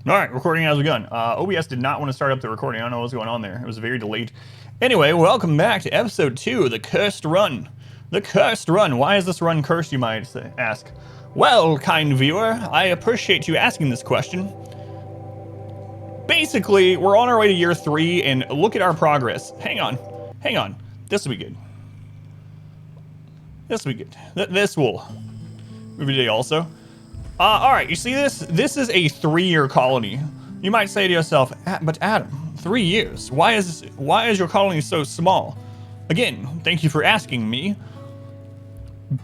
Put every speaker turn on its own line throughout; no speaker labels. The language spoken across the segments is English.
All right, recording has begun. OBS did not want to start up the recording. I don't know what's going on there. It was very delayed. Anyway, welcome back to episode 2, The Cursed Run. The Cursed Run. Why is this run cursed, you might ask? Well, kind viewer, I appreciate you asking this question. Basically, we're on our way to year 3, and look at our progress. Hang on. This will be good. This will be good. This will be today also. Alright, you see this? This is a 3-year colony. You might say to yourself, but Adam, 3 years. Why is your colony so small? Again, thank you for asking me.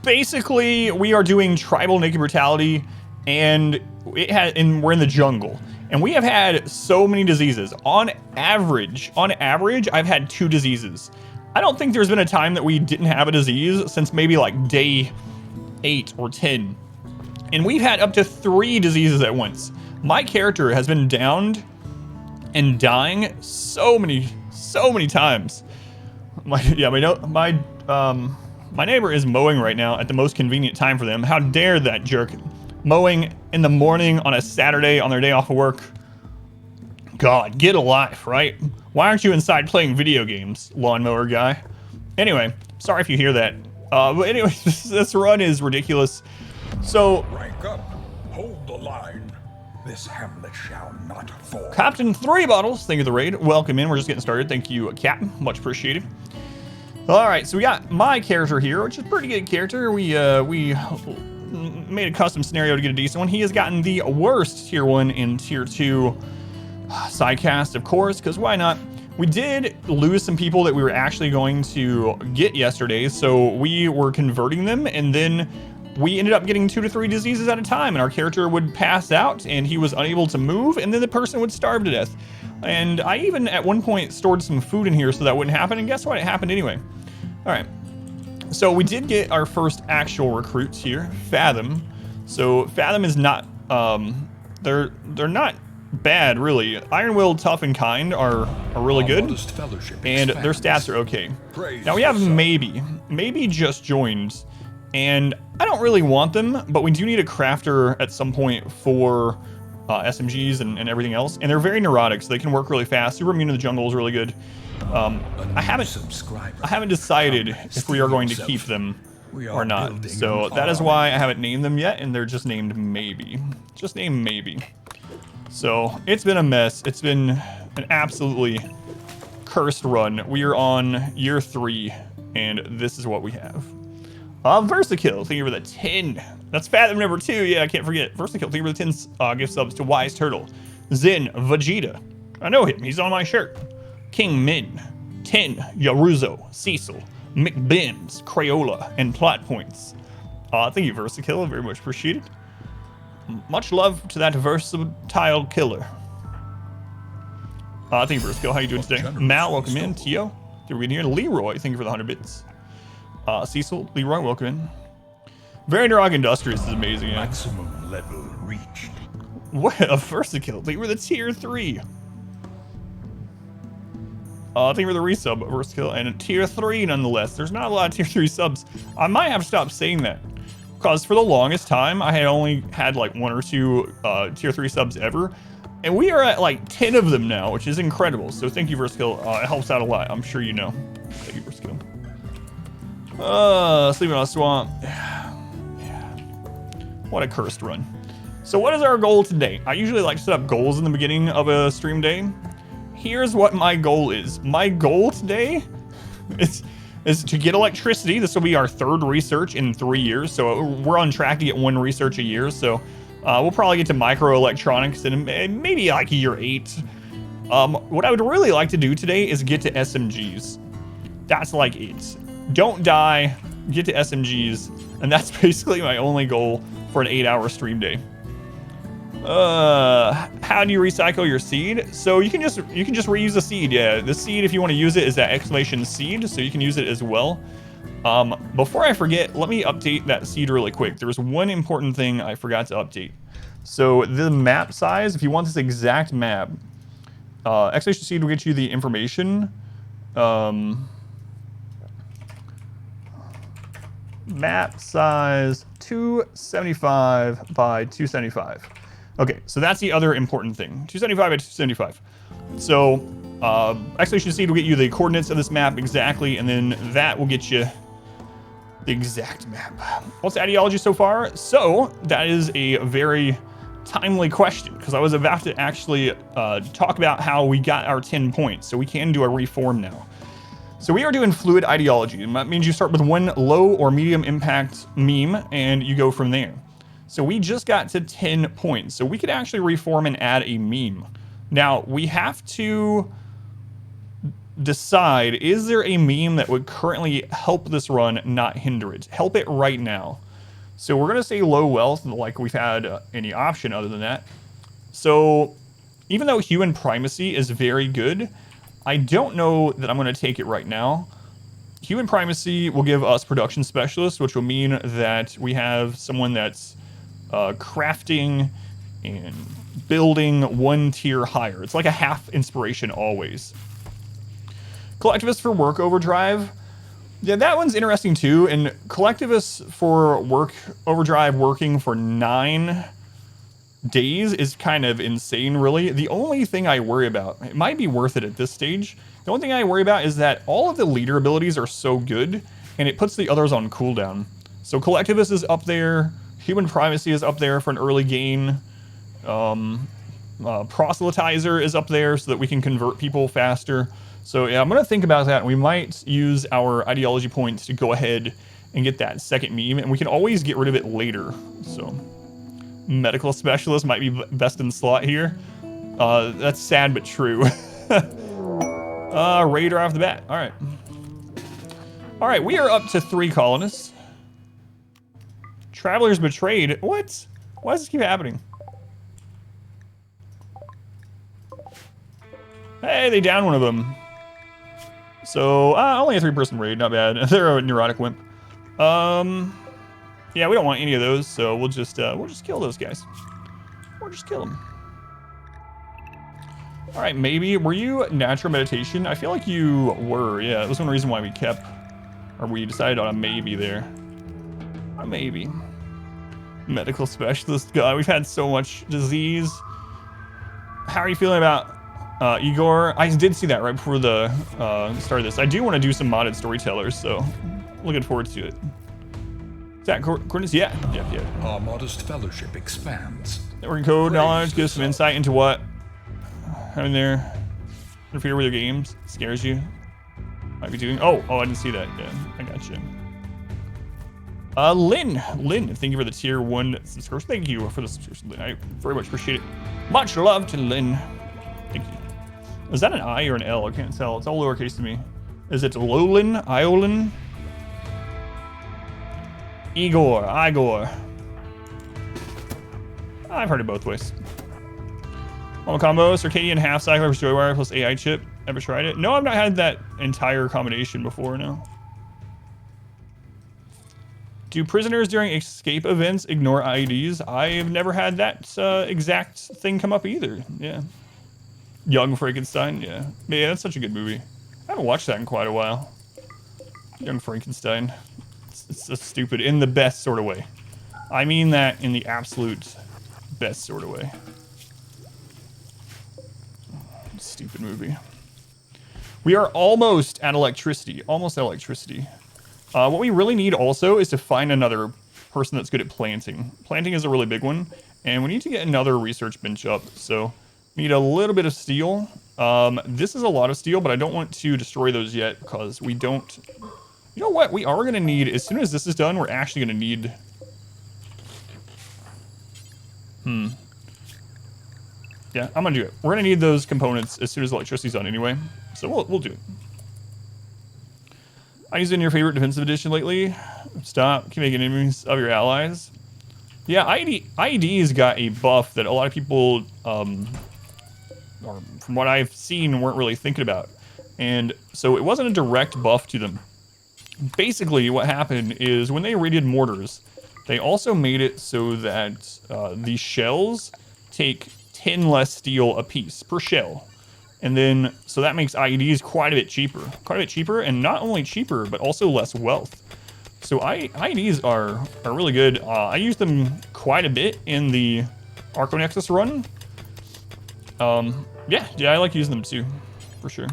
Basically, we are doing tribal Naked Brutality, and we're in the jungle. And we have had so many diseases. On average, I've had 2 diseases. I don't think there's been a time that we didn't have a disease since maybe like day 8 or 10. And we've had up to 3 diseases at once. My character has been downed and dying so many times. My neighbor is mowing right now at the most convenient time for them. How dare that jerk mowing in the morning on a Saturday on their day off of work? God, get a life, right? Why aren't you inside playing video games, lawnmower guy? Anyway, sorry if you hear that. But anyway, this run is ridiculous. So,
rank up, hold the line. This hamlet shall not fall.
Captain 3 Bottles, thank you for the raid. Welcome in, we're just getting started. Thank you, Captain, much appreciated. All right, so we got my character here, which is a pretty good character. We made a custom scenario to get a decent one. He has gotten the worst tier 1 and tier 2 Psycaster, of course, because why not? We did lose some people that we were actually going to get yesterday, so we were converting them, and then we ended up getting 2 to 3 diseases at a time, and our character would pass out, and he was unable to move, and then the person would starve to death. And I even, at one point, stored some food in here so that wouldn't happen, and guess what? It happened anyway. All right. So we did get our first actual recruits here, Fathom. So Fathom is not, they're not bad, really. Iron Will, Tough, and Kind are really good, and their stats are okay. Now we have Maybe just joined, and I don't really want them, but we do need a crafter at some point for SMGs and everything else, and they're very neurotic, so they can work really fast. Super Immune to the Jungle is really good. I haven't decided if we are going to keep them or not, so that is why I haven't named them yet, and they're just named Maybe. Just named Maybe. So it's been a mess. It's been an absolutely cursed run. We are on year 3, and this is what we have. Versakill, thank you for the 10. That's Fathom number 2. Yeah, I can't forget. Versakill, thank you for the 10 gift subs to Wise Turtle. Zen Vegeta. I know him. He's on my shirt. King Min. 10. Yaruzo. Cecil. McBims. Crayola. And Plot Points. Thank you, Versakill. Very much appreciated. Much love to that versatile killer. Thank you, Versakill. How you doing today? Mal, welcome in. Tio, thank you for being here. Leroy, thank you for the 100 bits. Cecil, Leroy, welcome in. Very Narog Industrious is amazing, yeah.
Maximum level reached.
What a Versakill. They were the tier 3. Thank you for the resub, Versakill, and a tier 3 nonetheless. There's not a lot of tier 3 subs. I might have to stop saying that, because for the longest time, I had only had like 1 or 2 tier 3 subs ever. And we are at like 10 of them now, which is incredible. So thank you, Versakill. It helps out a lot. I'm sure you know. Thank you, Versakill. Sleeping on a swamp. Yeah. What a cursed run. So what is our goal today? I usually like to set up goals in the beginning of a stream day. Here's what my goal is. My goal today is to get electricity. This will be our 3rd research in 3 years. So we're on track to get 1 research a year. So we'll probably get to microelectronics in maybe like year 8. What I would really like to do today is get to SMGs. That's like it. Don't die, get to SMGs, and that's basically my only goal for an 8-hour stream day. How do you recycle your seed? So you can just reuse the seed. Yeah, the seed, if you want to use it, is that exclamation seed, so you can use it as well. Before I forget, let me update that seed really quick. There was one important thing I forgot to update. So the map size, if you want this exact map, exclamation seed will get you the information. Map size 275 by 275. Okay, so that's the other important thing. 275 by 275. So, Exploration Seed will get you the coordinates of this map exactly, and then that will get you the exact map. What's the ideology so far? So, that is a very timely question, because I was about to actually talk about how we got our 10 points, so we can do a reform now. So we are doing fluid ideology, and that means you start with one low or medium impact meme, and you go from there. So we just got to 10 points, so we could actually reform and add a meme. Now, we have to decide, is there a meme that would currently help this run, not hinder it? Help it right now. So we're gonna say low wealth, like we've had any option other than that. So even though human primacy is very good, I don't know that I'm gonna take it right now. Human primacy will give us production specialists, which will mean that we have someone that's crafting and building one tier higher. It's like a half inspiration always. Collectivist for work overdrive. Yeah, that one's interesting too. And collectivists for work overdrive working for 9 days is kind of insane, really. The only thing I worry about, it might be worth it at this stage. The only thing I worry about is that all of the leader abilities are so good, and it puts the others on cooldown. So collectivist is up there. Human primacy is up there for an early gain. Proselytizer is up there so that we can convert people faster. So yeah, I'm gonna think about that. We might use our ideology points to go ahead and get that second meme, and we can always get rid of it later. So medical specialist might be best in slot here. That's sad but true. Raider off the bat. All right. All right, we are up to 3 colonists. Travelers betrayed. What? Why does this keep happening? Hey, they downed one of them. So, only a 3-person raid, not bad. They're a neurotic wimp. Yeah, we don't want any of those, so we'll just kill those guys. We'll just kill them. All right, maybe, were you natural meditation? I feel like you were, yeah. That was one reason why we kept, or we decided on a maybe there. A maybe. Medical specialist, God, we've had so much disease. How are you feeling about Igor? I did see that right before the start of this. I do want to do some modded storytellers, so looking forward to it. Is that coordinates? Yeah.
Our modest fellowship expands.
Networking code knowledge gives some insight into what having there interfere with your games scares you. Might be doing. Oh, I didn't see that. Yeah, I got you. Lynn, thank you for the tier 1 subscription. Thank you for the subscription, Lynn. I very much appreciate it. Much love to Lynn. Thank you. Is that an I or an L? I can't tell. It's all lowercase to me. Is it Lolin? Iolin? Igor. I've heard it both ways. Mama combo, circadian half cycler for joy wire plus AI chip. Ever tried it? No, I've not had that entire combination before, no. Do prisoners during escape events ignore IEDs? I've never had that exact thing come up either. Yeah. Young Frankenstein, yeah. Yeah, that's such a good movie. I haven't watched that in quite a while. Young Frankenstein. It's so stupid in the best sort of way. I mean that in the absolute best sort of way. Stupid movie. We are almost at electricity. Almost at electricity. What we really need also is to find another person that's good at planting. Planting is a really big one, and we need to get another research bench up. So we need a little bit of steel. This is a lot of steel, but I don't want to destroy those yet because we don't... You know what? We are going to need, as soon as this is done, we're actually going to need... Yeah, I'm going to do it. We're going to need those components as soon as electricity's done anyway. So we'll do it. I used it in your favorite defensive edition lately. Stop. Keep making enemies of your allies. Yeah, IED's got a buff that a lot of people, or from what I've seen, weren't really thinking about. And so it wasn't a direct buff to them. Basically, what happened is when they raided mortars, they also made it so that the shells take 10 less steel a piece per shell. And then, so that makes IEDs quite a bit cheaper, and not only cheaper, but also less wealth. So IEDs are really good. I use them quite a bit in the Arco Nexus run. Yeah, I like using them too, for sure.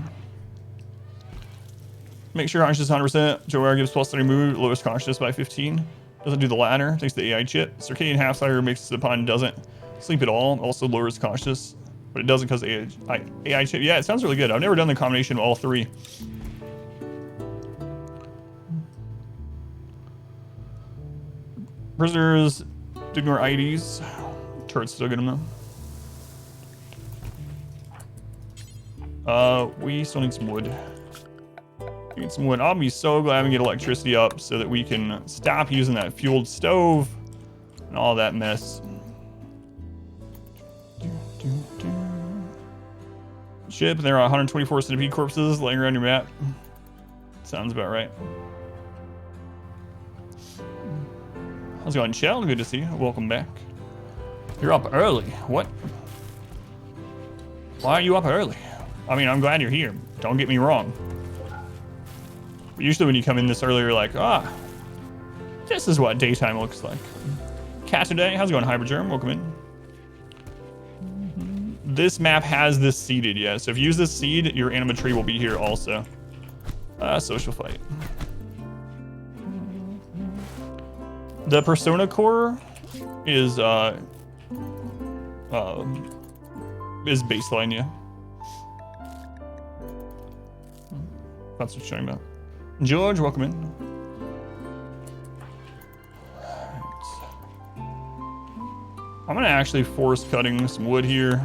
Make sure consciousness 100%. Joe gives plus 30 mood, lowers consciousness by 15. Doesn't do the latter, takes the AI chip. Circadian half cycle makes the pawn doesn't sleep at all, also lowers consciousness, but it doesn't because AI chip. Yeah, it sounds really good. I've never done the combination of all three. Prisoners ignore IDs. Turret's still get them though. We still need some wood. We need some wood. I'll be so glad we get electricity up so that we can stop using that fueled stove and all that mess. Ship, there are 124 centipede corpses laying around your map. Sounds about right. How's it going, Shell? Good to see you. Welcome back. You're up early. What? Why are you up early? I mean, I'm glad you're here. Don't get me wrong. But usually when you come in this early, you're like, this is what daytime looks like. Cat today. How's it going, Hypergerm? Welcome in. This map has this seeded, yeah. So if you use this seed, your Anima tree will be here also. Social fight. The Persona core is baseline, yeah. That's what you're talking about. George, welcome in. I'm gonna actually force cutting some wood here.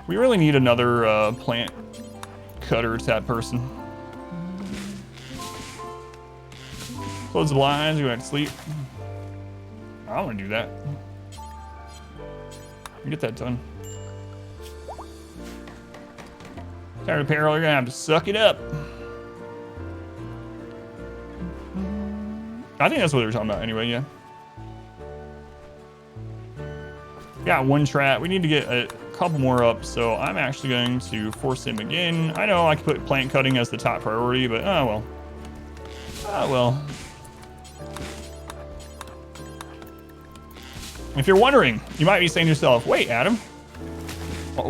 We really need another plant cutter type person. Close the blinds, you have to sleep. I want to do that. Get that done. Tired of peril, you're gonna have to suck it up. I think that's what they were talking about anyway, yeah. Got one trap. We need to get a couple more up, so I'm actually going to force him again. I know I could put plant cutting as the top priority, but oh well. Oh well. If you're wondering, you might be saying to yourself, wait, Adam,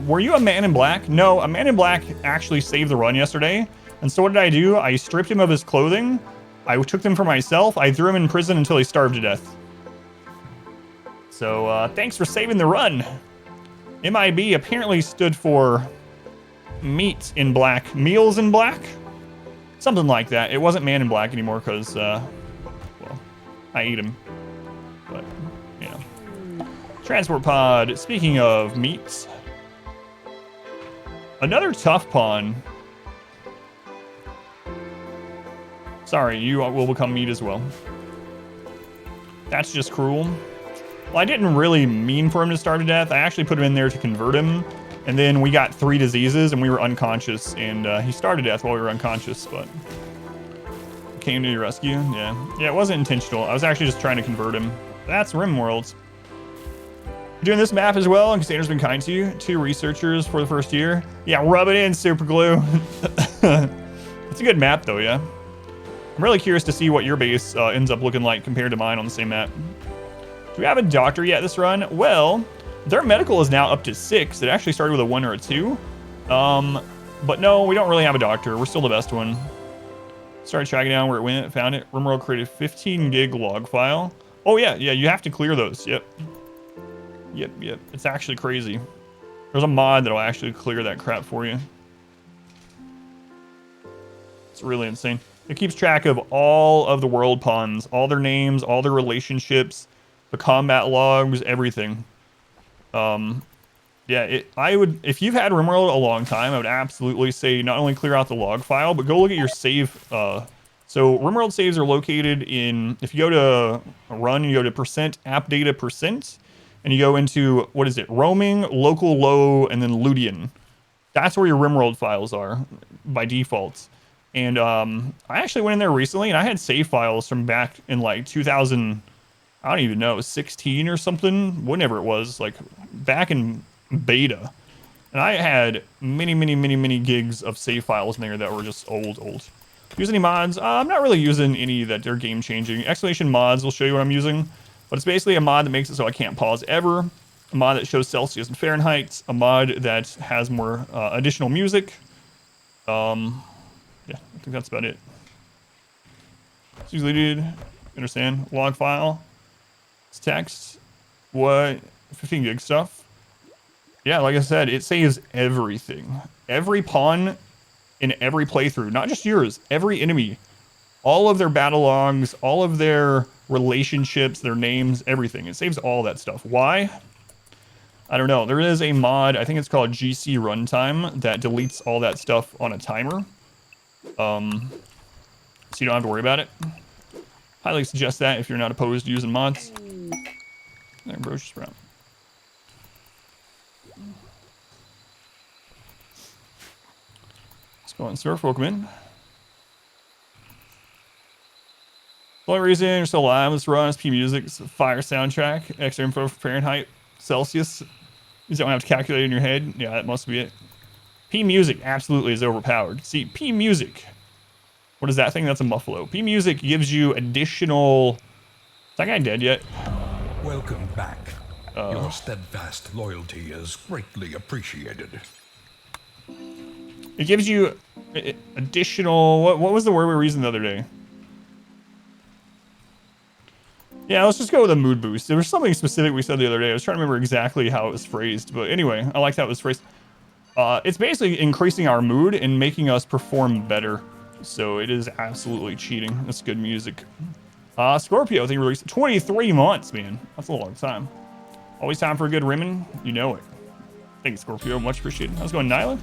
were you a man in black? No, a man in black actually saved the run yesterday. And so what did I do? I stripped him of his clothing. I took them for myself. I threw him in prison until he starved to death. So thanks for saving the run. MIB apparently stood for meat in black, meals in black. Something like that. It wasn't man in black anymore because, well, I ate him. But, you know. Transport pod. Speaking of meats, another tough pawn. Sorry, you will become meat as well. That's just cruel. Well, I didn't really mean for him to starve to death. I actually put him in there to convert him. And then we got 3 diseases and we were unconscious. And he starved to death while we were unconscious, but came to your rescue. Yeah, it wasn't intentional. I was actually just trying to convert him. That's RimWorld. Doing this map as well, and Cassandra's been kind to you. 2 researchers for the first year. Yeah, rub it in, super glue. It's a good map though, yeah. I'm really curious to see what your base ends up looking like compared to mine on the same map. Do we have a doctor yet this run? Well, their medical is now up to 6. It actually started with a 1 or a 2. But no, we don't really have a doctor. We're still the best one. Started tracking down where it went, found it. RimWorld created 15 gig log file. Oh yeah, you have to clear those, yep. Yep, it's actually crazy. There's a mod that'll actually clear that crap for you. It's really insane. It keeps track of all of the world pawns, all their names, all their relationships, the combat logs, everything. Yeah, I would, if you've had RimWorld a long time, I would absolutely say not only clear out the log file, but go look at your save. So RimWorld saves are located in, if you go to run, you go to %appdata%, and you go into, what is it, roaming, local low, and then Ludian. That's where your RimWorld files are by default. And I actually went in there recently, and I had save files from back in like 2000, I don't even know, 16 or something, whenever it was, like back in beta. And I had many gigs of save files in there that were just old. Use any mods? I'm not really using any that are game changing. Exclamation mods will show you what I'm using. But it's basically a mod that makes it so I can't pause ever. A mod that shows Celsius and Fahrenheit. A mod that has more additional music. Yeah, I think that's about it. It's usually, dude, understand? Log file. It's text. What? 15 gig stuff. Yeah, like I said, it saves everything. Every pawn in every playthrough, not just yours, every enemy. All of their battle logs, all of their relationships, their names, everything. It saves all that stuff. Why? I don't know. There is a mod, I think it's called GC Runtime, that deletes all that stuff on a timer. So you don't have to worry about it. Highly suggest that if you're not opposed to using mods. There, Broach Sprout. Let's go on surf, welcome in. The only reason you're still alive is run SP Music's Fire soundtrack, extra info for Fahrenheit, Celsius. You don't have to calculate it in your head. Yeah, that must be it. P Music absolutely is overpowered. See, P Music. What is that thing? That's a muffalo. P Music gives you additional. Is that guy dead yet?
Welcome back. Your steadfast loyalty is greatly appreciated.
It gives you additional. What was the word we were using the other day? Yeah, let's just go with a mood boost. There was something specific we said the other day. I was trying to remember exactly how it was phrased. But anyway, I liked how it was phrased. It's basically increasing our mood and making us perform better. So it is absolutely cheating. That's good music. Scorpio, I think released 23 months, man. That's a long time. Always time for a good rimming. You know it. Thanks, Scorpio. Much appreciated. How's it going, Nyla?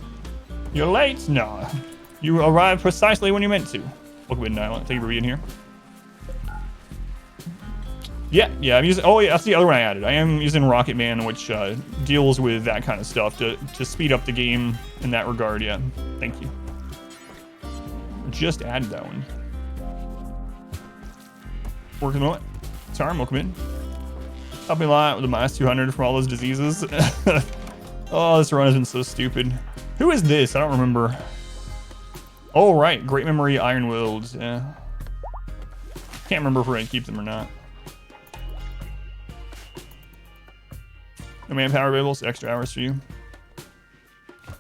You're late? No. You arrived precisely when you meant to. Welcome in, Nyla. Thank you for being here. Yeah, I'm using. Oh, yeah, that's the other one I added. I am using Rocketman, which deals with that kind of stuff to speed up the game in that regard. Yeah, thank you. Just added that one. Working on it. Charm, welcome in. Help me a lot with the minus 200 from all those diseases. Oh, this run has been so stupid. Who is this? I don't remember. Oh, right. Great memory, Iron Willed. Yeah. Can't remember if we're going to keep them or not. No manpower available, so extra hours for you.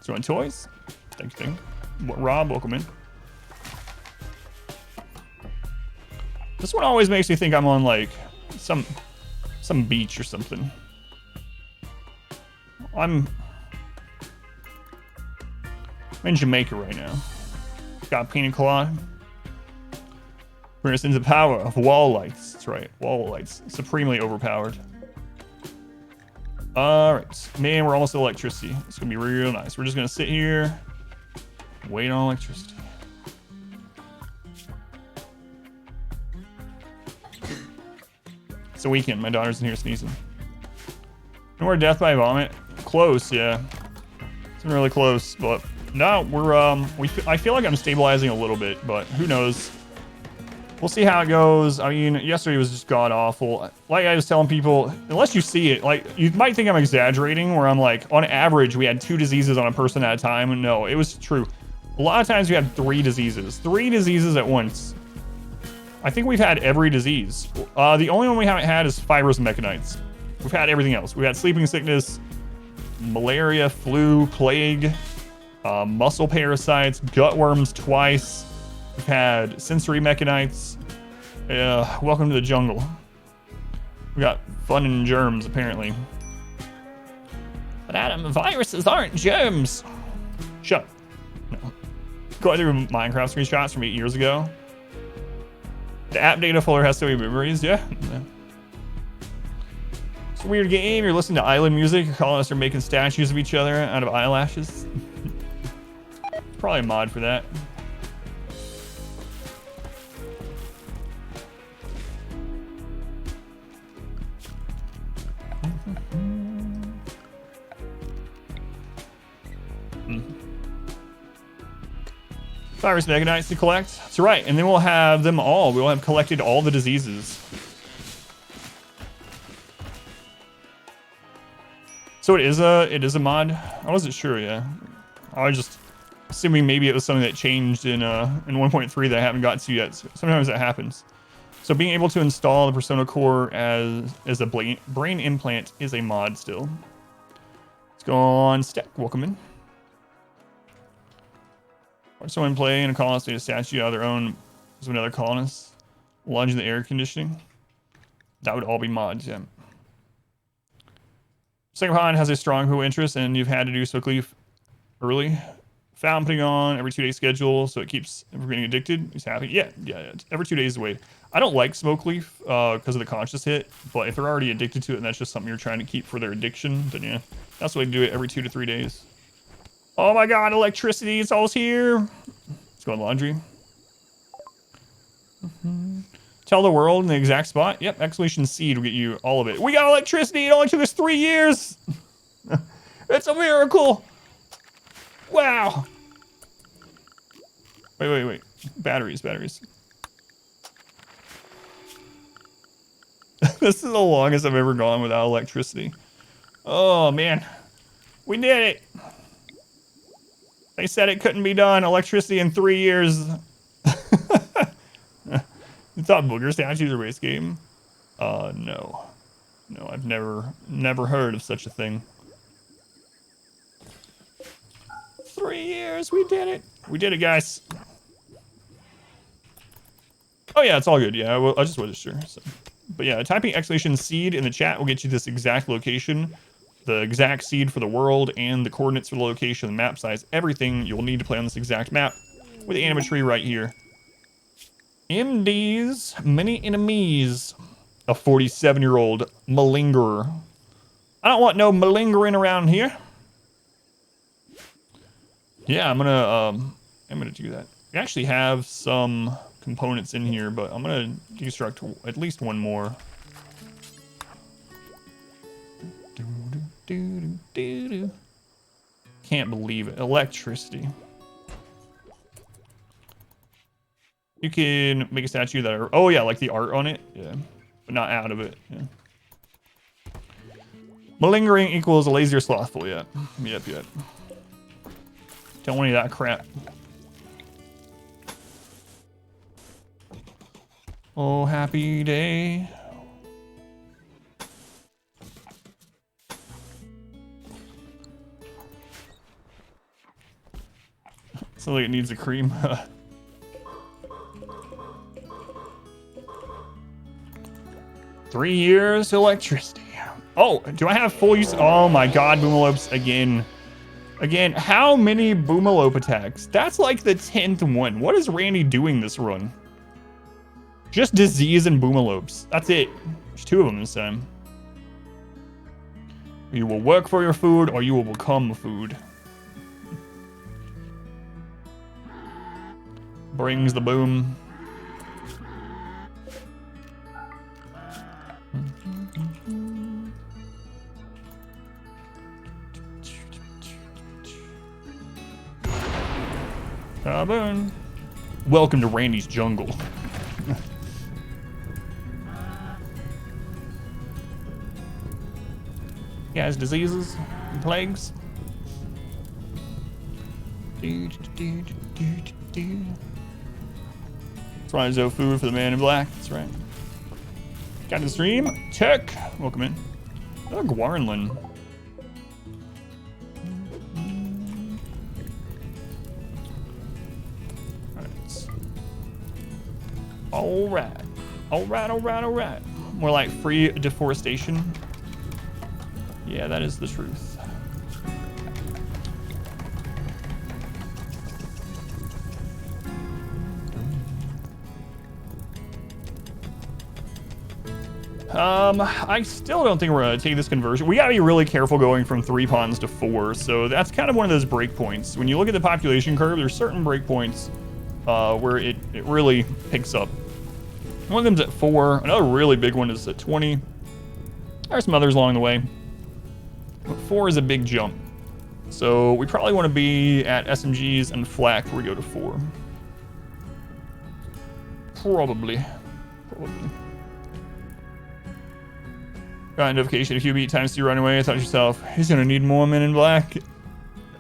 So on toys. Thank you. Rob, welcome in. This one always makes me think I'm on like some beach or something. I'm in Jamaica right now. Got pina colada. Bring us into the power of wall lights. That's right, wall lights. Supremely overpowered. Alright, man, we're almost at electricity. It's gonna be real nice. We're just gonna sit here, wait on electricity. It's a weekend. My daughter's in here sneezing. No more death by vomit. Close, yeah. It's been really close, but no, we're I feel like I'm stabilizing a little bit, but who knows? We'll see how it goes. I mean, yesterday was just god awful. Like I was telling people, unless you see it, like you might think I'm exaggerating, where I'm like, on average, we had 2 diseases on a person at a time. And no, it was true. A lot of times we had 3 diseases. 3 diseases at once. I think we've had every disease. The only one we haven't had is fibrous mechanites. We've had everything else. We've had sleeping sickness, malaria, flu, plague, muscle parasites, gut worms twice. We've had sensory mechanites. Welcome to the jungle. We got fun and germs, apparently. But Adam, viruses aren't germs. Shut up. No. Going through Minecraft screenshots from 8 years ago. The app data folder has so many memories. Yeah. It's a weird game. You're listening to island music. You're calling us for making statues of each other out of eyelashes. Probably a mod for that. Virus Mechanites to collect. That's right, and then we'll have them all. We'll have collected all the diseases. So it is a mod. I wasn't sure, yeah. I was just assuming maybe it was something that changed in 1.3 that I haven't gotten to yet. So sometimes that happens. So being able to install the Persona Core as a brain implant is a mod still. Let's go on Stack. Welcome in. Or someone play in a colonist made a statue out of their own as another colonist. Lunge in the air conditioning. That would all be mods, yeah. Second Pond has a strong Who interest, and you've had to do Smoke Leaf early. Found putting on every 2 day schedule, so it keeps from getting addicted. He's happy. Yeah. Every 2 days is the way. I don't like Smoke Leaf because of the conscious hit, but if they're already addicted to it and that's just something you're trying to keep for their addiction, then yeah, that's the way to do it every 2 to 3 days. Oh my god, electricity, it's almost here. Let's go on laundry. Tell the world in the exact spot. Yep, Exclamation Seed will get you all of it. We got electricity, it only took us 3 years. It's a miracle. Wow. Wait. Batteries. This is the longest I've ever gone without electricity. Oh, man. We did it. They said it couldn't be done. Electricity in 3 years. You thought booger statues are a race game? No. No, I've never heard of such a thing. 3 years, we did it. We did it, guys. Oh yeah, it's all good. Yeah, I'll just register. So. But yeah, typing exclamation seed in the chat will get you this exact location, the exact seed for the world, and the coordinates for the location, the map size, everything you'll need to play on this exact map with the anima tree right here. MDs, many enemies. A 47-year-old malingerer. I don't want no malingering around here. Yeah, I'm gonna do that. We actually have some components in here, but I'm gonna destruct at least one more. Can't believe it. Electricity. You can make a statue that are, oh yeah, like the art on it, yeah, but not out of it. Yeah. Malingering equals a lazy or slothful. Yeah. Yep. Don't want any of that crap. Oh, happy day. Sounds like it needs a cream. 3 years electricity. Oh, do I have full use? Oh my god, Boomalopes again. Again, how many Boomalope attacks? That's like the 10th one. What is Randy doing this run? Just disease and Boomalopes. That's it. There's 2 of them this time. You will work for your food or you will become food. Brings the boom. Boom. Welcome to Randy's jungle. He has diseases and plagues. That's right, Zoe food for the man in black. That's right. Got the stream. Check. Welcome in. Oh, Guaranlen. Alright. More like free deforestation. Yeah, that is the truth. I still don't think we're gonna take this conversion. We gotta be really careful going from 3 pawns to 4, so that's kind of one of those breakpoints. When you look at the population curve, there's certain breakpoints where it really picks up. One of them's at 4. Another really big one is at 20. There's some others along the way. But 4 is a big jump. So we probably want to be at SMGs and flak where we go to 4. Probably. Got a notification if you beat times 2 run away. I thought to yourself, he's gonna need more men in black.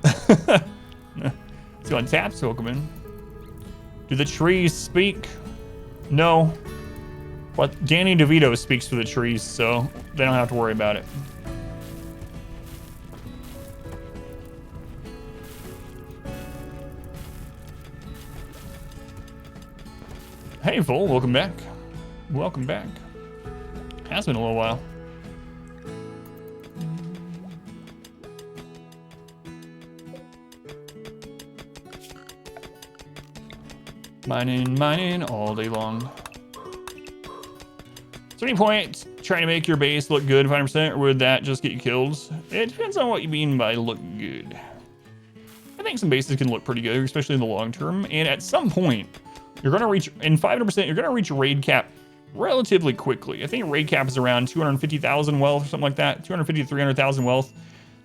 Let's go on taps, welcome in. Do the trees speak? No. But Danny DeVito speaks for the trees, so they don't have to worry about it. Hey, Vol, welcome back. Welcome back. Has been a little while. Mining all day long. Is there any point trying to make your base look good 5%, or would that just get you kills? It depends on what you mean by look good. I think some bases can look pretty good, especially in the long term. And at some point, you're going to reach, in 500%, you're going to reach raid cap relatively quickly. I think raid cap is around 250,000 wealth or something like that, 250 to 300,000 wealth.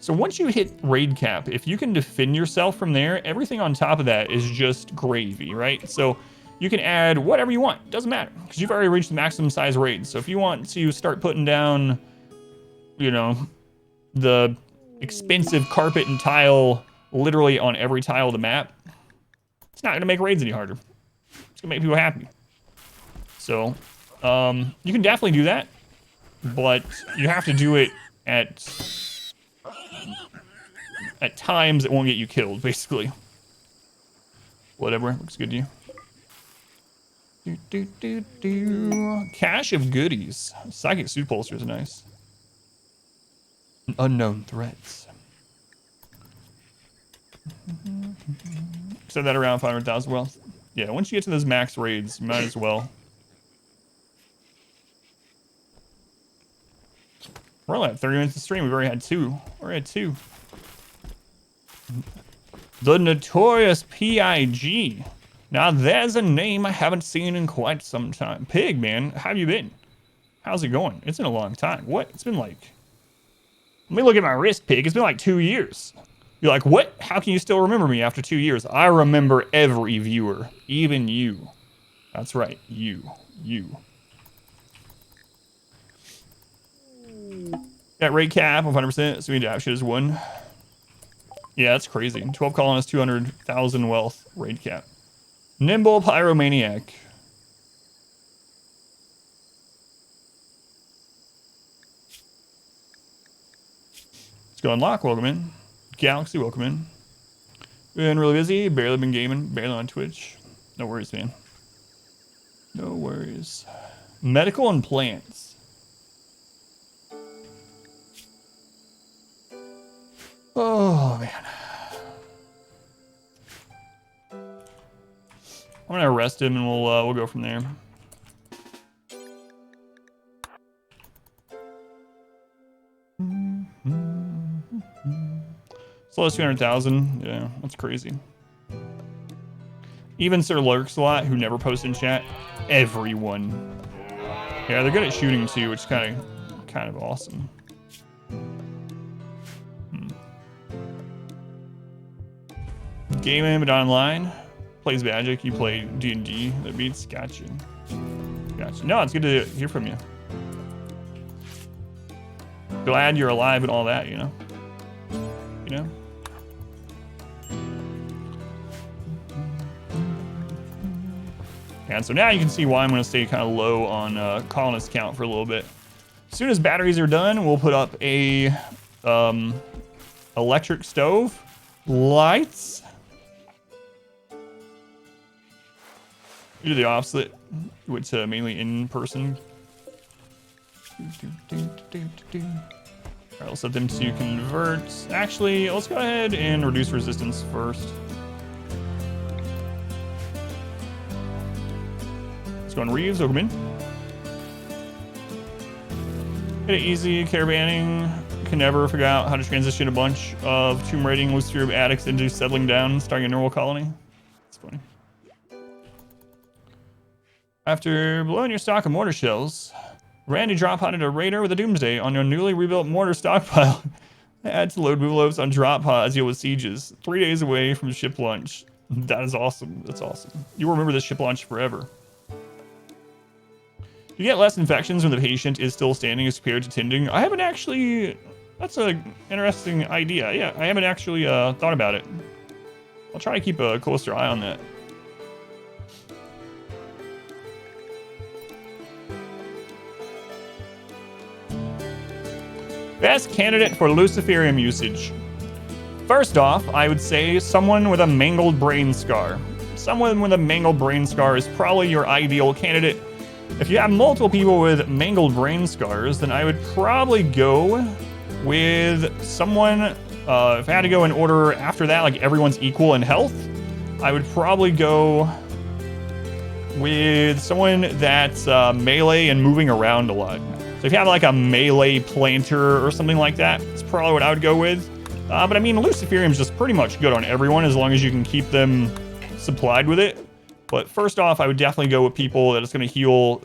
So once you hit raid cap, if you can defend yourself from there, everything on top of that is just gravy, right? So you can add whatever you want. Doesn't matter, because you've already reached the maximum size raid. So if you want to start putting down, you know, the expensive carpet and tile literally on every tile of the map, it's not going to make raids any harder. It's going to make people happy. So you can definitely do that, but you have to do it at times that won't get you killed, basically. Whatever, looks good to you. Cache of goodies. Psychic suit pulser is nice. Unknown threats. Said that around 500,000 wealth. Yeah, once you get to those max raids, you might as well. We're only at 30 minutes of stream. We've already had two. The Notorious P.I.G. Now there's a name I haven't seen in quite some time. Pig, man, how have you been? How's it going? It's been a long time. What? It's been like... Let me look at my wrist, Pig. It's been like 2 years. You're like, what? How can you still remember me after 2 years? I remember every viewer. Even you. That's right. You. Got raid cap 100%, so we need to shit as one. Yeah, that's crazy. 12 colonists, 200,000 wealth, raid cap. Nimble Pyromaniac. Let's go unlock, welcome in. Galaxy, welcome in. Been really busy, barely been gaming, barely on Twitch. No worries, man. No worries. Medical and plants. Oh, man. I'm gonna arrest him and we'll go from there. So that's 200,000. Yeah, that's crazy. Even Sir Lurks-a-Lot, who never posts in chat. Everyone. Yeah, they're good at shooting too, which is kind of awesome. Gaming, but online. Plays Magic, you play D&D. That beats. Gotcha. No, it's good to hear from you. Glad you're alive and all that, you know? And so now you can see why I'm going to stay kind of low on colonist count for a little bit. As soon as batteries are done, we'll put up a electric stove, lights. We do the opposite, which mainly in person. All right, let's set them to convert. Actually, let's go ahead and reduce resistance first. Let's go on Reeves, welcome in. Hit it easy, caravanning. Can never figure out how to transition a bunch of tomb raiding loose tube addicts into settling down, starting a normal colony. It's funny. After blowing your stock of mortar shells, Randy drop potted a raider with a doomsday on your newly rebuilt mortar stockpile. Add to load boomalops on drop pods deal with sieges. 3 days away from ship launch. That is awesome. That's awesome. You will remember this ship launch forever. You get less infections when the patient is still standing as compared to tending. I haven't actually... That's an interesting idea. Yeah, I haven't actually thought about it. I'll try to keep a closer eye on that. Best candidate for Luciferium usage. First off, I would say someone with a mangled brain scar. Someone with a mangled brain scar is probably your ideal candidate. If you have multiple people with mangled brain scars, then I would probably go with someone, if I had to go in order after that, like everyone's equal in health, I would probably go with someone that's melee and moving around a lot. So if you have like a melee planter or something like that, it's probably what I would go with. But I mean, Luciferium's just pretty much good on everyone as long as you can keep them supplied with it. But first off, I would definitely go with people that is going to heal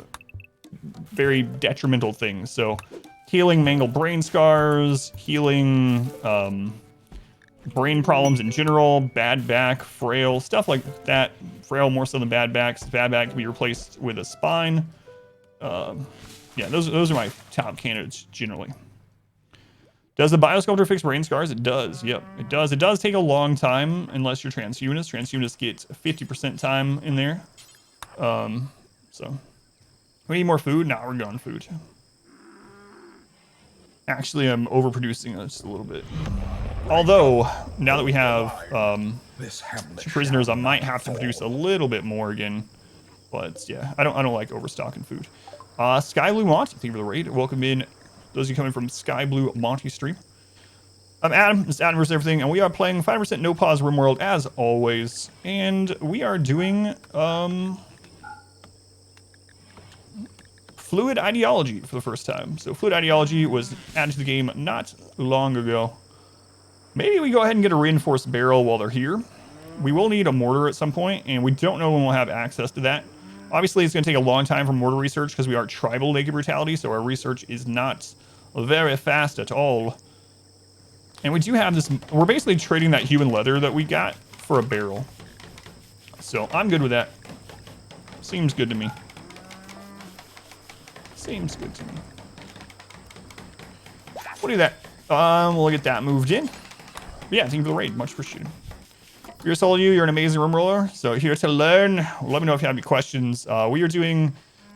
very detrimental things. So healing mangled brain scars, healing brain problems in general, bad back, frail, stuff like that. Frail more so than bad backs. Bad back can be replaced with a spine. Yeah, those are my top candidates generally. Does the biosculptor fix brain scars? It does. Yep, it does. It does take a long time unless you're transhumanist. Transhumanist gets 50% time in there. So we need more food. Nah, we're going food. Actually, I'm overproducing just a little bit. Although now that we have 2 prisoners, I might have to produce a little bit more again. But yeah, I don't like overstocking food. Sky Blue Monty, thank you for the raid. Welcome in those of you coming from Sky Blue Monty stream. I'm Adam, this is Adam versus everything, and we are playing 5% no pause RimWorld as always. And we are doing Fluid Ideology for the first time. So Fluid Ideology was added to the game not long ago. Maybe we go ahead and get a reinforced barrel while they're here. We will need a mortar at some point, and we don't know when we'll have access to that. Obviously, it's going to take a long time for mortar research because we are tribal Naked Brutality, so our research is not very fast at all. And we do have this, we're basically trading that human leather that we got for a barrel. So I'm good with that. Seems good to me. Seems good to me. We'll do that. We'll get that moved in. But yeah, thank you for the raid. Much appreciated. Here's all of you. You're an amazing room roller. So here to learn. Let me know if you have any questions. We are doing,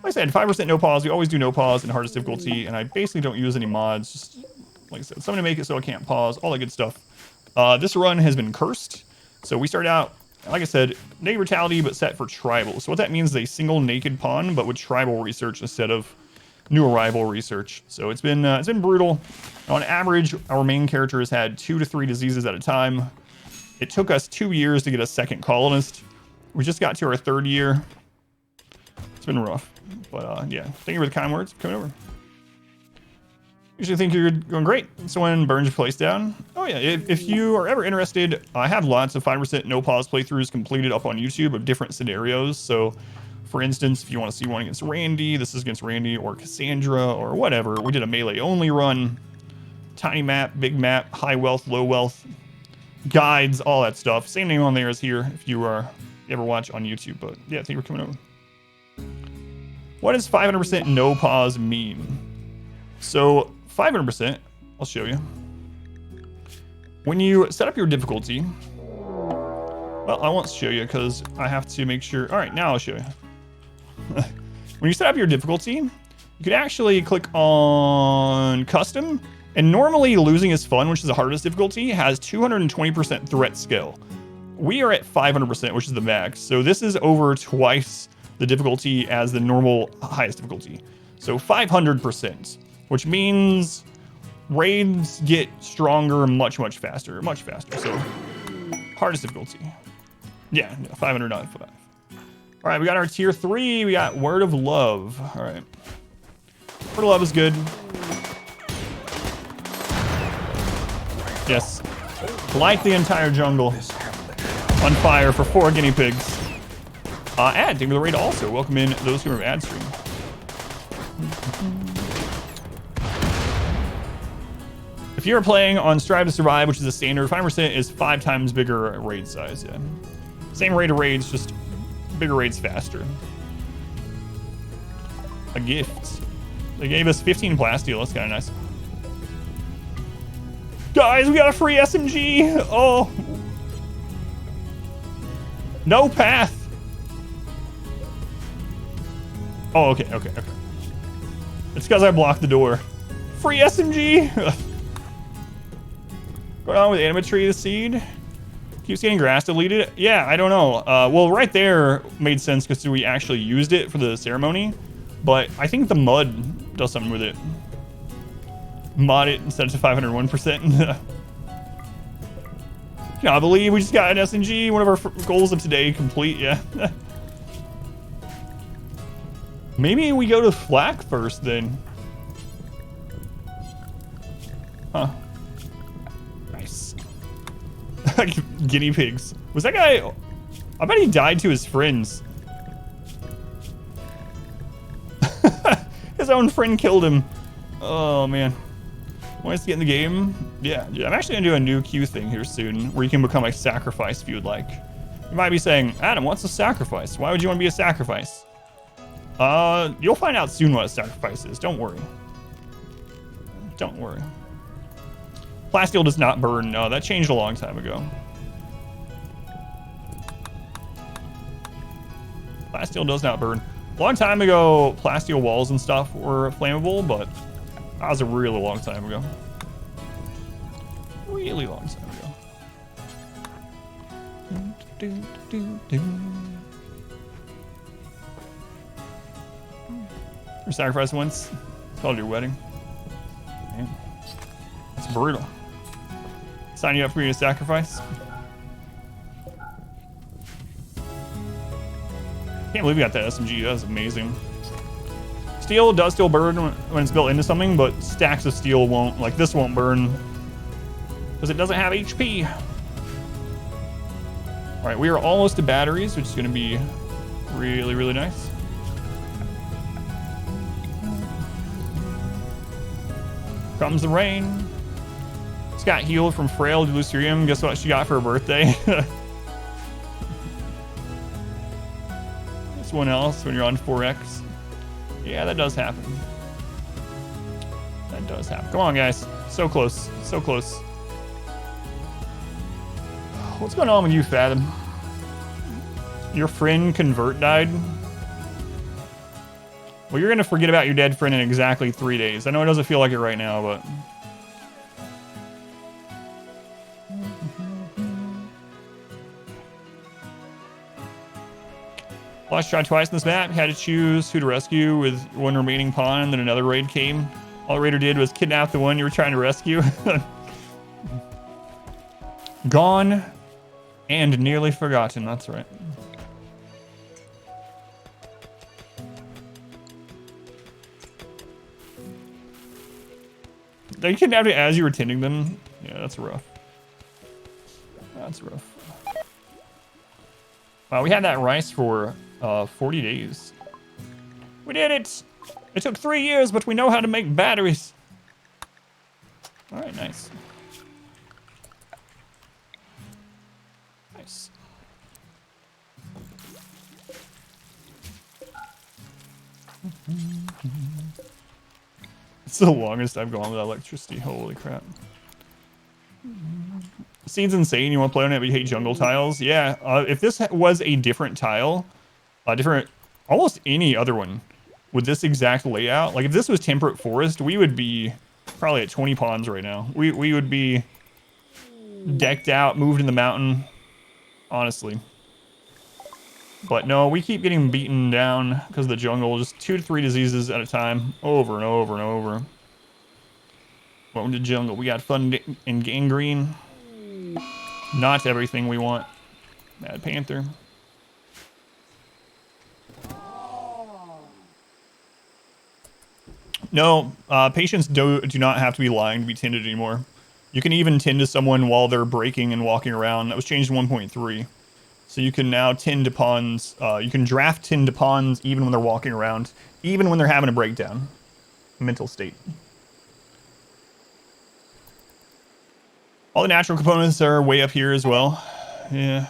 like I said, 5% no pause. We always do no pause in hardest difficulty, and I basically don't use any mods. Just like I said, something to make it so I can't pause. All that good stuff. This run has been cursed. So we started out, like I said, Naked Brutality, but set for tribal. So what that means is a single naked pawn, but with tribal research instead of new arrival research. So it's been brutal. On average, our main character has had 2 to 3 diseases at a time. It took us 2 years to get a second colonist. We just got to our 3rd year. It's been rough. But yeah, thank you for the kind words. Coming over. Usually think you're going great. Someone burns your place down. Oh yeah, if you are ever interested, I have lots of 5% no pause playthroughs completed up on YouTube of different scenarios. So for instance, if you want to see one against Randy, this is against Randy or Cassandra or whatever. We did a melee only run. Tiny map, big map, high wealth, low wealth. Guides, all that stuff. Same name on there as here if you ever watch on YouTube. But yeah, thank you for coming over. What does 500% no pause mean? So 500%, I'll show you. When you set up your difficulty, well, I won't show you because I have to make sure. All right, now I'll show you. When you set up your difficulty, you can actually click on custom. And normally losing is fun, which is the hardest difficulty, has 220% threat skill. We are at 500%, which is the max. So this is over twice the difficulty as the normal highest difficulty. So 500%, which means raids get stronger much, much faster, much faster. So hardest difficulty. Yeah, 500, not 5. All right, we got our tier 3. We got Word of Love. All right. Word of Love is good. Yes, light the entire jungle on fire for 4 guinea pigs. Ad, thank you for the raid also. Welcome in those who are ad stream. If you're playing on Strive to Survive, which is a standard, 5% is 5 times bigger raid size. Yeah, same rate of raids, just bigger raids faster. A gift. They gave us 15 plasteel. That's kind of nice. Guys, we got a free SMG. Oh. No path. Oh, okay. It's because I blocked the door. Free SMG. Going on with Anima tree, the seed. Keeps getting grass deleted. Yeah, I don't know. Well, right there made sense because we actually used it for the ceremony. But I think the mud does something with it. Mod it instead of 501%. I believe we just got an SNG. One of our goals of today complete. Yeah. Maybe we go to flak first then. Huh. Nice. Guinea pigs. Was that guy... I bet he died to his friends. His own friend killed him. Oh, man. Want to get in the game? Yeah, I'm actually going to do a new queue thing here soon where you can become a sacrifice if you would like. You might be saying, Adam, what's a sacrifice? Why would you want to be a sacrifice? You'll find out soon what a sacrifice is. Don't worry. Don't worry. Plasteel does not burn. No, that changed a long time ago. Plasteel does not burn. A long time ago, plasteel walls and stuff were flammable, but that was a really long time ago. Really long time ago. Your sacrifice once. It's called your wedding. Man, that's brutal. Sign you up for your sacrifice. Can't believe we got that SMG. That was amazing. Steel does still burn when it's built into something, but stacks of steel won't. Like this won't burn because it doesn't have HP. All right, we are almost to batteries, which is going to be really, really nice. Comes the rain. Just got healed from frail delirium. Guess what she got for her birthday? One else when you're on 4X. Yeah, that does happen. That does happen. Come on, guys. So close. So close. What's going on with you, Fathom? Your friend convert died? Well, you're going to forget about your dead friend in exactly 3 days. I know it doesn't feel like it right now, but... Flash tried twice in this map, had to choose who to rescue with one remaining pawn, then another raid came. All the raider did was kidnap the one you were trying to rescue. Gone and nearly forgotten, that's right. They kidnapped it as you were tending them. Yeah, that's rough. That's rough. Wow, we had that rice for 40 days. We did it! It took 3 years, but we know how to make batteries. All right, nice. Nice. It's the longest I've gone without electricity. Holy crap. Scene's insane. You want to play on it, but you hate jungle tiles. Yeah, if this was a different tile, almost any other one with this exact layout, like if this was temperate forest, we would be probably at 20 pawns right now. We would be decked out, moved in the mountain, honestly. But no, we keep getting beaten down because of the jungle. Just 2 to 3 diseases at a time, over and over and over. Welcome to the jungle. We got fun and gangrene. Not everything we want. Mad Panther. No, patients do not have to be lying to be tended anymore. You can even tend to someone while they're breaking and walking around. That was changed in 1.3. So you can now tend to pawns. You can draft tend to pawns even when they're walking around, even when they're having a breakdown. Mental state. All the natural components are way up here as well. Yeah.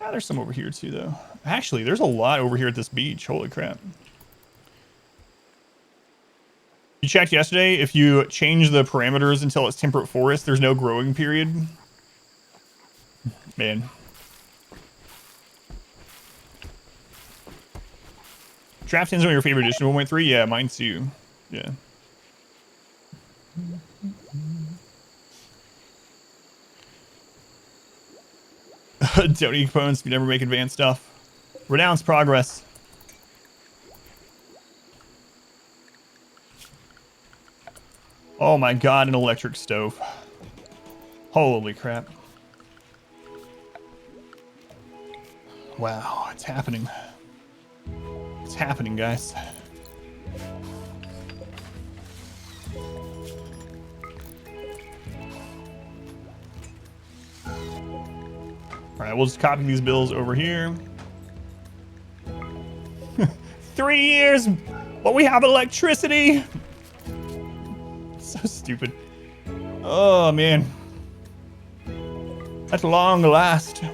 Ah, there's some over here too, though. Actually, there's a lot over here at this beach. Holy crap. You checked yesterday, if you change the parameters until it's temperate forest, there's no growing period. Man. Draft tends on your favorite edition 1.3? Yeah, mine too. Yeah. Don't eat components if you never make advanced stuff. Renounce progress. Oh my god, an electric stove. Holy crap. Wow, it's happening. It's happening, guys. Alright, we'll just copy these bills over here. 3 years, but we have electricity. So stupid. Oh man. At long last.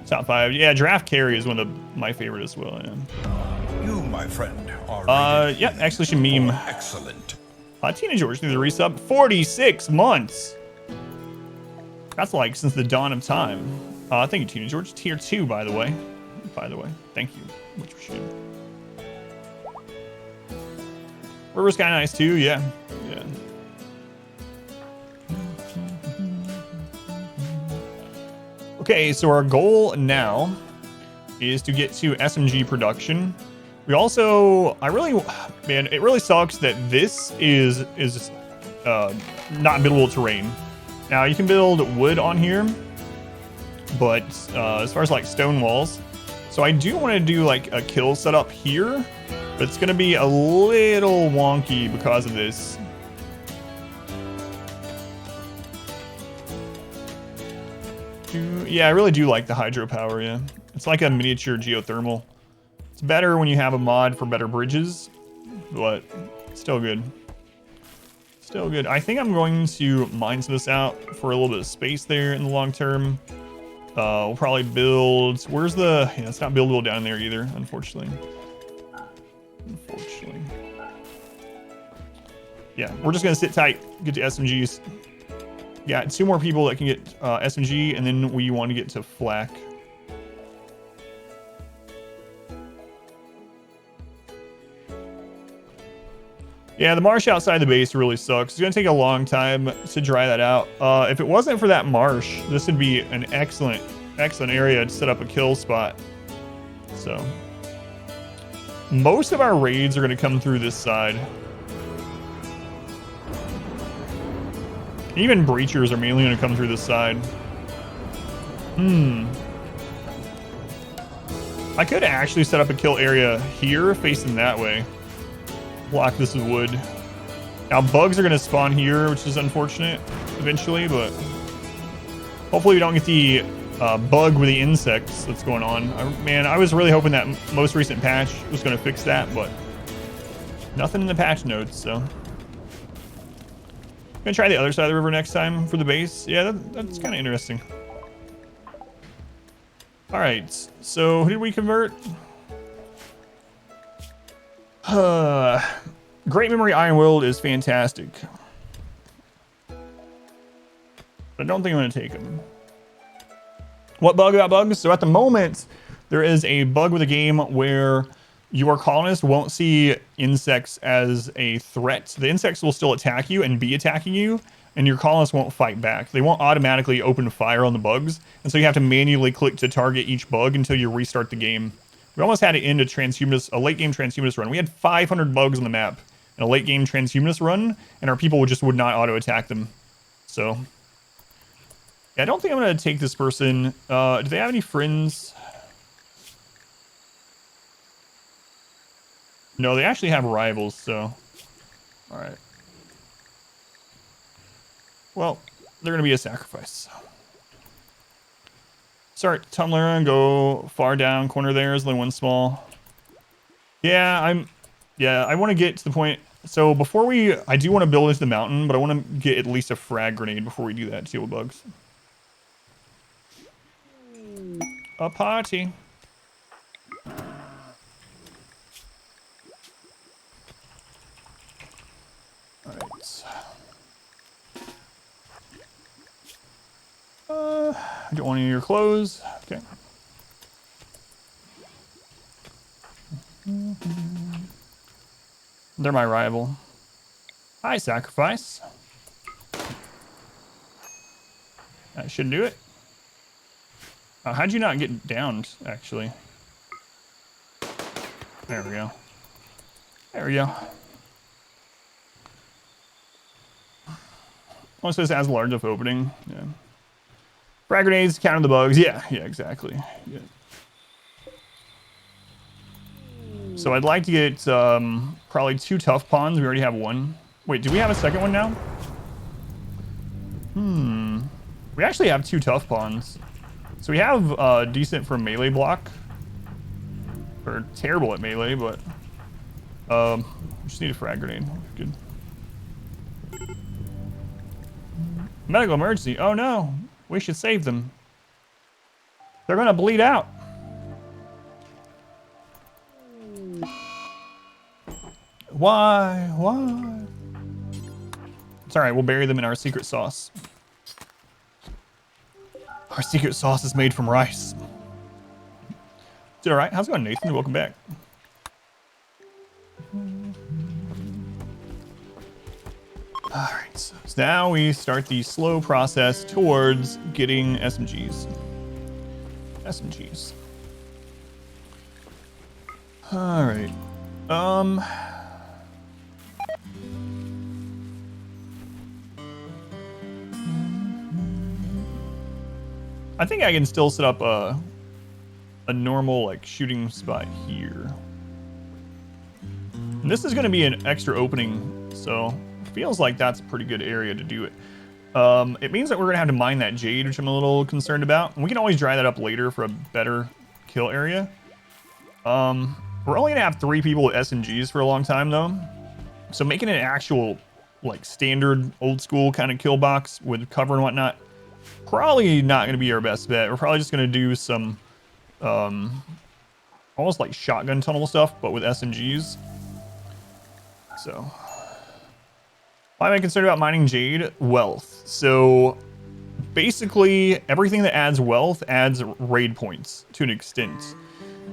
Top 5. Yeah, draft carry is one of my favorite as well. Yeah.
You, my friend, are
yeah, actually should meme.
excellent.
Tina George through the resub. 46 months. That's like since the dawn of time. Thank you, Tina George. Tier 2, by the way. Thank you. Much appreciated. River's kind of nice too. Yeah. Yeah. Okay, so our goal now is to get to SMG production. We also, man, it really sucks that this is not buildable terrain. Now you can build wood on here, but as far as like stone walls, so I do want to do like a kill setup here, but it's gonna be a little wonky because of this. Yeah, I really do like the hydropower, yeah. It's like a miniature geothermal. It's better when you have a mod for better bridges, but still good. Still good. I think I'm going to mine this out for a little bit of space there in the long term. We'll probably build... Where's the... Yeah, it's not buildable down there either, unfortunately. Yeah, we're just going to sit tight, get to SMGs. Yeah, 2 more people that can get SMG, and then we want to get to flak. Yeah, the marsh outside the base really sucks. It's going to take a long time to dry that out. If it wasn't for that marsh, this would be an excellent area to set up a kill spot. So, most of our raids are going to come through this side. Even breachers are mainly going to come through this side. I could actually set up a kill area here, facing that way. Block this with wood. Now, bugs are going to spawn here, which is unfortunate eventually, but hopefully we don't get the bug with the insects that's going on. Man, I was really hoping that most recent patch was going to fix that, but nothing in the patch notes, so... Gonna try the other side of the river next time for the base. Yeah, that's kind of interesting. All right, so who did we convert? Great Memory Iron World is fantastic. But I don't think I'm gonna take him. What bug about bugs? So at the moment, there is a bug with the game where your colonist won't see insects as a threat. The insects will still attack you and be attacking you, and your colonist won't fight back. They won't automatically open fire on the bugs, and so you have to manually click to target each bug until you restart the game. We almost had to end a late game transhumanist run. We had 500 bugs on the map in a late game transhumanist run, and our people just would not auto attack them. So, yeah, I don't think I'm gonna take this person. Do they have any friends? No, they actually have rivals, so... Alright. Well, they're gonna be a sacrifice. Start tumbler and go far down corner there is the one small. Yeah, I want to get to the point... So before I do want to build into the mountain, but I want to get at least a frag grenade before we do that to deal with bugs. A party. Alright. I don't want any of your clothes. Okay. They're my rival. Hi, sacrifice. That should do it. How'd you not get downed, actually? There we go. There we go. Once this has a large enough opening, yeah. Frag grenades, counter the bugs. Yeah, exactly. Yeah. So I'd like to get probably 2 tough pawns. We already have 1. Wait, do we have a second one now? We actually have 2 tough pawns. So we have decent for melee block. Or terrible at melee, but we just need a frag grenade. Good. Medical emergency. Oh no, we should save them. They're gonna bleed out. Why? It's all right, we'll bury them in our secret sauce. Our secret sauce is made from rice. Is it all right? How's it going, Nathan? Welcome back. All right, so now we start the slow process towards getting SMGs. All right. I think I can still set up a normal like shooting spot here. And this is going to be an extra opening, so it feels like that's a pretty good area to do it. It means that we're going to have to mine that jade, which I'm a little concerned about. And we can always dry that up later for a better kill area. We're only going to have 3 people with SMGs for a long time, though. So making an actual, like, standard, old-school kind of kill box with cover and whatnot, probably not going to be our best bet. We're probably just going to do some, almost like shotgun tunnel stuff, but with SMGs. So, why am I concerned about mining jade? Wealth. So, basically, everything that adds wealth adds raid points to an extent.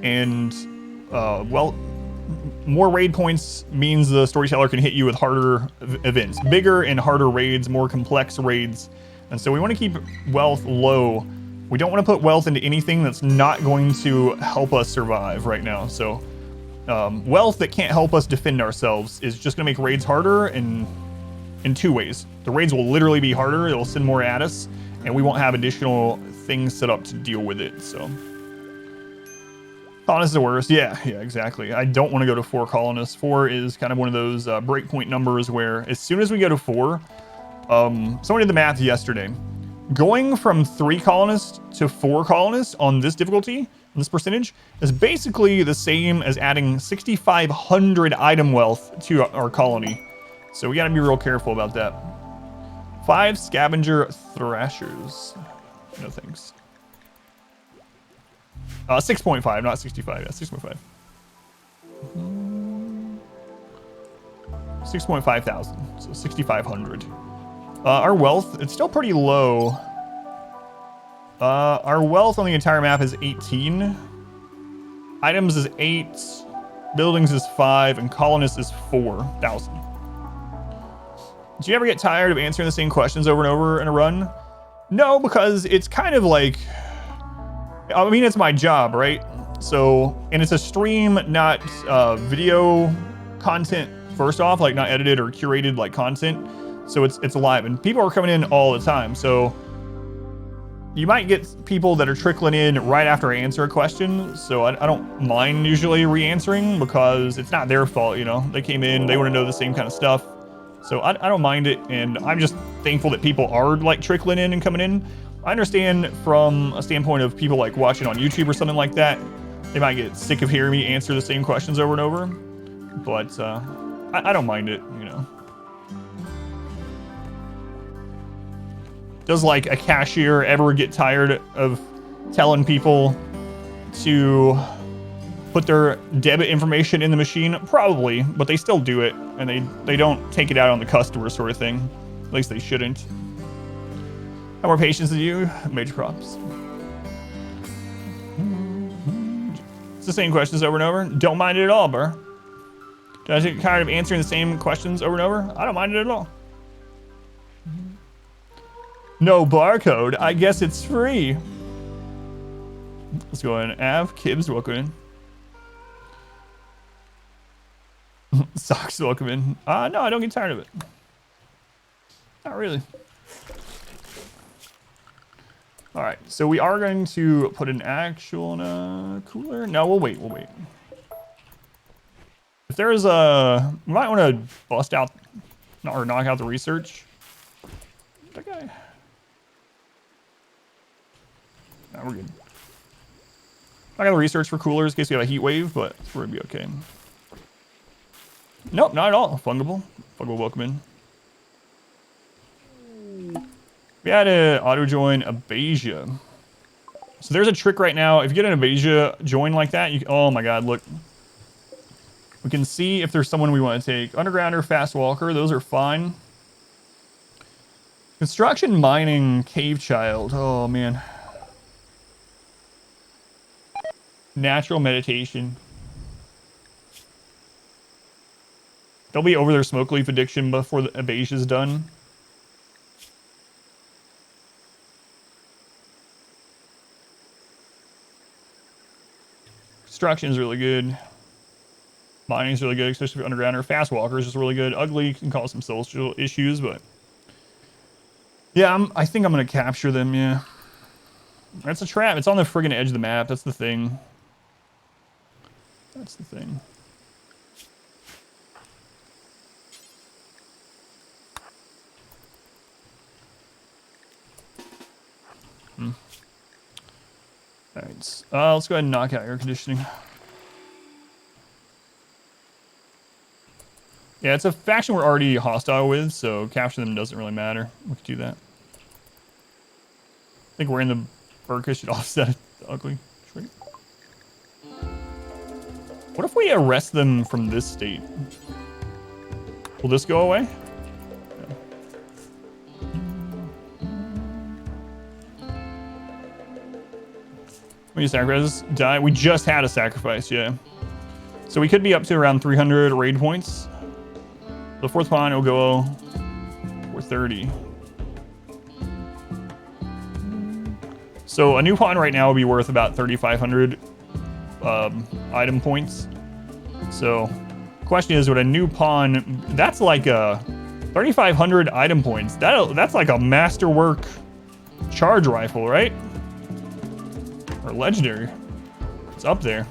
And, well, more raid points means the storyteller can hit you with harder events. Bigger and harder raids, more complex raids. And so we want to keep wealth low. We don't want to put wealth into anything that's not going to help us survive right now. So, wealth that can't help us defend ourselves is just going to make raids harder in 2 ways. The raids will literally be harder. It will send more at us, and we won't have additional things set up to deal with it. So, colonists are worse. Yeah, exactly. I don't want to go to 4 colonists. 4 is kind of one of those breakpoint numbers where as soon as we go to 4, someone did the math yesterday. Going from 3 colonists to 4 colonists on this difficulty, on this percentage, is basically the same as adding 6,500 item wealth to our colony. So we gotta be real careful about that. 5 scavenger thrashers. No thanks. 6.5, not 65. Yeah, 6.5. 6.5 thousand. So 6,500. Our wealth, it's still pretty low. Our wealth on the entire map is 18. Items is 8. Buildings is 5. And colonists is 4,000. Do you ever get tired of answering the same questions over and over in a run? No, because it's kind of like... I mean, it's my job, right? So, and it's a stream, not video content, first off, like not edited or curated like content. So it's live, and people are coming in all the time. So you might get people that are trickling in right after I answer a question. So I don't mind usually re-answering because it's not their fault, you know. They came in, they want to know the same kind of stuff. So I don't mind it, and I'm just thankful that people are like trickling in and coming in. I understand from a standpoint of people like watching on YouTube or something like that, they might get sick of hearing me answer the same questions over and over. But I don't mind it, you know. Does like a cashier ever get tired of telling people to put their debit information in the machine? Probably, but they still do it, and they don't take it out on the customer sort of thing. At least they shouldn't. Have more patience than you. Major props. It's the same questions over and over. Don't mind it at all, bro. I think kind of answering the same questions over and over? I don't mind it at all. No barcode. I guess it's free. Let's go in. Av, Kibbs, welcome in. Socks, welcome in. No, I don't get tired of it. Not really. All right, so we are going to put an actual in a cooler. No, we'll wait. We'll wait. If there's a, we might want to bust out or knock out the research. That guy. No, we're good. I got the research for coolers in case we have a heat wave, but we're gonna be okay. Nope, not at all. Fungible. Fungible, welcome in. We had to auto join Abasia. So there's a trick right now. If you get an Abasia join like that, you, oh my god, look. We can see if there's someone we want to take. Undergrounder, Fast Walker, those are fine. Construction, Mining, Cave Child. Oh man. Natural Meditation. They'll be over their Smoke Leaf Addiction before the Abasia's done. Construction is really good. Mining is really good, especially for Undergrounder. Fast Walker is just really good. Ugly can cause some social issues, but yeah, I think I'm gonna capture them. Yeah, that's a trap. It's on the friggin' edge of the map. That's the thing. That's the thing. All right, let's go ahead and knock out air conditioning. Yeah, it's a faction we're already hostile with, so capture them doesn't really matter. We can do that. I think we're in the Burka should offset the ugly trait. What if we arrest them from this state? Will this go away? Yeah. We need sacrifices. Die. We just had a sacrifice, yeah. So we could be up to around 300 raid points. The fourth pawn will go 430. So a new pawn right now will be worth about 3,500 item points. So question is, would a new pawn, that's like a 3,500 item points. That's like a masterwork charge rifle, right? Or legendary. It's up there.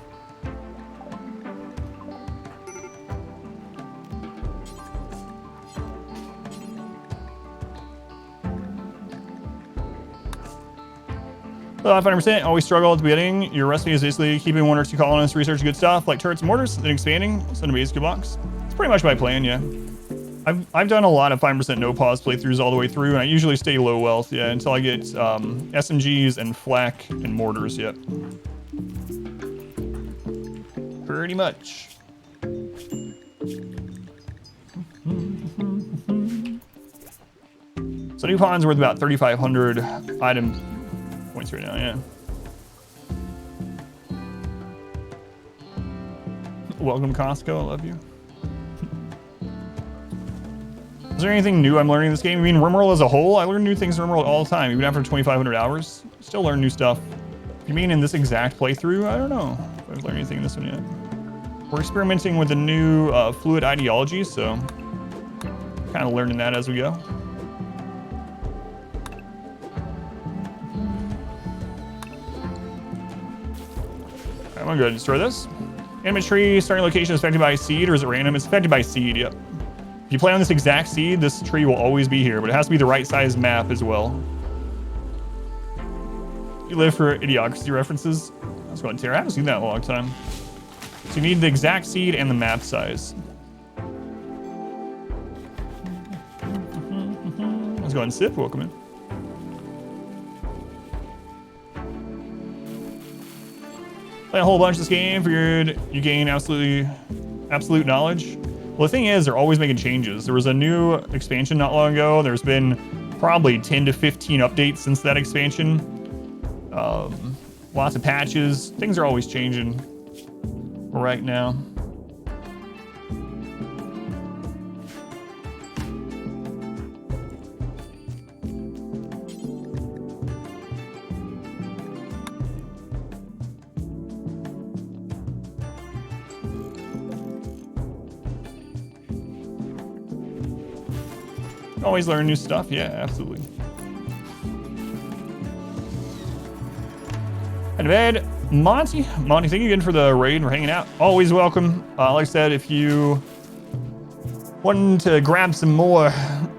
Well, 500%, always struggle at the beginning. Your recipe is basically keeping one or two colonists, research good stuff like turrets and mortars, then expanding, send a basic box. It's pretty much my plan, yeah. I've done a lot of 5% no pause playthroughs all the way through, and I usually stay low wealth, yeah, until I get SMGs and flak and mortars, yep. Pretty much. So new pawn's worth about 3,500 item points right now, yeah. Welcome, Costco. I love you. Is there anything new I'm learning in this game? I mean, RimWorld as a whole, I learn new things in RimWorld all the time, even after 2,500 hours. Still learn new stuff. You mean in this exact playthrough? I don't know if I've learned anything in this one yet. We're experimenting with the new fluid ideology, so kind of learning that as we go. I'm gonna go ahead and destroy this. Anima tree starting location is affected by seed, or is it random? It's affected by seed, yep. If you play on this exact seed, this tree will always be here, but it has to be the right size map as well. You live for idiocracy references. Let's go ahead and tear. I haven't seen that in a long time. So you need the exact seed and the map size. Let's go ahead and sip. Welcome in. Play a whole bunch of this game. Figured you gain absolute knowledge. Well, the thing is, they're always making changes. There was a new expansion not long ago. There's been probably 10 to 15 updates since that expansion. Lots of patches. Things are always changing right now. Always learn new stuff. Yeah, absolutely. Head to bed. Monty, thank you again for the raid. We're hanging out. Always welcome. Like I said, if you want to grab some more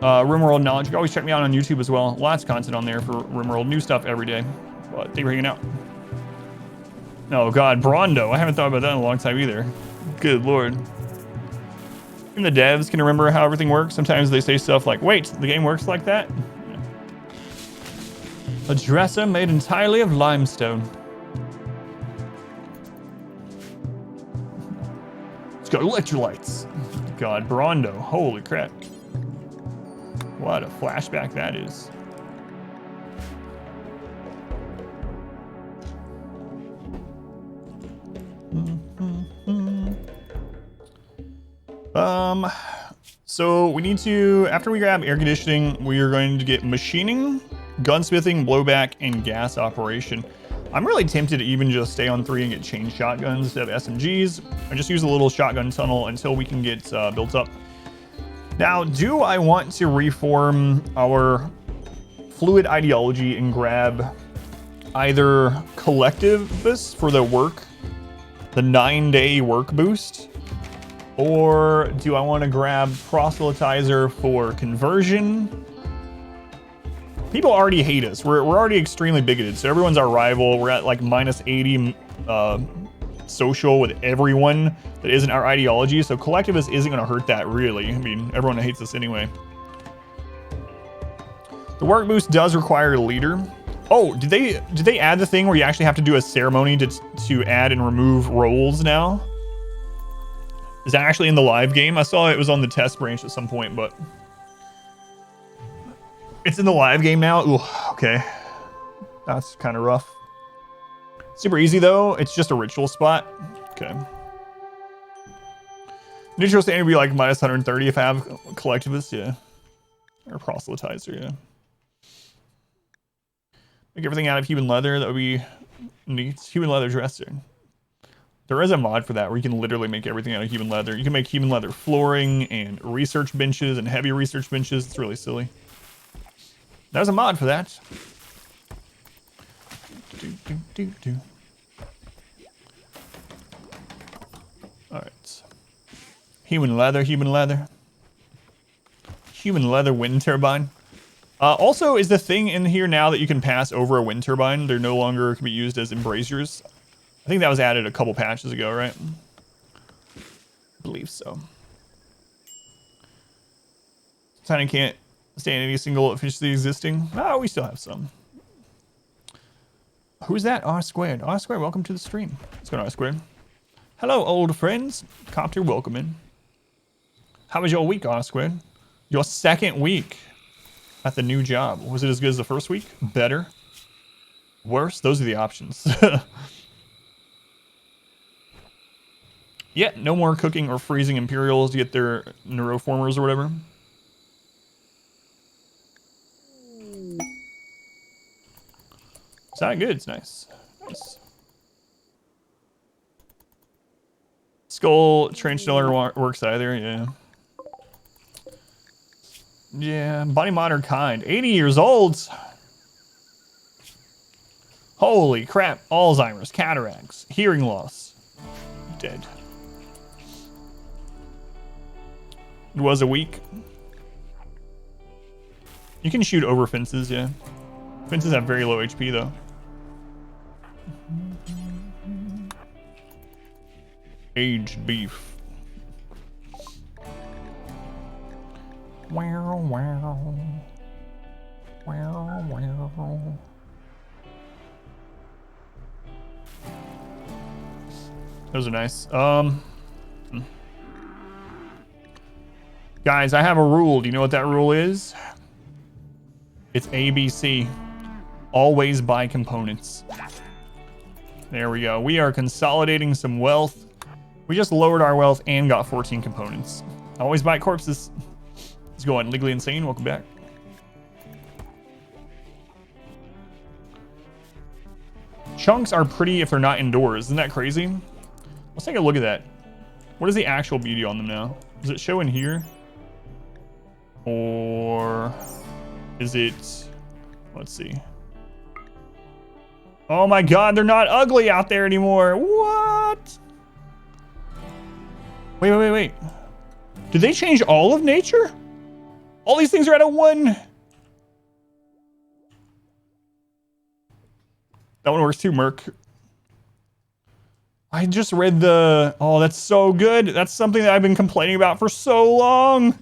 RimWorld knowledge, you can always check me out on YouTube as well. Lots of content on there for RimWorld. New stuff every day. But thank you for hanging out. Oh God, Brondo. I haven't thought about that in a long time either. Good Lord. Even the devs can remember how everything works. Sometimes they say stuff like, wait, the game works like that? Yeah. A dresser made entirely of limestone. It's got electrolytes. God, Brondo. Holy crap. What a flashback that is. So we need to, after we grab air conditioning, we are going to get machining, gunsmithing, blowback, and gas operation. I'm really tempted to even just stay on 3 and get chain shotguns instead of SMGs. I just use a little shotgun tunnel until we can get built up. Now, do I want to reform our fluid ideology and grab either collectivists for the 9-day work boost? Or do I want to grab proselytizer for conversion? People already hate us. We're already extremely bigoted, so everyone's our rival. We're at like minus 80 social with everyone that isn't our ideology, so collectivist isn't going to hurt that really. I mean, everyone hates us anyway. The work boost does require a leader. Oh, did they add the thing where you actually have to do a ceremony to add and remove roles now? Is that actually in the live game? I saw it was on the test branch at some point, but it's in the live game now. Ooh, okay. That's kind of rough. Super easy though. It's just a ritual spot. Okay. Neutral standing would be like minus 130 if I have collectivist, yeah. Or proselytizer, yeah. Make everything out of human leather. That would be neat. Human leather dresser. There is a mod for that where you can literally make everything out of human leather. You can make human leather flooring and research benches and heavy research benches. It's really silly. There's a mod for that. All right. Human leather, human leather. Human leather wind turbine. Also, is the thing in here now that you can pass over a wind turbine? They're no longer can be used as embrasures. I think that was added a couple patches ago, right? I believe so. Tiny can't stand any single officially existing. Oh, we still have some. Who's that? R squared. R squared, welcome to the stream. Let's go to R squared. Hello, old friends. Copter, welcome in. How was your week, R squared? Your second week at the new job. Was it as good as the first week? Better? Worse? Those are the options. Yeah, no more cooking or freezing Imperials to get their neuroformers or whatever. It's not good, it's nice. Nice. Skull trench no longer works either, yeah. Yeah, body modern kind. 80 years old. Holy crap. Alzheimer's, cataracts, hearing loss. Dead. It was a week. You can shoot over fences, yeah. Fences have very low HP though. Aged beef. Wow, wow. Wow, wow. Those are nice. Guys, I have a rule. Do you know what that rule is? It's ABC. Always buy components. There we go. We are consolidating some wealth. We just lowered our wealth and got 14 components. Always buy corpses. Let's go on. Legally Insane, welcome back. Chunks are pretty if they're not indoors. Isn't that crazy? Let's take a look at that. What is the actual beauty on them now? Does it show in here? Or Or is it, let's see. Oh my God, they're not ugly out there anymore. What? Wait. Did they change all of nature? All these things are out of one. That one works too, Merc. I just read the, oh, that's so good. That's something that I've been complaining about for so long.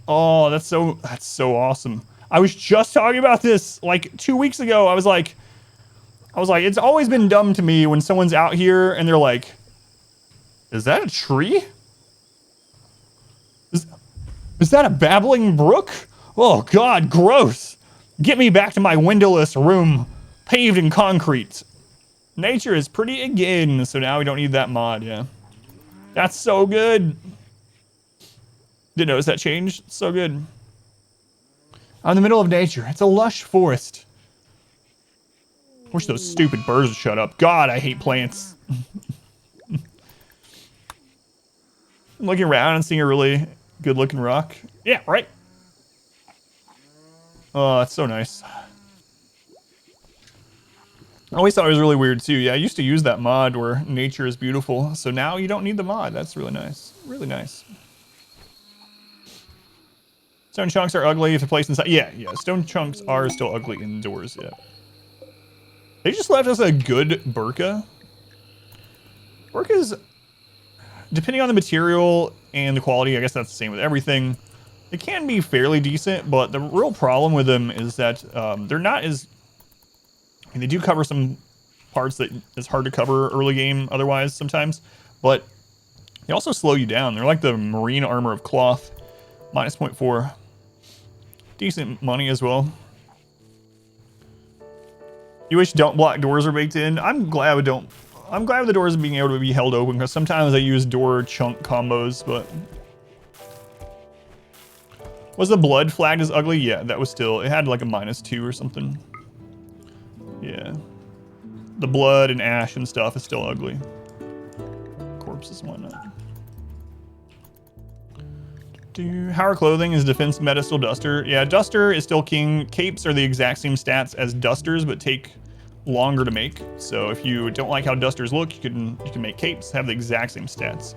Oh, that's so awesome. I was just talking about this like 2 weeks ago. I was like, it's always been dumb to me when someone's out here and they're like, is that a tree? Is that a babbling brook? Oh God, gross. Get me back to my windowless room, paved in concrete. Nature is pretty again, so now we don't need that mod, yeah. That's so good. Didn't notice that change. So good. I'm in the middle of nature. It's a lush forest. Wish those stupid birds would shut up. God, I hate plants. I'm looking around and seeing a really good looking rock. Yeah, right. Oh, that's so nice. I always thought it was really weird too. Yeah, I used to use that mod where nature is beautiful. So now you don't need the mod. That's really nice. Really nice. Stone chunks are ugly if they're placed inside. Yeah. Stone chunks are still ugly indoors. Yeah. They just left us a good burka. Burkas, depending on the material and the quality, I guess that's the same with everything. They can be fairly decent, but the real problem with them is that they're not as... And they do cover some parts that is hard to cover early game otherwise sometimes, but they also slow you down. They're like the marine armor of cloth, minus 0.4. Decent money as well. You wish don't block doors are baked in. I'm glad with the doors being able to be held open because sometimes I use door chunk combos, but... Was the blood flagged as ugly? Yeah, that was still, it had like a -2 or something. Yeah. The blood and ash and stuff is still ugly. Corpses and whatnot. How are clothing? Is defense meta still duster? Yeah, duster is still king. Capes are the exact same stats as dusters, but take longer to make. So if you don't like how dusters look, you can make capes, have the exact same stats.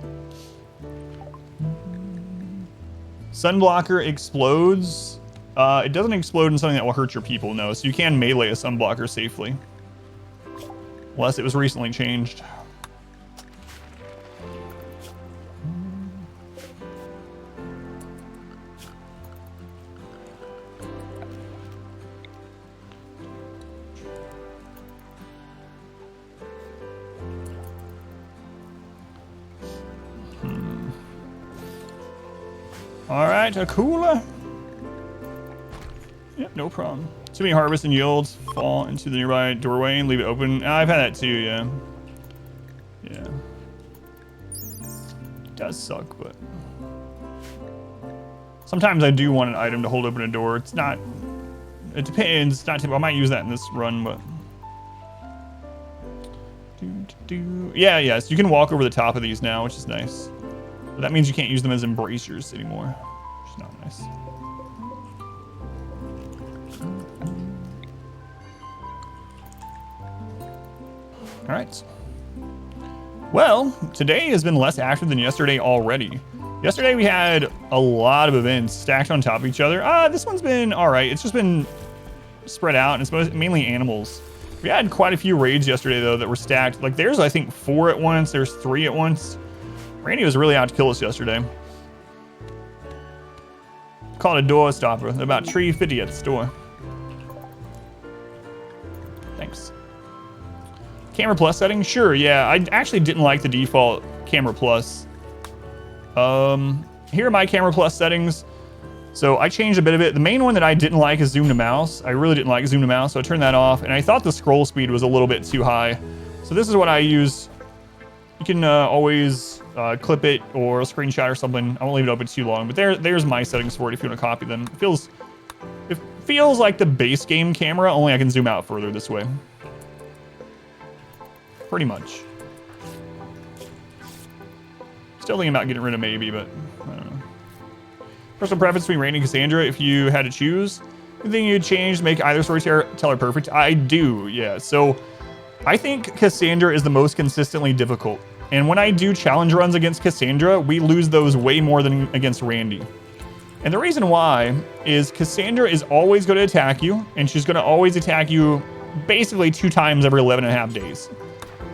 Sunblocker explodes. It doesn't explode in something that will hurt your people, no. So you can melee a sunblocker safely. Unless it was recently changed. All right, a cooler. Yep, no problem. Too many harvest and yields fall into the nearby doorway and leave it open. I've had that too, yeah. Yeah. It does suck, but... Sometimes I do want an item to hold open a door. It's not... It depends. It's not typical. I might use that in this run, but... Yeah, so you can walk over the top of these now, which is nice. But that means you can't use them as embracers anymore, which is not nice. All right. Well, today has been less active than yesterday already. Yesterday we had a lot of events stacked on top of each other. This one's been all right. It's just been spread out, and it's mainly animals. We had quite a few raids yesterday, though, that were stacked. Like, there's, I think, 4 at once. There's 3 at once. Randy was really out to kill us yesterday. Called a door stopper. They're about tree 50 at the store. Thanks. Camera plus settings? Sure, yeah. I actually didn't like the default camera plus. Here are my camera plus settings. So I changed a bit of it. The main one that I didn't like is zoom to mouse. I really didn't like zoom to mouse, so I turned that off. And I thought the scroll speed was a little bit too high. So this is what I use. You can always clip it or a screenshot or something. I won't leave it open too long, but there's my settings for it if you want to copy them. It feels like the base game camera, only I can zoom out further this way. Pretty much. Still thinking about getting rid of maybe, but I don't know. Personal preference between Randy and Cassandra, if you had to choose. Anything you'd change to make either storyteller perfect? I do, yeah. So I think Cassandra is the most consistently difficult. And when I do challenge runs against Cassandra, we lose those way more than against Randy. And the reason why is Cassandra is always going to attack you, and she's going to always attack you basically 2 times every 11.5 days.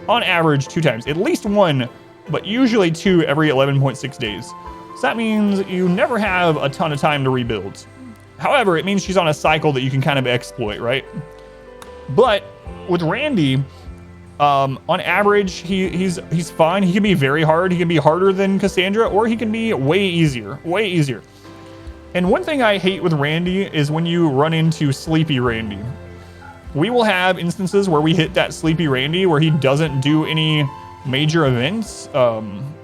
On average, 2 times. At least 1, but usually 2 every 11.6 days. So that means you never have a ton of time to rebuild. However, it means she's on a cycle that you can kind of exploit, right? But with Randy, on average, he's fine. He can be very hard. He can be harder than Cassandra, or he can be way easier, way easier. And one thing I hate with Randy is when you run into Sleepy Randy. We will have instances where we hit that Sleepy Randy where he doesn't do any major events,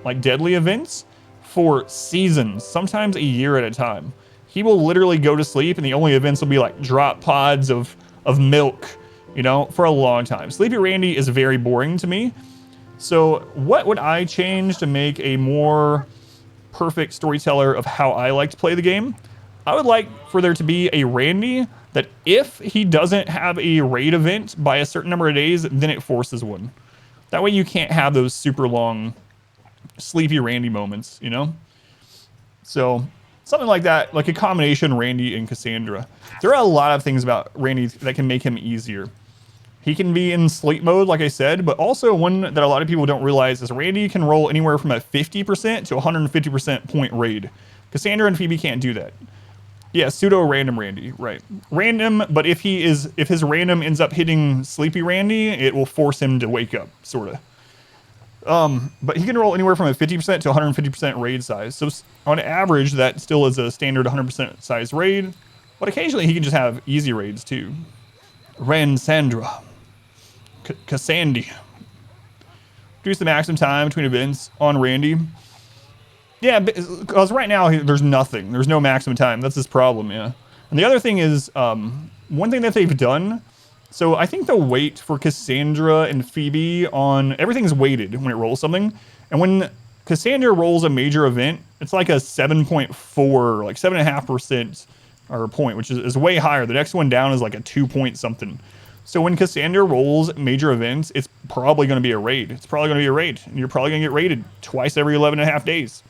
like deadly events, for seasons, sometimes a year at a time. He will literally go to sleep, and the only events will be like drop pods of milk, you know, for a long time. Sleepy Randy is very boring to me. So what would I change to make a more perfect storyteller of how I like to play the game? I would like for there to be a Randy that if he doesn't have a raid event by a certain number of days, then it forces one. That way you can't have those super long Sleepy Randy moments, you know? So something like that, like a combination Randy and Cassandra. There are a lot of things about Randy that can make him easier. He can be in sleep mode, like I said, but also one that a lot of people don't realize is Randy can roll anywhere from a 50% to 150% point raid. Cassandra and Phoebe can't do that. Yeah, pseudo random Randy, right? Random, but if his random ends up hitting Sleepy Randy, it will force him to wake up, sorta. But he can roll anywhere from a 50% to 150% raid size. So on average, that still is a standard 100% size raid, but occasionally he can just have easy raids too. Sandra. Cassandra. Reduce the maximum time between events on Randy. Yeah, because right now there's nothing. There's no maximum time. That's his problem, yeah. And the other thing is, one thing that they've done, so I think the weight for Cassandra and Phoebe on, everything's weighted when it rolls something. And when Cassandra rolls a major event, it's like a 7.4, like 7.5% or a point, which is way higher. The next one down is like a 2 point something. So when Cassandra rolls major events, it's probably going to be a raid. It's probably going to be a raid. And you're probably going to get raided twice every 11.5 days.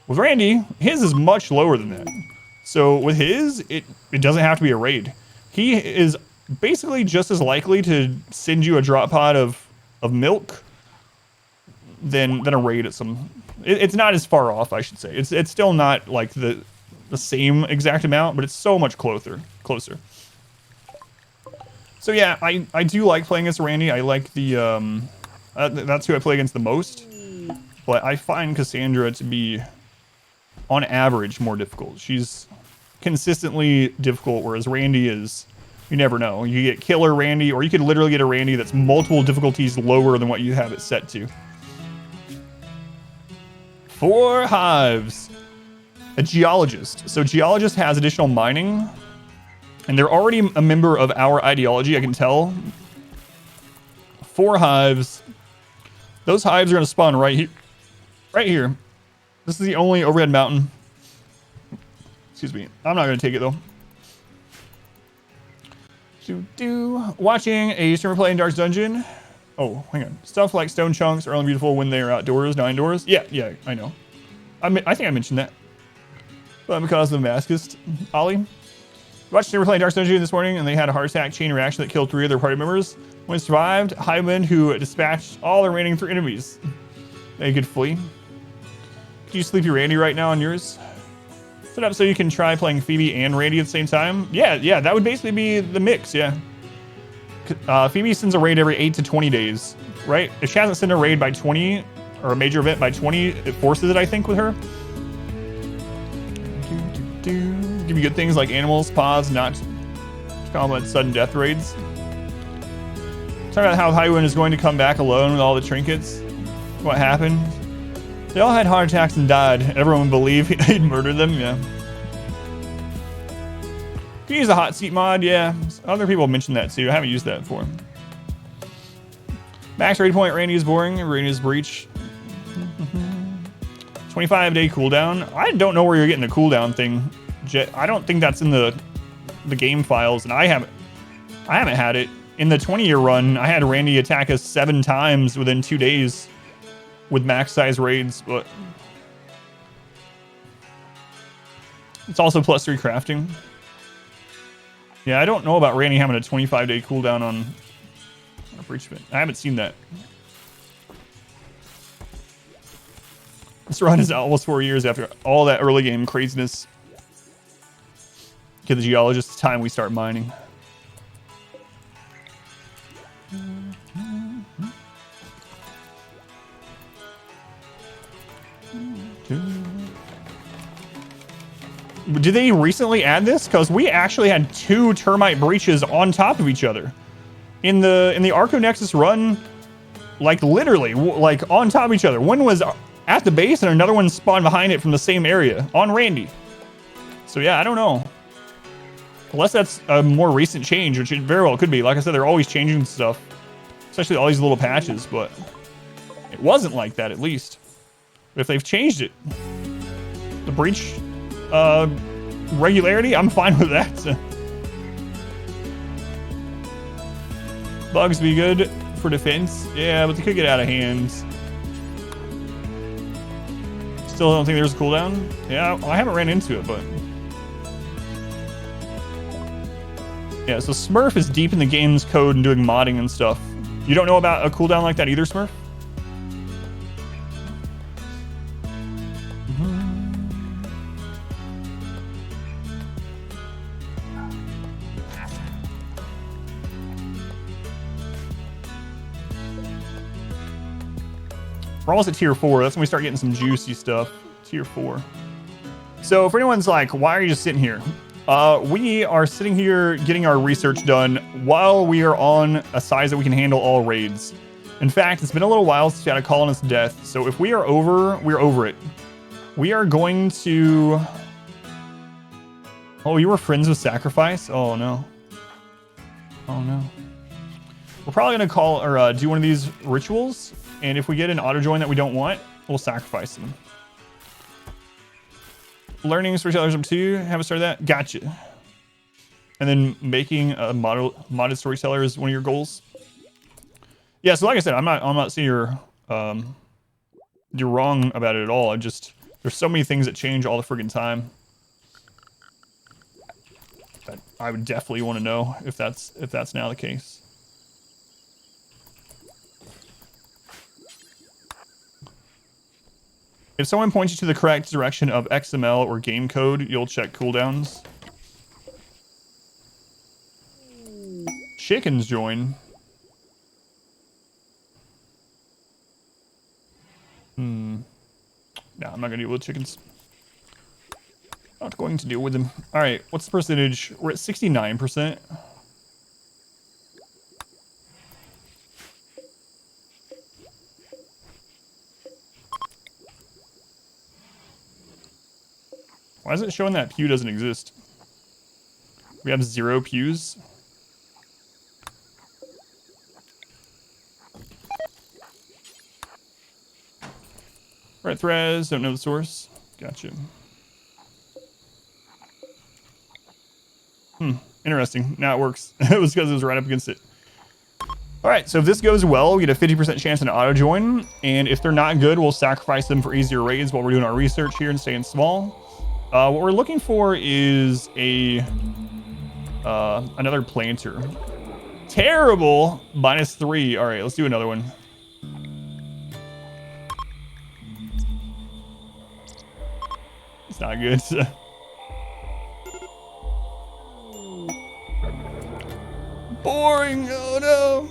With Randy, his is much lower than that. So with his, it doesn't have to be a raid. He is basically just as likely to send you a drop pod of milk than a raid at some... It's not as far off, I should say. It's still not like the same exact amount, but it's so much closer. So yeah, I do like playing against Randy. I like the... that's who I play against the most. But I find Cassandra to be, on average, more difficult. She's consistently difficult, whereas Randy is... You never know. You get killer Randy, or you could literally get a Randy that's multiple difficulties lower than what you have it set to. 4 hives. A geologist. So geologist has additional mining, and they're already a member of our ideology, I can tell. 4 hives. Those hives are going to spawn right here. Right here. This is the only overhead mountain. Excuse me. I'm not going to take it, though. Watching a streamer play in Dark's Dungeon. Oh, hang on. Stuff like stone chunks are only beautiful when they're outdoors, not indoors. Yeah, I know. I think I mentioned that. But because of the masochist, Ollie. Watched a streamer play in Dark's Dungeon this morning, and they had a heart attack chain reaction that killed 3 of their party members. When it survived, Highwind, who dispatched all the remaining 3 enemies. They could flee. Do you Sleepy Randy right now on yours? Set up so you can try playing Phoebe and Randy at the same time. Yeah, that would basically be the mix, yeah. Phoebe sends a raid every 8 to 20 days, right? If she hasn't sent a raid by 20, or a major event by 20, it forces it, I think, with her. Give you good things like animals, pods, not common sudden death raids. Talk about how Highwind is going to come back alone with all the trinkets. What happened? They all had heart attacks and died. Everyone would believe he'd murdered them, yeah. Can you use a hot seat mod? Yeah. Other people mentioned that too. I haven't used that before. Max raid point, Randy is boring. Randy is breach. 20 25-day cooldown. I don't know where you're getting the cooldown thing. I don't think that's in the game files, and I haven't had it. In the 20-year run, I had Randy attack us 7 times within 2 days with max size raids, but it's also +3 crafting. Yeah, I don't know about Randy having a 25-day cooldown on a breach event. I haven't seen that. This run is almost 4 years after all that early game craziness. Give the geologists time we start mining. Did they recently add this? Because we actually had 2 termite breaches on top of each other in the Arco Nexus run, like literally, like on top of each other. One was at the base and another one spawned behind it from the same area on Randy. So yeah, I don't know. Unless that's a more recent change, which it very well could be. Like I said, they're always changing stuff, especially all these little patches, but it wasn't like that at least. But if they've changed it, the breach regularity, I'm fine with that. Bugs be good for defense. Yeah, but they could get out of hand. Still don't think there's a cooldown. Yeah, I haven't ran into it, but yeah, so Smurf is deep in the game's code and doing modding and stuff. You don't know about a cooldown like that either, Smurf? We're almost at tier 4. That's when we start getting some juicy stuff. Tier 4. So if anyone's like, why are you just sitting here? We are sitting here getting our research done while we are on a size that we can handle all raids. In fact, it's been a little while since we had a colonist death. So if we are over, we're over it. We are going to... Oh, you were friends with Sacrifice? Oh, no. Oh, no. We're probably going to call or do one of these rituals. And if we get an auto join that we don't want, we'll sacrifice them. Learning storytellers up 2. Haven't started that? Gotcha. And then making a modded storyteller is one of your goals. Yeah, so like I said, I'm not saying you're wrong about it at all. There's so many things that change all the friggin' time that I would definitely want to know if that's now the case. If someone points you to the correct direction of XML or game code, you'll check cooldowns. Chickens join. No, I'm not gonna deal with chickens. Not going to deal with them. All right, what's the percentage? We're at 69%. Why is it showing that pew doesn't exist? We have 0 pews. Right, Threz, don't know the source. Gotcha. Interesting. Now it works. It was because it was right up against it. All right, so if this goes well, we get a 50% chance in auto join. And if they're not good, we'll sacrifice them for easier raids while we're doing our research here and staying small. What we're looking for is another planter. Terrible. -3. All right, let's do another one. It's not good. Boring. Oh no.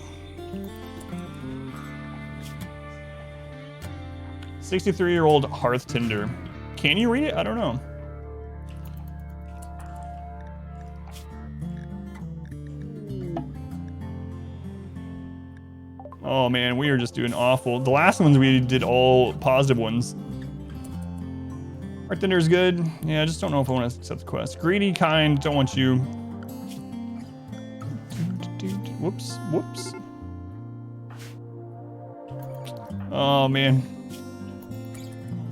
63-year-old hearth tender. Can you read it? I don't know. Oh man, we are just doing awful. The last ones we did all positive ones. Hearth tender's good. Yeah, I just don't know if I want to accept the quest. Greedy, kind, don't want you. Whoops, whoops. Oh man.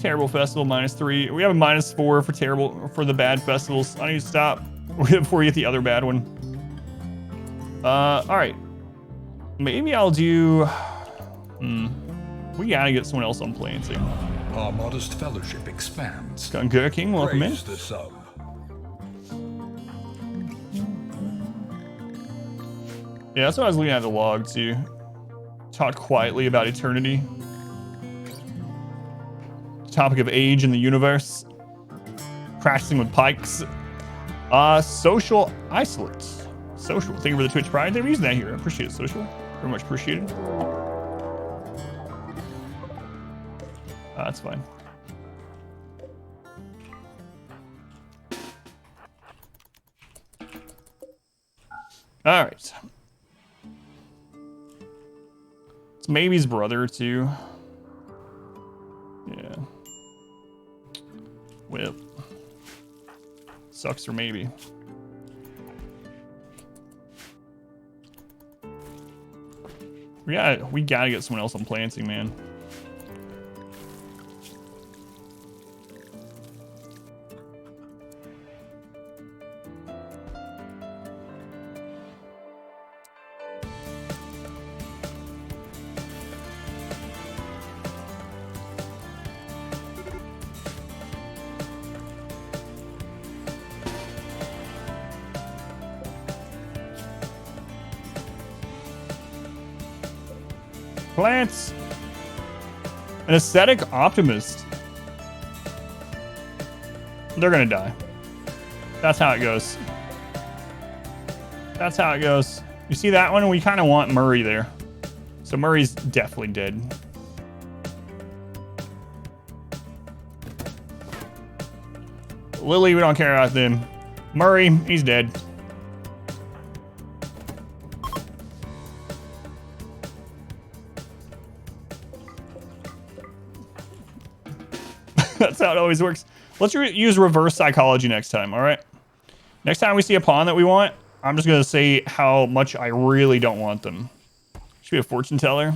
Terrible festival, -3. We have a -4 for terrible, for the bad festivals. I need to stop before we get the other bad one. All right. Maybe I'll do, we gotta get someone else on planting.
Our modest fellowship expands.
Gungur King, welcome in.
Praise the sub.
Yeah, that's what I was looking at the log too. Talked quietly about eternity. Topic of age in the universe. Practicing with pikes. Social isolates. Social. Thank you for the Twitch Pride. They're using that here. I appreciate it, social. Very much appreciated. That's fine. All right. It's Maybe's brother too. Yeah. Well, sucks for Maybe. We gotta get someone else on planting, man. Plants. An aesthetic optimist. They're gonna die. That's how it goes. That's how it goes. You see that one? We kind of want Murray there. So Murray's definitely dead. Lily, we don't care about them. Murray, he's dead. That's how it always works. Let's use reverse psychology next time, all right? Next time we see a pawn that we want, I'm just going to say how much I really don't want them. Should be a fortune teller.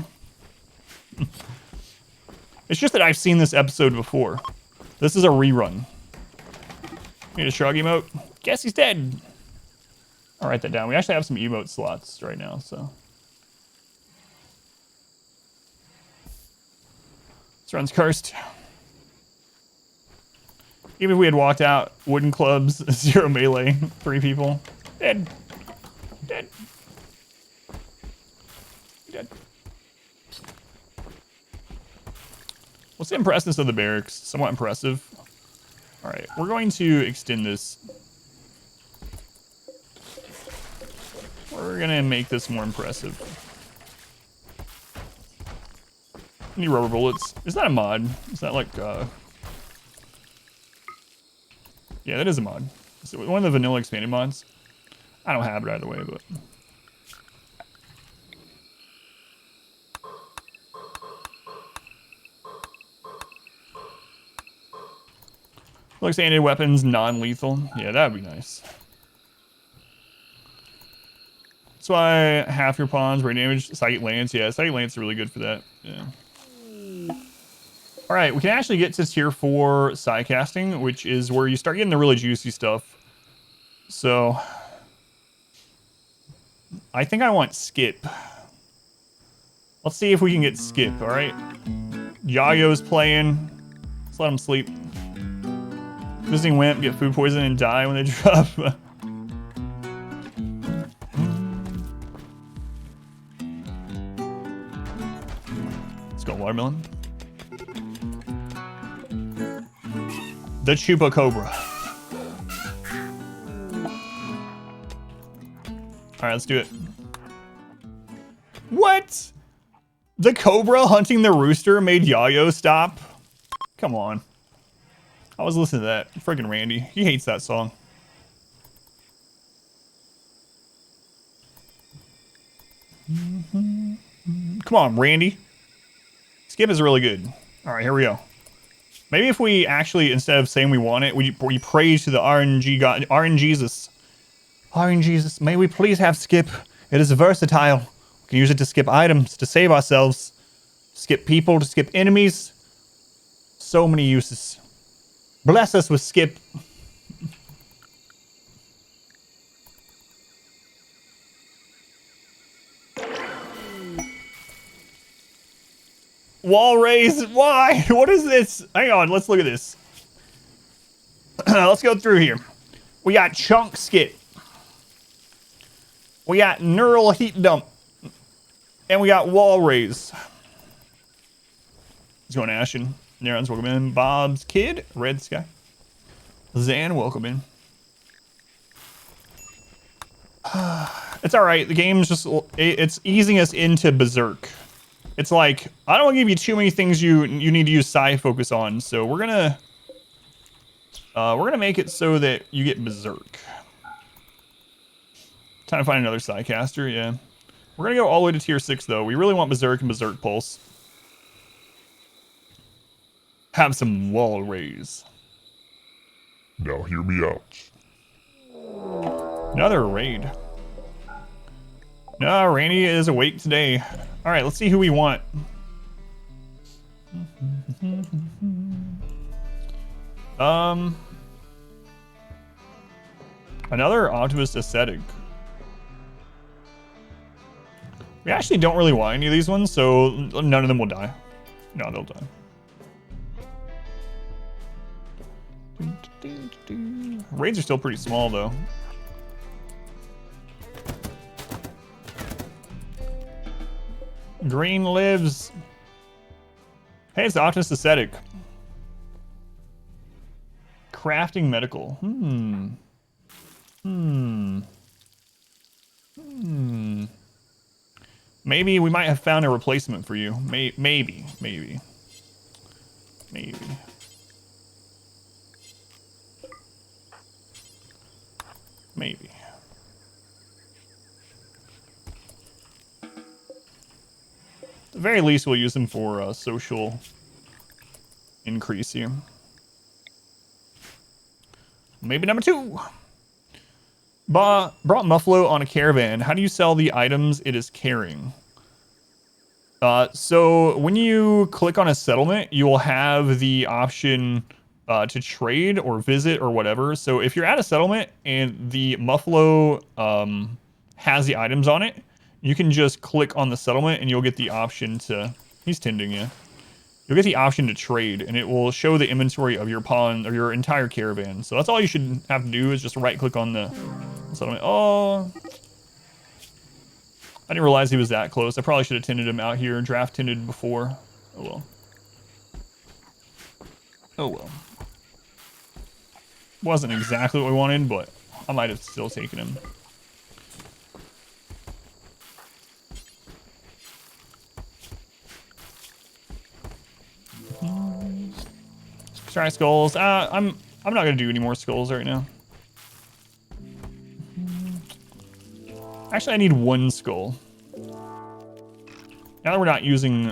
It's just that I've seen this episode before. This is a rerun. Need a shrug emote? Guess he's dead. I'll write that down. We actually have some emote slots right now, so. This run's cursed. Even if we had walked out, wooden clubs, 0 melee, 3 people. Dead. Dead. Dead. What's the impressiveness of the barracks? Somewhat impressive. All right, we're going to extend this. We're gonna make this more impressive. Need rubber bullets. Is that a mod? Is that like, yeah, that is a mod. Is it one of the vanilla expanded mods? I don't have it either way, but. Looks expanded weapons, non-lethal. Yeah, that'd be nice. That's why half your pawns were damaged. Sight lance, yeah, sight lance is really good for that. Yeah. All right, we can actually get to tier 4 Psycasting, which is where you start getting the really juicy stuff. So, I think I want Skip. Let's see if we can get Skip, all right? Yayo's playing. Let's let him sleep. Visiting Wimp, get food poison and die when they drop. Let's go, watermelon. The Chupa Cobra. Alright, let's do it. What? The Cobra hunting the rooster made Yayo stop? Come on. I was listening to that. Friggin' Randy. He hates that song. Come on, Randy. Skip is really good. Alright, here we go. Maybe if we actually, instead of saying we want it, we pray to the RNG God, RNGesus. RNGesus, may we please have Skip. It is versatile. We can use it to skip items, to save ourselves. Skip people, to skip enemies. so many uses. Bless us with skip. Wall raise, why? What is this? Hang on, let's look at this. Let's go through here. We got chunk skip. We got neural heat dump. And we got wall raise. Let's go on Ashen. Neurons, welcome in. Bob's Kid, Red Sky. Zan, welcome in. It's all right. The game's just, it's easing us into Berserk. It's like, I don't want to give you too many things you need to use psi focus on. So we're gonna make it so that you get Berserk. Time to find another Psycaster, yeah. We're gonna go all the way to tier 6 though. We really want Berserk and Berserk Pulse. Have some wall raise.
Now hear me out.
Another raid. No, Randy is awake today. All right, let's see who we want. Another Optimist Ascetic. We actually don't really want any of these ones, so none of them will die. No, they'll die. Raids are still pretty small, though. Green lives. Hey, it's the Optimist Ascetic. Crafting medical. Maybe we might have found a replacement for you. Maybe. At the very least, we'll use them for social increase here. Maybe number 2. Brought Muffalo on a caravan. How do you sell the items it is carrying? So when you click on a settlement, you will have the option to trade or visit or whatever. So if you're at a settlement and the Muffalo has the items on it, you can just click on the settlement and you'll get the option to... He's tending you. You'll get the option to trade, and it will show the inventory of your pawn or your entire caravan. So that's all you should have to do is just right-click on the settlement. Oh, I didn't realize he was that close. I probably should have tended him out here, draft tended before. Oh well. Oh well. Wasn't exactly what we wanted, but I might have still taken him. Try skulls. I'm not gonna do any more skulls right now. Actually, I need 1 skull. Now that we're not using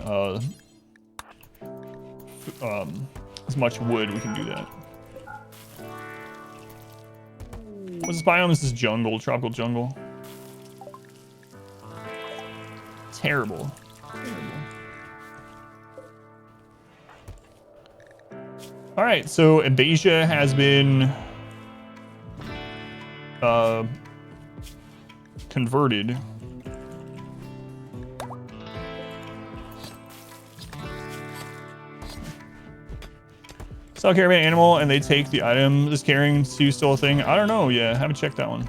as much wood, we can do that. What's this biome? This is jungle, tropical jungle. Terrible. All right, so Abasia has been converted. Sell caravan animal and they take the item is carrying to still a thing. I don't know. Yeah, haven't checked that one.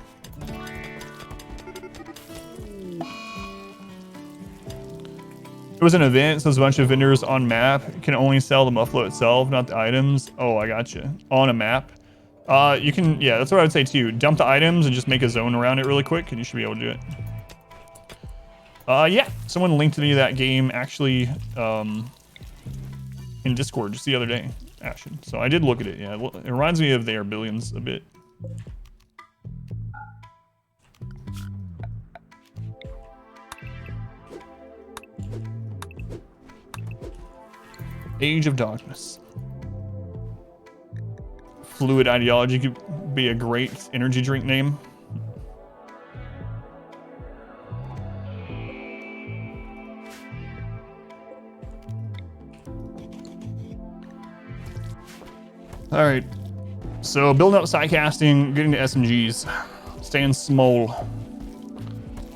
It was an event, so there's a bunch of vendors on map. You can only sell the Muffalo itself, not the items. Oh, I gotcha. On a map. You can, yeah, that's what I would say too. Dump the items and just make a zone around it really quick, and you should be able to do it. Yeah, someone linked me that game actually in Discord just the other day. Ashen. So I did look at it. Yeah, it reminds me of They Are Billions a bit. Age of Darkness. Fluid Ideology could be a great energy drink name. All right. So building up sidecasting, getting to SMGs, staying small.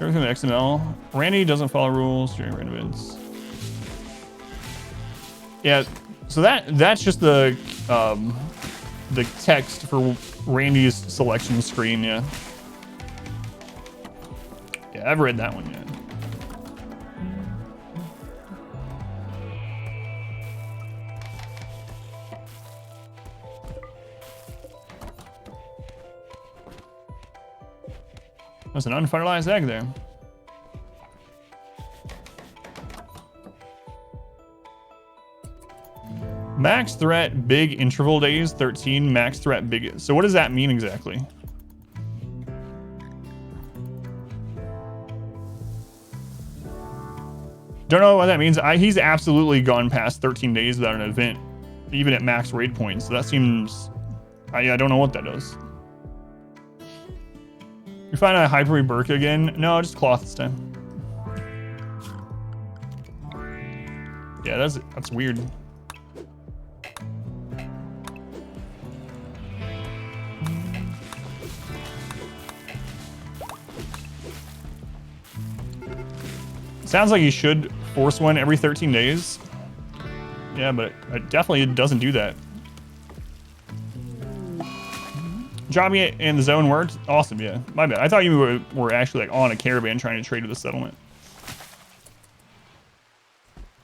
Everything with XML. Randy doesn't follow rules during random events. Yeah, so that's just the text for Randy's selection screen. Yeah. Yeah, I've read that one yet. That's an unfertilized egg there. Max threat, big interval days, 13. Max threat, big. So what does that mean exactly? Don't know what that means. He's absolutely gone past 13 days without an event, even at max raid points. So that seems... I don't know what that does. You find a Hyper Burka again? No, just cloth this time. Yeah, that's weird. Sounds like you should force one every 13 days. Yeah, but it definitely doesn't do that. Dropping it in the zone worked. Awesome, yeah. My bad. I thought you were actually like on a caravan trying to trade with the settlement.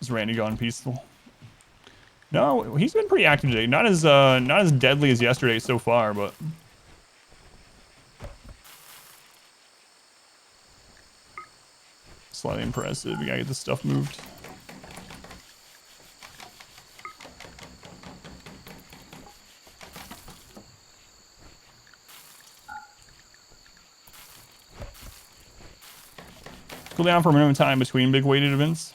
Is Randy gone peaceful? No, he's been pretty active today. Not as deadly as yesterday so far, but slightly impressive. We gotta get this stuff moved. Cool down for a minimum time between big weighted events.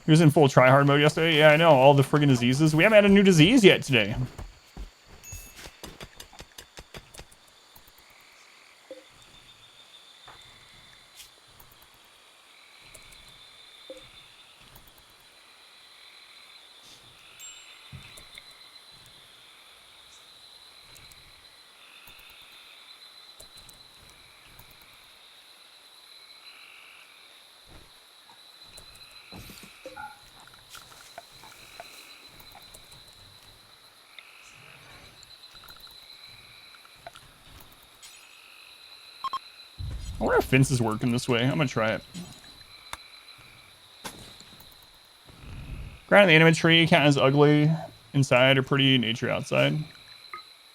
He was in full tryhard mode yesterday. Yeah, I know. All the friggin' diseases. We haven't had a new disease yet today. I wonder if fence is working this way. I'm gonna try it. Ground in the Anima tree, kind of as ugly inside or pretty nature outside.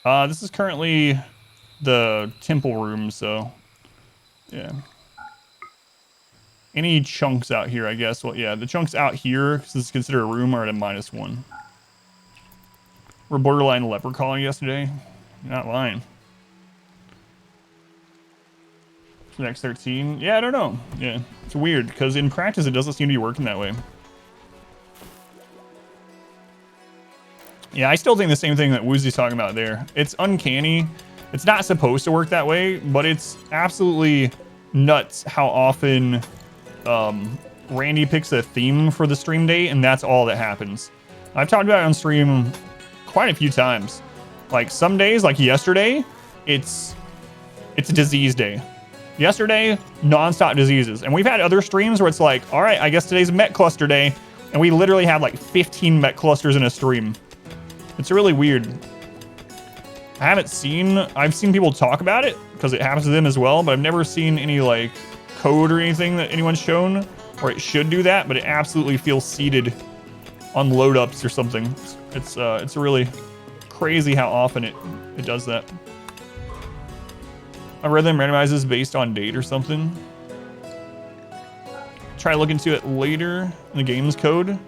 This is currently the temple room, so yeah. Any chunks out here, I guess. Well, yeah, the chunks out here, because this is considered a room, are at a -1. We're borderline leper calling yesterday. You're not lying. Next 13. Yeah, I don't know. Yeah, it's weird because in practice it doesn't seem to be working that way. Yeah, I still think the same thing that Woozy's talking about there. It's uncanny. It's not supposed to work that way, but it's absolutely nuts how often Randy picks a theme for the stream date, and that's all that happens. I've talked about it on stream quite a few times. Like some days, like yesterday, it's a disease day. Yesterday, non-stop diseases. And we've had other streams where it's like, all right, I guess today's MECH cluster day. And we literally have like 15 MECH clusters in a stream. It's really weird. I've seen people talk about it because it happens to them as well, but I've never seen any like code or anything that anyone's shown where it should do that, but it absolutely feels seeded on load ups or something. It's really crazy how often it does that. I read them randomizes based on date or something. Try to look into it later in the game's code.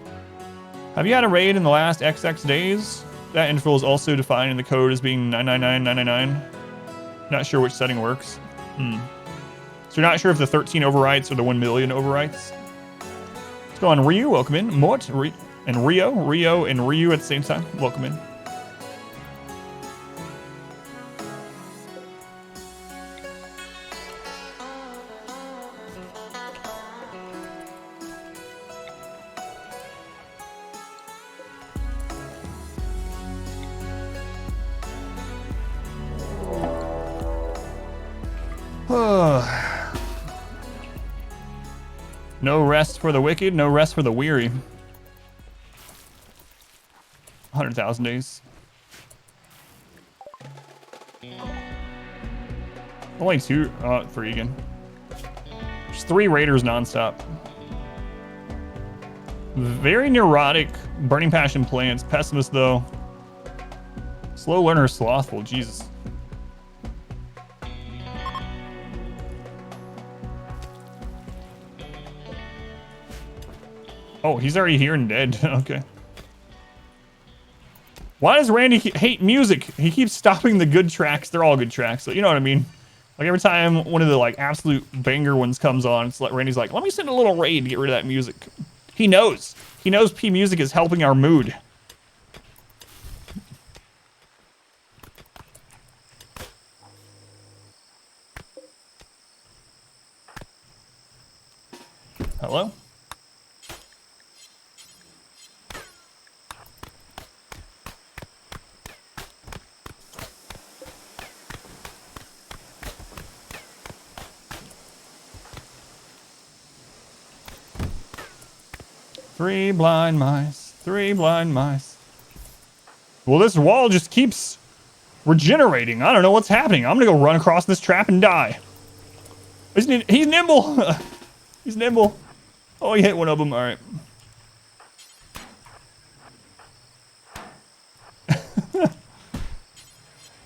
Have you had a raid in the last XX days? That interval is also defined in the code as being 999,999. Not sure which setting works. So you're not sure if the 13 overwrites or the 1 million overwrites? Let's go on Ryu, welcome in. Mort, and Rio and Ryu at the same time, welcome in. No rest for the wicked, no rest for the weary. 100,000 days. Only 3 again. Just 3 raiders nonstop. Very neurotic. Burning passion plants. Pessimist though. Slow learner, slothful. Jesus. Oh, he's already here and dead. Okay. Why does Randy hate music? He keeps stopping the good tracks. They're all good tracks. So you know what I mean? Like every time one of the like absolute banger ones comes on, it's like Randy's like, let me send a little raid to get rid of that music. He knows. He knows P music is helping our mood. Hello? Three blind mice, 3 blind mice. Well, this wall just keeps regenerating. I don't know what's happening. I'm gonna go run across this trap and die. He's nimble. He's nimble. Oh, he hit one of them. All right.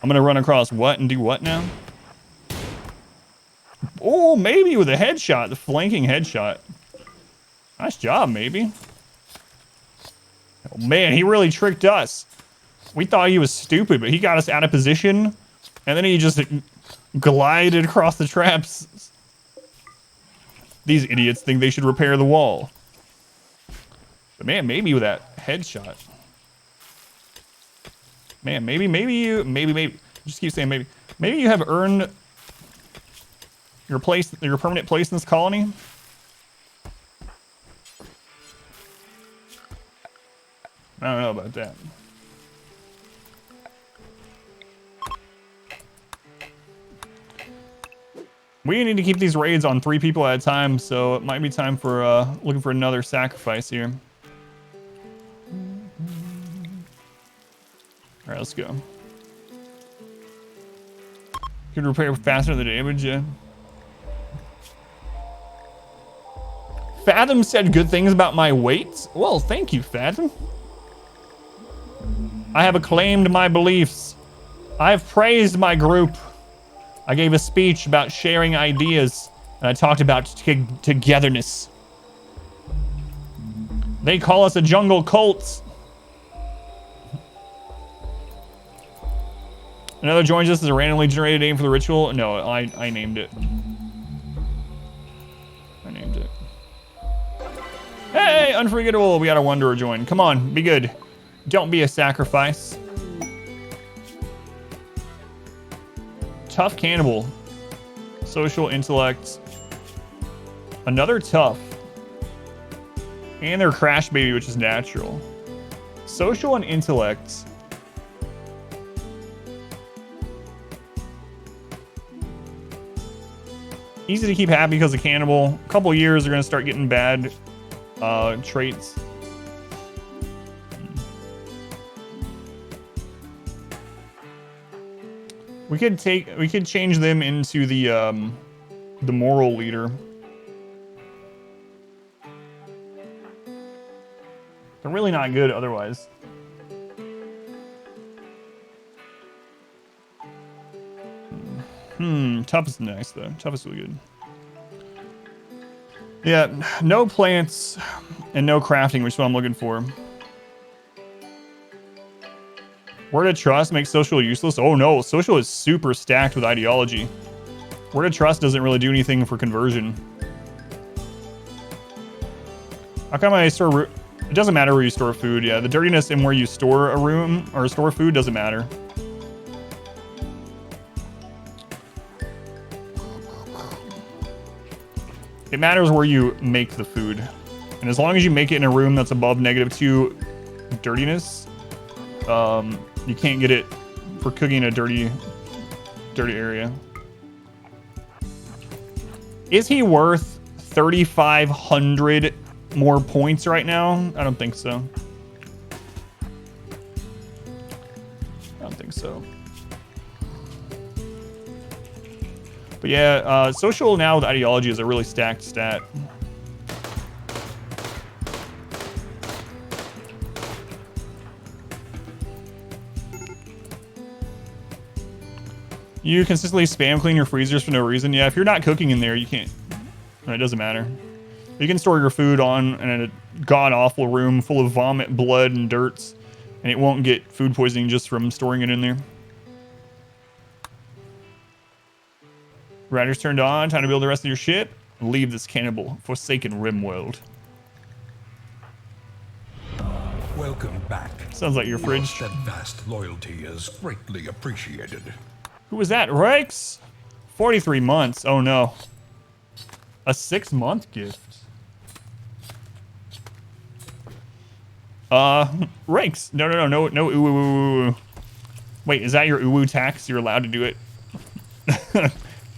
I'm gonna run across what and do what now? Oh, maybe with a headshot, the flanking headshot. Nice job, maybe. Oh, man, he really tricked us. We thought he was stupid, but he got us out of position, and then he just glided across the traps. These idiots think they should repair the wall. But man, maybe with that headshot. Man, maybe. Just keep saying maybe. Maybe you have earned your place, your permanent place in this colony. I don't know about that. We need to keep these raids on 3 people at a time, so it might be time for looking for another sacrifice here. All right, let's go. Could repair faster the damage, yeah. Fathom said good things about my weight. Well, thank you, Fathom. I have acclaimed my beliefs. I have praised my group. I gave a speech about sharing ideas, and I talked about togetherness. They call us a jungle cult. Another joins us as a randomly generated name for the ritual. No, I named it. I named it. Hey, unforgettable. We got a wanderer join. Come on, be good. Don't be a sacrifice. Tough cannibal. Social intellect. Another tough. And their crash baby, which is natural. Social and intellect. Easy to keep happy because of cannibal. A couple years they're gonna start getting bad traits. We could change them into the moral leader. They're really not good otherwise. Tough is nice though. Tough is really good. Yeah, no plants and no crafting, which is what I'm looking for. Word of trust makes social useless. Oh no, social is super stacked with ideology. Word of trust doesn't really do anything for conversion. How come I store? It doesn't matter where you store food. Yeah, the dirtiness in where you store a room or store food doesn't matter. It matters where you make the food. And as long as you make it in a room that's above -2 dirtiness, you can't get it for cooking in a dirty area. Is he worth 3,500 more points right now? I don't think so. I don't think so. But yeah, social now with ideology is a really stacked stat. You consistently spam clean your freezers for no reason. Yeah, if you're not cooking in there, you can't. It doesn't matter. You can store your food in a god-awful room full of vomit, blood, and dirts, and it won't get food poisoning just from storing it in there. Riders turned on. Time to build the rest of your ship. Leave this cannibal forsaken RimWorld.
Welcome back.
Sounds like your fridge.
Your steadfast loyalty is greatly appreciated.
Who was that? Raix? 43 months. Oh no. A 6-month gift. Raix. No, ooh. Wait, is that your uwu tax? You're allowed to do it.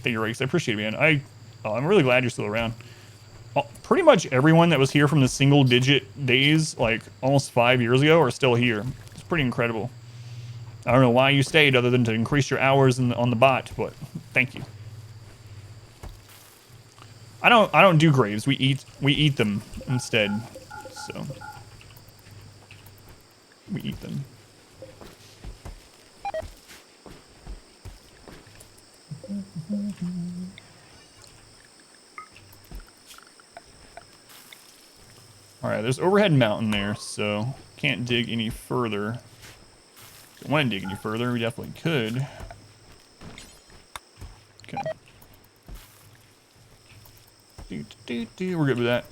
Thank you, Raix. I appreciate it, man. I'm really glad you're still around. Pretty much everyone that was here from the single-digit days, like almost 5 years ago, are still here. It's pretty incredible. I don't know why you stayed, other than to increase your hours on the bot, but thank you. I don't do graves. We eat them instead. So we eat them. All right, there's overhead mountain there, so can't dig any further. If you want to dig any further, we definitely could. Okay. We're good with that.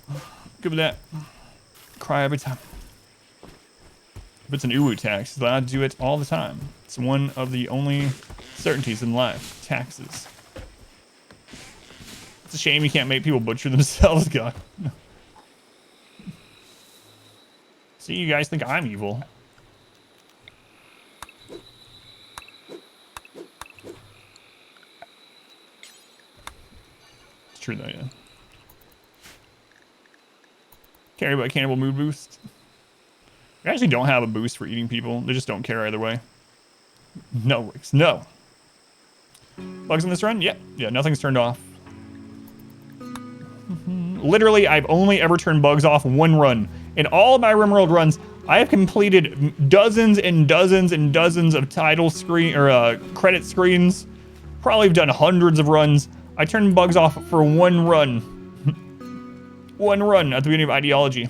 Good with that. Cry every time. If it's an uwu tax, he's allowed to do it all the time. It's one of the only certainties in life. Taxes. It's a shame you can't make people butcher themselves, God. See, you guys think I'm evil. It's true though, yeah. Care about cannibal mood boost. We actually don't have a boost for eating people. They just don't care either way. No, Raix, no. Bugs in this run? Yeah, nothing's turned off. Literally, I've only ever turned bugs off one run. In all of my RimWorld runs, I have completed dozens and dozens and dozens of title screen or credit screens. Probably have done hundreds of runs. I turned bugs off for one run. One run at the beginning of ideology.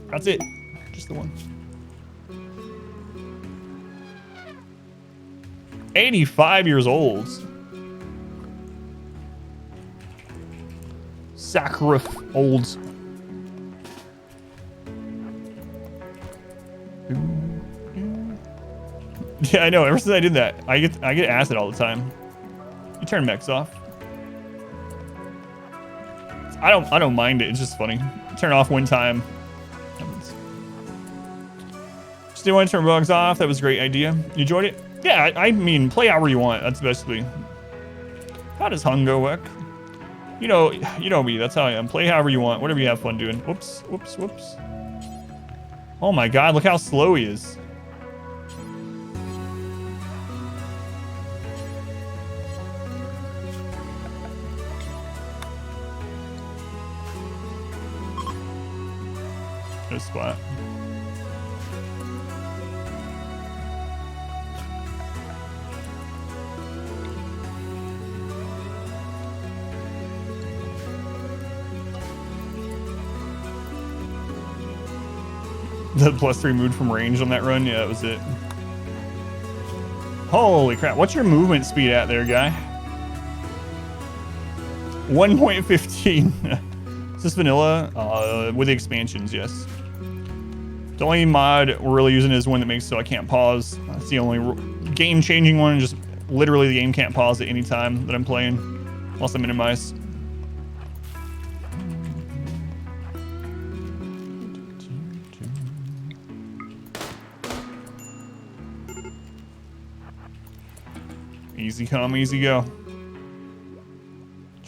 That's it. Just the one. 85 years old. Sacrif olds. Yeah, I know. Ever since I did that, I get acid all the time. You turn mechs off. I don't mind it. It's just funny. Turn it off one time. Just didn't want to turn bugs off. That was a great idea. You enjoyed it? Yeah, I mean, play however you want. That's basically. How does hunger work? You know me. That's how I am. Play however you want. Whatever you have fun doing. Whoops. Oh my God! Look how slow he is. No spot. The +3 mood from range on that run? Yeah, that was it. Holy crap. What's your movement speed at there, guy? 1.15. Is this vanilla? With the expansions, yes. The only mod we're really using is one that makes so I can't pause. That's the only game-changing one. Just literally the game can't pause at any time that I'm playing. Unless I minimize. Easy come, easy go.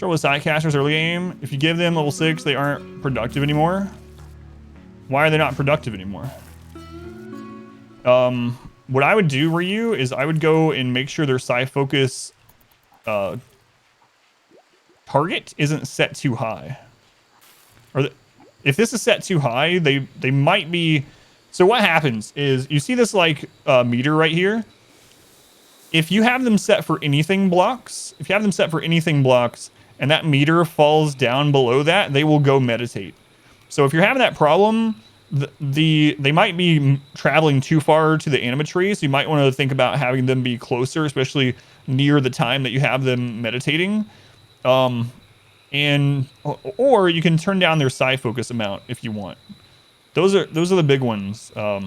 Trouble with Psycasters early game. If you give them level 6, they aren't productive anymore. Why are they not productive anymore? What I would do, Ryu, is I would go and make sure their Psy focus target isn't set too high. Or if this is set too high, they might be. So what happens is you see this like meter right here. If you have them set for anything blocks, and that meter falls down below that, they will go meditate. So if you're having that problem, they might be traveling too far to the Anima tree, so you might want to think about having them be closer, especially near the time that you have them meditating. Or you can turn down their Psy focus amount if you want. Those are the big ones. Yeah,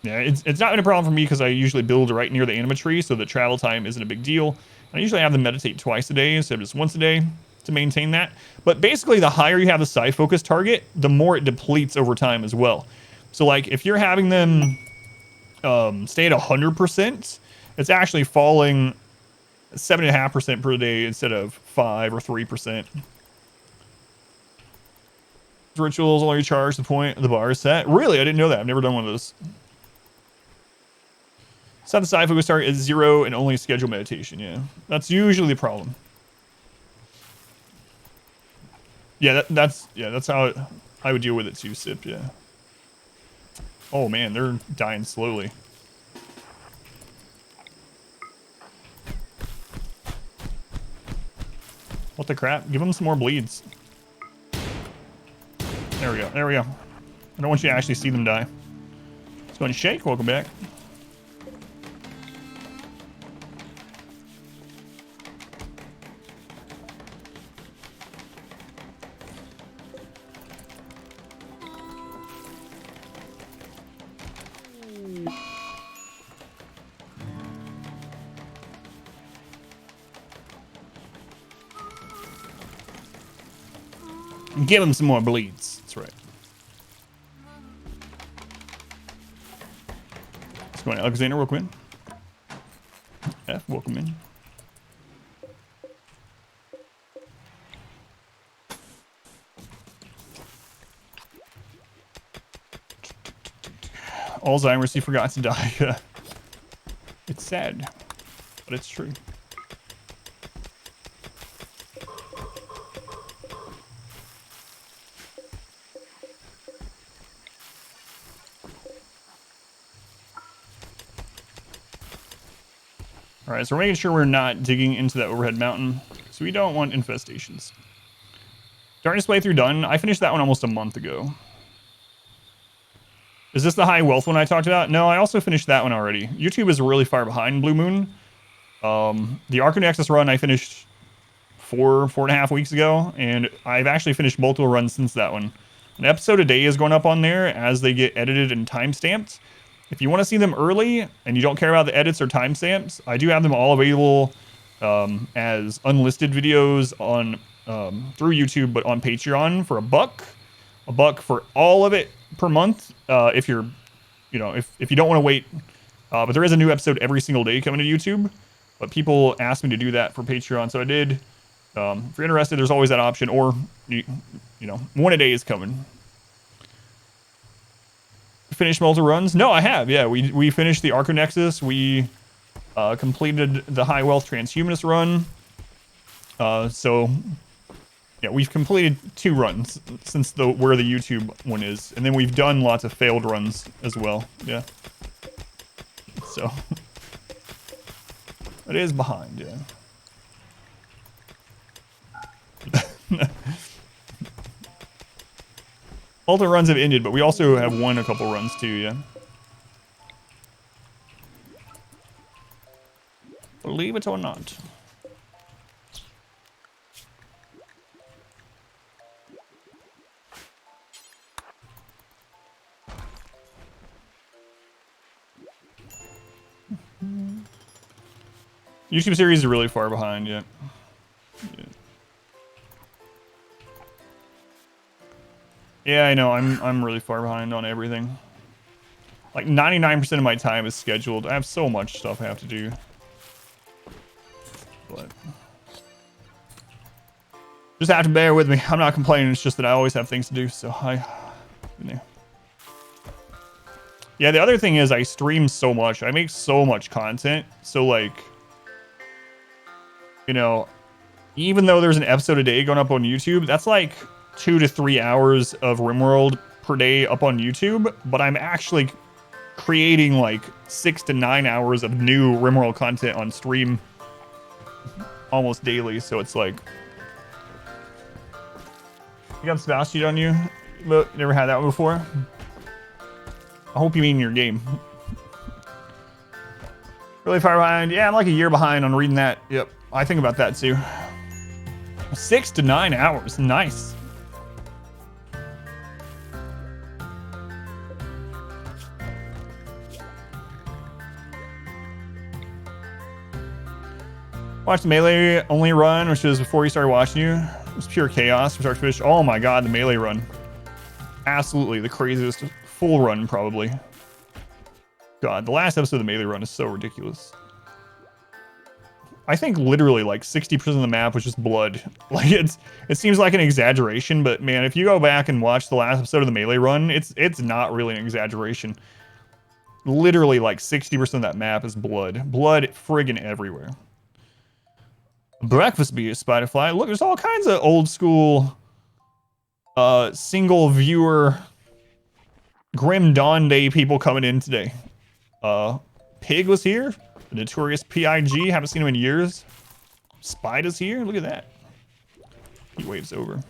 it's not been a problem for me because I usually build right near the Anima tree, so the travel time isn't a big deal. I usually have them meditate twice a day instead of just once a day to maintain that. But basically, the higher you have the Psy focus target, the more it depletes over time as well. So like if you're having them stay at 100%, it's actually falling 7.5% per day instead of 5 or 3%. Rituals only recharge the point of the bar is set. Really? I didn't know that. I've never done one of those. Set the Psy focus target at 0 and only schedule meditation. Yeah, that's usually the problem. Yeah, that's how I would deal with it too, Sip. Yeah. Oh man, they're dying slowly. What the crap? Give them some more bleeds. There we go. There we go. I don't want you to actually see them die. Let's go and shake. Welcome back. Give him some more bleeds. That's right. Let's go on Alexander, welcome in. F, welcome in. Alzheimer's, he forgot to die. It's sad, but it's true. All right, so we're making sure we're not digging into that overhead mountain, so we don't want infestations. Darkness playthrough done. I finished that one almost a month ago. Is this the high wealth one I talked about? No, I also finished that one already. YouTube is really far behind Blue Moon. The Arc Nexus run I finished 4.5 weeks ago, and I've actually finished multiple runs since that one. An episode a day is going up on there as they get edited and timestamped. If you want to see them early and you don't care about the edits or timestamps, I do have them all available as unlisted videos on through YouTube, but on Patreon for $1 for all of it per month. If you're, if you don't want to wait, but there is a new episode every single day coming to YouTube. But people asked me to do that for Patreon, so I did. If you're interested, there's always that option, or one a day is coming. Finished multiple runs? No, I have. Yeah, we finished the Arco Nexus. We completed the High Wealth Transhumanist run. So yeah, we've completed 2 runs since where the YouTube one is, and then we've done lots of failed runs as well. Yeah. So it is behind. Yeah. All the runs have ended, but we also have won a couple runs too, yeah. Believe it or not. YouTube series is really far behind, yeah. Yeah, I know. I'm really far behind on everything. Like 99% of my time is scheduled. I have so much stuff I have to do. But Just have to bear with me. I'm not complaining. It's just that I always have things to do. So yeah, the other thing is I stream so much. I make so much content. So like, you know, even though there's an episode a day going up on YouTube, that's like 2 to 3 hours of RimWorld per day up on YouTube. But I'm actually creating like 6 to 9 hours of new RimWorld content on stream almost daily. So it's like, you got Sebastian on you, but never had that one before. I hope you mean your game. Really far behind? Yeah, I'm like a year behind on reading that. Yep, I think about that too. 6 to 9 hours, nice. Watch the melee only run, which was before you started watching you. It was pure chaos from start to finish. Oh my god, the melee run. Absolutely the craziest full run, probably. God, the last episode of the melee run is so ridiculous. I think literally like 60% of the map was just blood. Like it seems like an exaggeration, but man, if you go back and watch the last episode of the melee run, it's not really an exaggeration. Literally like 60% of that map is blood. Blood friggin' everywhere. Breakfast Bee, Spiderfly. Look, there's all kinds of old school single viewer Grim Dawn Day people coming in today. Pig was here. The notorious PIG. Haven't seen him in years. Spider's here. Look at that. He waves over.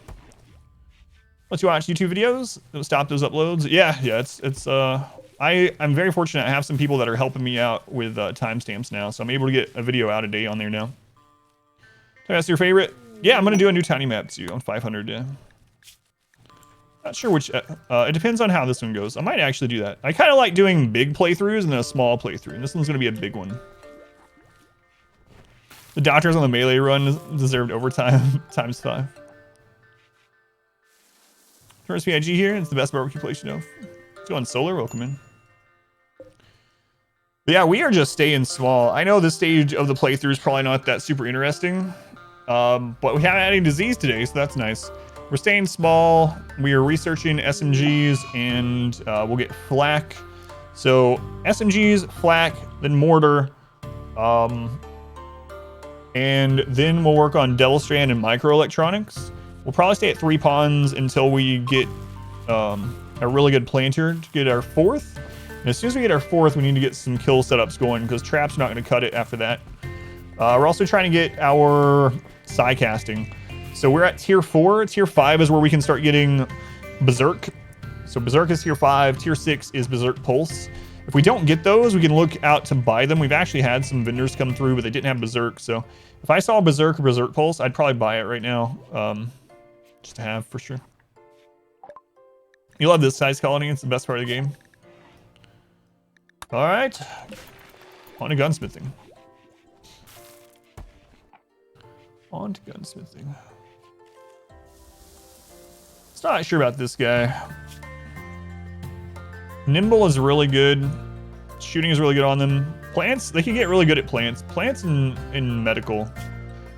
Let you watch YouTube videos. Don't stop those uploads. Yeah. I'm very fortunate. I have some people that are helping me out with timestamps now, so I'm able to get a video out a day on there now. So that's your favorite? Yeah, I'm gonna do a new tiny map too on 500. Yeah. Not sure which. It depends on how this one goes. I might actually do that. I kind of like doing big playthroughs and then a small playthrough. And this one's gonna be a big one. The doctors on the melee run deserved overtime times 5. First PIG here. It's the best barbecue place you know. Let's go on solar. Welcome in. But yeah, we are just staying small. I know this stage of the playthrough is probably not that super interesting, but we haven't had any disease today, so that's nice. We're staying small. We are researching SMGs, and we'll get flak. So SMGs, flak, then mortar, and then we'll work on Devil Strand and microelectronics. We'll probably stay at 3 pawns until we get a really good planter to get our 4th. And as soon as we get our 4th, we need to get some kill setups going because traps are not going to cut it after that. We're also trying to get our Psycasting. So we're at tier 4. Tier 5 is where we can start getting Berserk. So Berserk is tier 5. Tier 6 is Berserk Pulse. If we don't get those, we can look out to buy them. We've actually had some vendors come through, but they didn't have Berserk. So if I saw Berserk or Berserk Pulse, I'd probably buy it right now. Just to have for sure. You love this size colony. It's the best part of the game. All right, on to gunsmithing. On to gunsmithing. Still not sure about this guy. Nimble is really good. Shooting is really good on them. Plants, they can get really good at plants. Plants in medical.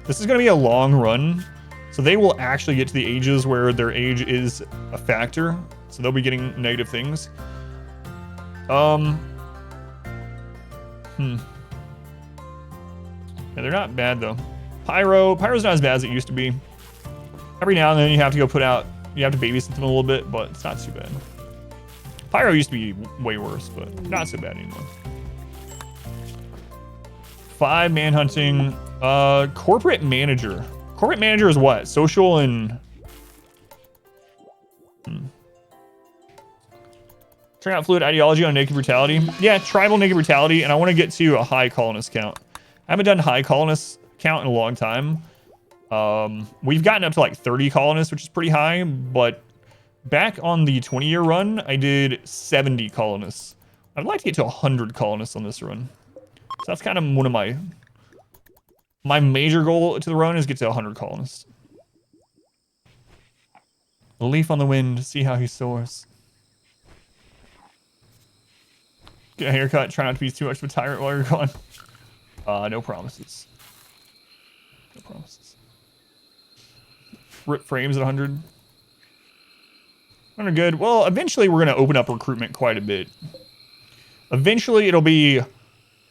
This is going to be a long run, so they will actually get to the ages where their age is a factor. So they'll be getting negative things. Yeah, they're not bad though. Pyro's not as bad as it used to be. Every now and then you have to go you have to babysit them a little bit, but it's not too bad. Pyro used to be way worse, but not so bad anymore. 5 manhunting. Corporate manager. Corporate manager is what? Social and... Trying out fluid ideology on Naked Brutality. Yeah, tribal Naked Brutality, and I want to get to a high colonist count. I haven't done high colonist count in a long time. We've gotten up to like 30 colonists, which is pretty high, but back on the 20-year run, I did 70 colonists. I'd like to get to 100 colonists on this run. So that's kind of one of my major goal to the run is get to 100 colonists. A leaf on the wind, see how he soars. Get a haircut, try not to be too much of a tyrant while you're gone. No promises. No promises. Rip frames at 100. Kind of good. Well, eventually we're going to open up recruitment quite a bit. Eventually it'll be,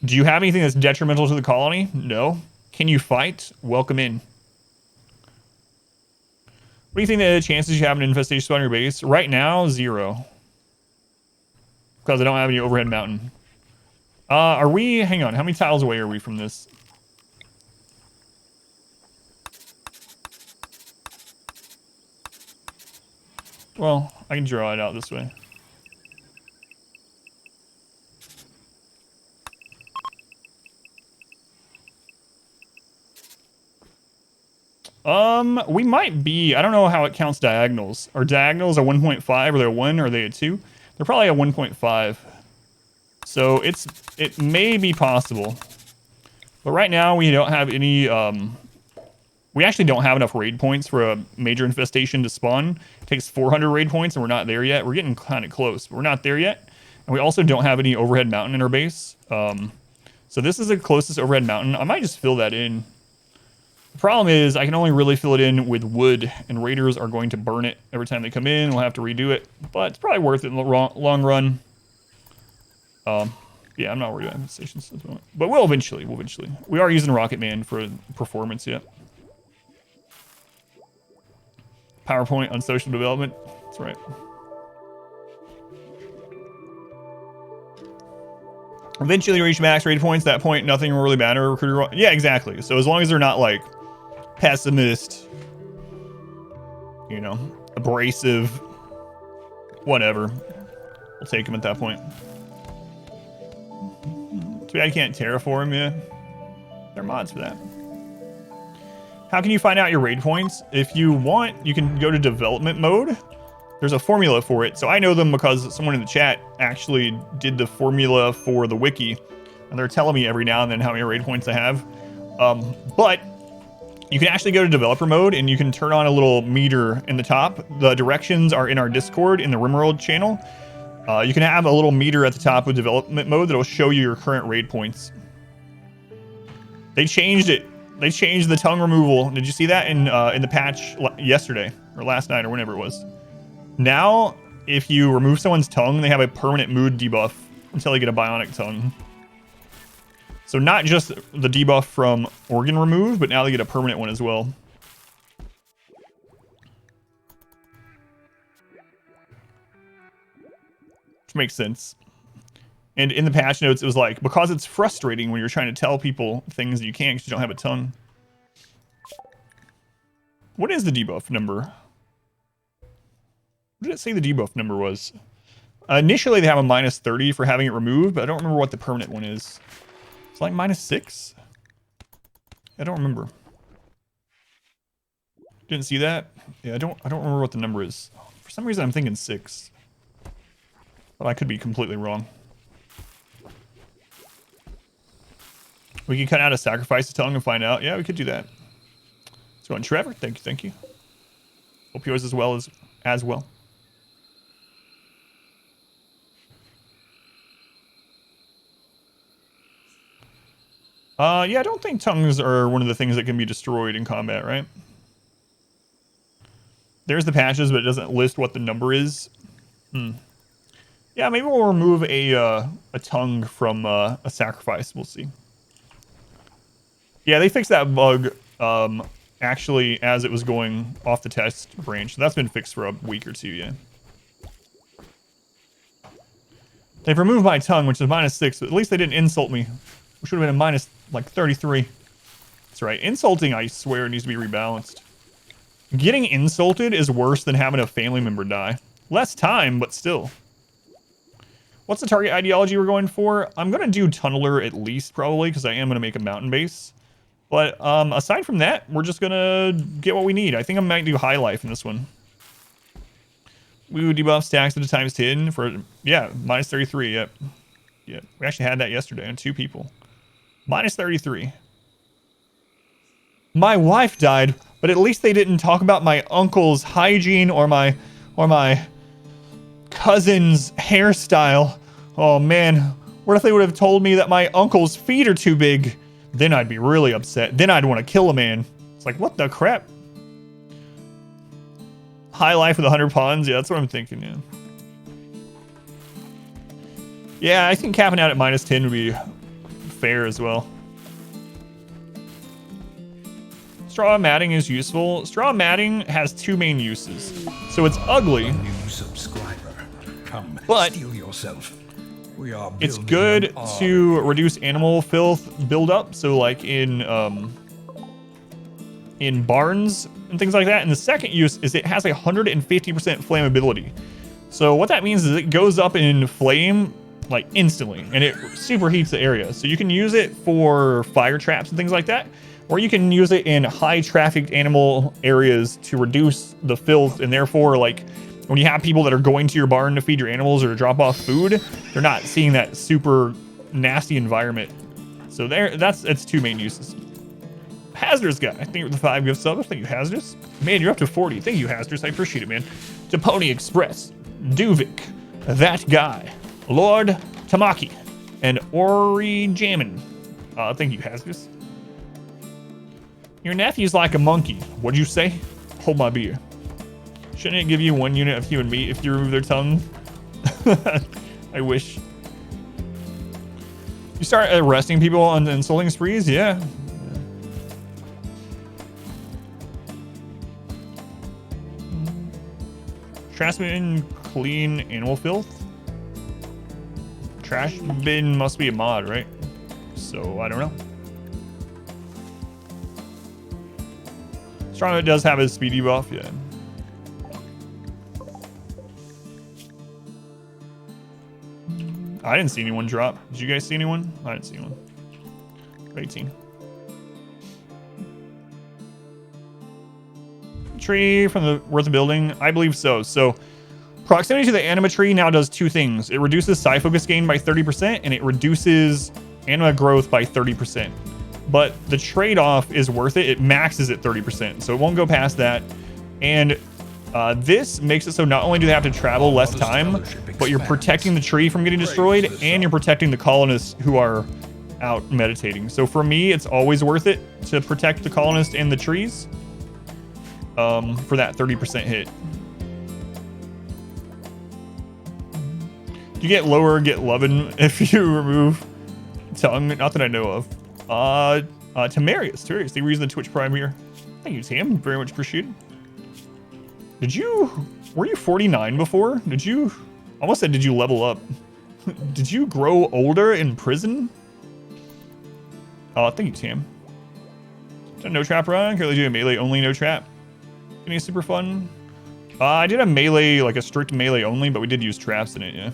do you have anything that's detrimental to the colony? No. Can you fight? Welcome in. What do you think the chances you have an infestation spawn on your base? Right now, 0. Because I don't have any overhead mountain. Are we, hang on, how many tiles away are we from this? Well, I can draw it out this way. We might be, I don't know how it counts diagonals. Are diagonals a 1.5? Are they a 1? Or are they a 2? They're probably a 1.5. So it may be possible. But right now we don't have any, we actually don't have enough raid points for a major infestation to spawn. It takes 400 raid points and we're not there yet. We're getting kind of close, but we're not there yet. And we also don't have any overhead mountain in our base. So this is the closest overhead mountain. I might just fill that in. The problem is I can only really fill it in with wood, and raiders are going to burn it every time they come in. We'll have to redo it, but it's probably worth it in the long run. Yeah, I'm not worried about infestations at the moment, but we'll eventually. We are using Rocketman for performance yet. PowerPoint on social development. That's right. Eventually reach max raid points. That point, nothing will really matter. Recruiter. Yeah, exactly. So as long as they're not like pessimist, you know, abrasive, whatever, we'll take them at that point. Too bad I can't terraform. Yeah, there are mods for that. How can you find out your raid points? If you want, you can go to development mode. There's a formula for it. So I know them because someone in the chat actually did the formula for the wiki. And they're telling me every now and then how many raid points I have. But you can actually go to developer mode and you can turn on a little meter in the top. The directions are in our Discord in the RimWorld channel. You can have a little meter at the top of development mode that'll show you your current raid points. They changed it. They changed the tongue removal. Did you see that in the patch yesterday or last night or whenever it was? Now, if you remove someone's tongue, they have a permanent mood debuff until they get a bionic tongue. So not just the debuff from organ remove, but now they get a permanent one as well. Which makes sense. And in the patch notes, it was like, because it's frustrating when you're trying to tell people things that you can't because you don't have a tongue. What is the debuff number? What did it say the debuff number was? Initially, they have a -30 for having it removed, but I don't remember what the permanent one is. It's like -6? I don't remember. Didn't see that? Yeah, I don't remember what the number is. For some reason, I'm thinking 6. But I could be completely wrong. We can cut out a sacrifice tongue and find out. Yeah, we could do that. Let's go on Trevor. Thank you. Hope yours as well. Yeah, I don't think tongues are one of the things that can be destroyed in combat, right? There's the patches, but it doesn't list what the number is. Yeah, maybe we'll remove a tongue from a sacrifice. We'll see. Yeah, they fixed that bug actually as it was going off the test branch. So that's been fixed for a week or two, yeah. They've removed my tongue, which is -6, but at least they didn't insult me. Which would have been a minus, like, 33. That's right. Insulting, I swear, needs to be rebalanced. Getting insulted is worse than having a family member die. Less time, but still. What's the target ideology we're going for? I'm going to do Tunneler at least, probably, because I am going to make a mountain base. But aside from that, we're just going to get what we need. I think I might do High Life in this one. We would debuff stacks at a ×10 for, yeah, -33, yep. Yeah, we actually had that yesterday on 2 people. -33. My wife died, but at least they didn't talk about my uncle's hygiene or my cousin's hairstyle. Oh man, what if they would have told me that my uncle's feet are too big? Then I'd be really upset. Then I'd want to kill a man. It's like, what the crap? High life with 100 pawns. Yeah, that's what I'm thinking. Yeah. Yeah, I think capping out at -10 would be fair as well. Straw matting is useful. Straw matting has 2 main uses. So it's ugly,
New subscriber. Come,
but
steal yourself. We are
it's
building
good
an army.
to reduce animal filth buildup. So like in barns and things like that. And the second use is it has a 150% flammability. So what that means is it goes up in flame like instantly, and it superheats the area. So you can use it for fire traps and things like that, or you can use it in high trafficked animal areas to reduce the filth, and therefore like when you have people that are going to your barn to feed your animals or to drop off food, they're not seeing that super nasty environment. So it's 2 main uses. Hazardous guy, I think with the 5 gift sub. Thank you, Hazardous. Man, you're up to 40. Thank you, Hazardous. I appreciate it, man. To Pony Express, Duvik, that guy, Lord Tamaki, and Ori Jamin. Thank you, Hazardous. Your nephew's like a monkey. What'd you say? Hold my beer. Shouldn't it give you 1 unit of human meat if you remove their tongue? I wish. You start arresting people on insulting sprees? Yeah. Trash bin clean animal filth? Trash bin must be a mod, right? So, I don't know. Strong does have his speedy buff, yeah. I didn't see anyone drop. Did you guys see anyone? I didn't see anyone. 18. Tree from the worth of building? I believe so. So proximity to the anima tree now does 2 things. It reduces psi focus gain by 30% and it reduces anima growth by 30%. But the trade-off is worth it. It maxes at 30%, so it won't go past that. And this makes it so not only do they have to travel less time, but you're protecting the tree from getting destroyed, and you're protecting the colonists who are out meditating. So for me, it's always worth it to protect the colonists and the trees for that 30% hit. You get lower, get lovin' if you remove tongue. Not that I know of. Tamarius, the reason the Twitch Prime here. Thank you, Tam. Very much appreciated. Were you 49 before? Almost said, did you level up? Did you grow older in prison? Thank you, Tam. No trap run. Currently doing melee only, no trap. Any super fun? I did a melee, like a strict melee only, but we did use traps in it, yeah.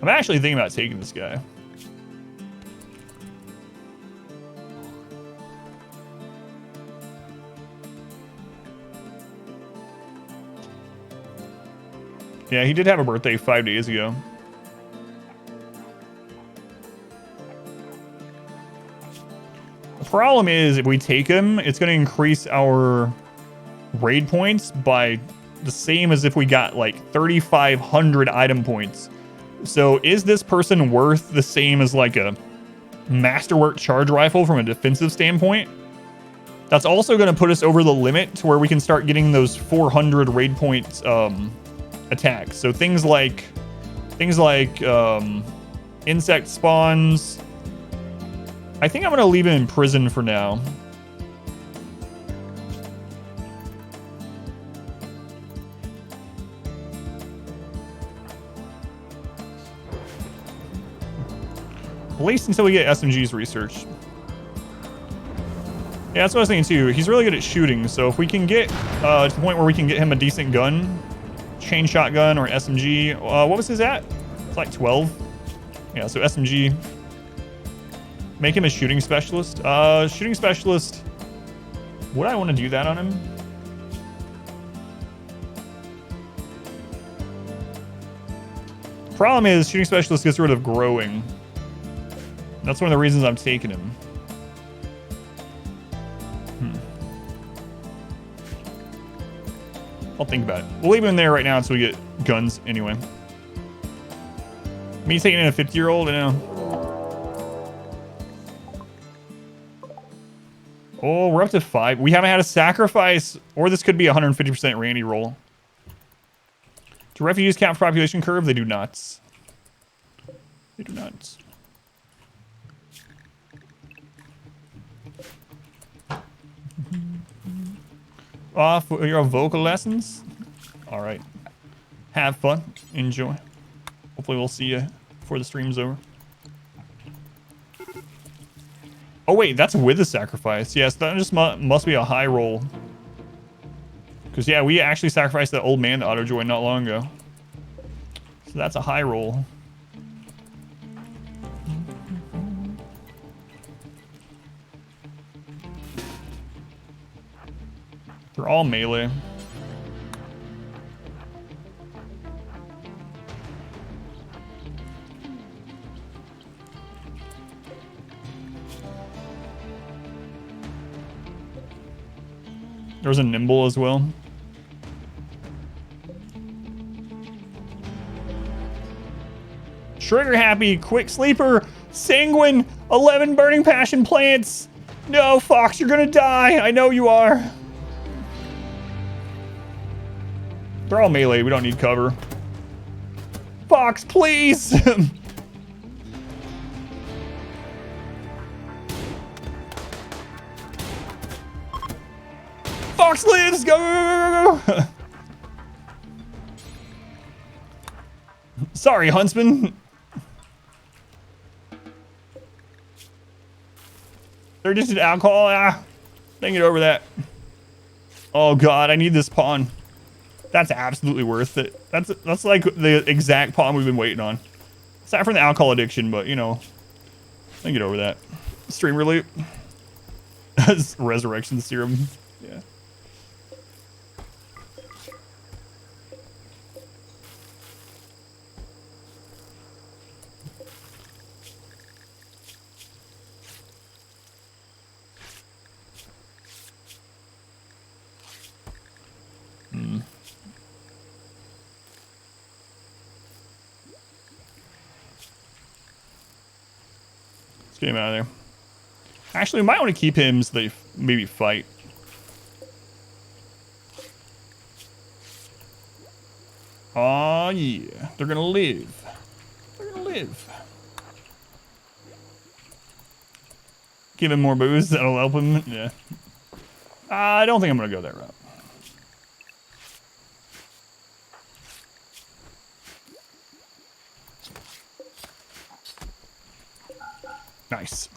I'm actually thinking about taking this guy. Yeah, he did have a birthday 5 days ago. The problem is if we take him, it's going to increase our raid points by the same as if we got like 3,500 item points. So is this person worth the same as like a masterwork charge rifle from a defensive standpoint? That's also going to put us over the limit to where we can start getting those 400 raid points attacks. So things like insect spawns. I think I'm going to leave him in prison for now. At least until we get SMG's research. Yeah, that's what I was thinking too. He's really good at shooting, so if we can get to the point where we can get him a decent gun, chain shotgun or SMG. What was his at? It's like 12. Yeah, so SMG. Make him a shooting specialist. Shooting specialist. Would I want to do that on him? Problem is, shooting specialist gets rid of growing. That's one of the reasons I'm taking him. I'll think about it. We'll leave him in there right now until we get guns anyway. Me taking in a 50-year-old, I know. Oh, we're up to 5. We haven't had a sacrifice, or this could be a 150% Randy roll. Do refugees count for population curve? They do not. They do not. Off your vocal lessons. All right. Have fun. Enjoy. Hopefully we'll see you before the stream's over. Oh wait, that's with the sacrifice. Yes, that just must be a high roll. Because yeah, we actually sacrificed that old man to auto join not long ago. So that's a high roll. They're all melee. There's a nimble as well. Trigger happy, quick sleeper, sanguine, 11 burning passion plants. No, Fox, you're gonna die. I know you are. They're all melee. We don't need cover. Fox, please. Fox lives. Go, go, go, go. Sorry, Huntsman. They're just an alcohol. Ah, dang it over that. Oh God, I need this pawn. That's absolutely worth it. That's like the exact pawn we've been waiting on. Aside from the alcohol addiction, but you know, I can get over that. Streamer loot. Resurrection serum. Yeah. Let's get him out of there. Actually, we might want to keep him so they maybe fight. Oh yeah, they're gonna live. They're gonna live. Give him more booze, that'll help him. Yeah. I don't think I'm gonna go that route. Nice.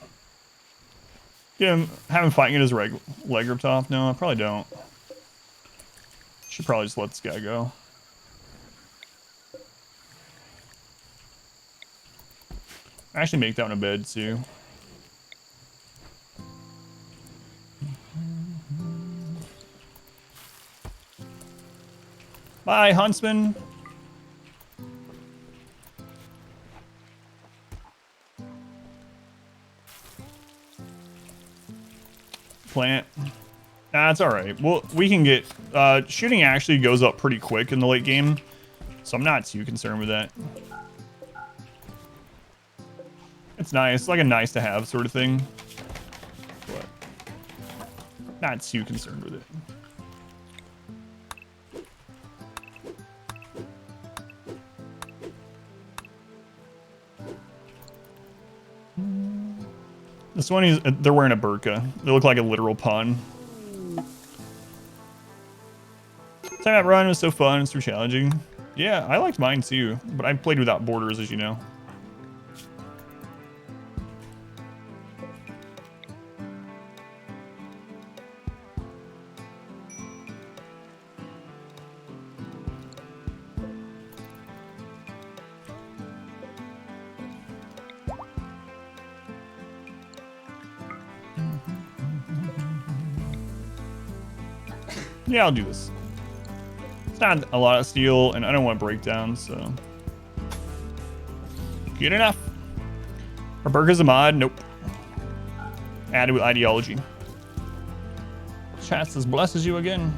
Yeah, have him fighting at his leg ripped off. No, I probably don't. Should probably just let this guy go. Actually make that one a bed too. Bye, Huntsman. Plant. That's all right. Well, we can get shooting actually goes up pretty quick in the late game, so I'm not too concerned with that. It's nice, like a nice to have sort of thing, but not too concerned with it. This one is, they're wearing a burqa. They look like a literal pun. Time run was so fun, it's too challenging. Yeah, I liked mine too, but I played without borders, as you know. Yeah, I'll do this. It's not a lot of steel, and I don't want breakdowns, so. Good enough. Our burger's a mod? Nope. Added with ideology. Chat says blesses you again.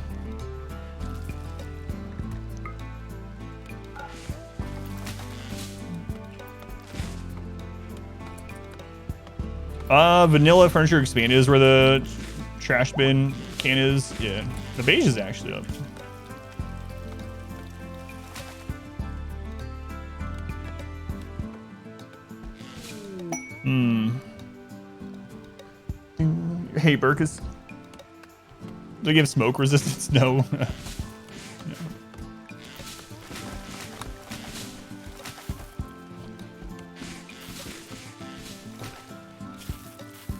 Vanilla Furniture Expanded is where the trash bin can is. Yeah, the beige is actually up. Hey, Burkus. Do they give smoke resistance? No. No.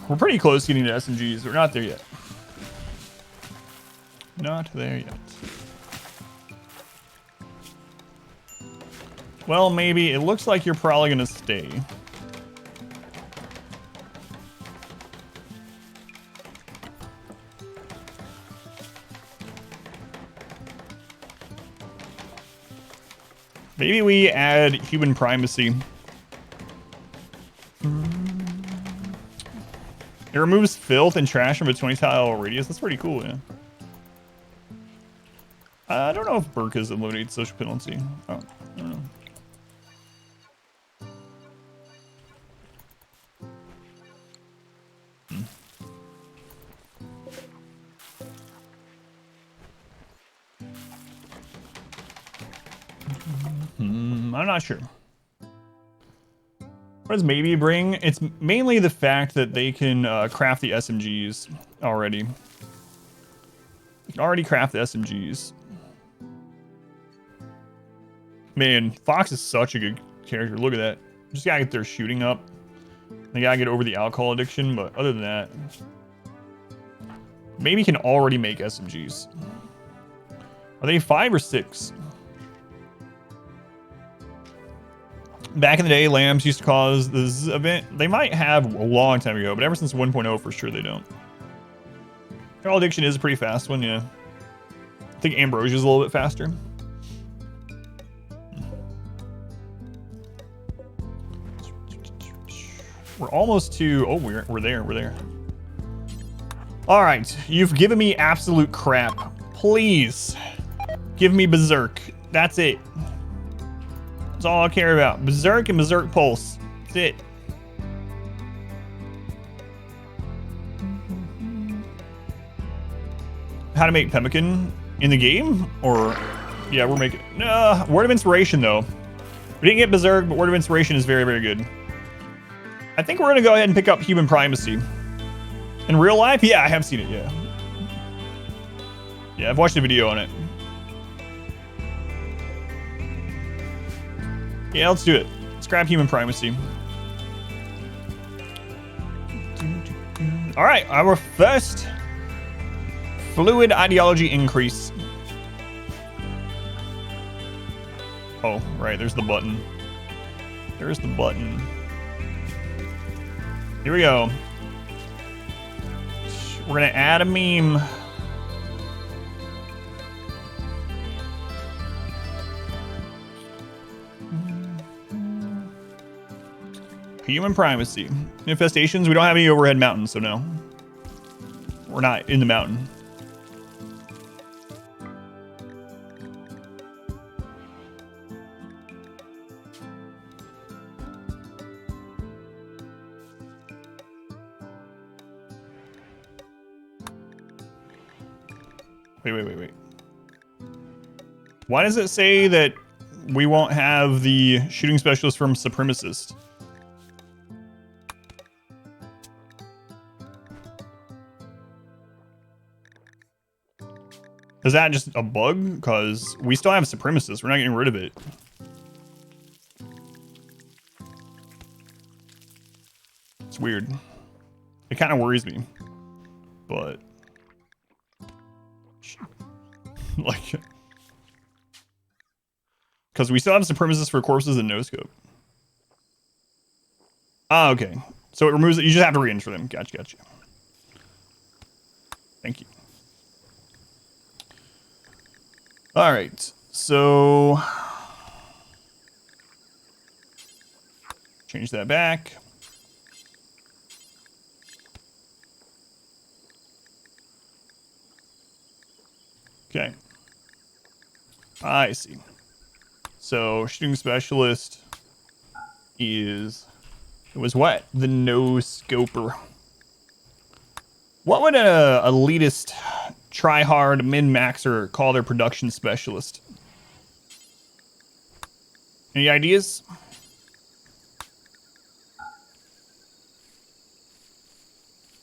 We're pretty close getting to SMGs. We're not there yet. Not there yet. Well, maybe. It looks like you're probably going to stay. Maybe we add human primacy. It removes filth and trash from a 20 tile radius. That's pretty cool, yeah. I don't know if Burkas eliminates social penalty. Oh, I don't know. I'm not sure. What does maybe bring? It's mainly the fact that they can craft the SMGs already. You can already craft the SMGs. Man, Fox is such a good character. Look at that. Just gotta get their shooting up. They gotta get over the alcohol addiction, but other than that, maybe can already make SMGs. Are they 5 or 6? Back in the day, Lambs used to cause this event. They might have a long time ago, but ever since 1.0, for sure they don't. Alcohol addiction is a pretty fast one, yeah. I think Ambrosia is a little bit faster. We're almost to... Oh, we're there. All right, you've given me absolute crap. Please, give me Berserk. That's it. That's all I care about. Berserk and Berserk Pulse. That's it. How to make pemmican in the game? Or... Yeah, we're making... No, Word of Inspiration, though. We didn't get Berserk, but Word of Inspiration is very, very good. I think we're going to go ahead and pick up Human Primacy. In real life? Yeah, I have seen it, yeah. Yeah, I've watched a video on it. Yeah, let's do it. Let's grab Human Primacy. All right, our first fluid ideology increase. Oh, right, there's the button. There's the button. Here we go. We're gonna add a meme. Human primacy. Infestations, we don't have any overhead mountains, so no. We're not in the mountain. Wait. Why does it say that we won't have the shooting specialist from Supremacist? Is that just a bug? Because we still have Supremacist. We're not getting rid of it. It's weird. It kind of worries me. But... like... because we still have Supremacist for corpses and no scope. Ah, okay. So it removes it. You just have to re-enter them. Gotcha. Thank you. All right. So... change that back. Okay. I see. So, shooting specialist is... it was what? The no scoper. What would a elitist, try-hard, min-maxer call their production specialist? Any ideas?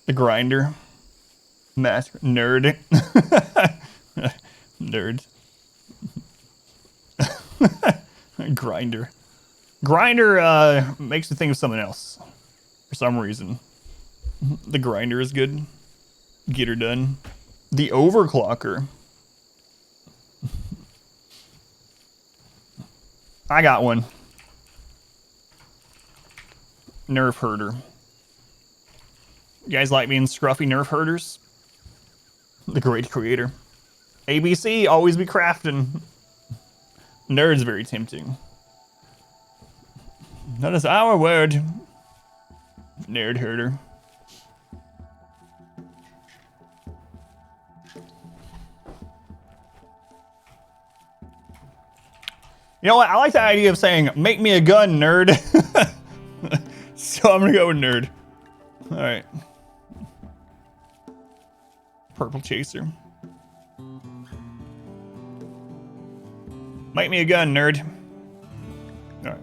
The grinder. Master. Nerd. Nerd. Grinder. Grinder makes me think of something else. For some reason. The grinder is good. Get her done. The overclocker. I got one. Nerf herder. You guys like being scruffy nerf herders? The great creator. ABC, always be crafting. Nerd's very tempting. That is our word. Nerd herder. You know what? I like the idea of saying, make me a gun, nerd. So I'm gonna go with nerd. All right. Purple chaser. Make me a gun, nerd. All right.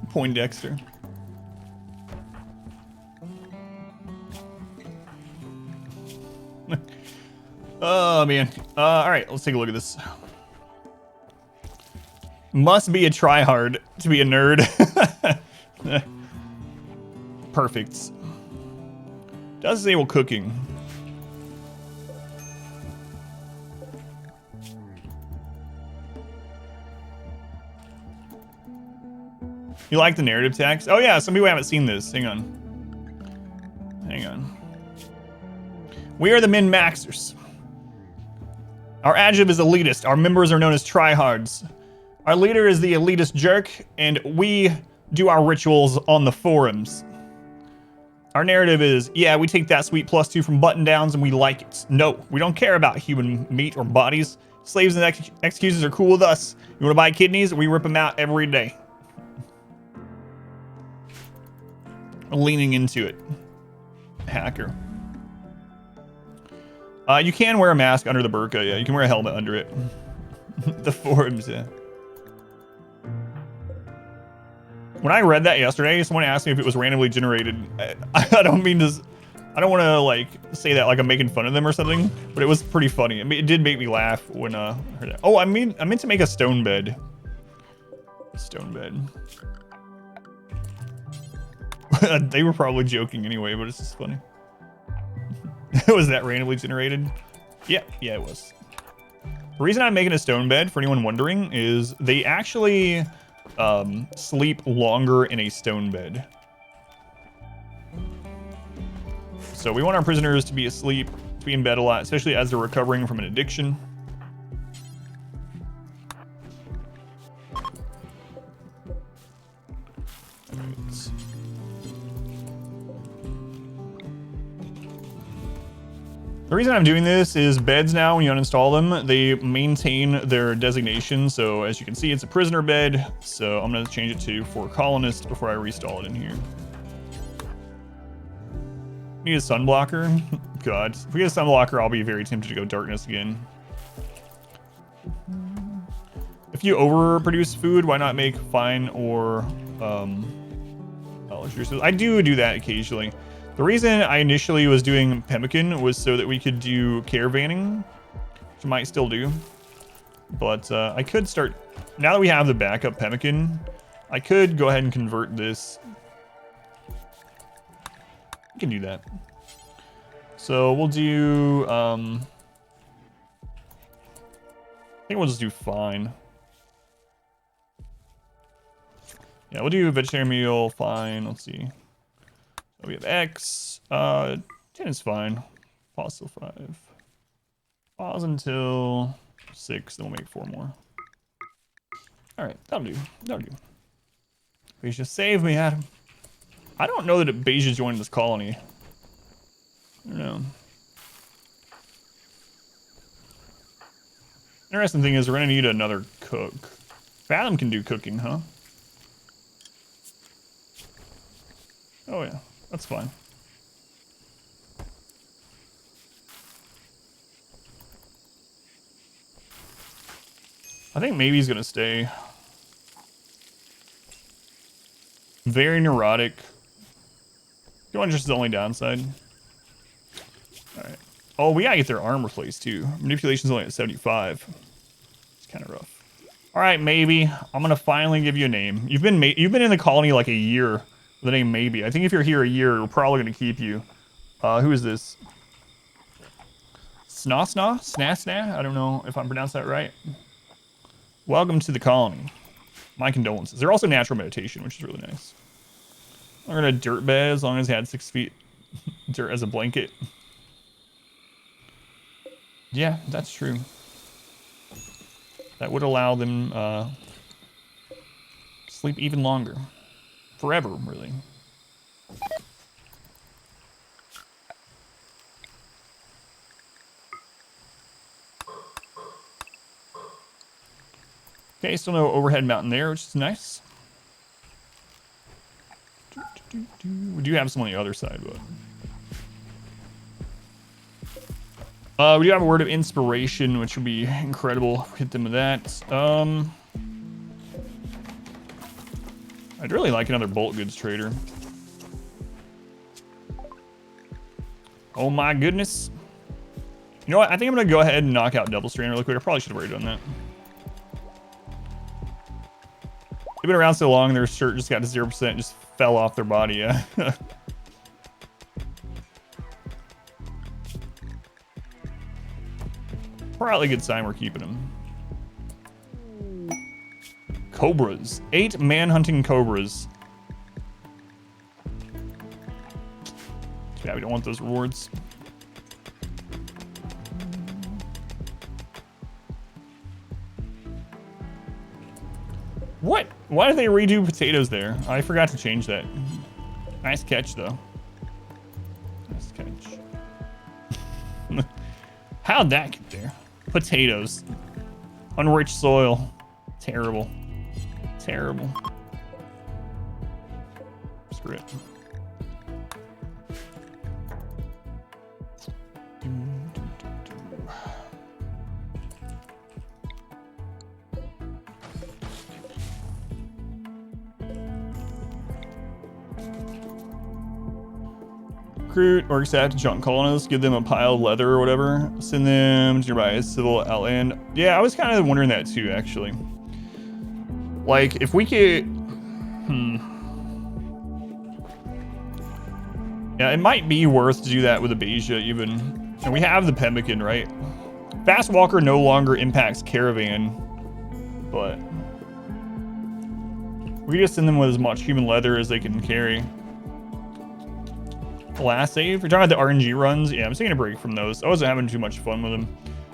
Poindexter. Oh, man. All right, let's take a look at this. Must be a tryhard to be a nerd. Perfect. Does disable cooking. You like the narrative text? Oh yeah, some people haven't seen this. Hang on. Hang on. We are the min-maxers. Our adjective is elitist. Our members are known as tryhards. Our leader is the elitist jerk, and we do our rituals on the forums. Our narrative is, yeah, we take that sweet +2 from button downs and we like it. No, we don't care about human meat or bodies. Slaves and executions are cool with us. You wanna buy kidneys? We rip them out every day. Leaning into it. Hacker. You can wear a mask under the burqa, yeah. You can wear a helmet under it. The forums, yeah. When I read that yesterday, someone asked me if it was randomly generated. I don't mean to, I don't want to like say that like I'm making fun of them or something, but it was pretty funny. I mean, it did make me laugh when I heard that. Oh, I meant to make a stone bed. A stone bed. They were probably joking anyway, but it's just funny. Was that randomly generated? Yeah, it was. The reason I'm making a stone bed, for anyone wondering, is they actually sleep longer in a stone bed. So we want our prisoners to be asleep, to be in bed a lot, especially as they're recovering from an addiction. The reason I'm doing this is beds now, when you uninstall them, they maintain their designation. So as you can see, it's a prisoner bed. So I'm going to change it to for colonist before I reinstall it in here. Need a sunblocker? God, if we get a sunblocker, I'll be very tempted to go darkness again. If you overproduce food, why not make fine or I do that occasionally. The reason I initially was doing pemmican was so that we could do caravanning, which I might still do. But I could start, now that we have the backup pemmican, I could go ahead and convert this. I can do that. So we'll do, I think we'll just do fine. Yeah, we'll do vegetarian meal, fine, let's see. So we have X, 10 is fine. Pause till 5. Pause until 6, then we'll make 4 more. All right, that'll do, Beja, save me, Adam. I don't know that Beja joined this colony. I don't know. Interesting thing is we're gonna need another cook. Fathom can do cooking, huh? Oh yeah, that's fine. I think maybe he's gonna stay. Very neurotic. Going just the only downside. Alright. Oh, we gotta get their arm replaced too. Manipulation's only at 75. It's kind of rough. Alright, maybe. I'm gonna finally give you a name. You've been in the colony like a year. The name maybe. I think if you're here a year, we're probably gonna keep you. Who is this? Sna? Sna? I don't know if I'm pronouncing that right. Welcome to the colony. My condolences. They're also natural meditation, which is really nice. I'm gonna dirt bed as long as he had 6 feet dirt as a blanket. Yeah, that's true. That would allow them sleep even longer. Forever, really. Okay, still no overhead mountain there, which is nice. We do have some on the other side, but we do have a word of inspiration, which would be incredible. Hit them with that. I'd really like another bulk goods trader. Oh my goodness. You know what? I think I'm gonna go ahead and knock out Double Strain really quick. I probably should have already done that. They've been around so long, their shirt just got to 0%, just fell off their body, yeah. Probably a good sign we're keeping them. Cobras. 8 man-hunting cobras. Yeah, we don't want those rewards. What? Why did they redo potatoes there? I forgot to change that. Nice catch, though. Nice catch. How'd that get there? Potatoes. Unrich soil. Terrible. Terrible. Screw it. Recruit or accept junk colonists, give them a pile of leather or whatever, send them to nearby civil outland. Yeah, I was kind of wondering that too, actually. Like, if we could... Yeah, it might be worth to do that with ABASIA even. And we have the pemmican, right? Fast Walker no longer impacts Caravan, but... we just send them with as much human leather as they can carry. Last save? You're talking about the RNG runs? Yeah, I'm taking a break from those. I wasn't having too much fun with them.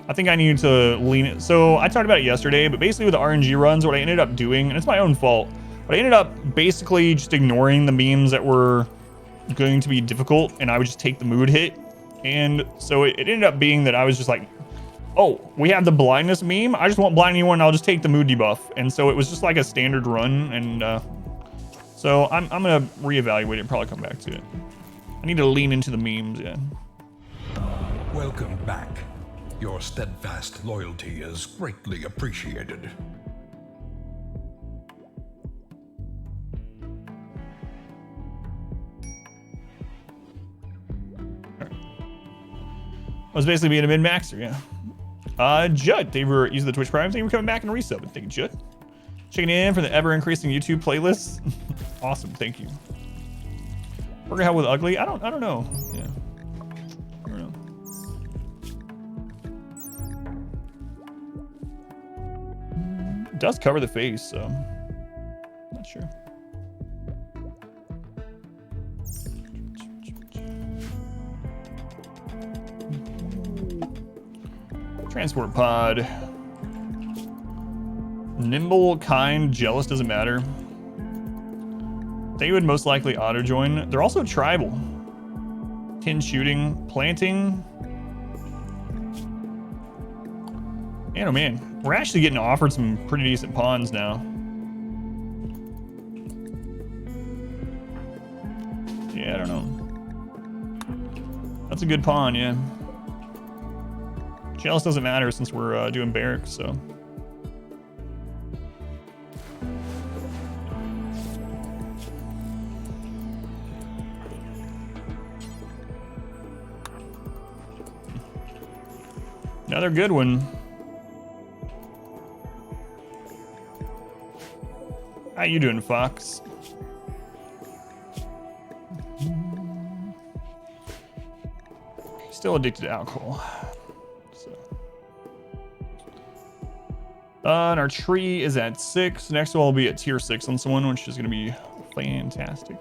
I think I needed to lean it. So I talked about it yesterday, but basically with the RNG runs, what I ended up doing, and it's my own fault, but I ended up basically just ignoring the memes that were going to be difficult, and I would just take the mood hit. And so it ended up being that I was just like, oh, we have the blindness meme. I just won't blind anyone. I'll just take the mood debuff. And so it was just like a standard run. And so I'm going to reevaluate it and probably come back to it. I need to lean into the memes, yeah.
Welcome back. Your steadfast loyalty is greatly appreciated.
I was basically being a min-maxer, yeah. Judd, they were using the Twitch Prime. Thank you for coming back and resubbing. Thank you, Judd. Checking in for the ever-increasing YouTube playlists. Awesome, thank you. Working out with ugly? I don't know. Yeah. I don't know. It does cover the face, so not sure. Transport pod. Nimble, kind, jealous, doesn't matter. They would most likely auto join. They're also tribal. Tin shooting, planting. Man, oh man, we're actually getting offered some pretty decent pawns now. Yeah, I don't know. That's a good pawn, yeah. Chalice doesn't matter since we're doing Barracks, so. Another good one. How you doing, Fox? Still addicted to alcohol. So. And our tree is at 6. Next one will be at tier 6 on someone, which is going to be fantastic.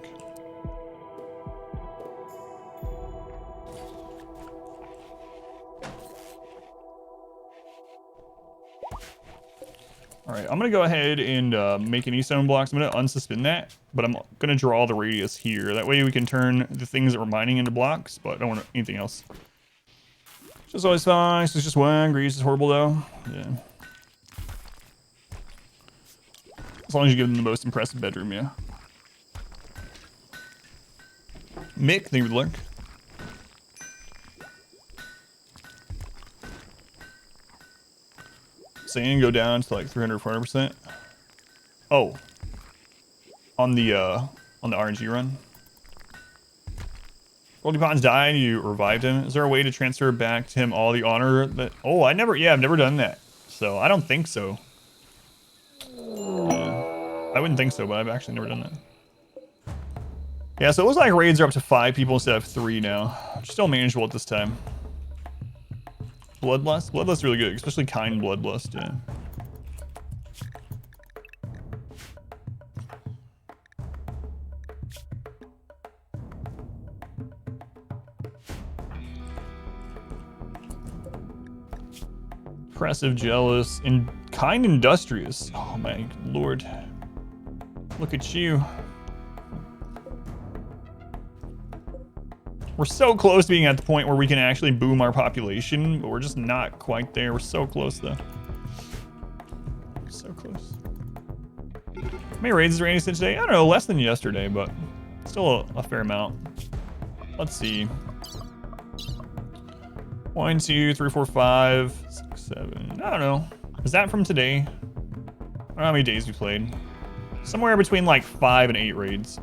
All right, I'm gonna go ahead and make any stone blocks. I'm gonna unsuspend that, but I'm gonna draw the radius here. That way we can turn the things that we're mining into blocks, but I don't want anything else. Just always fine. So it's just one. Grease is horrible though. Yeah. As long as you give them the most impressive bedroom, yeah. Mick, thank you for the link. Sand go down to like 300, 400%. Oh, on the RNG run. Goldie Pond's died. You revived him. Is there a way to transfer back to him all the honor that? Oh, I've never done that. So I don't think so. Yeah, I wouldn't think so, but I've actually never done that. Yeah, so it looks like raids are up to 5 people instead of 3 now. Still manageable at this time. Bloodlust? Bloodlust is really good, especially kind bloodlust, yeah. Impressive, jealous, and kind industrious. Oh my lord. Look at you. We're so close to being at the point where we can actually boom our population, but we're just not quite there. We're so close, though. So close. How many raids is Randy sent today? I don't know, less than yesterday, but still a fair amount. Let's see. 1, 2, 3, 4, 5, 6, 7. I don't know. Is that from today? I don't know how many days we played. Somewhere between like 5 and 8 raids.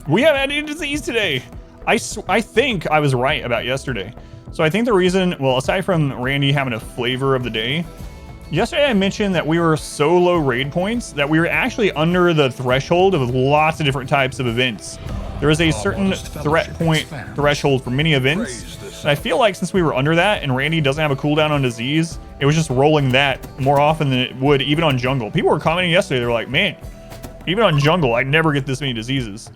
We have had a disease today. I think I was right about yesterday. So I think the reason, well, aside from Randy having a flavor of the day, yesterday I mentioned that we were so low raid points that we were actually under the threshold of lots of different types of events. There is a certain threat point threshold for many events. And I feel like since we were under that and Randy doesn't have a cooldown on disease, it was just rolling that more often than it would even on jungle. People were commenting yesterday, they were like, man, even on jungle, I never get this many diseases.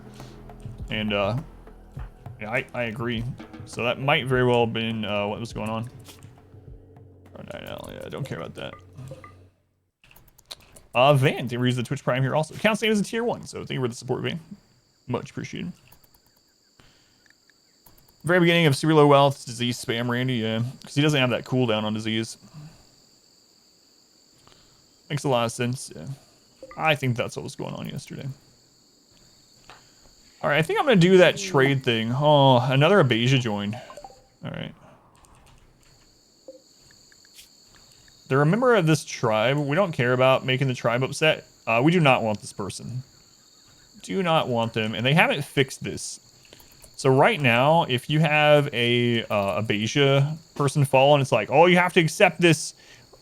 And yeah, I agree. So that might very well have been what was going on. Yeah, I don't care about that. Van, they reuse the Twitch Prime here also. Count same as a tier 1, so thank you for the support, Van. Much appreciated. Very beginning of super low wealth, disease spam Randy, yeah. Because he doesn't have that cooldown on disease. Makes a lot of sense, yeah. I think that's what was going on yesterday. All right, I think I'm gonna do that trade thing. Oh, another Abasia joined. All right. They're a member of this tribe. We don't care about making the tribe upset. We do not want this person. Do not want them, and they haven't fixed this. So right now, if you have a Abasia person fall, and it's like, oh, you have to accept this.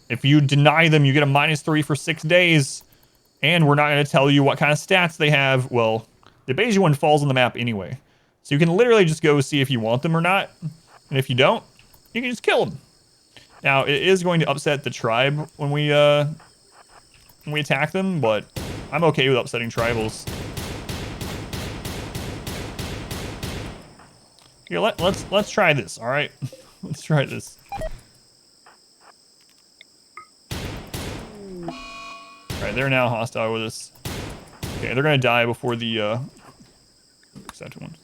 If you deny them, you get a -3 for 6 days, and we're not gonna tell you what kind of stats they have. Well, the Abasia one falls on the map anyway. So you can literally just go see if you want them or not. And if you don't, you can just kill them. Now, it is going to upset the tribe when we attack them, but I'm okay with upsetting tribals. Here, let's try this, all right? Let's try this. Alright, they're now hostile with us. Okay, they're gonna die before the second one.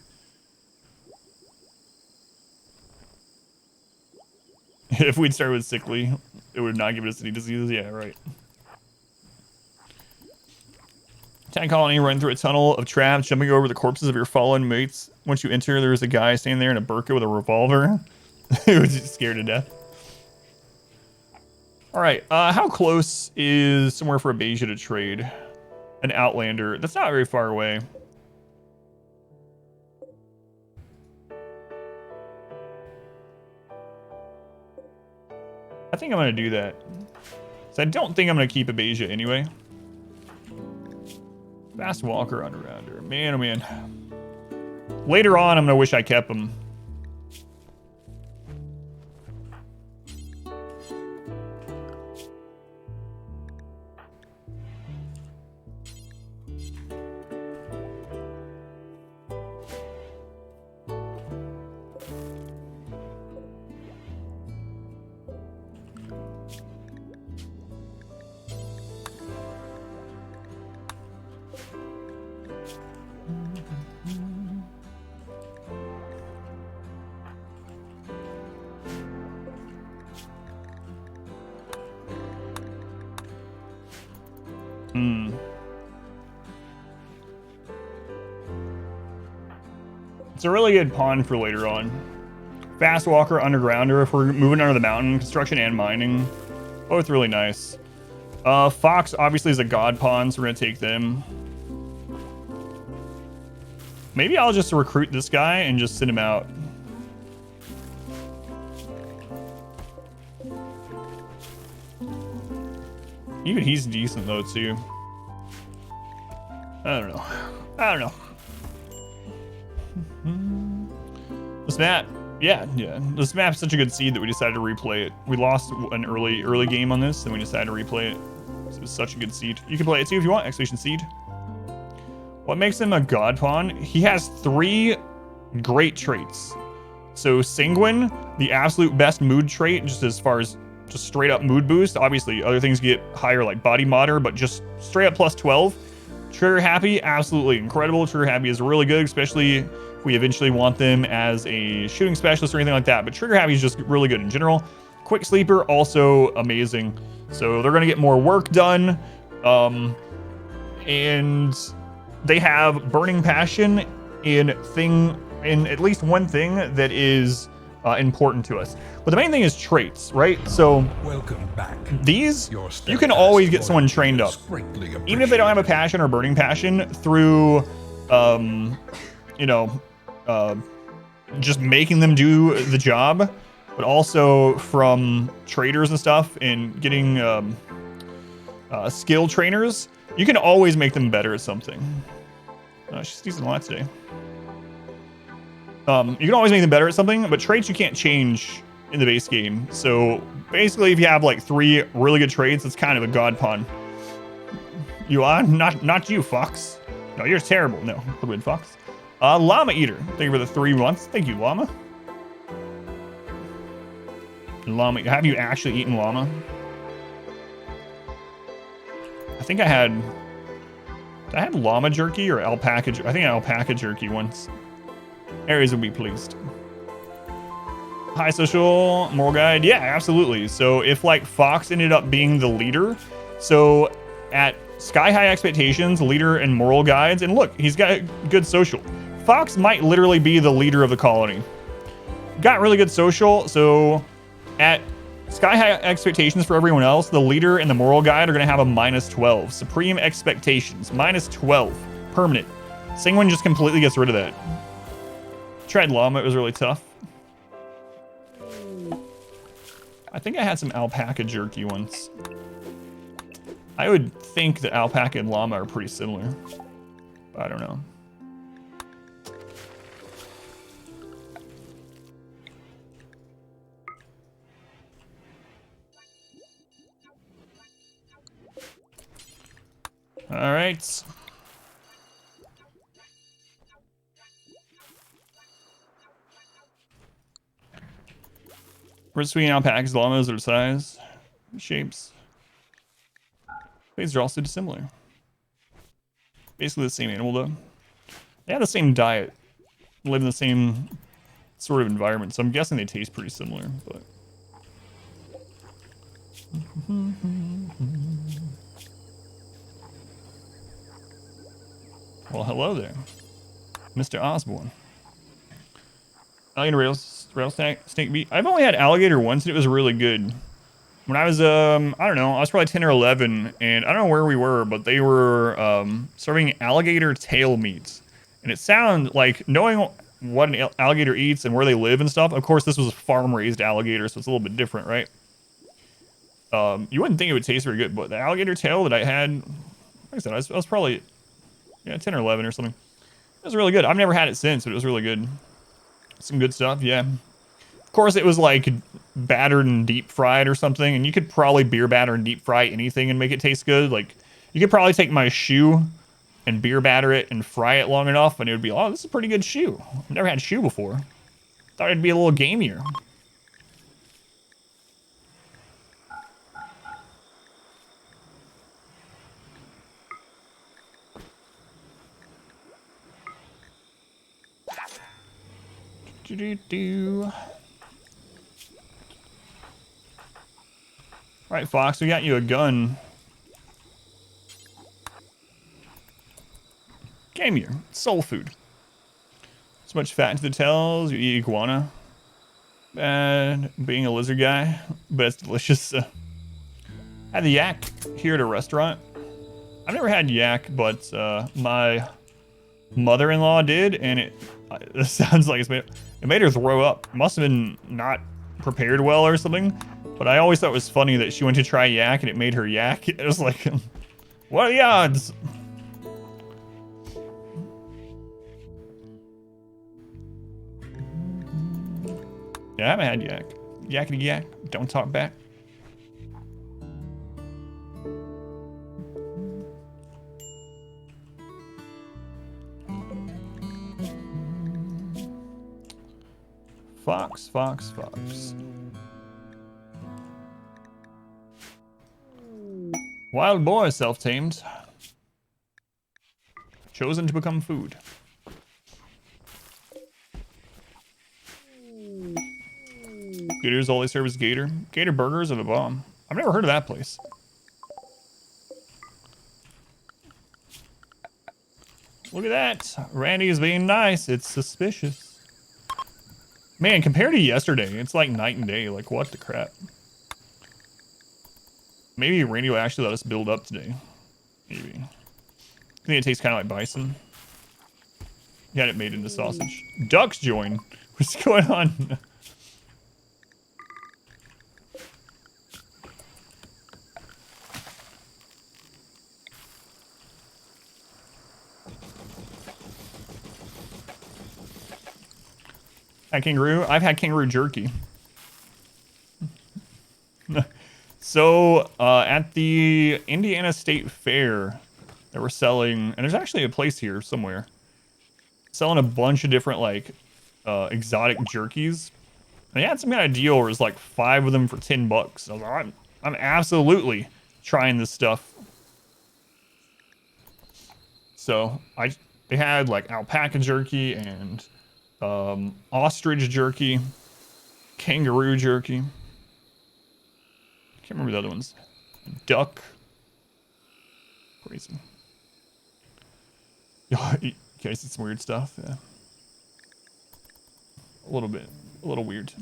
If we'd started with sickly, it would not give us any diseases. Yeah, right. Tank colony running through a tunnel of traps, jumping over the corpses of your fallen mates. Once you enter, there's a guy standing there in a burqa with a revolver. He was just scared to death. All right, how close is somewhere for ABASIA to trade? An Outlander. That's not very far away. I think I'm gonna do that. So I don't think I'm gonna keep ABASIA anyway. Fast walker, underrounder. Man, oh man. Later on, I'm gonna wish I kept him. It's a really good pawn for later on. Fast walker, undergrounder, if we're moving under the mountain, construction and mining. Both really nice. Fox obviously is a god pawn, so we're gonna take them. Maybe I'll just recruit this guy and just send him out. Even he's decent though too. I don't know. I don't know. This map, yeah. This map's such a good seed that we decided to replay it. We lost an early game on this, and we decided to replay it. It was such a good seed. You can play it too if you want. Exclamation seed. What makes him a god pawn? He has 3 great traits. So sanguine, the absolute best mood trait, just as far as just straight up mood boost. Obviously, other things get higher like body modder, but just straight up plus 12. Trigger happy, absolutely incredible. Trigger happy is really good, especially if we eventually want them as a shooting specialist or anything like that. But trigger happy is just really good in general. Quick sleeper, also amazing. So they're gonna get more work done. And they have burning passion in at least one thing that is important to us. But the main thing is traits, right? So
welcome back.
These, you can always get someone trained up. Even if they don't have a passion or burning passion through, you know, just making them do the job, but also from traders and stuff and getting skill trainers, you can always make them better at something. She's decent a lot today. You can always make them better at something, but traits you can't change in the base game. So basically, if you have like 3 really good traits, it's kind of a god pawn. You are not you, Fox. No, you're terrible. No, the win, Fox. Llama Eater. Thank you for the 3 months. Thank you, Llama. Llama. Have you actually eaten llama? I think I had llama jerky or alpaca. I think alpaca jerky once. Aries would be pleased. High social moral guide. Yeah, absolutely. So if like Fox ended up being the leader, so at Sky High Expectations, leader and moral guides, and look, he's got good social. Fox might literally be the leader of the colony. Got really good social. So at Sky High Expectations for everyone else, the leader and the moral guide are going to have a -12. Supreme Expectations, -12. Permanent. Sanguine just completely gets rid of that. Tried llama, it was really tough. I think I had some alpaca jerky once. I would think that alpaca and llama are pretty similar, but I don't know. All right. Between alpacas, llamas, or size, shapes. These are also dissimilar. Basically the same animal though. They have the same diet, live in the same sort of environment, so I'm guessing they taste pretty similar, but. Well, hello there, Mr. Osborne. Alligator rattlesnake meat. I've only had alligator once, and it was really good. When I was, I don't know, I was probably 10 or 11, and I don't know where we were, but they were serving alligator tail meat. And it sounded like, knowing what an alligator eats and where they live and stuff, of course this was a farm-raised alligator, so it's a little bit different, right? You wouldn't think it would taste very good, but the alligator tail that I had, like I said, I was probably, yeah, 10 or 11 or something. It was really good. I've never had it since, but it was really good. Some good stuff, yeah. Of course, it was like battered and deep fried or something, and you could probably beer batter and deep fry anything and make it taste good. Like, you could probably take my shoe and beer batter it and fry it long enough, and it would be, oh, this is a pretty good shoe. I've never had shoe before. Thought it'd be a little gamier. Alright, Fox, we got you a gun. Gamier. Soul food. So much fat into the tails, you eat iguana. Bad being a lizard guy, but it's delicious. I had the yak here at a restaurant. I've never had yak, but my mother-in-law did, and it sounds like it made her throw up. It must have been not prepared well or something, but I always thought it was funny that she went to try yak and it made her yak. It was like, what are the odds? Yeah, I haven't had yak. Yakety yak, don't talk back. Fox, fox, fox. Wild boy, self-tamed. Chosen to become food. Gators always serve as gator. Gator burgers are the bomb. I've never heard of that place. Look at that. Randy is being nice. It's suspicious. Man, compared to yesterday, it's like night and day. Like, what the crap? Maybe Randy will actually let us build up today. Maybe. I think it tastes kind of like bison. He had it made into sausage. Ducks join. What's going on? Had kangaroo? I've had kangaroo jerky. So, at the Indiana State Fair, they were selling, and there's actually a place here somewhere, selling a bunch of different, like, exotic jerkies. And they had some kind of deal where it was like 5 of them for $10. I was like, I'm absolutely trying this stuff. So, they had, like, alpaca jerky and ostrich jerky, kangaroo jerky. Can't remember the other ones. Duck. Crazy. You guys see some weird stuff? Yeah. A little weird.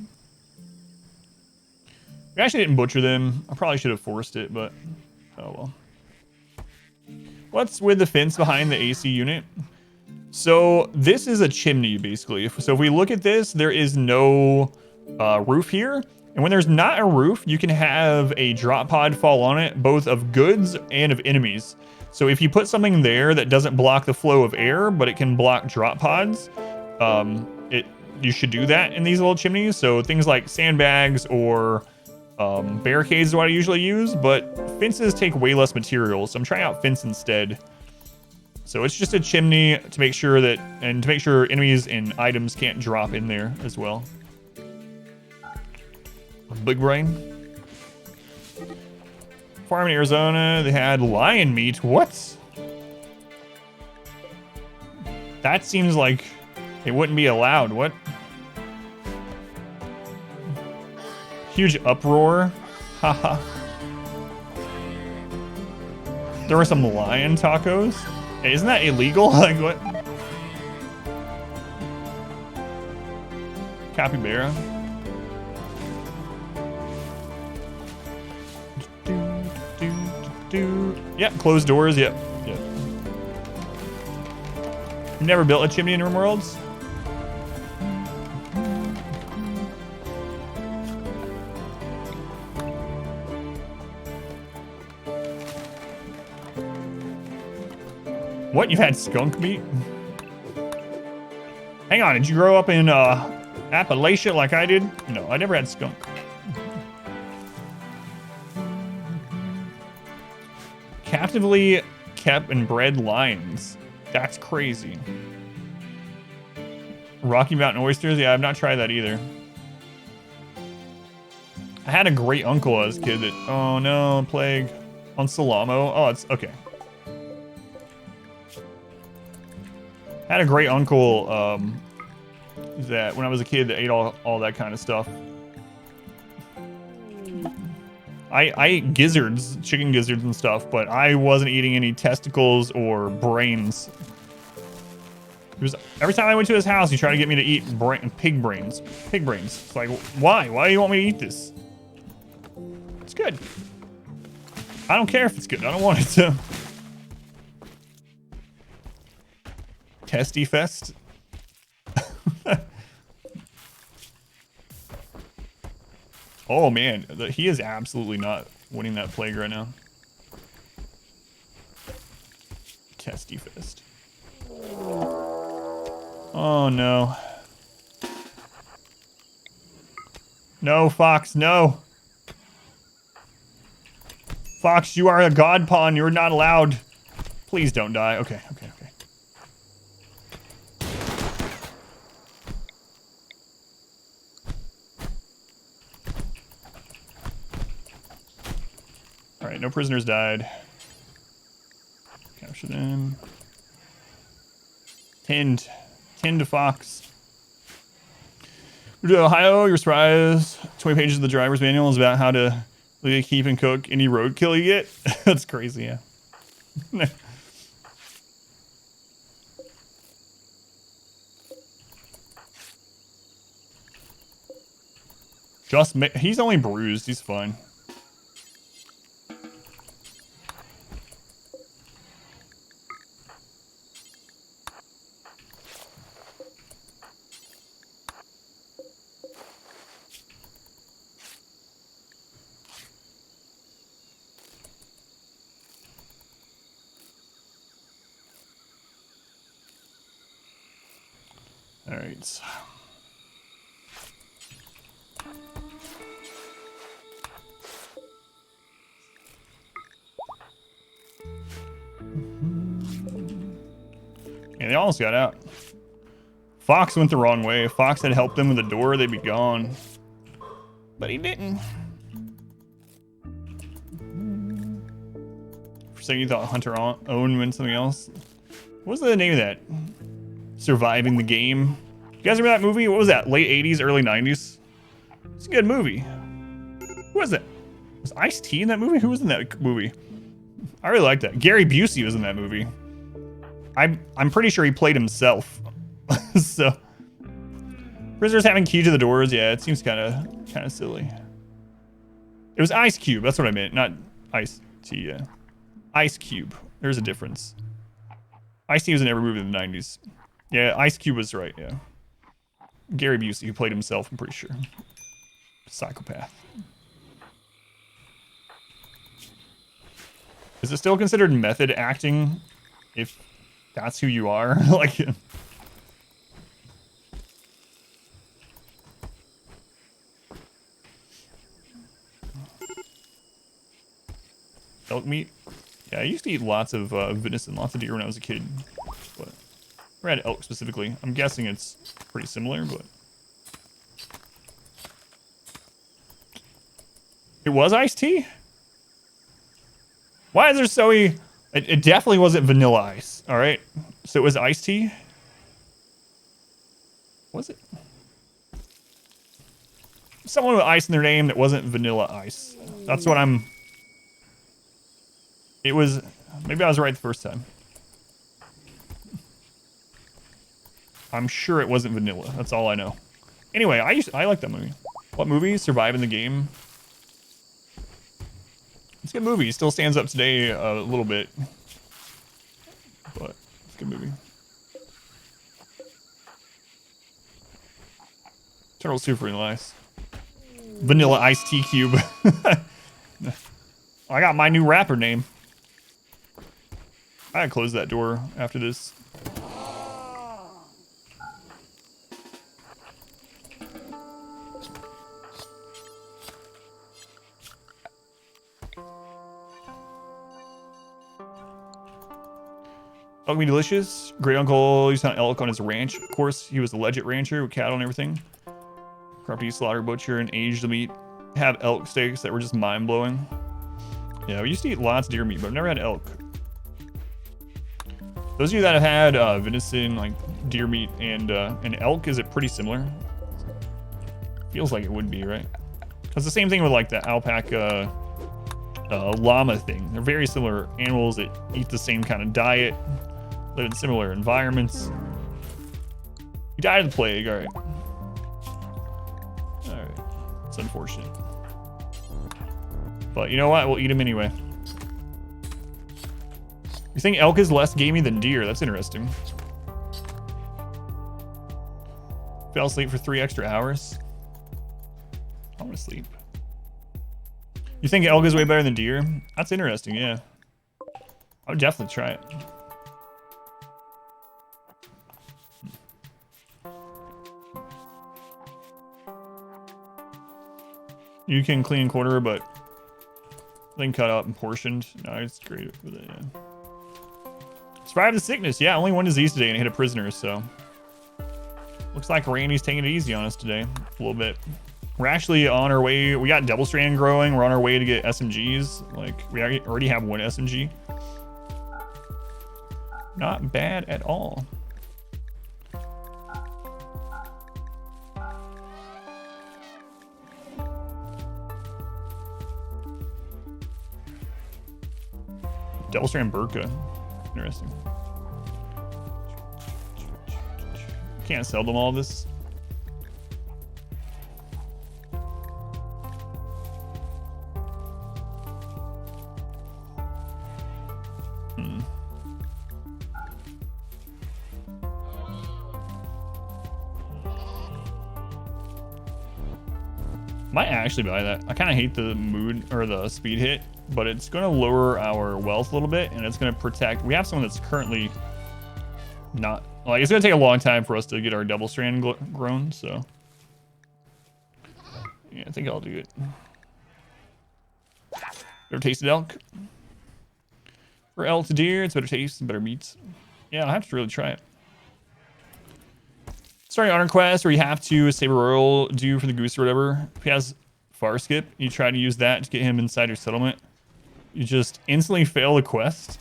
We actually didn't butcher them. I probably should have forced it, but oh well. What's with the fence behind the AC unit? So this is a chimney, basically. So if we look at this, there is no roof here. And when there's not a roof, you can have a drop pod fall on it, both of goods and of enemies. So if you put something there that doesn't block the flow of air, but it can block drop pods, you should do that in these little chimneys. So things like sandbags or barricades is what I usually use, but fences take way less material. So I'm trying out fence instead. So it's just a chimney to make sure that, and to make sure enemies and items can't drop in there as well. Big brain. Farm in Arizona, they had lion meat. What? That seems like it wouldn't be allowed. What? Huge uproar. Haha. There were some lion tacos. Hey, isn't that illegal? Like what? Capybara. Yep, closed doors. Yep. Yep. You never built a chimney in RimWorlds? What? You had skunk meat? Hang on, did you grow up in Appalachia like I did? No, I never had skunk. Captively kept and bred lions. That's crazy. Rocky Mountain oysters? Yeah, I've not tried that either. I had a great uncle as a kid that... Oh no, plague. On Salamo. Oh, it's... Okay. I had a great uncle that when I was a kid that ate all that kind of stuff. I ate gizzards, chicken gizzards and stuff, but I wasn't eating any testicles or brains. It was every time I went to his house, he tried to get me to eat pig brains. Pig brains. It's like, why? Why do you want me to eat this? It's good. I don't care if it's good. I don't want it to. Testy fest. Oh man, he is absolutely not winning that plague right now. Testy fest. Oh no. No, Fox, no. Fox, you are a god pawn. You're not allowed. Please don't die. Okay, okay, okay. Alright, no prisoners died. Capture them. Tend to Fox. To Ohio, you're surprised. 20 pages of the driver's manual is about how to keep and cook any roadkill you get. That's crazy, yeah. He's only bruised. He's fine. All right. And they almost got out. Fox went the wrong way. If Fox had helped them with the door, they'd be gone. But he didn't. For a second, you thought Hunter Owen meant something else. What was the name of that? Surviving the Game. You guys remember that movie? What was that? Late 80s, early 90s? It's a good movie. Who was that? Was Ice-T in that movie? Who was in that movie? I really liked that. Gary Busey was in that movie. I'm pretty sure he played himself. So prisoners having key to the doors, yeah, it seems kind of silly. It was Ice Cube, that's what I meant, not Ice-T, yeah. Ice Cube. There's a difference. Ice-T was in every movie in the 90s. Yeah, Ice Cube was right, yeah. Gary Busey, who played himself, I'm pretty sure. Psychopath. Is it still considered method acting if that's who you are? Like, elk meat? Yeah, I used to eat lots of venison, lots of deer when I was a kid. But I had elk specifically. I'm guessing it's pretty similar, but It was iced tea? Why is there so many? It definitely wasn't vanilla ice. All right. So it was iced tea. Was it? Someone with ice in their name that wasn't vanilla ice. That's what I'm... It was... Maybe I was right the first time. I'm sure it wasn't vanilla. That's all I know. Anyway, I like that movie. What movie? Survive in the Game. It's a good movie. It still stands up today a little bit. But it's a good movie. Turtle super nice. Vanilla iced tea cube. I got my new rapper name. I gotta close that door after this. Elk be delicious. Great uncle used to hunt elk on his ranch. Of course, he was a legit rancher with cattle and everything. Grumpy slaughter butcher and aged the meat. Have elk steaks that were just mind blowing. Yeah, we used to eat lots of deer meat, but I've never had elk. Those of you that have had venison, like deer meat and elk, is it pretty similar? Feels like it would be, right? It's the same thing with like the alpaca llama thing. They're very similar animals that eat the same kind of diet, live in similar environments. You died of the plague, all right. All right, it's unfortunate. But you know what? We'll eat them anyway. You think elk is less gamey than deer? That's interesting. Fell asleep for 3 extra hours. I want to sleep. You think elk is way better than deer? That's interesting, yeah. I would definitely try it. You can clean and quarter, but then cut up and portioned. No, it's great with it, yeah. Survived the sickness. Yeah, only one disease today and hit a prisoner, so. Looks like Randy's taking it easy on us today. A little bit. We're actually on our way. We got double strand growing. We're on our way to get SMGs. Like, we already have 1 SMG. Not bad at all. Double strand burka. Interesting. Can't sell them all this. Might actually buy that. I kind of hate the mood or the speed hit, but it's going to lower our wealth a little bit, and it's going to protect. We have someone that's currently not, like, it's going to take a long time for us to get our double strand grown, so yeah, I think I'll do it. Ever tasted elk? For elk to deer, it's better taste and better meats. Yeah, I have to really try it. Starting honor quest where you have to save a royal do for the goose or whatever. If he has far skip, you try to use that to get him inside your settlement. You just instantly fail the quest.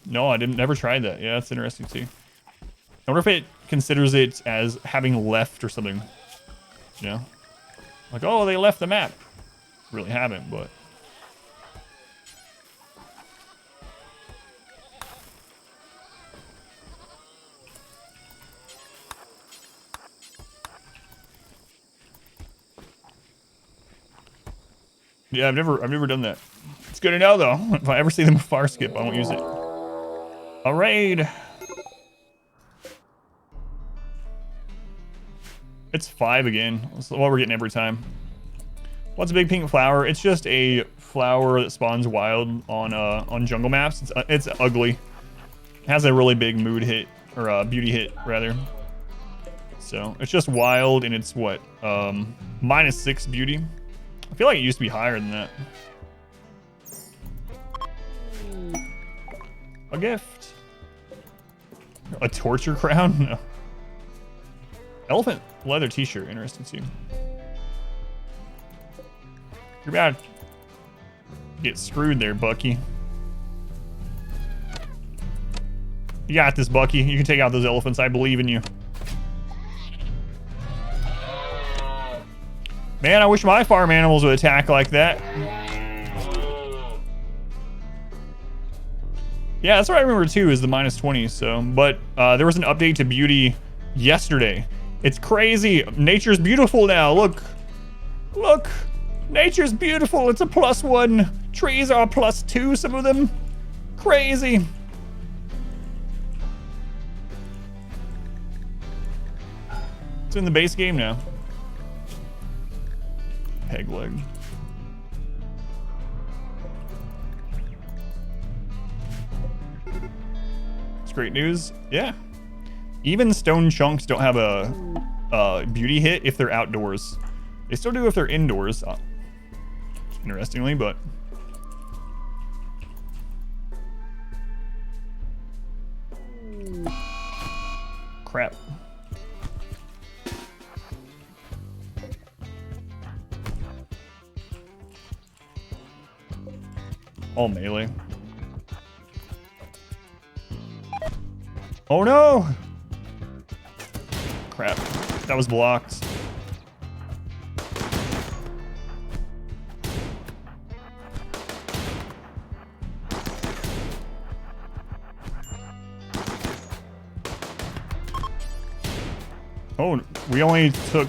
No, I never tried that. Yeah, that's interesting too. I wonder if it considers it as having left or something. You know? Like, oh, they left the map. Really haven't, but. Yeah, I've never done that. It's good to know though. If I ever see them with far skip, I won't use it. A raid. It's 5 again. That's what we're getting every time. What's a big pink flower? It's just a flower that spawns wild on jungle maps. It's ugly. It has a really big mood hit, or a beauty hit rather. So it's just wild, and it's what -6 beauty. I feel like it used to be higher than that. A gift. A torture crown? No. Elephant leather t-shirt. Interesting too. You're about to get screwed there, Bucky. You got this, Bucky. You can take out those elephants. I believe in you. Man, I wish my farm animals would attack like that. Yeah, that's what I remember too, is the -20. So, but there was an update to beauty yesterday. It's crazy. Nature's beautiful now. Look. Look. Nature's beautiful. It's a +1. Trees are +2, some of them. Crazy. It's in the base game now. Peg leg. It's great news. Yeah. Even stone chunks don't have a beauty hit if they're outdoors. They still do if they're indoors. Interestingly, but crap. All melee. Oh no! Crap. That was blocked. Oh, we only took...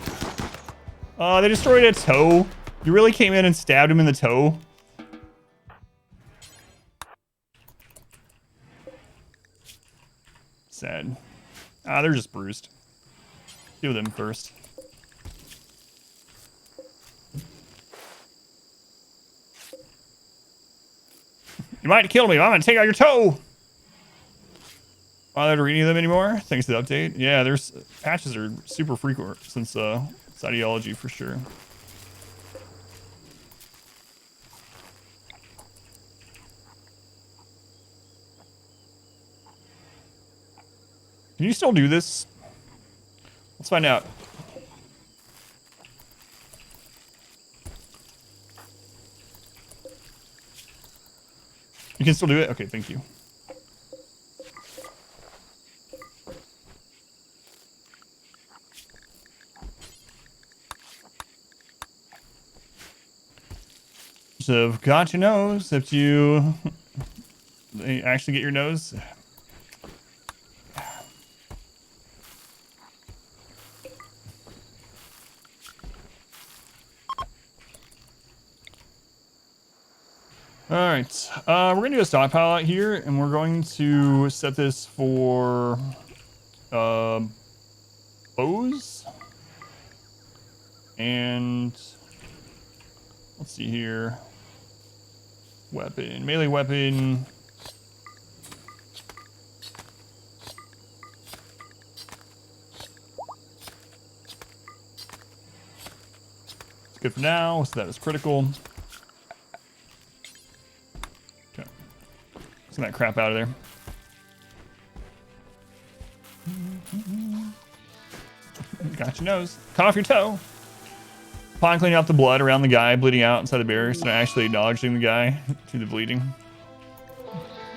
they destroyed a toe. You really came in and stabbed him in the toe? Sad. They're just bruised. Do them first. You might kill me, but I'm gonna take out your toe! Are there reading them anymore? Thanks to the update. Yeah, there's patches are super frequent since it's ideology for sure. Can you still do this? Let's find out. You can still do it? Okay, thank you. So I've got your nose, except you they actually get your nose. All right, we're gonna do a stockpile out here, and we're going to set this for bows, and let's see here, weapon, melee weapon. It's good for now, so that is critical. Get that crap out of there. Got your nose. Cut off your toe. Upon cleaning out the blood around the guy bleeding out inside the barrier, so actually acknowledging the guy to the bleeding.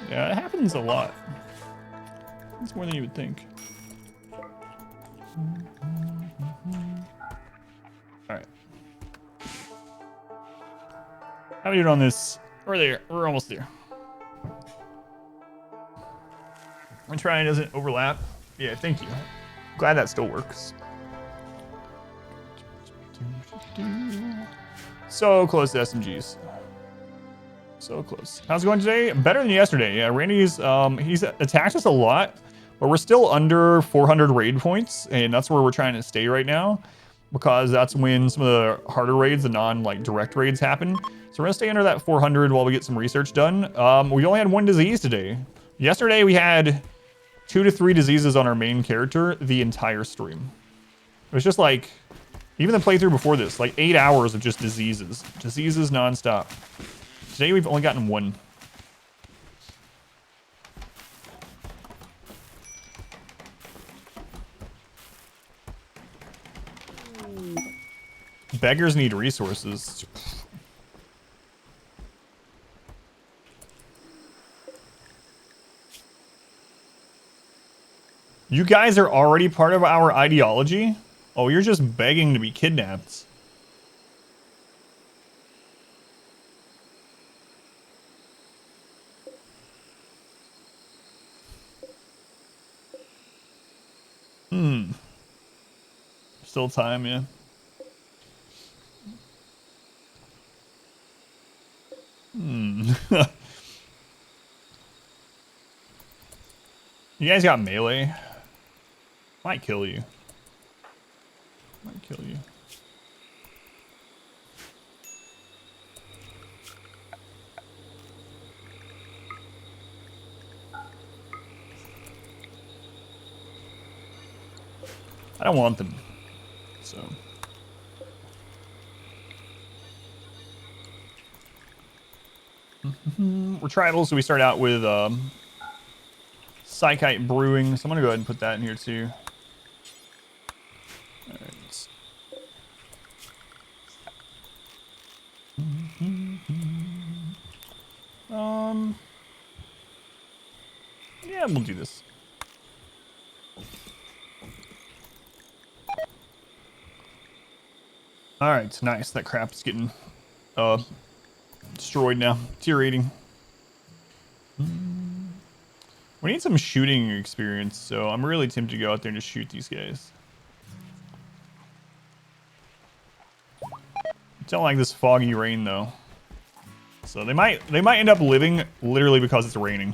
Yeah, it happens a lot. It's more than you would think. Alright. How are we doing on this? We're there. We're almost there. I'm trying it doesn't overlap. Yeah, thank you. Glad that still works. So close to SMGs. So close. How's it going today? Better than yesterday. Yeah, Randy's he's attacked us a lot, but we're still under 400 raid points, and that's where we're trying to stay right now, because that's when some of the harder raids, the non direct raids, happen. So we're gonna stay under that 400 while we get some research done. We only had 1 disease today. Yesterday we had 2 to 3 diseases on our main character the entire stream. It was just like, even the playthrough before this, like 8 hours of just diseases. Diseases nonstop. Today we've only gotten 1. Beggars need resources. You guys are already part of our ideology? Oh, you're just begging to be kidnapped. Still time, yeah. You guys got melee? Might kill you. Might kill you. I don't want them. So. We're tribal, so we start out with Psychite Brewing. So I'm gonna go ahead and put that in here too. Alright. Yeah, we'll do this. Alright, nice. That crap is getting destroyed now. Deteriorating. We need some shooting experience, so I'm really tempted to go out there and just shoot these guys. Don't like this foggy rain though. So they might end up living literally because it's raining.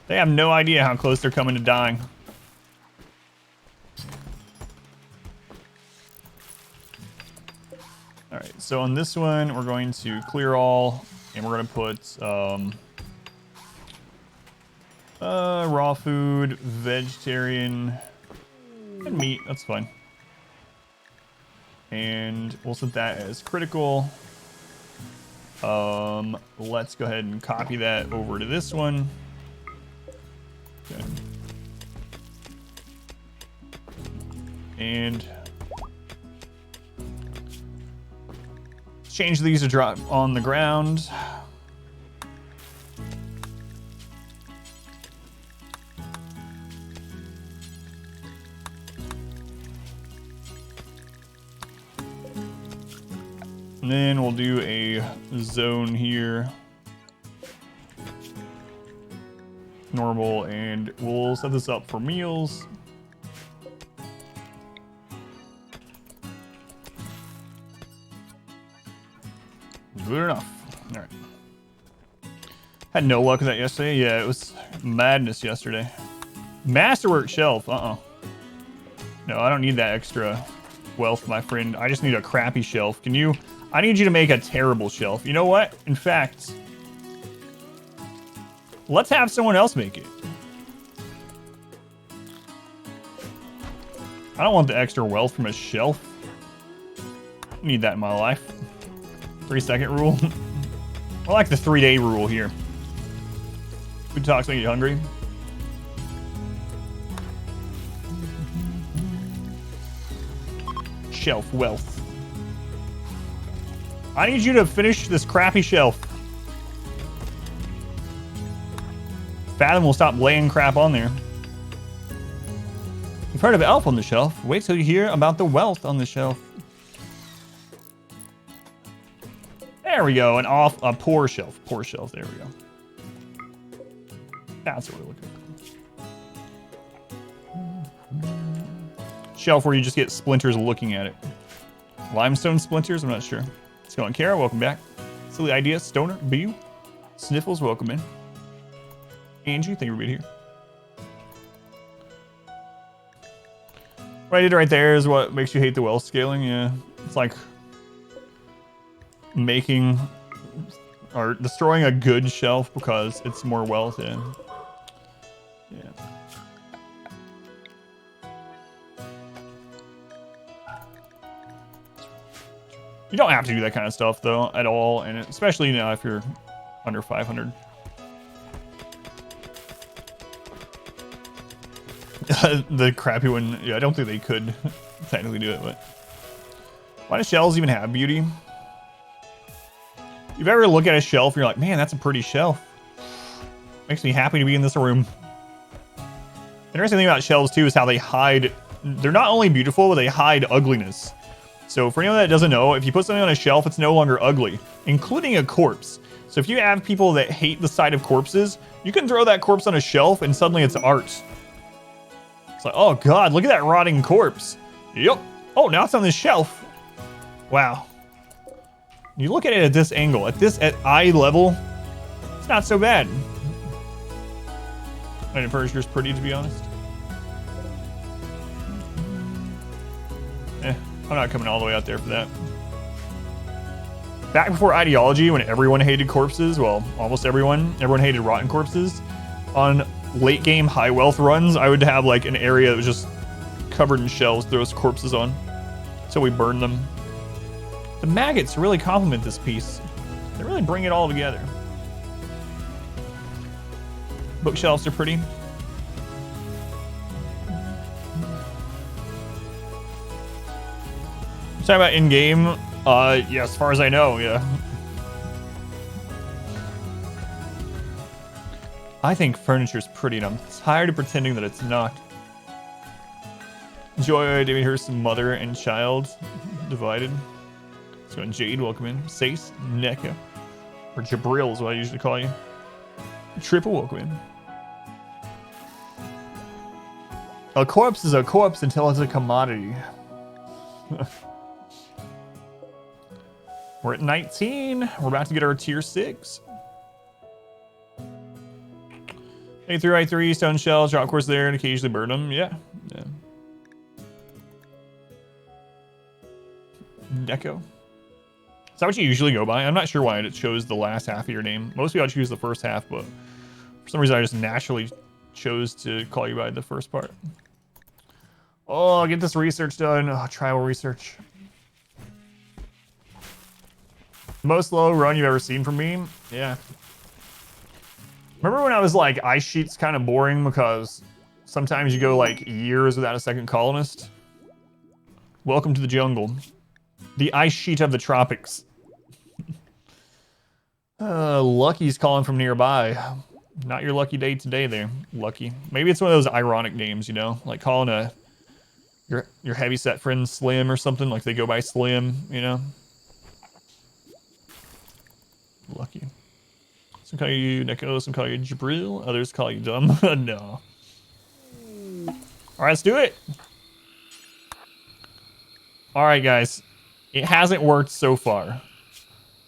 They have no idea how close they're coming to dying. Alright, so on this one we're going to clear all and we're gonna put raw food, vegetarian, and meat, that's fine. And we'll set that as critical. Let's go ahead and copy that over to this one. Okay. And change these to drop on the ground. And then we'll do a zone here. Normal, and we'll set this up for meals. Good enough. All right. Had no luck with that yesterday. Yeah, it was madness yesterday. Masterwork shelf. No, I don't need that extra wealth, my friend. I just need a crappy shelf. Can you... I need you to make a terrible shelf. You know what? In fact, let's have someone else make it. I don't want the extra wealth from a shelf. Need that in my life. 3-second rule. I like the 3-day rule here. Food talks make you hungry. Shelf wealth. I need you to finish this crappy shelf. Fathom will stop laying crap on there. You've heard of elf on the shelf. Wait till you hear about the wealth on the shelf. There we go. A poor shelf. Poor shelf. There we go. That's what we're looking for. Shelf where you just get splinters looking at it. Limestone splinters? I'm not sure. What's going on, Kara? Welcome back. Silly Idea, Stoner, Bu, Sniffles, welcome in. Angie, thank you for being here. What I did right there is what makes you hate the wealth scaling. Yeah, it's like making or destroying a good shelf because it's more wealth in. Yeah. You don't have to do that kind of stuff though at all, and especially now if you're under 500. The crappy one, yeah, I don't think they could technically do it, but why do shells even have beauty? You've ever look at a shelf and you're like, man, that's a pretty shelf. Makes me happy to be in this room. interesting thing about shelves too is how they hide. They're not only beautiful, but they hide ugliness. So for anyone that doesn't know, if you put something on a shelf, it's no longer ugly, including a corpse. So if you have people that hate the sight of corpses, you can throw that corpse on a shelf and suddenly it's art. It's like, oh God, look at that rotting corpse. Yep. Oh, now it's on this shelf. Wow. You look at it at this angle, at eye level, it's not so bad. And Inversioner's pretty, to be honest. I'm not coming all the way out there for that. Back before ideology, when everyone hated corpses, well, almost everyone hated rotten corpses. On late game high wealth runs, I would have like an area that was just covered in shells, throw those corpses on. So we burn them. The maggots really complement this piece. They really bring it all together. Bookshelves are pretty. Talking about in-game, yeah, as far as I know, yeah. I think furniture's pretty and I'm tired of pretending that it's not. Joy, David Hurst's mother and child divided. So Jade, welcome in. Sace, Neka, or Jabril is what I usually call you. Triple, welcome in. A corpse is a corpse until it's a commodity. We're at 19. We're about to get our tier 6. A3, I3, stone shells, drop course there, and occasionally burn them. Yeah. Yeah. Deco. Is that what you usually go by? I'm not sure why it chose the last half of your name. Most people choose the first half, but for some reason I just naturally chose to call you by the first part. Oh, get this research done. Oh, tribal research. Most low run you've ever seen from me? Yeah. Remember when I was like, ice sheet's kind of boring because sometimes you go like years without a second colonist? Welcome to the jungle. The ice sheet of the tropics. Lucky's calling from nearby. Not your lucky day today there, Lucky. Maybe it's one of those ironic names, you know? Like calling your heavyset friend Slim or something, like they go by Slim, you know? Lucky. Some call you Neko, some call you Jabril, others call you dumb. No. Alright, let's do it. Alright, guys. It hasn't worked so far.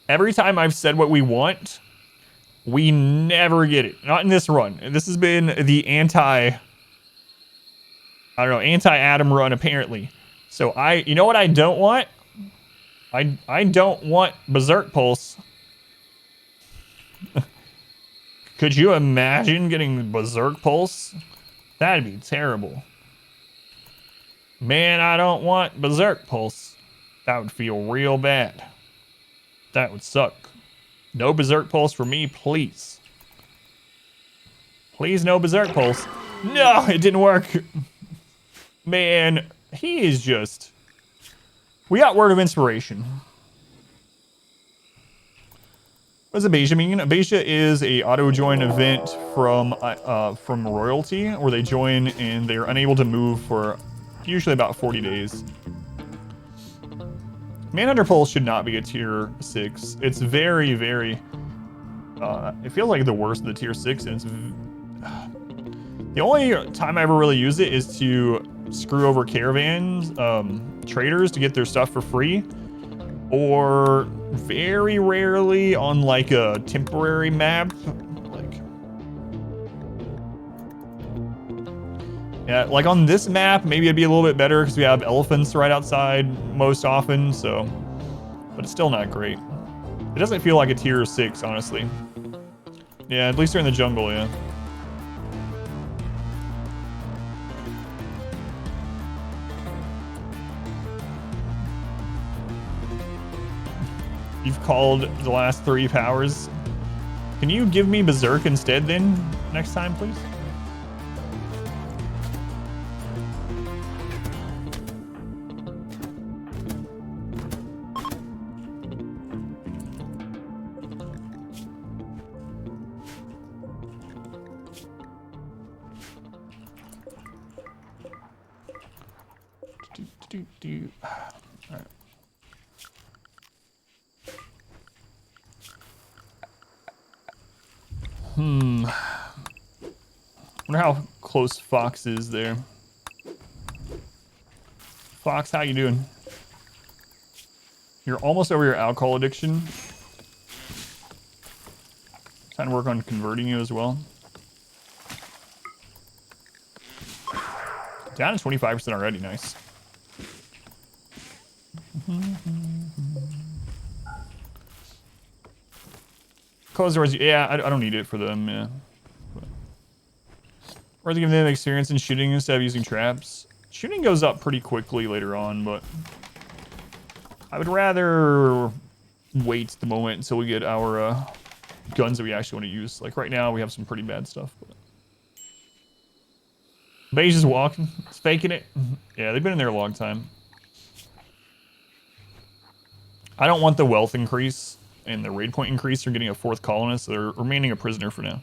Every time I've said what we want, we never get it. Not in this run. This has been the anti-Adam run, apparently. So you know what I don't want? I don't want Berserk Pulse. Could you imagine getting Berserk Pulse? That'd be terrible. Man, I don't want Berserk Pulse. That would feel real bad. That would suck. No Berserk Pulse for me, please. Please, no Berserk Pulse. No, it didn't work. Man, he is just... We got Word of Inspiration. What does ABASIA mean? ABASIA is a auto-join event from royalty, where they join and they're unable to move for usually about 40 days. Manhunter Pulse should not be a tier 6. It's very, very... it feels like the worst of the tier 6, and it's... The only time I ever really use it is to screw over caravans, traders to get their stuff for free, or very rarely on like a temporary map. Yeah, like on this map, maybe it'd be a little bit better because we have elephants right outside most often, so... But it's still not great. It doesn't feel like a tier 6, honestly. Yeah, at least they're in the jungle, yeah. You've called the last 3 powers. Can you give me Berserk instead then, next time, please? Alright. Wonder how close Fox is there. Fox, how you doing? You're almost over your alcohol addiction. Trying to work on converting you as well. Down to 25% already, nice. Close doors, yeah, I don't need it for them, yeah. Or they give them experience in shooting instead of using traps. Shooting goes up pretty quickly later on, but I would rather wait the moment until we get our guns that we actually want to use. Like right now, we have some pretty bad stuff. But Beige is walking, it's faking it. Yeah, they've been in there a long time. I don't want the wealth increase and the raid point increase. They're getting a 4th colonist, so they're remaining a prisoner for now.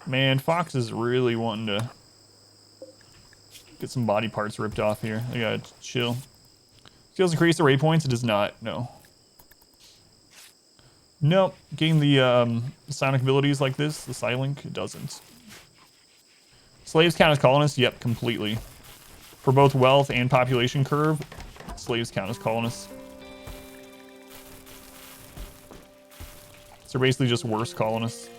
Man, Fox is really wanting to get some body parts ripped off here. They gotta chill. Skills increase the raid points? It does not, no. Nope. Getting the sonic abilities like this, the Psylink, it doesn't. Slaves count as colonists? Yep, completely. For both wealth and population curve, slaves count as colonists. So they're basically just worse colonists.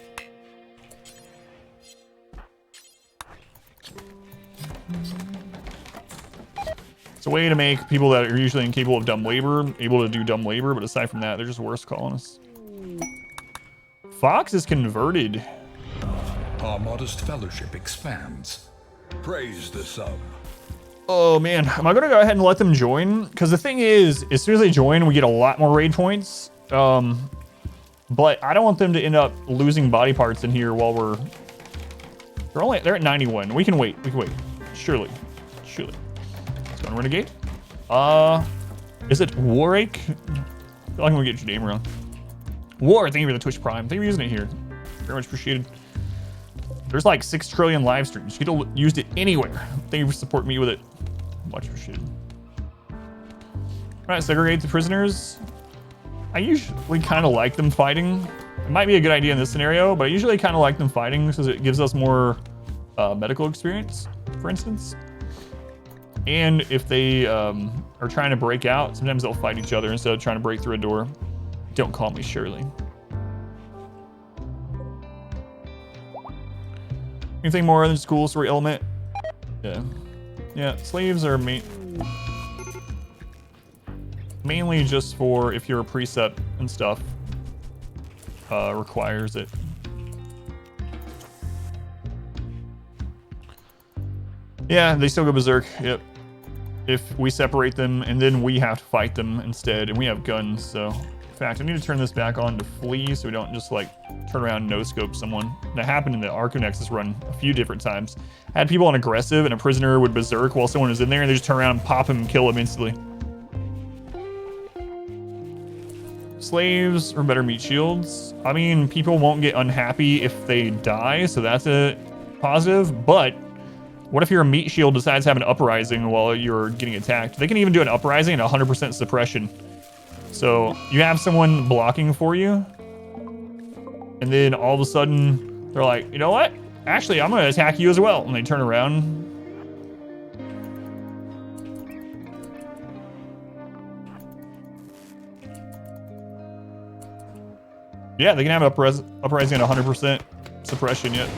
It's a way to make people that are usually incapable of dumb labor able to do dumb labor, but aside from that, they're just worse colonists. Fox is converted.
Our modest fellowship expands. Praise the sub.
Oh man, am I gonna go ahead and let them join? Because the thing is, as soon as they join, we get a lot more raid points. But I don't want them to end up losing body parts in here while they're at 91. We can wait. Surely. Let's go on Renegade. Is it Raix? I feel like I'm gonna get your name wrong. War, thank you for the Twitch Prime. Thank you for using it here. Very much appreciated. There's like 6 trillion live streams. You could have used it anywhere. Thank you for supporting me with it. Much appreciated. All right, segregate the prisoners. I usually kind of like them fighting. It might be a good idea in this scenario, but I usually kind of like them fighting because it gives us more medical experience, for instance. And if they are trying to break out, sometimes they'll fight each other instead of trying to break through a door. Don't call me Shirley. Anything more than school story element? Yeah, slaves are mainly just for if you're a precept and stuff. Requires it. Yeah, they still go berserk. Yep. If we separate them and then we have to fight them instead, and we have guns, so. In fact, I need to turn this back on to flee so we don't just like turn around and no-scope someone. That happened in the Arco Nexus run a few different times. I had people on aggressive and a prisoner would berserk while someone was in there and they just turn around and pop him and kill him instantly. Slaves or better meat shields. I mean, people won't get unhappy if they die, so that's a positive, but what if your meat shield decides to have an uprising while you're getting attacked? They can even do an uprising and 100% suppression. So you have someone blocking for you, and then all of a sudden they're like, you know what? Actually, I'm gonna attack you as well. And they turn around. Yeah, they can have an uprising at 100% suppression yet.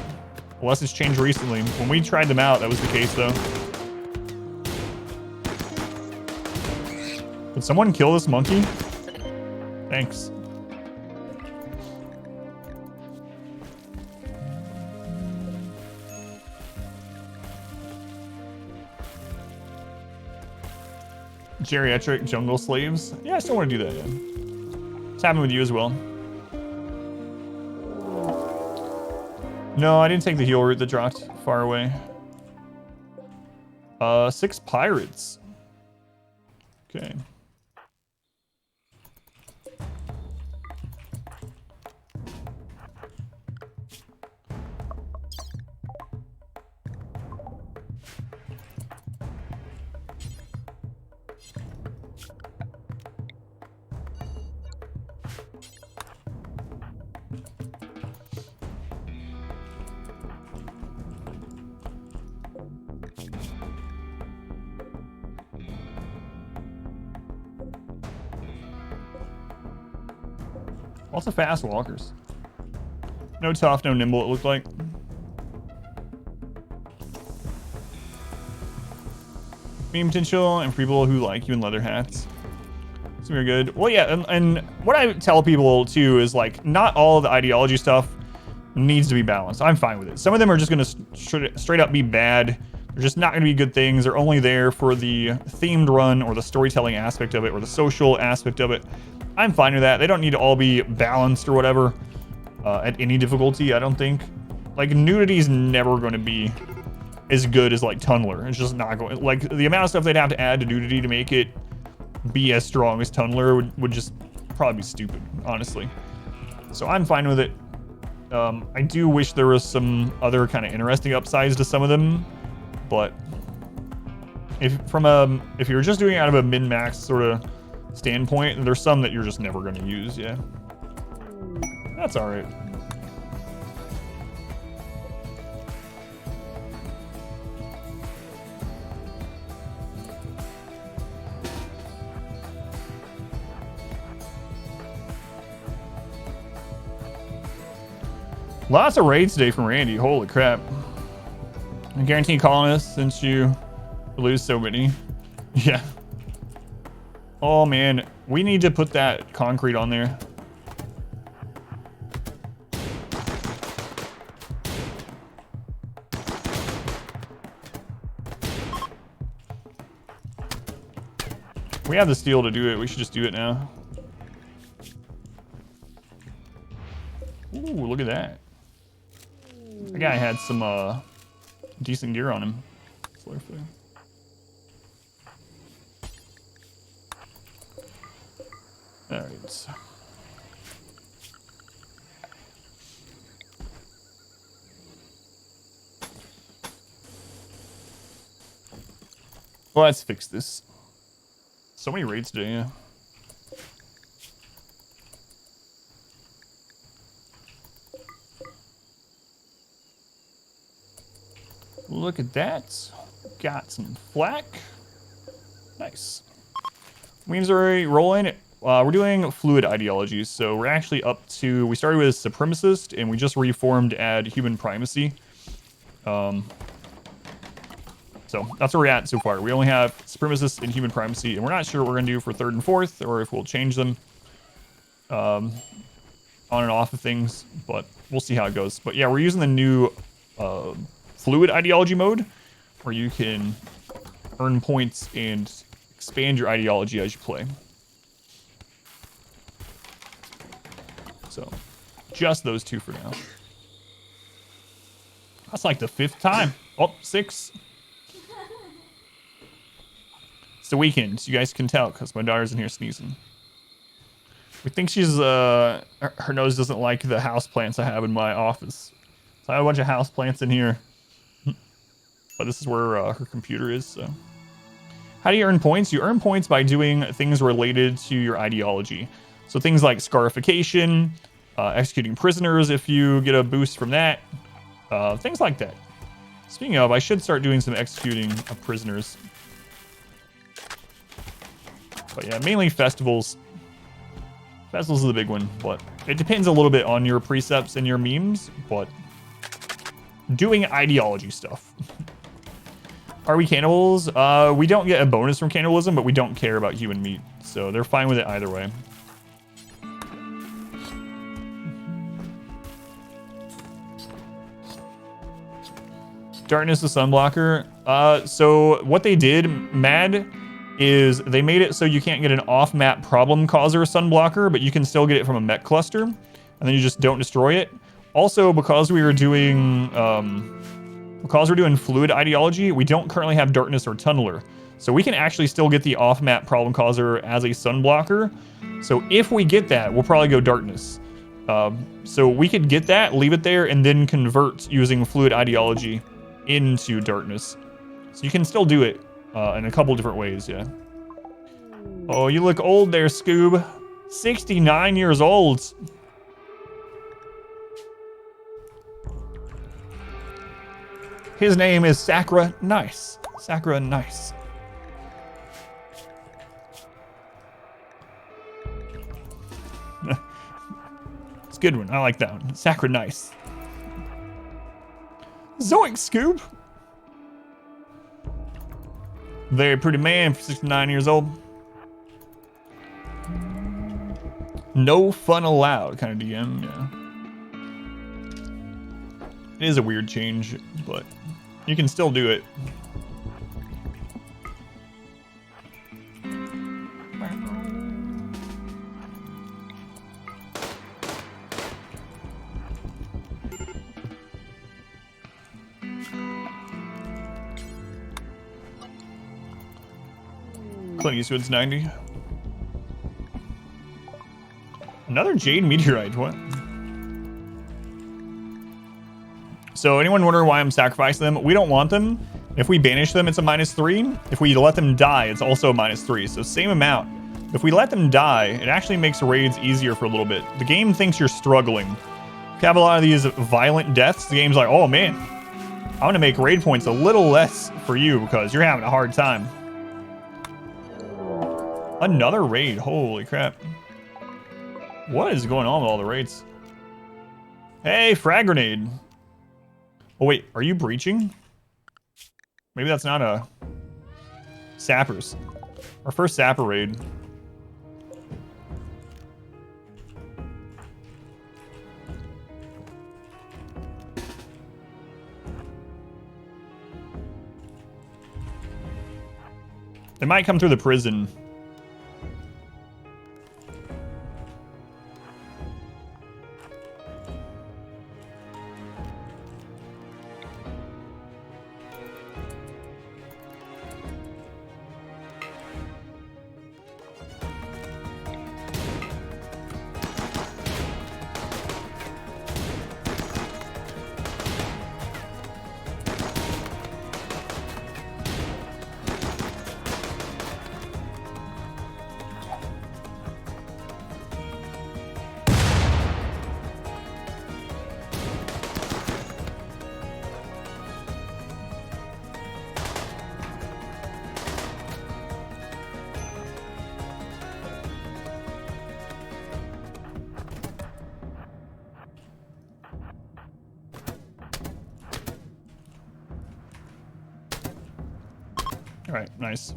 Unless it's changed recently. When we tried them out, that was the case though. Did someone kill this monkey? Thanks. Geriatric jungle slaves. Yeah, I still want to do that, yeah. It's happening with you as well. No, I didn't take the heal route that dropped far away. 6 pirates. Okay. Lots of fast walkers. No tough, no nimble, it looked like. Meme potential, and for people who like you in leather hats. So we're good. Well, yeah, and what I tell people too is like, not all of the ideology stuff needs to be balanced. I'm fine with it. Some of them are just gonna straight up be bad. They're just not gonna be good things. They're only there for the themed run or the storytelling aspect of it or the social aspect of it. I'm fine with that. They don't need to all be balanced or whatever at any difficulty, I don't think. Like, nudity is never gonna be as good as like Tunneler. It's just not going, like the amount of stuff they'd have to add to nudity to make it be as strong as Tunneler would just probably be stupid, honestly. So I'm fine with it. I do wish there was some other kind of interesting upsides to some of them, but if you're just doing it out of a min-max sort of standpoint, there's some that you're just never going to use. Yeah, that's all right. Lots of raids today from Randy. Holy crap. I guarantee colonists since you lose so many. Yeah. Oh man, we need to put that concrete on there. We have the steel to do it. We should just do it now. Ooh, look at that. That guy had some decent gear on him. All right. Well, let's fix this. So many raids today, yeah. Look at that. Got some flak. Nice. Memes are already rolling. We're doing fluid ideologies, so we're actually up to, we started with supremacist and we just reformed to add human primacy. So that's where we're at so far. We only have supremacist and human primacy, and we're not sure what we're gonna do for third and fourth, or if we'll change them on and off of things, but we'll see how it goes. But yeah, we're using the new fluid ideology mode, where you can earn points and expand your ideology as you play. So just those two for now. That's like the 5th time. Oh, 6. It's the weekend. You guys can tell because my daughter's in here sneezing. We think she's her nose doesn't like the house plants I have in my office. So I have a bunch of house plants in here. But this is where her computer is, so. How do you earn points? You earn points by doing things related to your ideology. So things like scarification, executing prisoners if you get a boost from that, things like that. Speaking of, I should start doing some executing of prisoners. But yeah, mainly festivals. Festivals is the big one, but it depends a little bit on your precepts and your memes, but doing ideology stuff. Are we cannibals? We don't get a bonus from cannibalism, but we don't care about human meat, so they're fine with it either way. Darkness the sunblocker. So what they did, MAD, is they made it so you can't get an off-map problem causer sunblocker, but you can still get it from a MECH cluster, and then you just don't destroy it. Also, because we were doing fluid ideology, we don't currently have darkness or tunneler, so we can actually still get the off-map problem causer as a sunblocker. So if we get that, we'll probably go darkness. So we could get that, leave it there, and then convert using fluid ideology into darkness. So you can still do it in a couple different ways, yeah. Oh, you look old there, Scoob. 69 years old. His name is Sakura Nice. Sakura Nice. a good one. I like that one. Sacred nice. Zoic Scoop. Very pretty man for 69 years old. No fun allowed kind of DM, yeah. It is a weird change, but you can still do it. Clint Eastwood's 90. Another Jade Meteorite, what? So anyone wondering why I'm sacrificing them? We don't want them. If we banish them, it's a -3. If we let them die, it's also a -3. So same amount. If we let them die, it actually makes raids easier for a little bit. The game thinks you're struggling. If you have a lot of these violent deaths, the game's like, oh man, I'm gonna make raid points a little less for you because you're having a hard time. Another raid, holy crap. What is going on with all the raids? Hey, frag grenade. Oh wait, are you breaching? Maybe that's not a sappers. Our first sapper raid. They might come through the prison. All right, nice.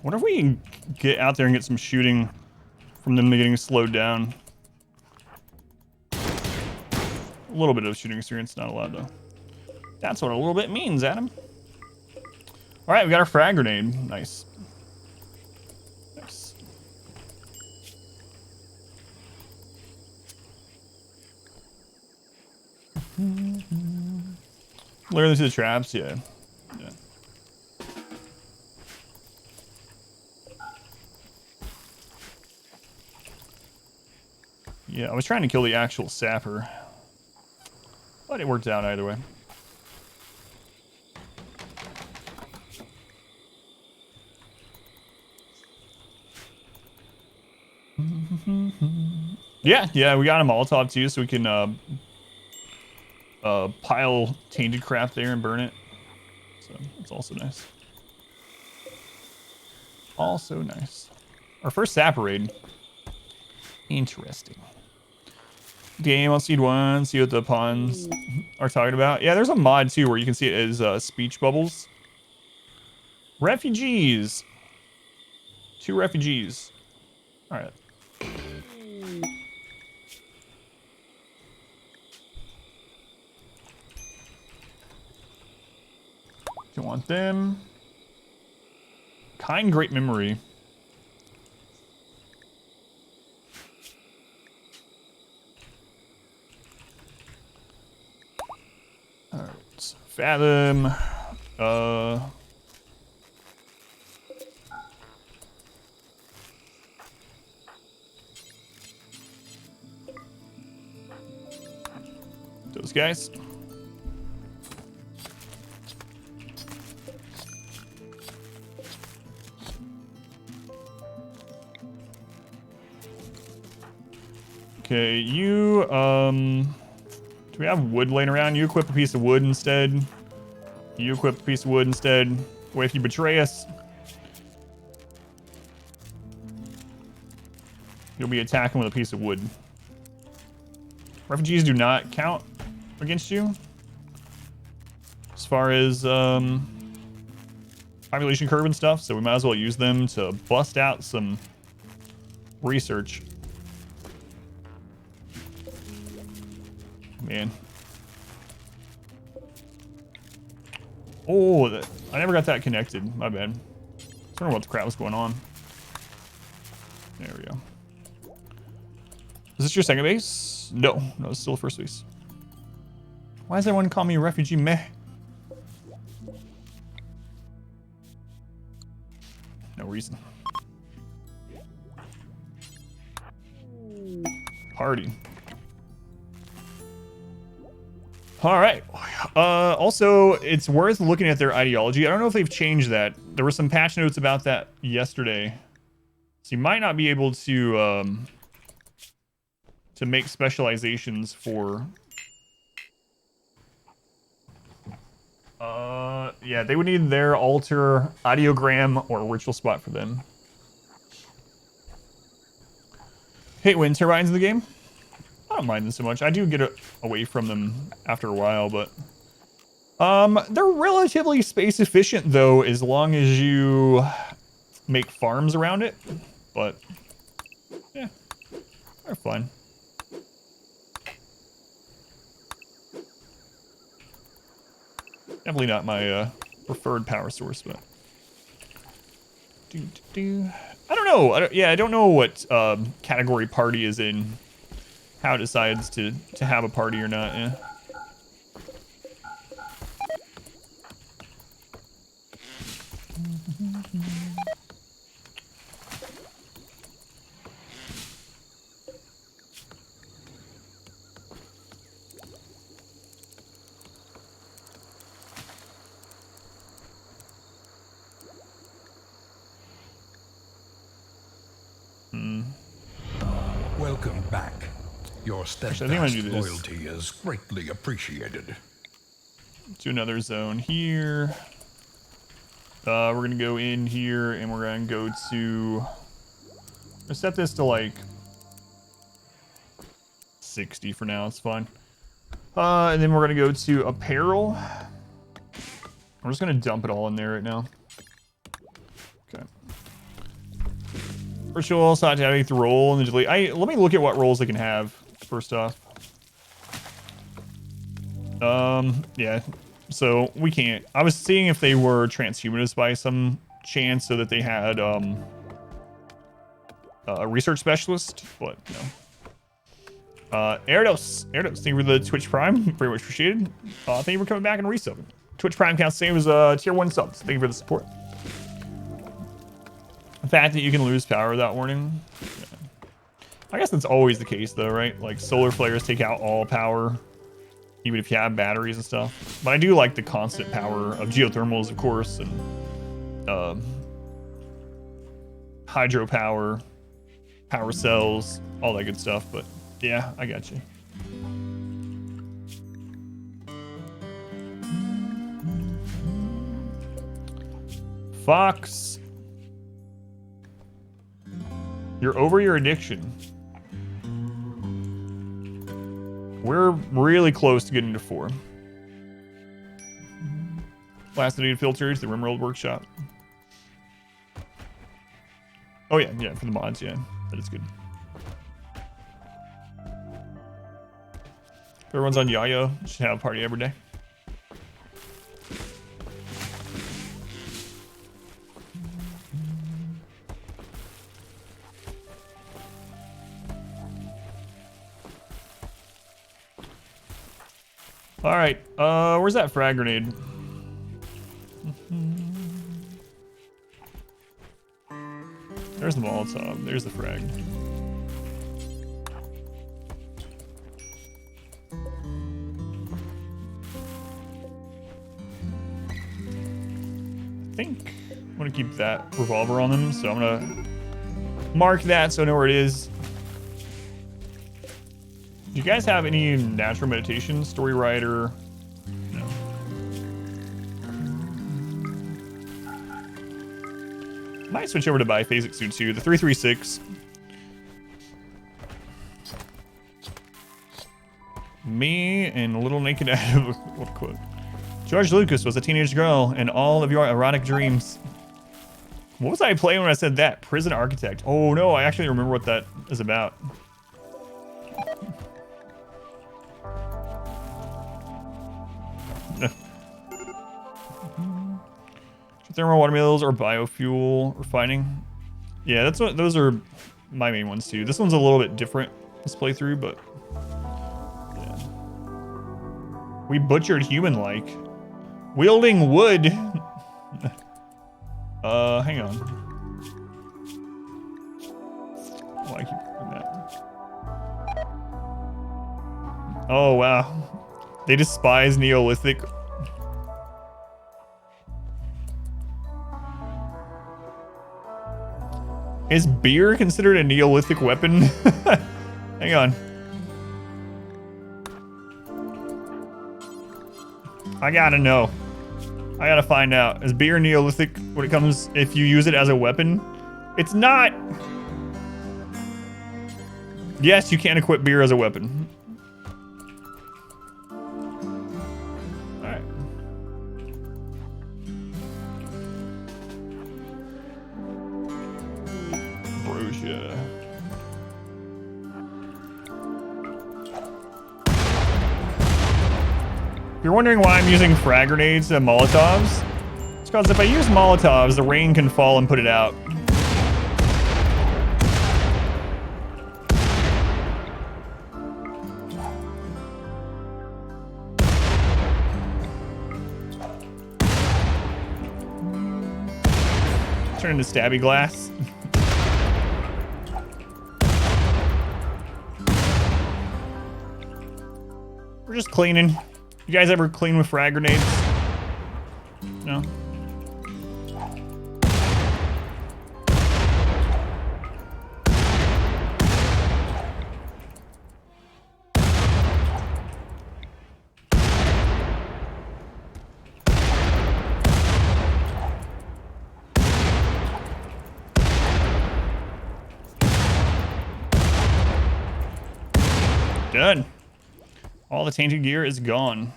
Wonder if we can get out there and get some shooting from them getting slowed down. A little bit of shooting experience, not a lot though. That's what a little bit means, Adam. All right, we got our frag grenade. Nice. Nice. Literally to the traps, yeah. Yeah. Yeah, I was trying to kill the actual sapper, but it worked out either way. Yeah, we got a Molotov too, so we can pile tainted craft there and burn it. So it's also nice. Also nice. Our first sapper raid. Interesting. Game on Seed 1, see what the pawns are talking about. Yeah, there's a mod too where you can see it as speech bubbles. Refugees. 2 refugees. All right. Don't want them. Kind great memory. All right. Fathom. Those guys. Okay, you, do we have wood laying around? You equip a piece of wood instead. You equip a piece of wood instead. Wait, if you betray us. You'll be attacking with a piece of wood. Refugees do not count against you. As far as population curve and stuff, so we might as well use them to bust out some research. Man. Oh, I never got that connected. My bad. I don't know what the crap was going on. There we go. Is this your second base? No, it's still the first base. Why does everyone call me a refugee meh? No reason. Party. All right. Also, it's worth looking at their ideology. I don't know if they've changed that. There were some patch notes about that yesterday. So you might not be able to make specializations for... yeah, they would need their altar, ideogram, or ritual spot for them. Hate wind turbines in the game. I don't mind them so much. I do get away from them after a while, but they're relatively space efficient though, as long as you make farms around it. But yeah, they're fun. Definitely not my preferred power source, but I don't know. I don't know what category party is in. How it decides to have a party or not. Yeah.
Welcome back. Your
Actually, I think I'm
steadfast
gonna do this.
loyalty is greatly appreciated.
To another zone here. We're gonna go in here and we're gonna go to... Let's set this to like 60 for now, it's fine. And then we're gonna go to apparel. I'm just gonna dump it all in there right now. Okay. Ritual, so I have to have the roll and then delete. Let me look at what roles they can have first off. Yeah. So we can't. I was seeing if they were transhumanists by some chance so that they had a research specialist, but no. Erdos, thank you for the Twitch Prime. Very much appreciated. Thank you for coming back and resubbing. Twitch Prime counts same as tier 1 subs. Thank you for the support. The fact that you can lose power without warning. Yeah. I guess that's always the case though, right? Like solar flares take out all power, even if you have batteries and stuff. But I do like the constant power of geothermals, of course, and hydropower, power cells, all that good stuff. But yeah, I got you. Fox, you're over your addiction. We're really close to getting to 4. Last needed filters, the RimWorld workshop. Oh yeah, for the mods, yeah, that is good. Everyone's on Yayo, should have a party every day. All right, where's that frag grenade? There's the Molotov, there's the frag. I think I'm gonna keep that revolver on them, so I'm gonna mark that so I know where it is. Do you guys have any natural meditation, story writer? No. Might switch over to biphasic soon too. The 336. Me and Little Naked what a quote. George Lucas was a teenage girl in all of your erotic dreams. What was I playing when I said that? Prison Architect. Oh no, I actually remember what that is about. Thermal water mills or biofuel refining. Yeah, that's what those are my main ones too. This one's a little bit different this playthrough, but yeah. We butchered human-like. Wielding wood. Hang on. Oh, I keep doing that. Oh wow. They despise Neolithic. Is beer considered a Neolithic weapon? Hang on. I gotta know. I gotta find out. Is beer Neolithic when it comes, if you use it as a weapon? It's not. Yes, you can equip beer as a weapon. Alright. Brosia. If you're wondering why I'm using frag grenades and Molotovs, it's because if I use Molotovs, the rain can fall and put it out. Turn into stabby glass. We're just cleaning. You guys ever clean with frag grenades? No? Done. All the tainted gear is gone.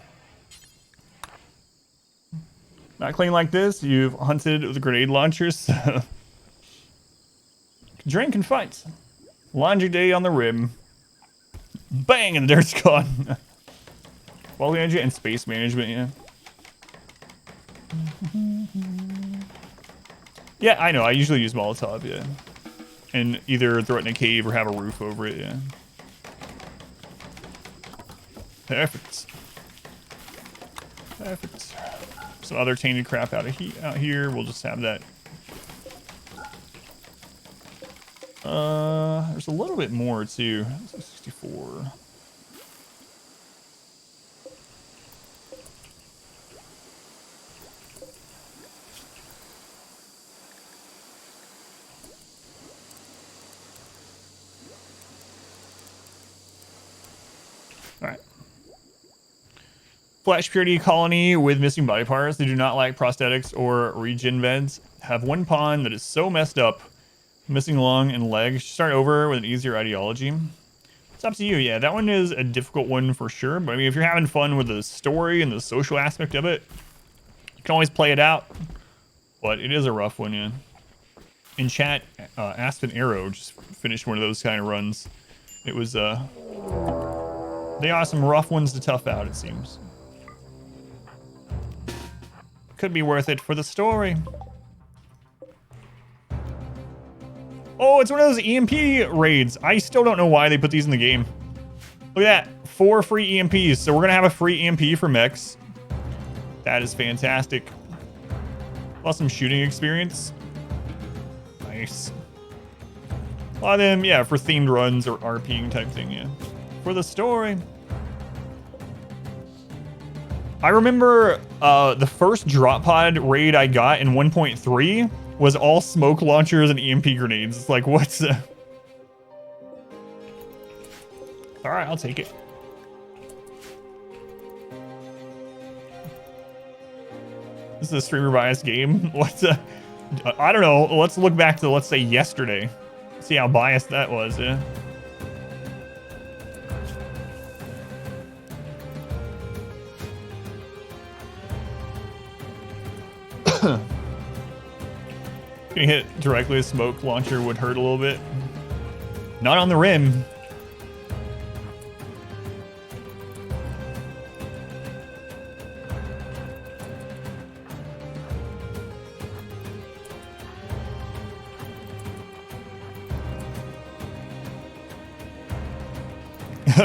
Not clean like this. You've hunted with grenade launchers. Drink and fight. Laundry day on the rim. Bang, and the dirt's gone. Quality energy and space management, yeah. Yeah, I know. I usually use Molotov, yeah. And either throw it in a cave or have a roof over it, yeah. Perfect. Perfect. Some other tainted crap out here. We'll just have that. There's a little bit more too. 64. All right. Flash Purity Colony with missing body parts. They do not like prosthetics or regen vents. Have one pawn that is so messed up, missing lung and leg. Start over with an easier ideology. It's up to you. Yeah, that one is a difficult one for sure. But I mean, if you're having fun with the story and the social aspect of it, you can always play it out. But it is a rough one, yeah. In chat, Aspen Arrow just finished one of those kind of runs. It was, they are some rough ones to tough out, it seems. Could be worth it for the story. Oh, it's one of those EMP raids. I still don't know why they put these in the game. Look at that. 4 free EMPs. So we're going to have a free EMP for mechs. That is fantastic. Plus some shooting experience. Nice. A lot of them, yeah, for themed runs or RPing type thing, yeah. For the story. I remember the first drop pod raid I got in 1.3 was all smoke launchers and EMP grenades. It's like, what's the... All right, I'll take it. This is a streamer biased game. What's a... I don't know. Let's look back to, let's say, yesterday. See how biased that was, yeah. Getting hit directly with smoke launcher would hurt a little bit. Not on the rim.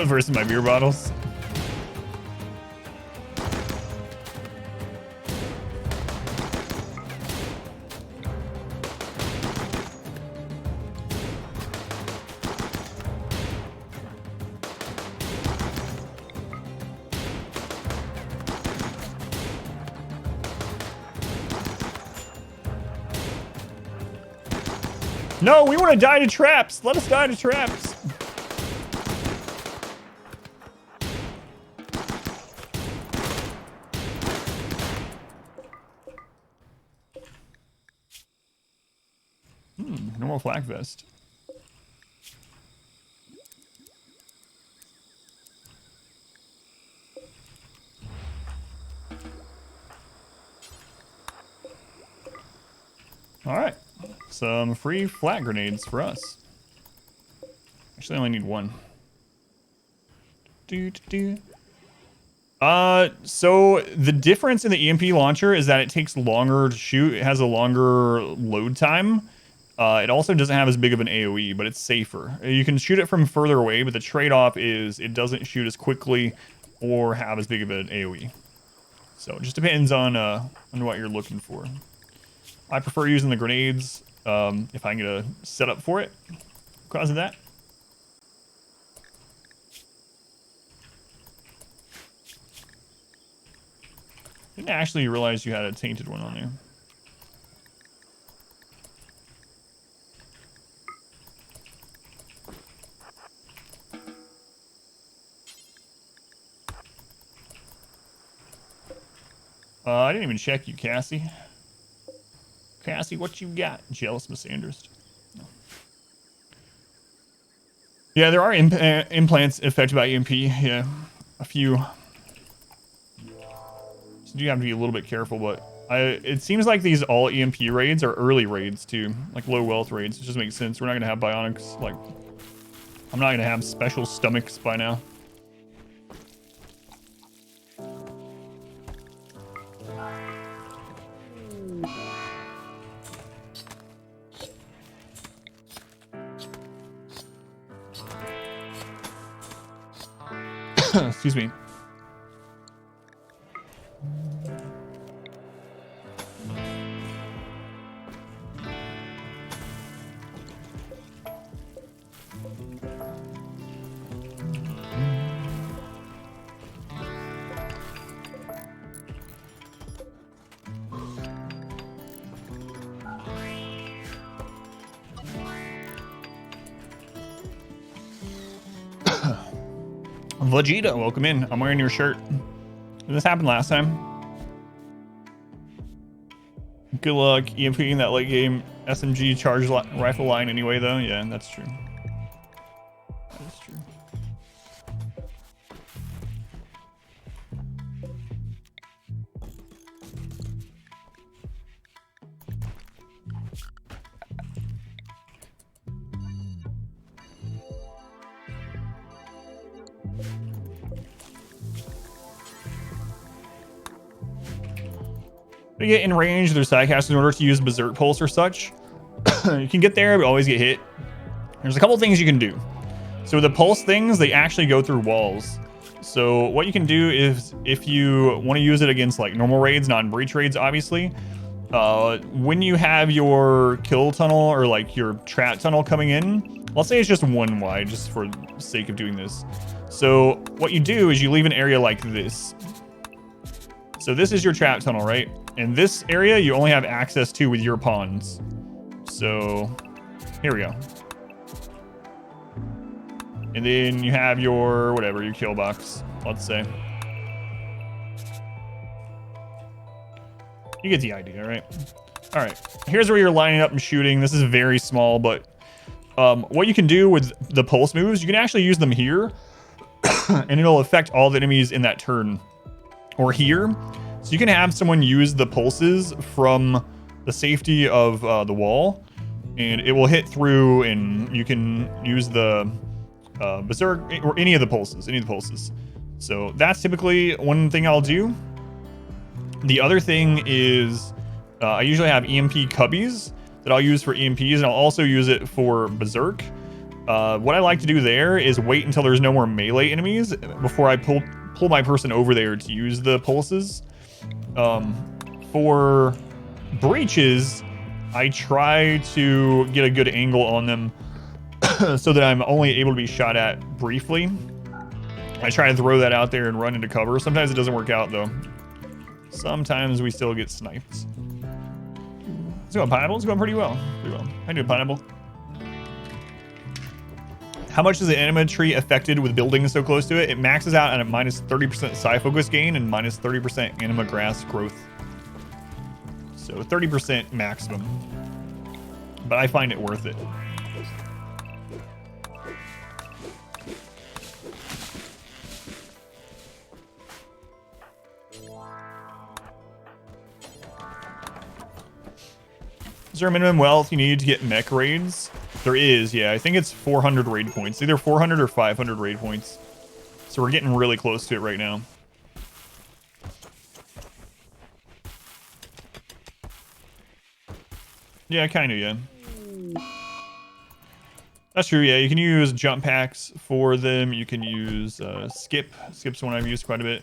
Versus my beer bottles. No, we want to die to traps. Let us die to traps. Normal flak vest. All right. Some free flat grenades for us. Actually, I only need one. So the difference in the EMP launcher is that it takes longer to shoot. It has a longer load time. It also doesn't have as big of an AoE, but it's safer. You can shoot it from further away, but the trade-off is it doesn't shoot as quickly or have as big of an AoE. So it just depends on what you're looking for. I prefer using the grenades if I can get a setup for it because of that. Didn't actually realize you had a tainted one on there. I didn't even check you, Cassie. Cassie, what you got? Jealous misandrist. No. Yeah, there are implants affected by EMP. Yeah, a few. So you have to be a little bit careful, but it seems like these all EMP raids are early raids too, like low wealth raids. It just makes sense. We're not gonna have bionics. Like, I'm not gonna have special stomachs by now. Excuse me. Vegeta, welcome in. I'm wearing your shirt. Did this happen last time? Good luck EMPing that late game SMG charge rifle line anyway, though. Yeah, that's true. That is true. To get in range, there's Psycaster in order to use Berserk Pulse or such. You can get there, but always get hit. There's a couple things you can do. So the pulse things, they actually go through walls. So what you can do is, if you want to use it against like normal raids, non-breach raids, obviously, when you have your kill tunnel or like your trap tunnel coming in, let's say it's just one wide, just for the sake of doing this. So what you do is you leave an area like this. So this is your trap tunnel, right? And this area you only have access to with your pawns. So here we go. And then you have your whatever, your kill box, let's say. You get the idea, right? All right, here's where you're lining up and shooting. This is very small, but what you can do with the pulse moves, you can actually use them here and it'll affect all the enemies in that turn or here. So you can have someone use the pulses from the safety of the wall, and it will hit through, and you can use the berserk or any of the pulses. So that's typically one thing I'll do. The other thing is I usually have EMP cubbies that I'll use for EMPs, and I'll also use it for berserk. What I like to do there is wait until there's no more melee enemies before I pull my person over there to use the pulses. For breaches, I try to get a good angle on them so that I'm only able to be shot at briefly. I try to throw that out there and run into cover. Sometimes it doesn't work out though. Sometimes we still get sniped. It's going pineapple. It's going pretty well. How do pineapple? How much is the Anima tree affected with building so close to it? It maxes out at a minus 30% psi focus gain and minus 30% anima grass growth. So 30% maximum. But I find it worth it. Is there a minimum wealth you need to get mech raids? There is, yeah. I think it's 400 raid points. Either 400 or 500 raid points. So we're getting really close to it right now. Yeah, kind of, yeah. That's true, yeah. You can use jump packs for them. You can use skip. Skip's one I've used quite a bit.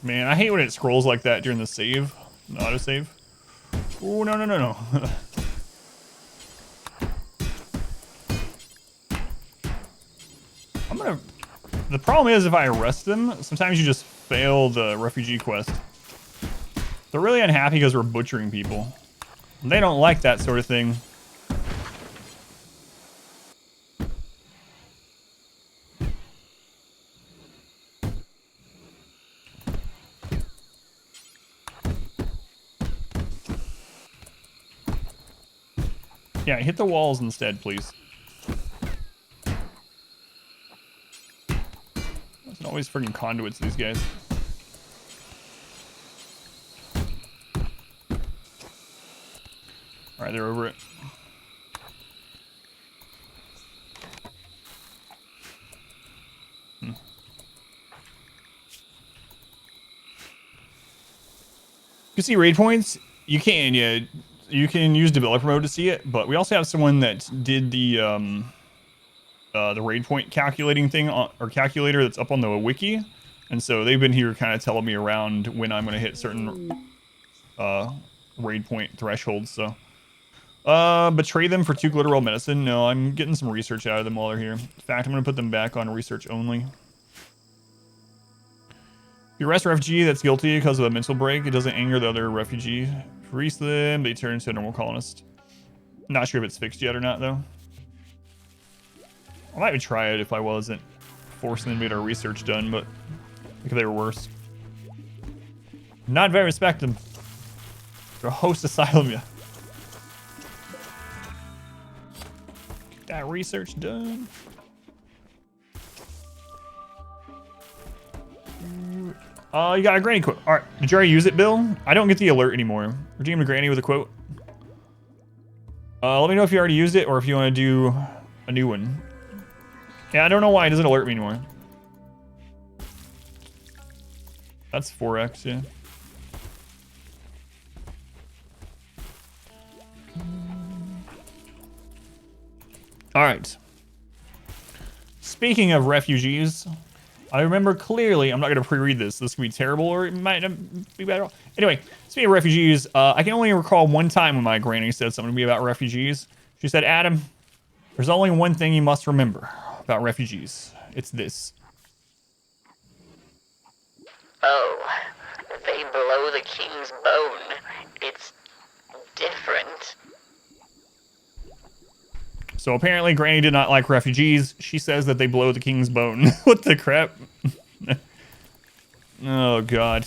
Man, I hate when it scrolls like that during the save. The autosave. Oh, no, no, no, no. I'm gonna... The problem is if I arrest them, sometimes you just fail the refugee quest. They're really unhappy because we're butchering people. They don't like that sort of thing. Yeah, hit the walls instead, please. There's always freaking conduits, these guys. Alright, they're over it. You can see raid points? You can, yeah. You can use developer mode to see it, but we also have someone that did the raid point calculating thing or calculator that's up on the wiki, and so they've been here kind of telling me around when I'm going to hit certain raid point thresholds. So betray them for 2 glitteral medicine. No, I'm getting some research out of them while they're here. In fact, I'm going to put them back on research only. If you arrest a refugee that's guilty because of a mental break, it doesn't anger the other refugee. If you release them, they turn into a normal colonist. Not sure if it's fixed yet or not, though. I might even try it if I wasn't forcing them to get our research done, but if they were worse. Not very respected. They're a host asylum, yeah. Get that research done. You got a granny quote. All right, did you already use it, Bill? I don't get the alert anymore. Redeem a granny with a quote. Let me know if you already used it or if you want to do a new one. Yeah, I don't know why it doesn't alert me anymore. That's 4x, yeah. All right. Speaking of refugees, I remember clearly, I'm not going to pre-read this. This could be terrible or it might not be bad at all. Anyway, speaking of refugees, I can only recall one time when my granny said something to me about refugees. She said, Adam, there's only one thing you must remember about refugees. It's this.
Oh, they blow the king's bone. It's different.
So apparently Granny did not like refugees. She says that they blow the king's bone. What the crap? Oh, God.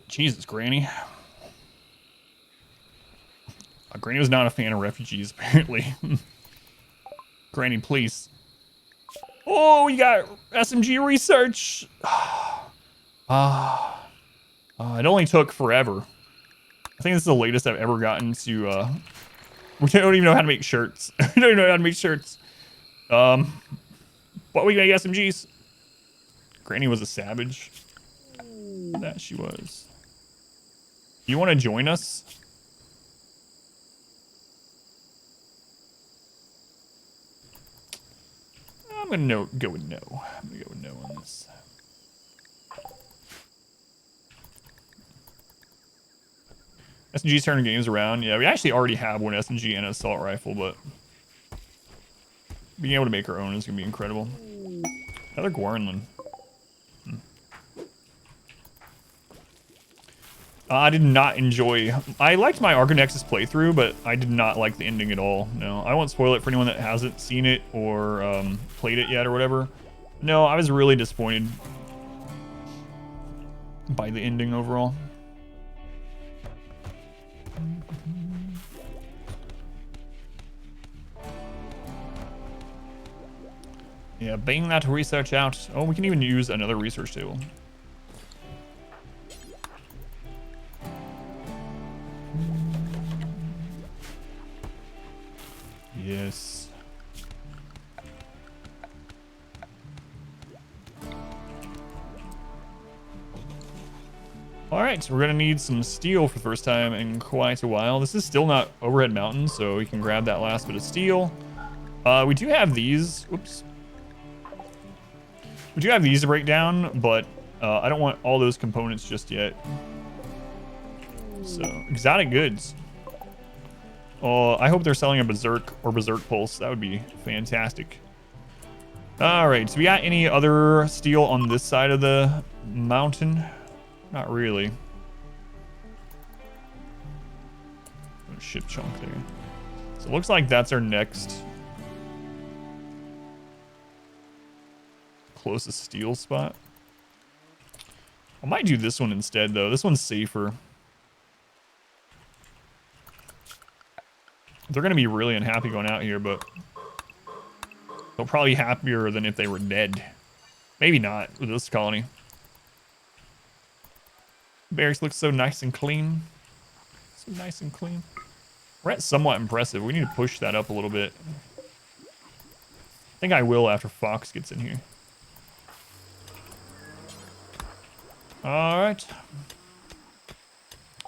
Jesus, Granny. Granny was not a fan of refugees, apparently. Granny, please. Oh, you got SMG research. It only took forever. I think this is the latest I've ever gotten to, we don't even know how to make shirts. We don't even know how to make shirts. But we make SMGs. Granny was a savage. That she was. You want to join us? I'm gonna go with no. I'm gonna go with no on this. SMG's turning games around. Yeah, we actually already have one SMG and an assault rifle, but being able to make our own is gonna be incredible. Another Guaranlen. I did not enjoy... I liked my Argonexus playthrough, but I did not like the ending at all. No, I won't spoil it for anyone that hasn't seen it or played it yet or whatever. No, I was really disappointed by the ending overall. Yeah, bang that research out. Oh, we can even use another research table. Yes. All right, so we're gonna need some steel for the first time in quite a while. This is still not overhead mountain, so we can grab that last bit of steel. We do have these. Oops. We do have these to break down, but I don't want all those components just yet. So, exotic goods. Oh, I hope they're selling a Berserk or Berserk Pulse. That would be fantastic. All right, so we got any other steel on this side of the mountain? Not really. Ship chunk there. So it looks like that's our next closest steel spot. I might do this one instead, though. This one's safer. They're going to be really unhappy going out here, but they'll probably be happier than if they were dead. Maybe not with this colony. Barracks looks so nice and clean. So nice and clean. We're at somewhat impressive. We need to push that up a little bit. I think I will after Fox gets in here. All right.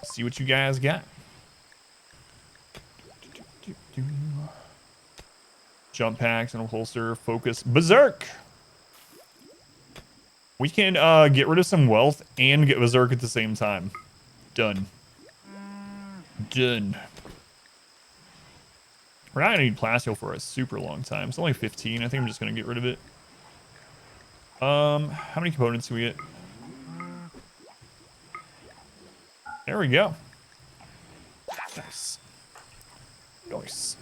See what you guys got. Jump packs and a holster. Focus. Berserk. We can get rid of some wealth and get Berserk at the same time. Done. Done. We're not gonna need plasteel for a super long time. It's only 15. I think I'm just gonna get rid of it. How many components do we get? There we go. Nice. Nice.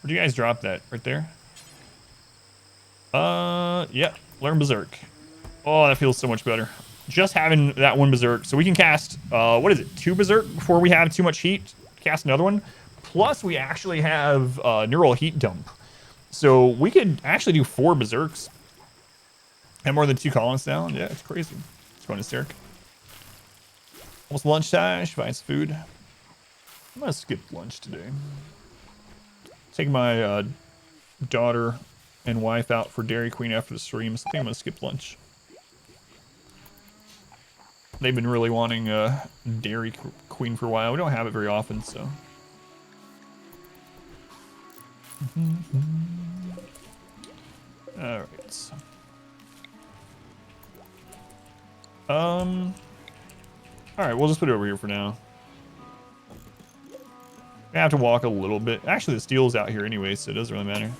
Where'd you guys drop that? Right there? Yeah. Learn Berserk. Oh, that feels so much better. Just having that one Berserk. So we can cast, what is it? 2 Berserk before we have too much heat. Cast another one. Plus, we actually have neural heat dump. So we could actually do 4 Berserks. And more than 2 columns down. Yeah, it's crazy. It's going hysteric. Almost lunchtime. Should buy some food. I'm going to skip lunch today. Take my daughter and wife out for Dairy Queen after the stream. So I think I'm going to skip lunch. They've been really wanting Dairy Queen for a while. We don't have it very often, so. All right. All right, we'll just put it over here for now. I have to walk a little bit. Actually, the steel's out here anyway, so it doesn't really matter.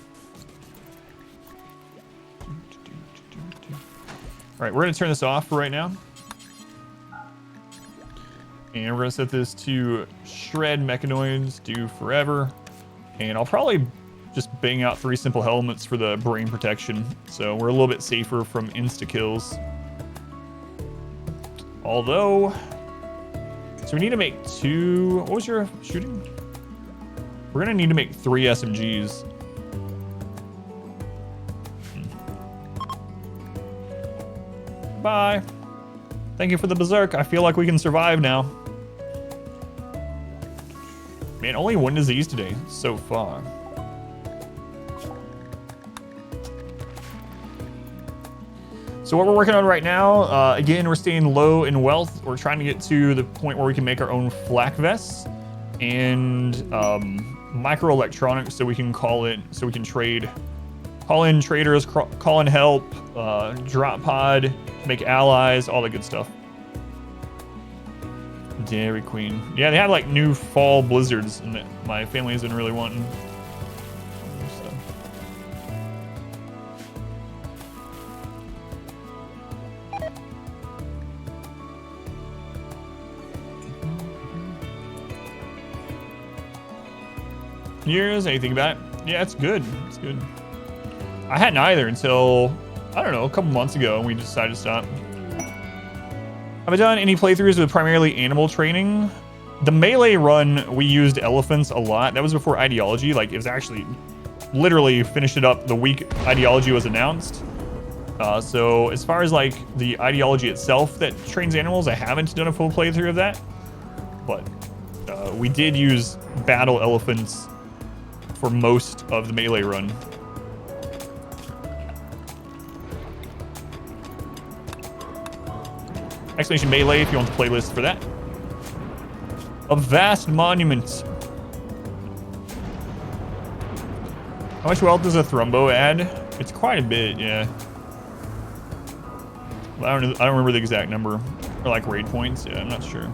All right, we're gonna turn this off for right now. And we're gonna set this to shred mechanoids, do forever. And I'll probably just bang out 3 simple helmets for the brain protection. So we're a little bit safer from insta-kills. Although, So we need to make 2. What was your shooting? We're gonna need to make 3 SMGs. Bye. Thank you for the berserk. I feel like we can survive now. Man, only 1 disease today so far. So what we're working on right now, again, we're staying low in wealth. We're trying to get to the point where we can make our own flak vests and microelectronics, so we can call in traders, call in help, drop pod, make allies, all that good stuff. Dairy Queen. Yeah, they have like new fall blizzards, and my family has been really wanting. So. Years, anything about it? Yeah, it's good. It's good. I hadn't either until, I don't know, a couple months ago, and we decided to stop. Have I done any playthroughs with primarily animal training? The melee run, we used elephants a lot. That was before ideology. Like, it was actually literally finished it up the week ideology was announced. So as far as like the ideology itself that trains animals, I haven't done a full playthrough of that. But we did use battle elephants for most of the melee run. Exclamation melee if you want the playlist for that. A vast monument. How much wealth does a thrombo add? It's quite a bit, yeah. I don't remember the exact number. Or like raid points, yeah, I'm not sure.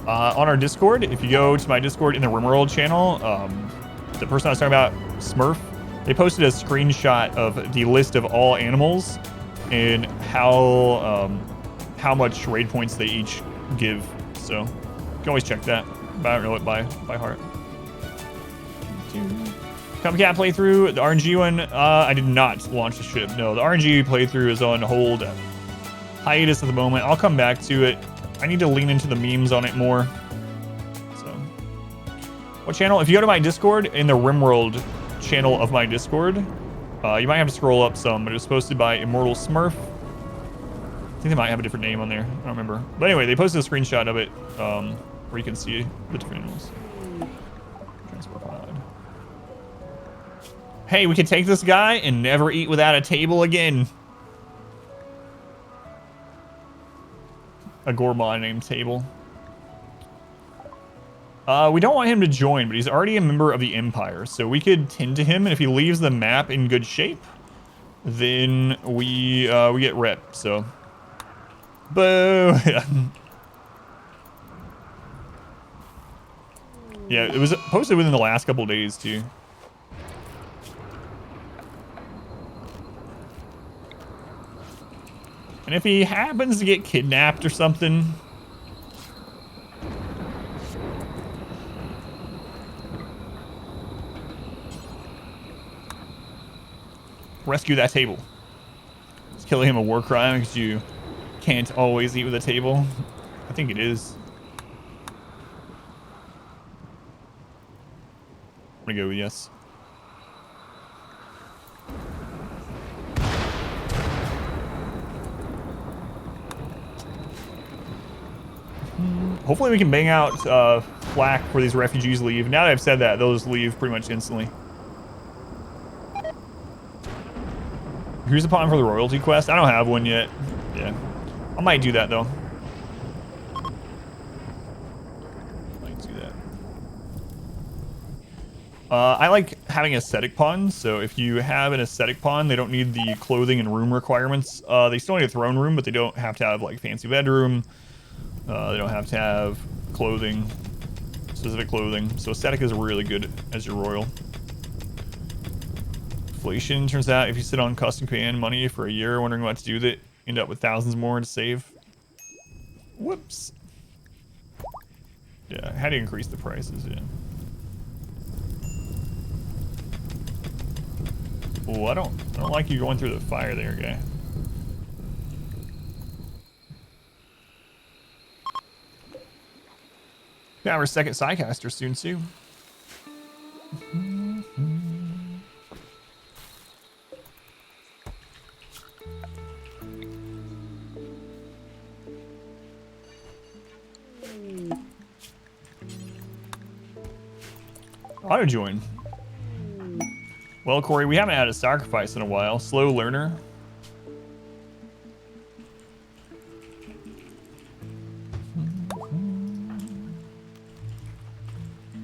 On our Discord, if you go to my Discord in the RimWorld channel, the person I was talking about, Smurf, they posted a screenshot of the list of all animals and how much raid points they each give. So you can always check that, but I don't know it by heart. Copycat playthrough, the RNG one, I did not launch the ship. No, the RNG playthrough is on hold, hiatus at the moment. I'll come back to it. I need to lean into the memes on it more. So, what channel? If you go to my Discord, in the RimWorld channel of my Discord, you might have to scroll up some, but it was posted by Immortal Smurf. I think they might have a different name on there. I don't remember. But anyway, they posted a screenshot of it where you can see the different animals. Transport pod. Hey, we can take this guy and never eat without a table again. A gourmand named Table. We don't want him to join, but he's already a member of the Empire, so we could tend to him, and if he leaves the map in good shape, then we get rep. So, boo! Yeah, it was posted within the last couple of days too. And if he happens to get kidnapped or something, rescue that table. Is killing him a war crime because you can't always eat with a table? I think it is. I'm gonna go with yes. Hopefully we can bang out flak before these refugees leave. Now that I've said that, those leave pretty much instantly. Here's a pawn for the royalty quest. I don't have one yet. Yeah. I might do that though. Might do that. I like having ascetic pawns. So if you have an ascetic pawn, they don't need the clothing and room requirements. They still need a throne room, but they don't have to have like fancy bedroom. They don't have to have clothing, specific clothing. So ascetic is really good as your royal. Inflation, turns out if you sit on custom command money for a year wondering what to do with it, end up with thousands more to save. Whoops. Yeah, how do you increase the prices? Yeah. Oh, I don't like you going through the fire there, guy. Got our second Psycaster soon too. Auto join. Well, Corey, we haven't had a sacrifice in a while. Slow learner.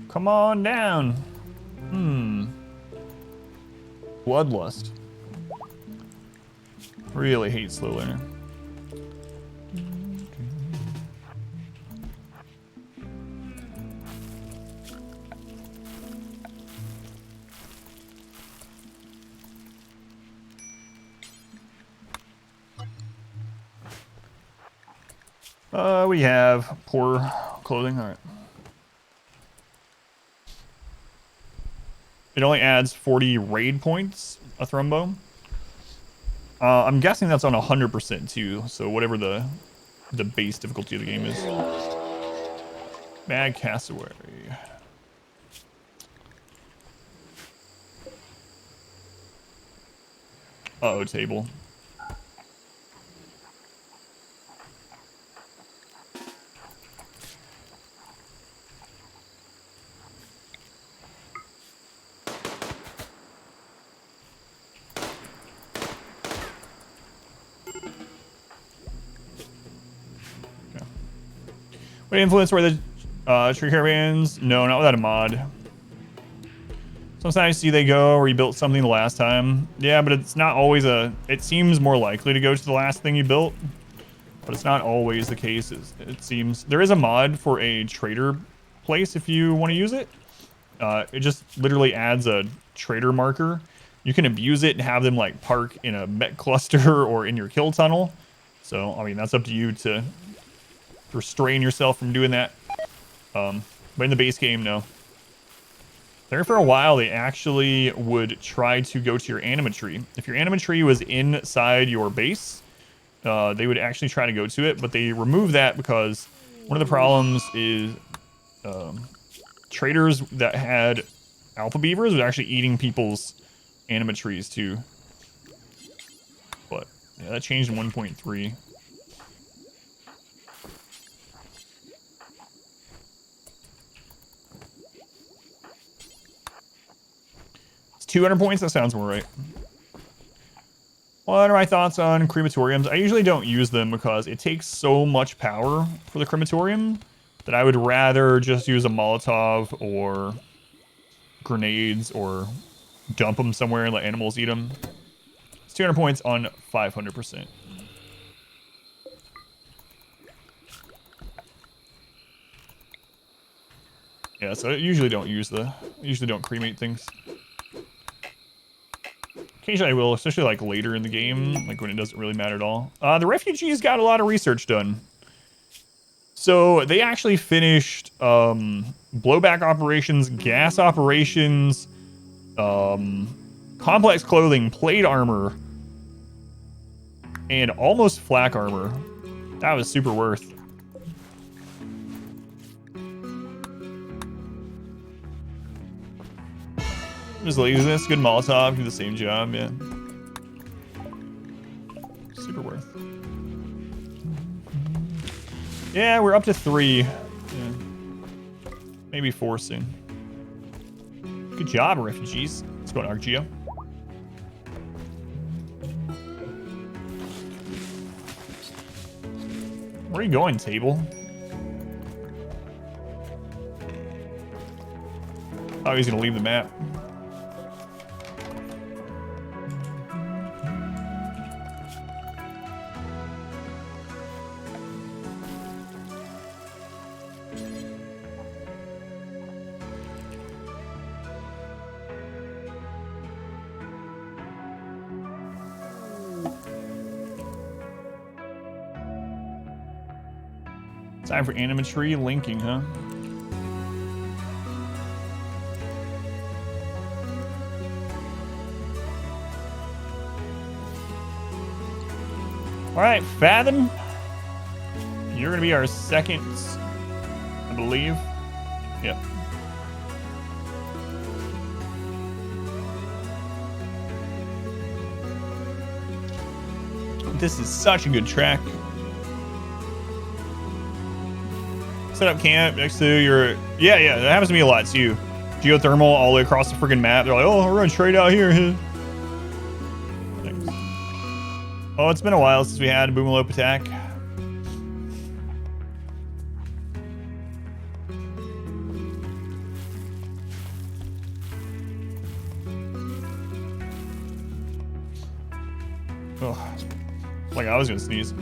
Come on down. Bloodlust. Really hate slow learner. We have poor clothing. All right. It only adds 40 raid points, a thrombo. I'm guessing that's on 100% too, so whatever the base difficulty of the game is. Bad cassowary. Uh-oh, table. What influence were the tree caravans? No, not without a mod. Sometimes I see they go or you built something the last time. Yeah, but it's not always it seems more likely to go to the last thing you built. But it's not always the case, it seems. There is a mod for a trader place if you want to use it. It just literally adds a trader marker. You can abuse it and have them like park in a MECH cluster or in your kill tunnel. So, I mean, that's up to you to restrain yourself from doing that. But in the base game, no. There for a while, they actually would try to go to your Anima tree. If your Anima tree was inside your base, they would actually try to go to it, but they removed that because one of the problems is traders that had alpha beavers was actually eating people's Anima trees too. But yeah, that changed in 1.3. It's 200 points. That sounds more right. What are my thoughts on crematoriums? I usually don't use them because it takes so much power for the crematorium that I would rather just use a Molotov or grenades or dump them somewhere and let animals eat them. It's 200 points on 500%. Yeah, so I usually don't cremate things. Occasionally I will, especially like later in the game, like when it doesn't really matter at all. The refugees got a lot of research done. So they actually finished blowback operations, gas operations, complex clothing, plate armor, and almost flak armor. That was super worth. Just laziness, good Molotov, do the same job, yeah. Super worth. Yeah, we're up to 3. Yeah. Maybe 4 soon. Good job, refugees. Let's go to Argeo. Where are you going, table? Oh, he's gonna leave the map. Time for Anima tree linking, huh? All right, Fathom. You're gonna be our second, I believe. Yeah. This is such a good track. Set up camp next to your... Yeah, that happens to me a lot too. Geothermal all the way across the freaking map. They're like, oh, we're gonna trade out here. Thanks. Oh, it's been a while since we had a boomalope attack. Oh, like I was gonna sneeze.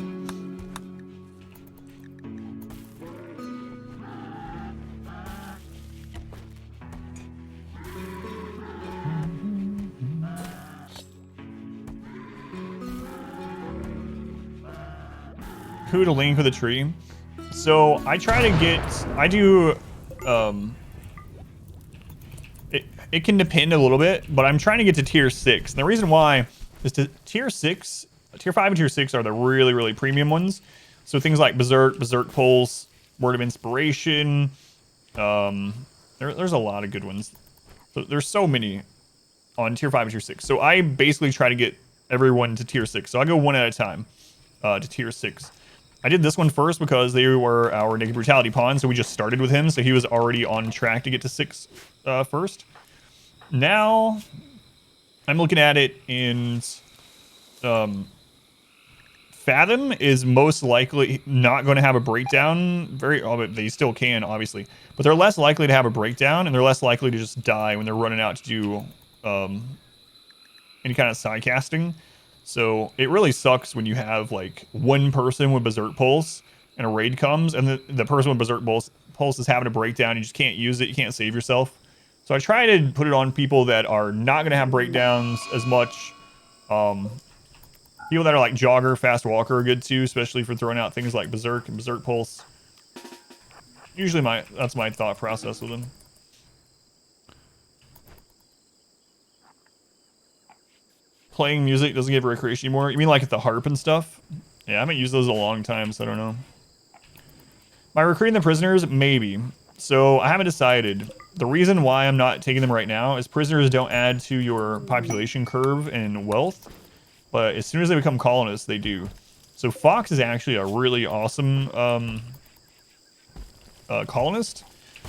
Who to link with a tree? So I try to get, it can depend a little bit, but I'm trying to get to tier 6. And the reason why is to tier 6, tier 5 and tier 6 are the really, really premium ones. So things like Berserk Pulse, Word of Inspiration, there's a lot of good ones. So there's so many on tier 5 and tier 6. So I basically try to get everyone to tier 6. So I go one at a time to tier 6. I did this one first because they were our Naked Brutality pawn, so we just started with him, so he was already on track to get to 6 first. Now, I'm looking at it in... Fathom is most likely not going to have a breakdown. They still can, obviously. But they're less likely to have a breakdown, and they're less likely to just die when they're running out to do any kind of Psycasting. So it really sucks when you have like one person with Berserk Pulse and a raid comes and the person with Berserk Pulse is having a breakdown. You just can't use it. You can't save yourself. So I try to put it on people that are not going to have breakdowns as much. People that are like Jogger, Fast Walker are good too, especially for throwing out things like Berserk and Berserk Pulse. Usually that's my thought process with them. Playing music doesn't give recreation anymore. You mean like at the harp and stuff? Yeah, I haven't used those in a long time, so I don't know. Am I recruiting the prisoners? Maybe. So I haven't decided. The reason why I'm not taking them right now is prisoners don't add to your population curve and wealth. But as soon as they become colonists, they do. So Fox is actually a really awesome colonist.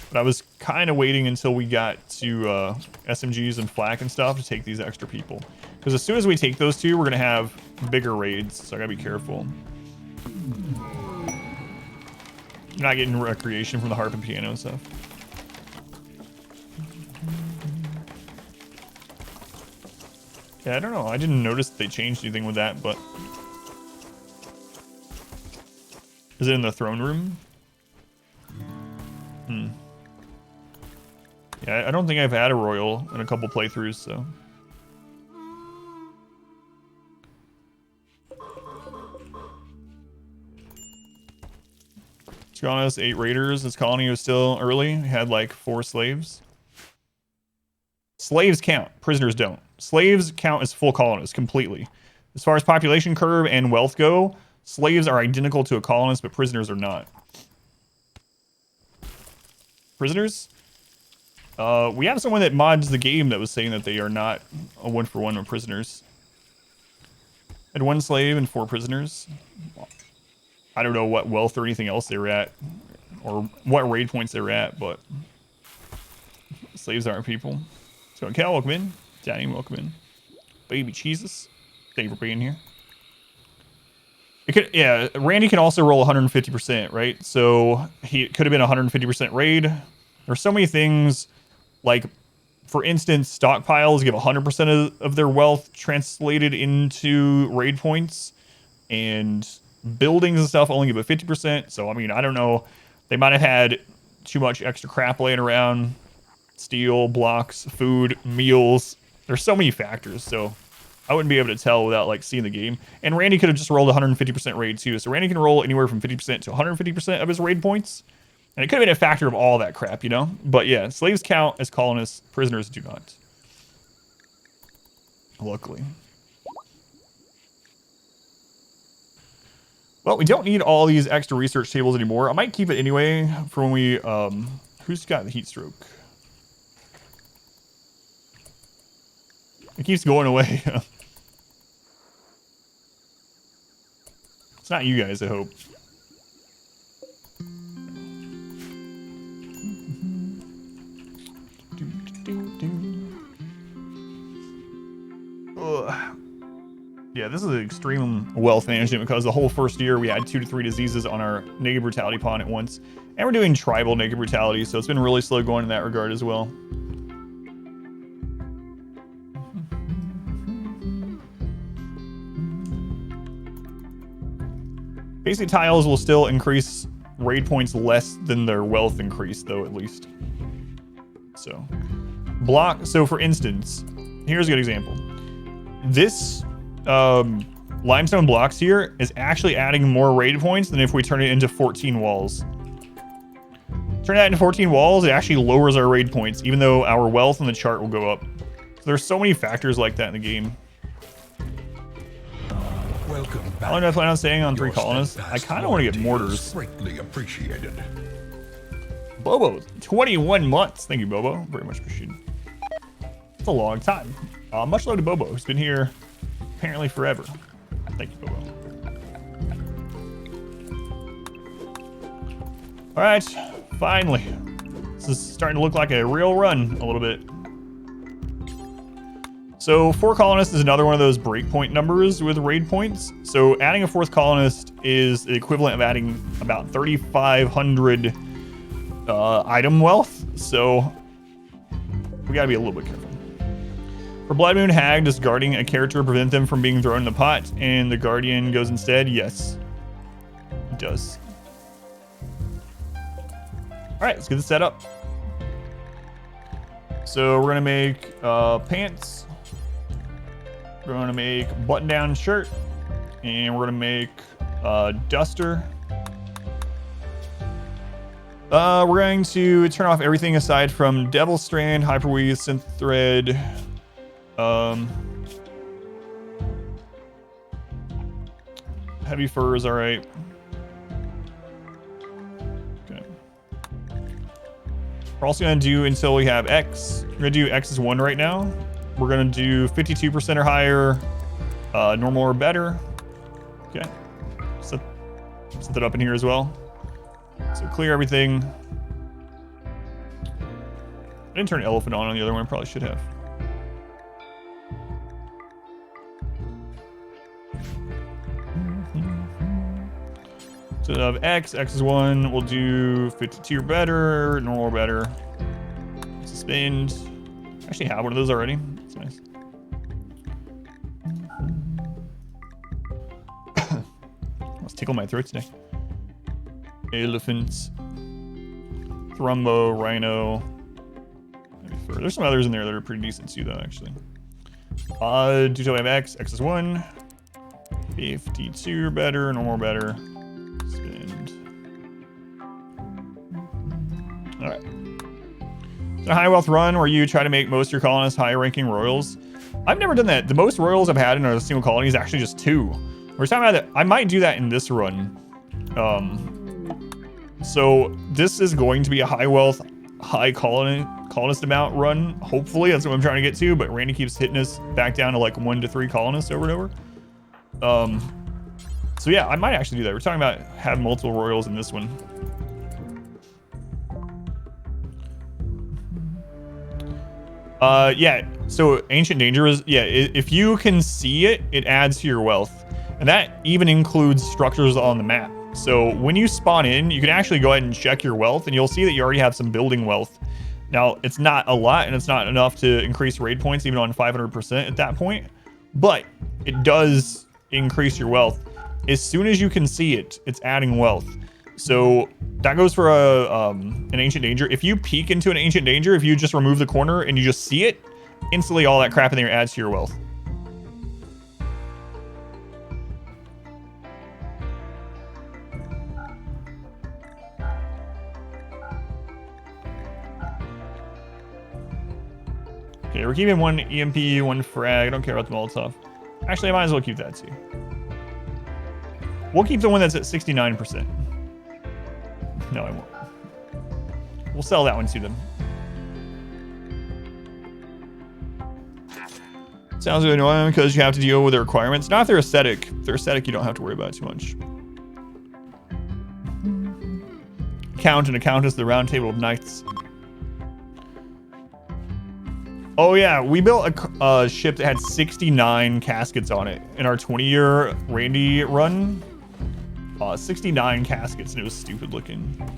But I was kind of waiting until we got to SMGs and flak and stuff to take these extra people. Because as soon as we take those two, we're going to have bigger raids. So I got to be careful. You're not getting recreation from the harp and piano and stuff. Yeah, I don't know. I didn't notice they changed anything with that, but... Is it in the throne room? Yeah, I don't think I've had a royal in a couple playthroughs, so... To be honest, 8 raiders. This colony was still early. We had like 4 slaves. Slaves count. Prisoners don't. Slaves count as full colonists completely. As far as population curve and wealth go, slaves are identical to a colonist, but prisoners are not. Prisoners? We have someone that mods the game that was saying that they are not a 1-for-1 with prisoners. Had 1 slave and 4 prisoners. I don't know what wealth or anything else they were at, or what raid points they were at, but slaves aren't people. So, Cal, welcome in. Danny, welcome in. Baby Jesus, thank you for being here. It could, yeah, Randy can also roll 150%, right? So he could have been 150% raid. There's so many things, like, for instance, stockpiles give 100% of their wealth translated into raid points, and buildings and stuff only give a 50%. So, I mean, I don't know. They might have had too much extra crap laying around. Steel, blocks, food, meals. There's so many factors, so I wouldn't be able to tell without like seeing the game. And Randy could have just rolled 150% raid too. So Randy can roll anywhere from 50% to 150% of his raid points. And it could have been a factor of all that crap, you know? But yeah, slaves count as colonists. Prisoners do not. Luckily. Well, we don't need all these extra research tables anymore. I might keep it anyway for when we Who's got the heat stroke? It keeps going away. It's not you guys, I hope. Ugh. Yeah, this is extreme wealth management because the whole first year we had 2 to 3 diseases on our Naked Brutality pawn at once. And we're doing tribal Naked Brutality, so it's been really slow going in that regard as well. Basic tiles will still increase raid points less than their wealth increase, though, at least. So, so for instance, here's a good example. This limestone blocks here is actually adding more raid points than if we turn it into 14 walls. Turn that into 14 walls, it actually lowers our raid points, even though our wealth on the chart will go up. So there's so many factors like that in the game.
Welcome back.
How long do I plan on staying on 3
Your
colonists? I kind of want to get mortars.
Greatly appreciated.
Bobo, 21 months. Thank you, Bobo. Very much appreciated. It's a long time. Much love to Bobo, who's been here apparently forever. Thank you, Bobo. All right, finally. This is starting to look like a real run a little bit. So 4 colonists is another one of those breakpoint numbers with raid points. So adding a 4th colonist is the equivalent of adding about 3,500 item wealth. So we gotta be a little bit careful. For Blood Moon Hag, does guarding a character prevent them from being thrown in the pot and the guardian goes instead? Yes, it does. All right, let's get this set up. So we're gonna make pants. We're gonna make button-down shirt, and we're gonna make duster. We're going to turn off everything aside from Devil Strand, Hyperweave, Synth Thread. Heavy fur is all right. Okay. We're also gonna do until we have X. We're gonna do X is 1 right now. We're gonna do 52% or higher, normal or better. Okay, set that up in here as well. So clear everything. I didn't turn elephant on the other one, I probably should have. So of X is 1, we'll do 52 or better, normal or better. Suspend. I actually have one of those already. That's nice. Let's tickle my throat today. Elephants. Thrumbo, Rhino. There's some others in there that are pretty decent too, though, actually. Do till we have X is 1. 52 or better, normal or better. Spend. Alright. It's a high wealth run where you try to make most of your colonists high ranking royals. I've never done that. The most royals I've had in a single colony is actually just 2. We're talking about that. I might do that in this run. So this is going to be a high wealth, high colonist amount run. Hopefully that's what I'm trying to get to, but Randy keeps hitting us back down to like 1 to 3 colonists over and over. So yeah, I might actually do that. We're talking about having multiple royals in this one. Yeah, so Ancient Danger is, yeah, if you can see it, it adds to your wealth. And that even includes structures on the map. So when you spawn in, you can actually go ahead and check your wealth, and you'll see that you already have some building wealth. Now, it's not a lot, and it's not enough to increase raid points even on 500% at that point, but it does increase your wealth. As soon as you can see it, it's adding wealth. So that goes for an Ancient Danger. If you peek into an Ancient Danger, if you just remove the corner and you just see it, instantly all that crap in there adds to your wealth. Okay, we're keeping 1 EMP, 1 frag. I don't care about the Molotov. Actually, I might as well keep that too. We'll keep the one that's at 69%. No, I won't. we'll sell that one to them. Sounds really annoying because you have to deal with the requirements. Not if they're aesthetic. If they're aesthetic, you don't have to worry about it too much. Count and a countess, the round table of knights. Oh yeah, we built a ship that had 69 caskets on it in our 20-year Randy run. 69 caskets, and it was stupid looking.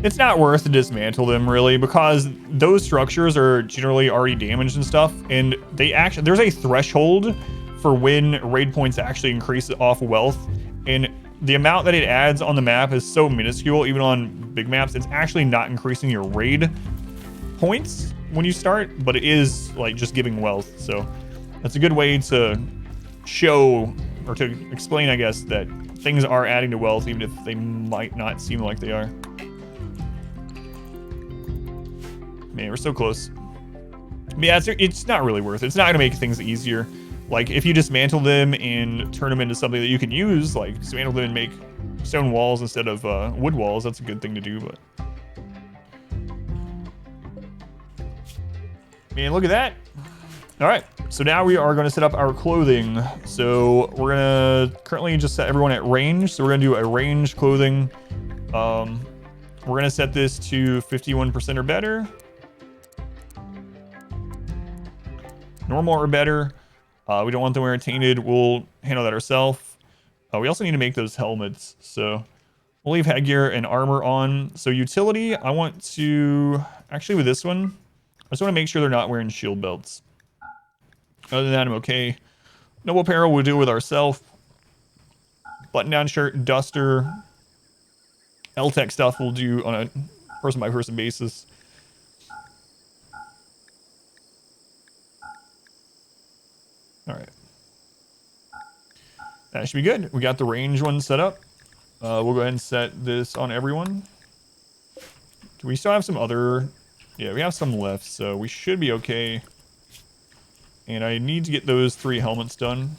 It's not worth to dismantle them really, because those structures are generally already damaged and stuff, and they actually, there's a threshold for when raid points actually increase off wealth, and the amount that it adds on the map is so minuscule. Even on big maps, it's actually not increasing your raid points when you start, but it is like just giving wealth. So that's a good way to show, or to explain, I guess, that things are adding to wealth even if they might not seem like they are. Man, we're so close. But yeah, it's not really worth it. It's not gonna make things easier. Like if you dismantle them and turn them into something that you can use, like dismantle them and make stone walls instead of wood walls, that's a good thing to do. But man, look at that. All right, so now we are going to set up our clothing. So we're gonna currently just set everyone at range. So we're gonna do a range clothing. We're gonna set this to 51% or better. Normal or better. We don't want them wearing tainted. We'll handle that ourselves. We also need to make those helmets. So we'll leave headgear and armor on. So utility, I want to, actually with this one, I just want to make sure they're not wearing shield belts. Other than that, I'm okay. Noble apparel we'll do with ourselves. Button down shirt, duster. L-Tech stuff we'll do on a person by person basis. All right. That should be good. We got the range one set up. We'll go ahead and set this on everyone. Do we still have some other? Yeah, we have some left, so we should be okay. And I need to get those 3 helmets done.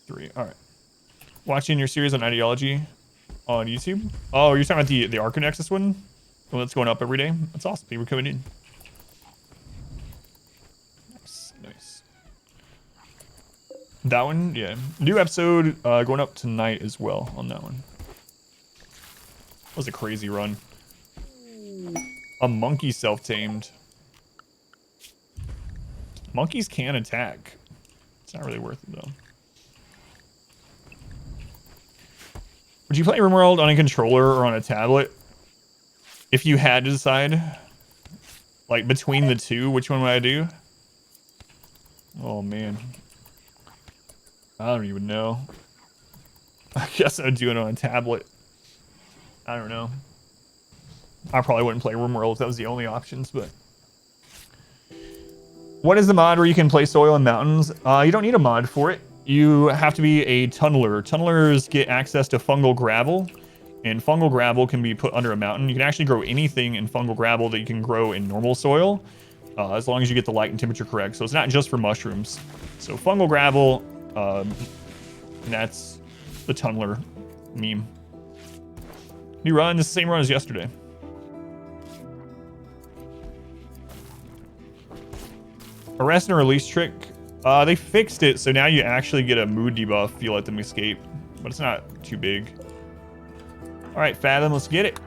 3. All right. Watching your series on ideology on YouTube. Oh, you're talking about the Arconexus one? The one that's going up every day? That's awesome. People coming in. Nice. That one, yeah. New episode going up tonight as well on that one. That was a crazy run. A monkey self-tamed. Monkeys can attack. It's not really worth it though. Would you play RimWorld on a controller or on a tablet? If you had to decide, like between the two, which one would I do? Oh man, I don't even know. I guess I'd do it on a tablet. I don't know. I probably wouldn't play RimWorld if that was the only options, but. What is the mod where you can play soil and mountains? You don't need a mod for it. You have to be a tunneler. Tunnelers get access to fungal gravel, and fungal gravel can be put under a mountain. You can actually grow anything in fungal gravel that you can grow in normal soil, as long as you get the light and temperature correct. So it's not just for mushrooms. So fungal gravel, and that's the tunneler meme. New run, this is the same run as yesterday. Arrest and release trick. They fixed it, so now you actually get a mood debuff if you let them escape, but it's not too big. All right, Fathom, let's get it.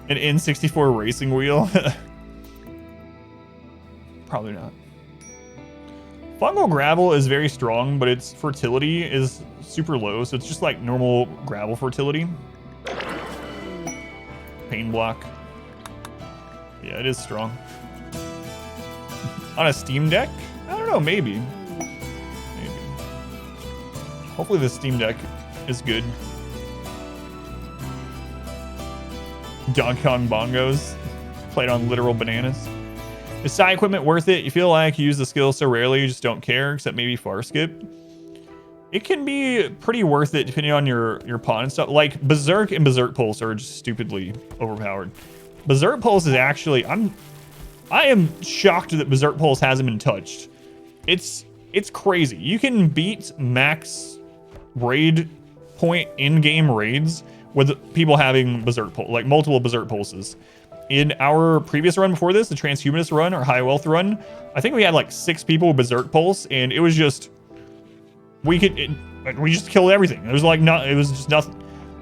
An N64 racing wheel? Probably not. Fungal gravel is very strong, but its fertility is super low, so it's just like normal gravel fertility. Pain block. Yeah, it is strong. On a Steam Deck? I don't know, maybe. Maybe. Hopefully the Steam Deck is good. Donkey Kong bongos. Played on literal bananas. Is side equipment worth it? You feel like you use the skill so rarely you just don't care, except maybe far skip? It can be pretty worth it depending on your pawn and stuff. Like Berserk and Berserk Pulse are just stupidly overpowered. Berserk Pulse is actually, I am shocked that Berserk Pulse hasn't been touched. It's It's crazy. You can beat max raid point in-game raids with people having berserk pulse, like multiple berserk pulses. In our previous run before this, the transhumanist run or high wealth run, I think we had like 6 people with berserk pulse, and it was just we just killed everything. It was like it was just nothing.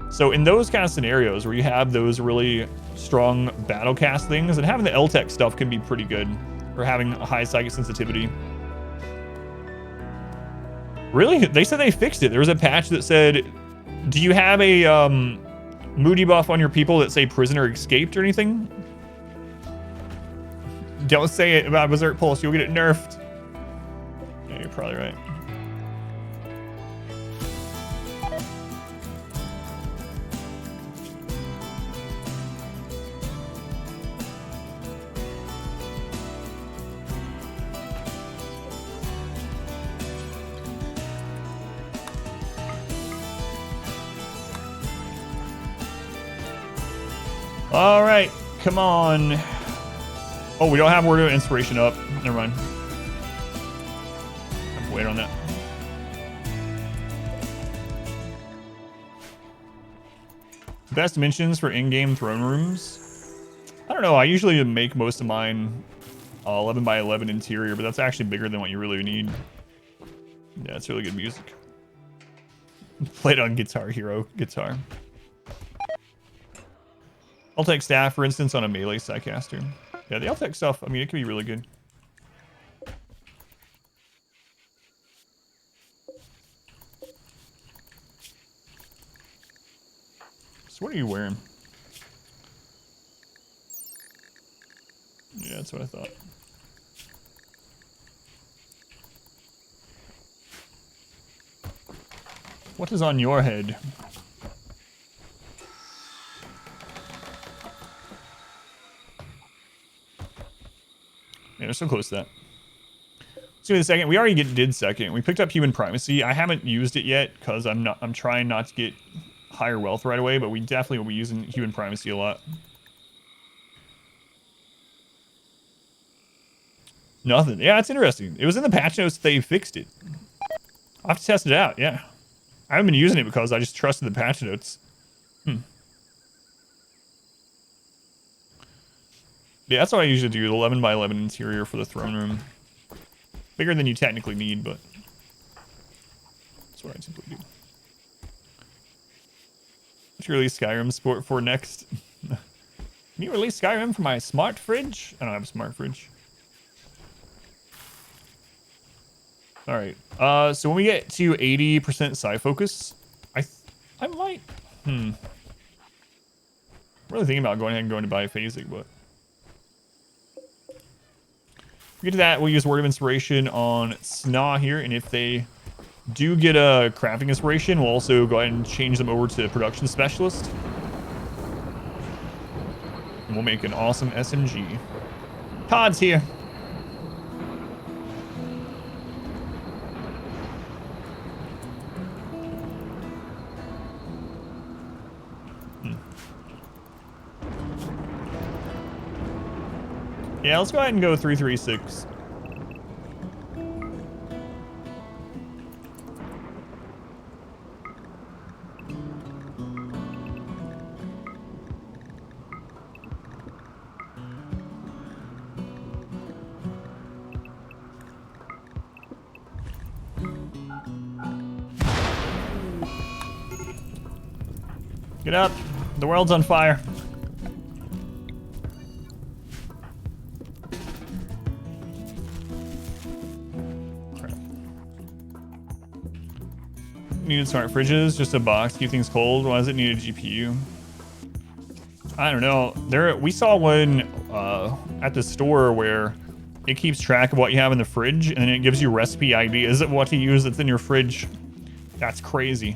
So in those kind of scenarios where you have those really strong battle cast things, and having the LTech stuff can be pretty good for having a high psychic sensitivity. Really? They said they fixed it. There was a patch that said, do you have a moody buff on your people that say prisoner escaped or anything? Don't say it about Berserk Pulse. You'll get it nerfed. Yeah, you're probably right. All right, come on. Oh, we don't have Word of Inspiration up. Never mind. I'll wait on that. Best dimensions for in-game throne rooms. I don't know. I usually make most of mine 11 by 11 interior, but that's actually bigger than what you really need. Yeah, it's really good music. Played on Guitar Hero guitar. I'll take staff, for instance, on a melee Psycaster. Yeah, the LTech stuff, I mean, it can be really good. So what are you wearing? Yeah, that's what I thought. What is on your head? Yeah, we're so close to that. Let's do the second. We already did second. We picked up human primacy. I haven't used it yet because I'm trying not to get higher wealth right away, but we definitely will be using human primacy a lot. Nothing. Yeah, it's interesting. It was in the patch notes they fixed it. I'll have to test it out, yeah. I haven't been using it because I just trusted the patch notes. Yeah, that's what I usually do, the 11 by 11 interior for the throne room. Bigger than you technically need, but that's what I typically do. What you release Skyrim support for next? Can you release Skyrim for my smart fridge? I don't have a smart fridge. Alright, so when we get to 80% Psy focus, I might, I'm really thinking about going ahead and going to biphasic, but we get to that, we'll use Word of Inspiration on Sna here, and if they do get a crafting inspiration, we'll also go ahead and change them over to Production Specialist. And we'll make an awesome SMG. Todd's here. Yeah, let's go ahead and go 336. Get up. The world's on fire. Needed smart fridges, just a box, keep things cold. Why does it need a GPU? I don't know. We saw one at the store where it keeps track of what you have in the fridge, and then it gives you recipe ideas of what to use that's in your fridge. That's crazy.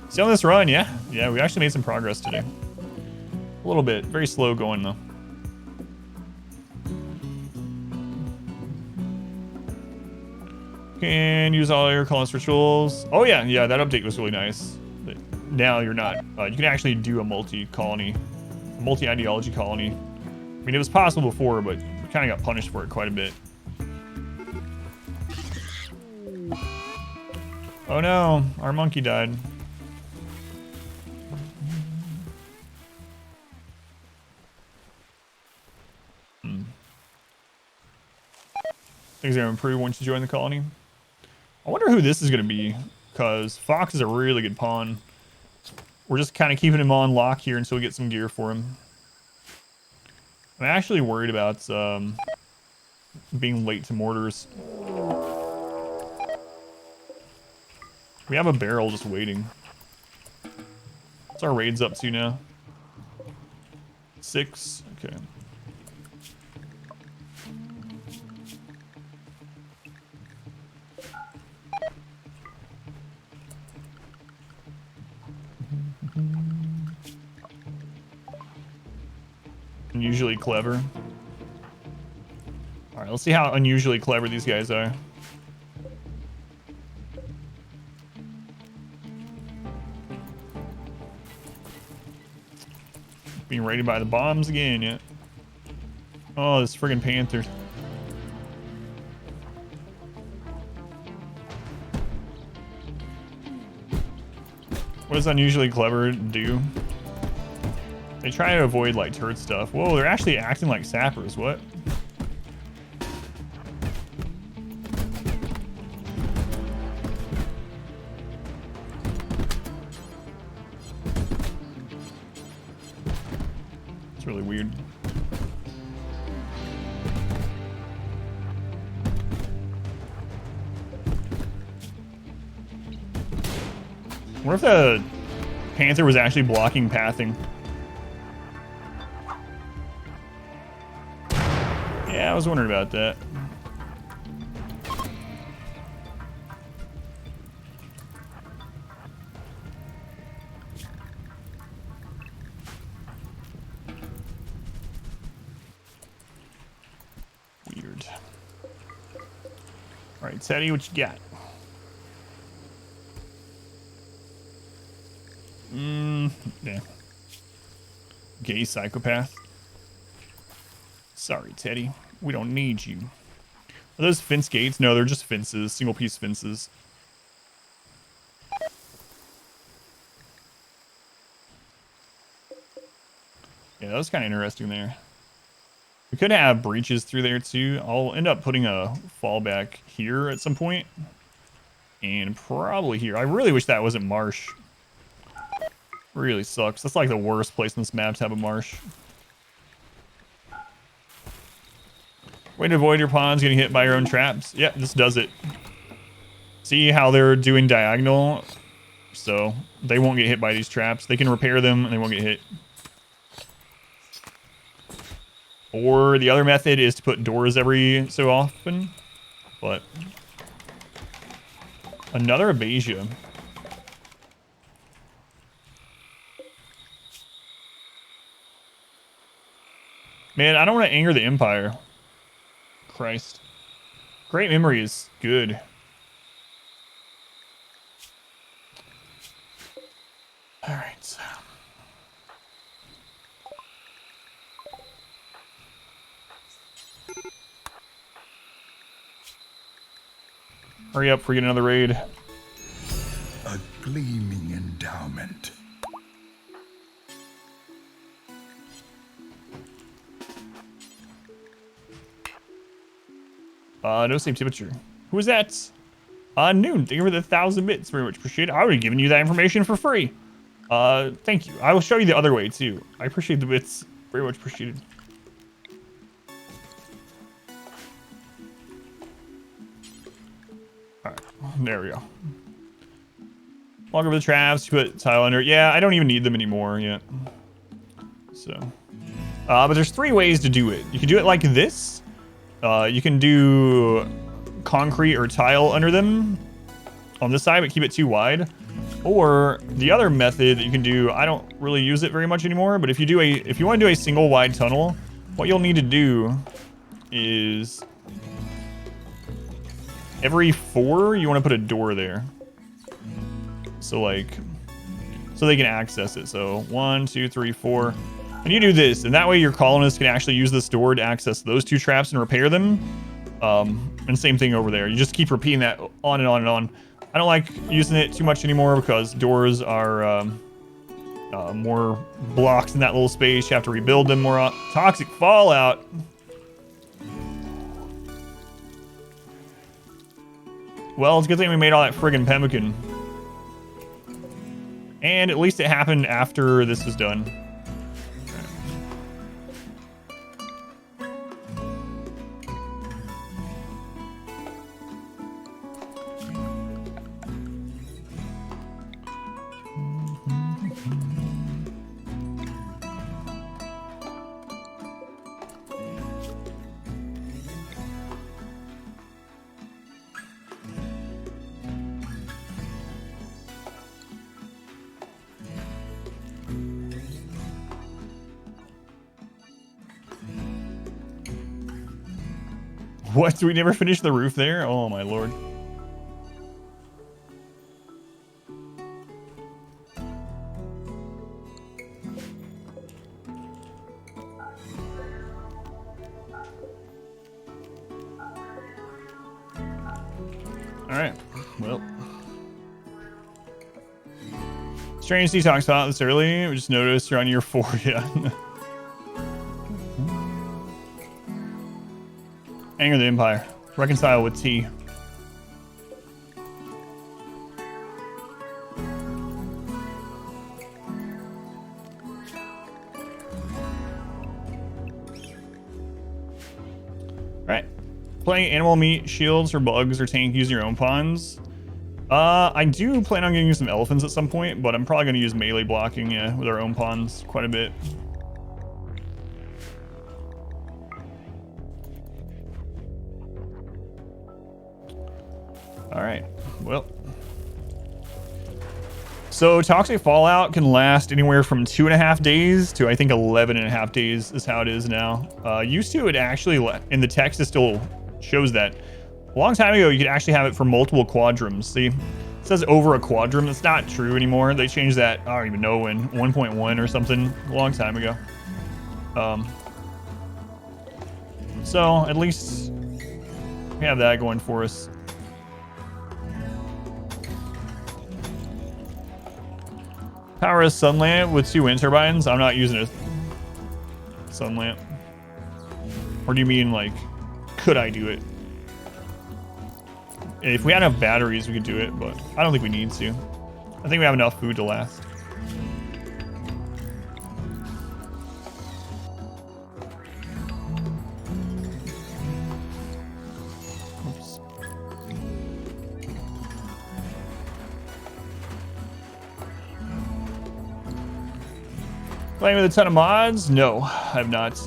Still on this run, yeah. Yeah, we actually made some progress today. A little bit. Very slow going, though. Can use all your colonist rituals. Oh yeah, yeah, that update was really nice. But now you're not. You can actually do a multi-ideology colony I mean, it was possible before, but we kind of got punished for it quite a bit. Oh no, our monkey died. Things are gonna improve once you join the colony. I wonder who this is gonna be, because Fox is a really good pawn. We're just kind of keeping him on lock here until we get some gear for him. I'm actually worried about being late to mortars. We have a barrel just waiting. What's our raids up to now? 6? Okay. Unusually clever. Alright, let's see how unusually clever these guys are. Being raided by the bombs again, yeah. Oh, this friggin' panther. What does unusually clever do? They try to avoid like turret stuff. Whoa, they're actually acting like sappers. What? It's really weird. I wonder if the panther was actually blocking pathing. Yeah, I was wondering about that. Weird. All right, Teddy, what you got? Yeah. Gay psychopath. Sorry, Teddy. We don't need you. Are those fence gates? No, they're just fences. Single piece fences. Yeah, that was kind of interesting there. We could have breaches through there too. I'll end up putting a fallback here at some point. And probably here. I really wish that wasn't marsh. Really sucks. That's like the worst place on this map to have a marsh. Way to avoid your pawns getting hit by your own traps. Yep, this does it. See how they're doing diagonal? So they won't get hit by these traps. They can repair them and they won't get hit. Or the other method is to put doors every so often. But another Abasia. Man, I don't want to anger the Empire. Christ. Great memory is good. All right. Hurry up, we get another raid.
A gleaming endowment.
No save temperature. Who is that? Noon. Thank you for the 1,000 bits. Very much appreciated. I would have given you that information for free. Thank you. I will show you the other way too. I appreciate the bits. Very much appreciated. Alright, there we go. Log over the traps, put tile under. Yeah, I don't even need them anymore yet. So, but there's 3 ways to do it. You can do it like this. You can do concrete or tile under them on this side, but keep it too wide. Or the other method that you can do, I don't really use it very much anymore, but if you want to do a single wide tunnel, what you'll need to do is every 4 you want to put a door there. So like, so they can access it. So 1, 2, 3, 4. And you do this, and that way your colonists can actually use this door to access those 2 traps and repair them. And same thing over there. You just keep repeating that on and on and on. I don't like using it too much anymore because doors are more blocks in that little space. You have to rebuild them more. Toxic fallout. Well, it's a good thing we made all that friggin' pemmican. And at least it happened after this was done. What? We never finished the roof there? Oh my lord. Alright, well. Strange detox thought this early. We just noticed you're on year 4, yeah. Anger the Empire. Reconcile with T. Alright. Playing animal meat, shields, or bugs, or tank using your own pawns. I do plan on getting some elephants at some point, but I'm probably going to use melee blocking, yeah, with our own pawns quite a bit. Alright, well. So Toxic Fallout can last anywhere from 2.5 days to I think 11.5 days is how it is now. Used to it actually, in the text it still shows that. A long time ago you could actually have it for multiple quadrums. See, it says over a quadrum. It's not true anymore. They changed that, I don't even know when, 1.1 or something, a long time ago. So at least we have that going for us. Power a sun lamp with 2 wind turbines. I'm not using a sun lamp. Or do you mean like, could I do it? If we had enough batteries, we could do it, but I don't think we need to. I think we have enough food to last. Oops. Playing with a ton of mods? No, I have not.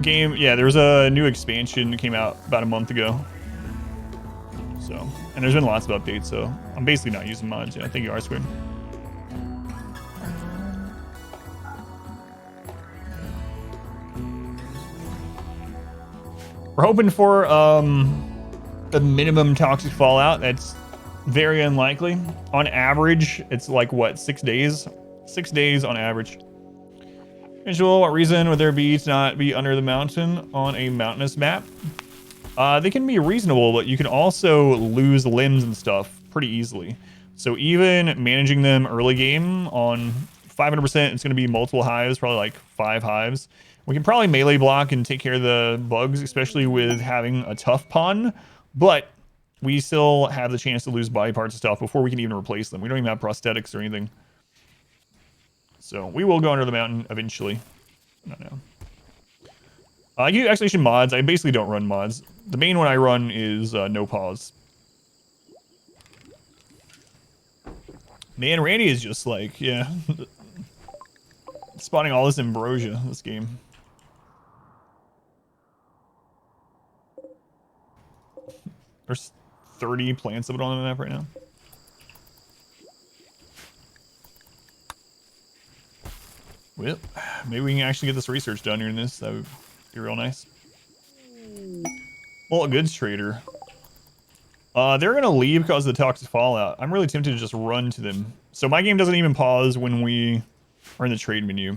Game, yeah, there was a new expansion that came out about a month ago. So, and there's been lots of updates, so I'm basically not using mods. Yeah, thank you, R-Squared. We're hoping for the minimum toxic fallout. That's very unlikely. On average, it's like what, 6 days? 6 days on average. Visual, what reason would there be to not be under the mountain on a mountainous map? They can be reasonable, but you can also lose limbs and stuff pretty easily. So even managing them early game on 500%, it's going to be multiple hives, probably like 5 hives. We can probably melee block and take care of the bugs, especially with having a tough pawn, but we still have the chance to lose body parts and stuff before we can even replace them. We don't even have prosthetics or anything. So we will go under the mountain eventually. I don't know. You actually should mods. I basically don't run mods. The main one I run is no pause. Man, Randy is just like, yeah. Spawning all this ambrosia, this game. There's 30 plants of it on the map right now. Well, maybe we can actually get this research done here in this. That would be real nice. Well, a goods trader. They're gonna leave because of the toxic fallout. I'm really tempted to just run to them. So my game doesn't even pause when we are in the trade menu.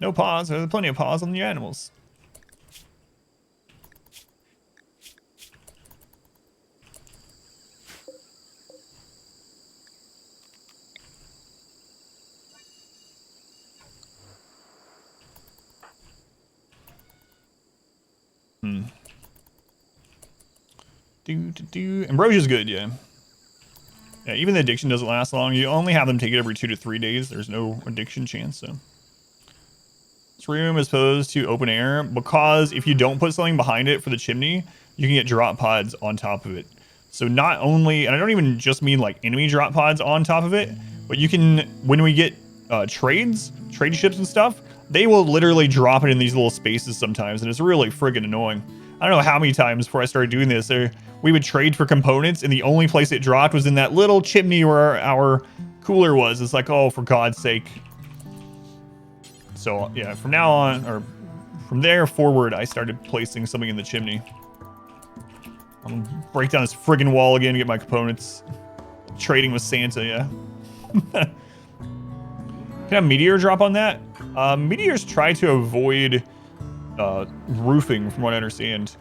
No paws. There's plenty of paws on the animals. Ambrosia's good, yeah. Yeah, even the addiction doesn't last long. You only have them take it every 2 to 3 days. There's no addiction chance, so. This room is supposed to open air because if you don't put something behind it for the chimney, you can get drop pods on top of it. So not only, and I don't even just mean like enemy drop pods on top of it, but you can, when we get trade ships and stuff, they will literally drop it in these little spaces sometimes, and it's really friggin' annoying. I don't know how many times before I started doing this, we would trade for components, and the only place it dropped was in that little chimney where our cooler was. It's like, oh, for God's sake. So, yeah, from now on, or from there forward, I started placing something in the chimney. I'm gonna break down this friggin' wall again to get my components. Trading with Santa, yeah. Can I have meteor drop on that? Meteors try to avoid roofing, from what I understand.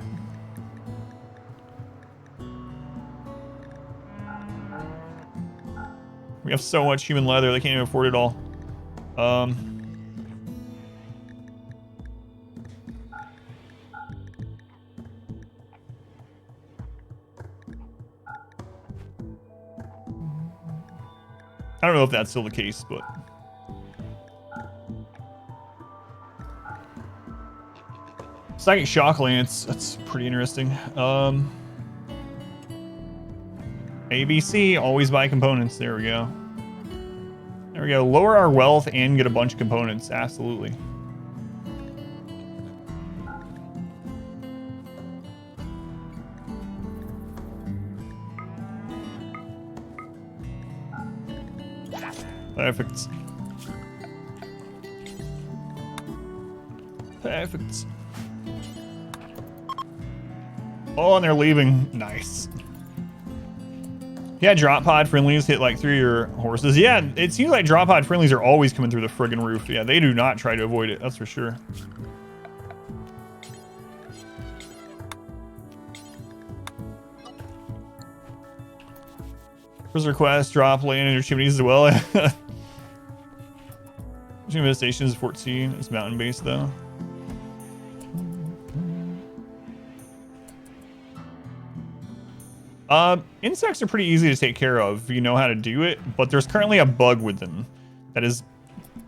We have so much human leather, they can't even afford it all. I don't know if that's still the case, but... Psychic Shock Lance, that's pretty interesting. ABC, always buy components. There we go. There we go. Lower our wealth and get a bunch of components. Absolutely. Perfect. Perfect. Oh, and they're leaving. Nice. Yeah, drop pod friendlies hit like through your horses. Yeah, it seems like drop pod friendlies are always coming through the friggin' roof. Yeah, they do not try to avoid it. That's for sure. First request, drop land in your chimneys as well. Chimney station is 14. It's mountain based though. Insects are pretty easy to take care of if you know how to do it, but there's currently a bug with them that is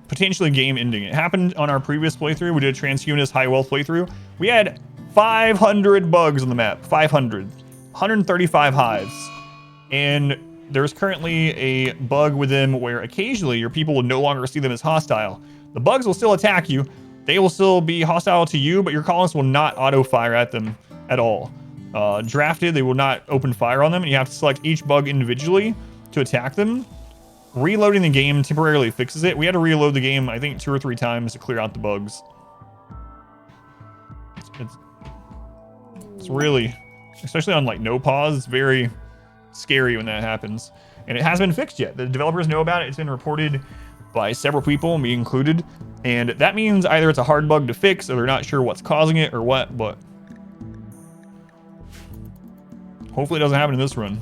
potentially game ending. It happened on our previous playthrough. We did a transhumanist high wealth playthrough. We had 500 bugs on the map, 500, 135 hives. And there's currently a bug with them where occasionally your people will no longer see them as hostile. The bugs will still attack you. They will still be hostile to you, but your colonists will not auto fire at them at all. Drafted, they will not open fire on them, and you have to select each bug individually to attack them. Reloading the game temporarily fixes it. We had to reload the game, I think, 2 or 3 times to clear out the bugs. It's really, especially on like no pause, it's very scary when that happens. And it hasn't been fixed yet. The developers know about it. It's been reported by several people, me included. And that means either it's a hard bug to fix, or they're not sure what's causing it or what, but hopefully it doesn't happen in this run.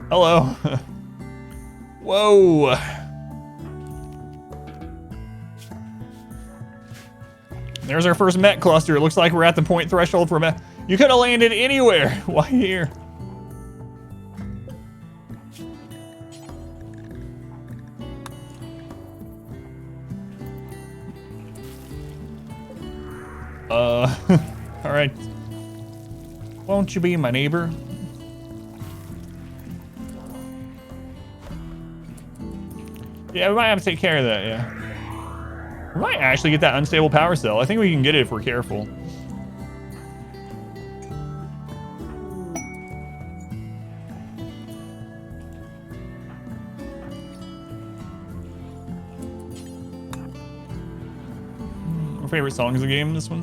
Hello. Whoa. There's our first MECH cluster. It looks like we're at the point threshold for MECH. You could have landed anywhere. Why here? All right. Won't you be my neighbor? Yeah, we might have to take care of that, yeah. We might actually get that unstable power cell. I think we can get it if we're careful. favorite songs of the game, this one.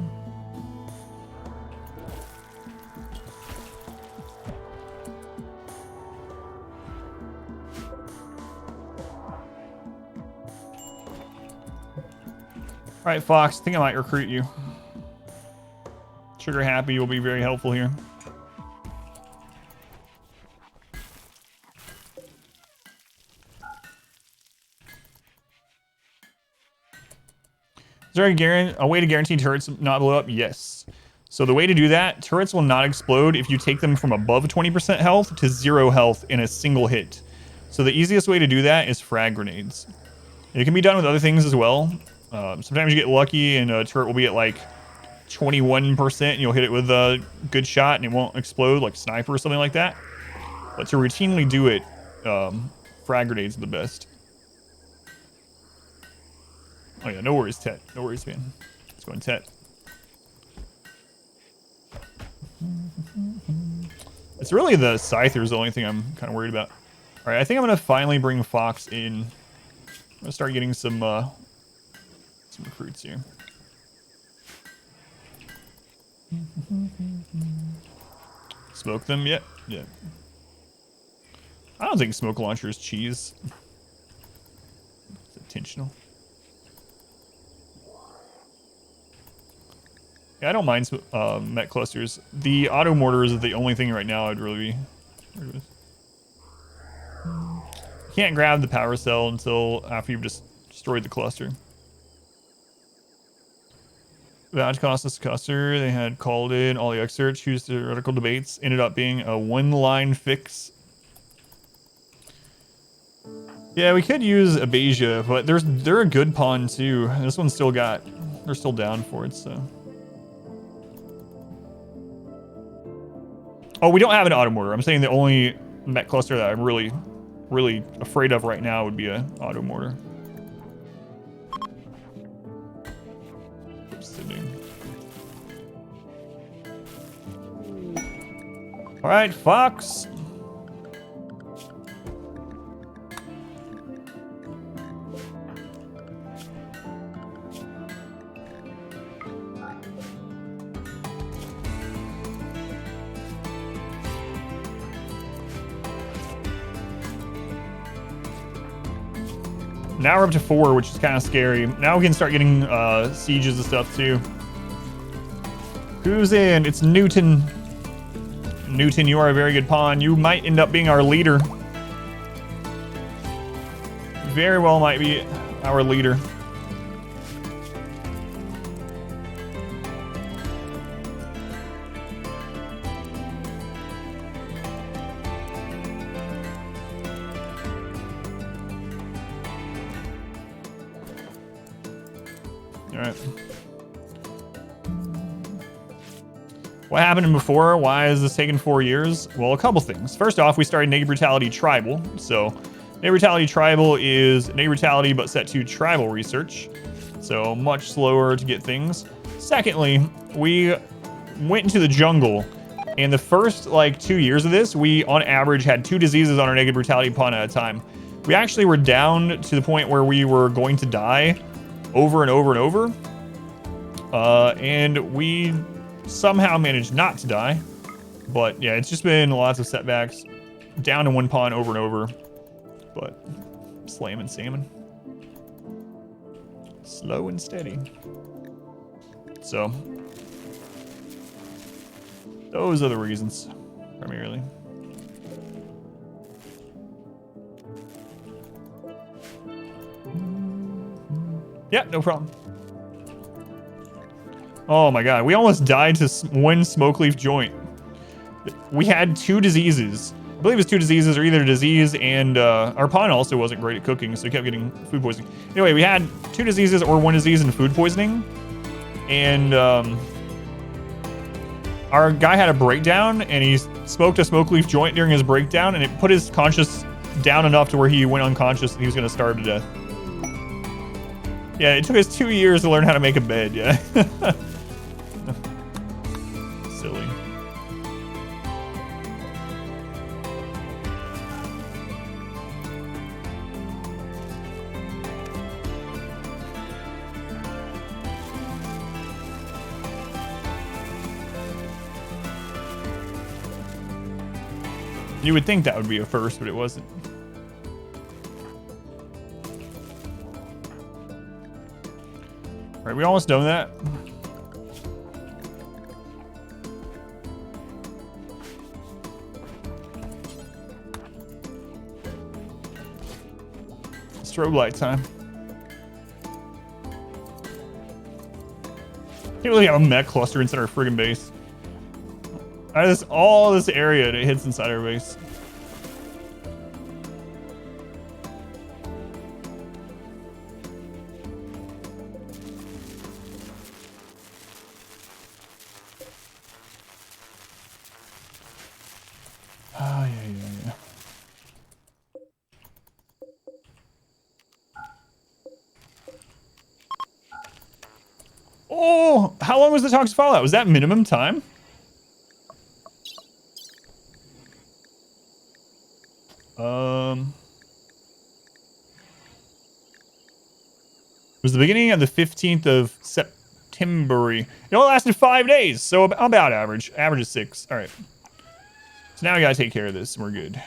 All right, Fox, I think I might recruit you. Trigger happy will be very helpful here. Is there a way to guarantee turrets not blow up? Yes. So the way to do that, turrets will not explode if you take them from above 20% health to 0 health in a single hit. So the easiest way to do that is frag grenades. It can be done with other things as well. Sometimes you get lucky and a turret will be at like 21% and you'll hit it with a good shot and it won't explode, like sniper or something like that. But to routinely do it, frag grenades are the best. Oh yeah, no worries, Tet. No worries, man. Let's go in Tet. It's really the Scyther's the only thing I'm kind of worried about. All right, I think I'm gonna finally bring Fox in. I'm gonna start getting some recruits here. Smoke them yet? Yeah. I don't think smoke launcher is cheese. It's intentional. Yeah, I don't mind MECH clusters. The auto mortars is the only thing right now I'd really be worried with. You can't grab the power cell until after you've just destroyed the cluster. Battered Discussion, they had called in all the excerpts, choose theoretical debates, ended up being a one-line fix. Yeah, we could use ABASIA, but they're a good pawn too. This one's still got, they're still down for it, so. Oh, we don't have an auto mortar. I'm saying the only MECH cluster that I'm really afraid of right now would be an auto mortar. All right, Fox. Now we're up to 4, which is kind of scary. Now we can start getting sieges and stuff too. Who's in? It's Newton. Newton, you are a very good pawn. You might end up being our leader. Very well might be our leader. All right. What happened before? Why is this taking 4 years? Well, a couple things. First off, we started Naked Brutality Tribal. So Naked Brutality Tribal is Naked Brutality but set to tribal research. So much slower to get things. Secondly, we went into the jungle. And the first like 2 years of this, we on average had 2 diseases on our Naked Brutality pawn at a time. We actually were down to the point where we were going to die over and over and over. And we somehow managed not to die. But yeah, it's just been lots of setbacks. Down to 1 pawn over and over. But slamming salmon. Slow and steady. So those are the reasons, primarily. Yeah, no problem. Oh my god, we almost died to 1 smoke leaf joint. We had 2 diseases. I believe it's 2 diseases, or either disease and our pawn also wasn't great at cooking, so he kept getting food poisoning. Anyway, we had 2 diseases or 1 disease and food poisoning. And our guy had a breakdown, and he smoked a smoke leaf joint during his breakdown, and it put his conscious down enough to where he went unconscious and he was going to starve to death. Yeah, it took us 2 years to learn how to make a bed, yeah. Silly. You would think that would be a first, but it wasn't. All right, we almost done that. Strobe light time. Can't really have a mech cluster inside our friggin' base. All this area that hits inside our base. Oh, yeah. Oh, how long was the toxic fallout? Was that minimum time? It was the beginning of the 15th of September. It only lasted 5 days, so about average. Average is 6. All right. So now we gotta take care of this, and we're good.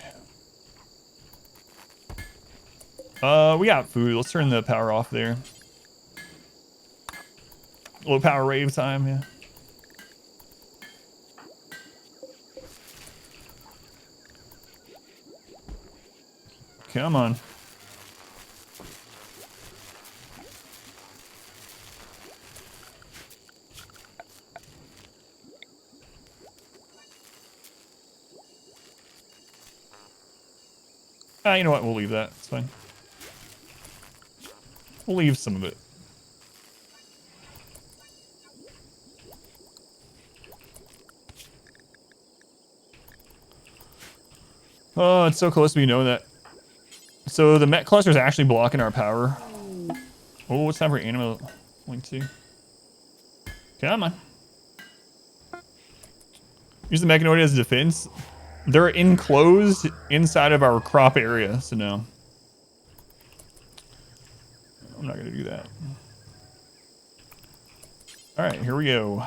We got food. Let's turn the power off there. Low power rave time, yeah. Come on. You know what? We'll leave that. It's fine. We'll leave some of it. Oh, it's so close to me knowing that. So the MECH cluster is actually blocking our power. Oh, it's time for Anima link 2. Come on. Use the mechanoid as a defense. They're enclosed inside of our crop area, so no. I'm not gonna do that. All right, here we go.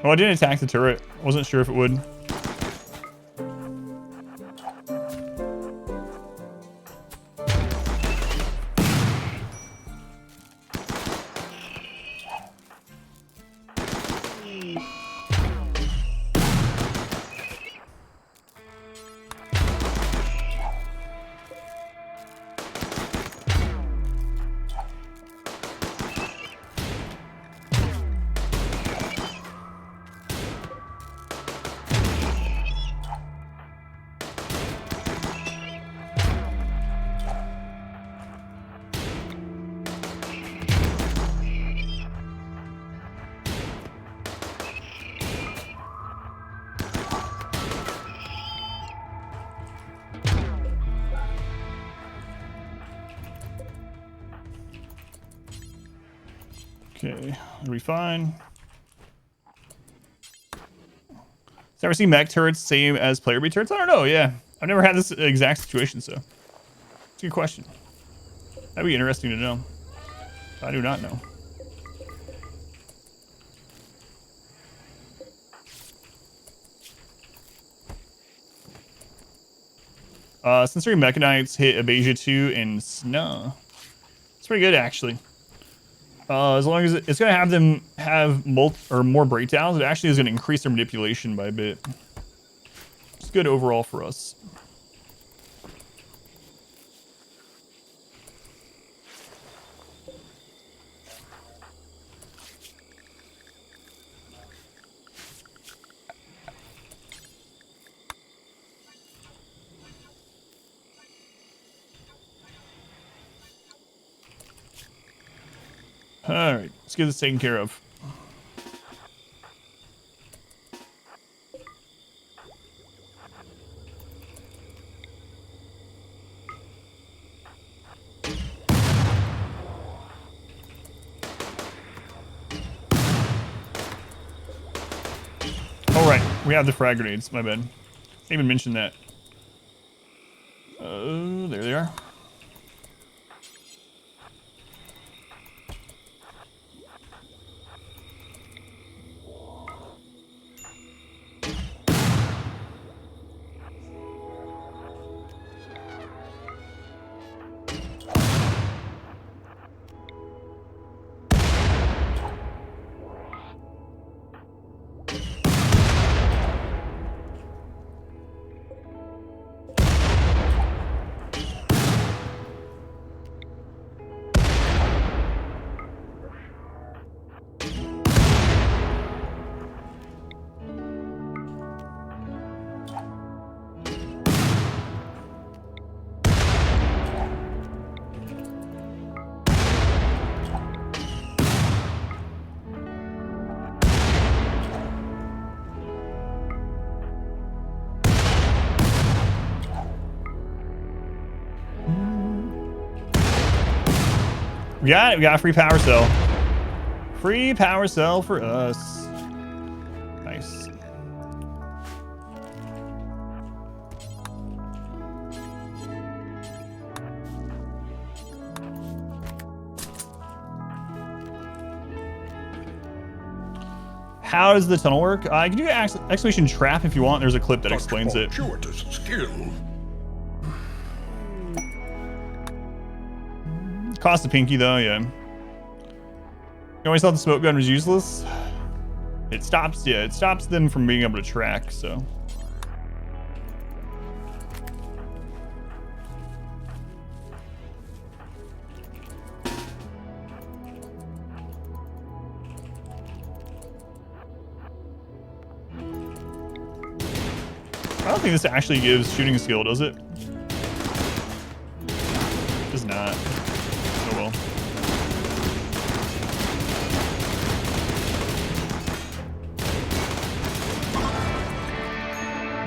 Oh, I didn't attack the turret. Wasn't sure if it would. Okay, are we fine? Does ever see mech turrets same as player B turrets? I don't know, yeah. I've never had this exact situation, so it's a good question. That'd be interesting to know. I do not know. Sensory Mechanites hit Abasia 2 and Snow. It's pretty good, actually. As long as it's going to have them have more breakdowns, it actually is going to increase their manipulation by a bit. It's good overall for us. All right, let's get this taken care of. We have the frag grenades, my bad. I even mentioned that. Oh, there they are. We got it. We got a free power cell. Free power cell for us. Nice. How does the tunnel work? You can do an exclamation trap if you want. There's a clip that explains it.
Fortuitous skill.
Cost a pinky though, yeah. You always thought the smoke gun was useless. It stops, yeah, it stops them from being able to track, so. I don't think this actually gives shooting skill, does it? Does not. Oh well.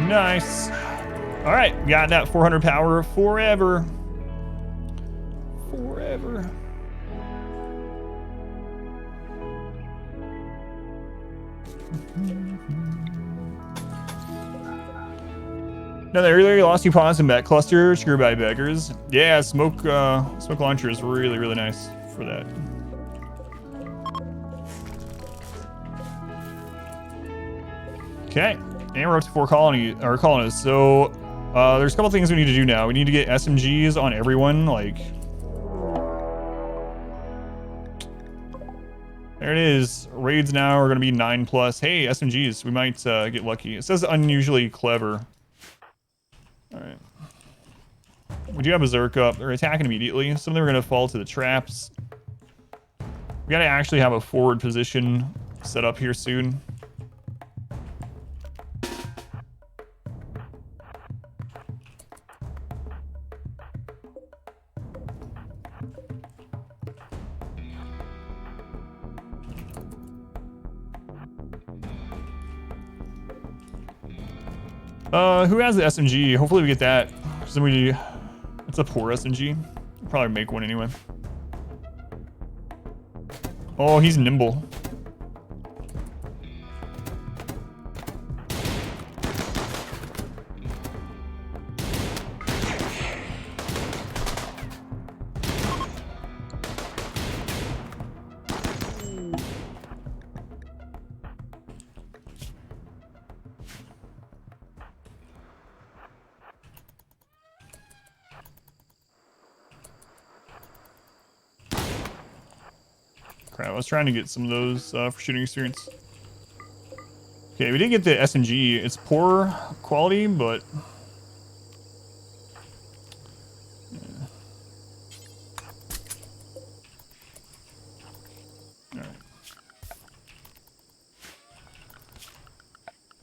Nice. All right, got that 400 power forever. Forever. No, they really lost you pawns in that cluster. Screw by beggars. Yeah, smoke launcher is really, really nice for that. Okay, and we're up to 4 colonists. So there's a couple things we need to do now. We need to get SMGs on everyone. Like, there it is. Raids now are going to be 9+. Hey, SMGs. We might get lucky. It says unusually clever. All right. We do have Berserk up. They're attacking immediately. Some of them are going to fall to the traps. We got to actually have a forward position set up here soon. Who has the SMG? Hopefully we get that. It's a poor SMG. We'll probably make one anyway. Oh, he's nimble. Crap, I was trying to get some of those for shooting experience. Okay, we did get the SMG. It's poor quality, but... yeah.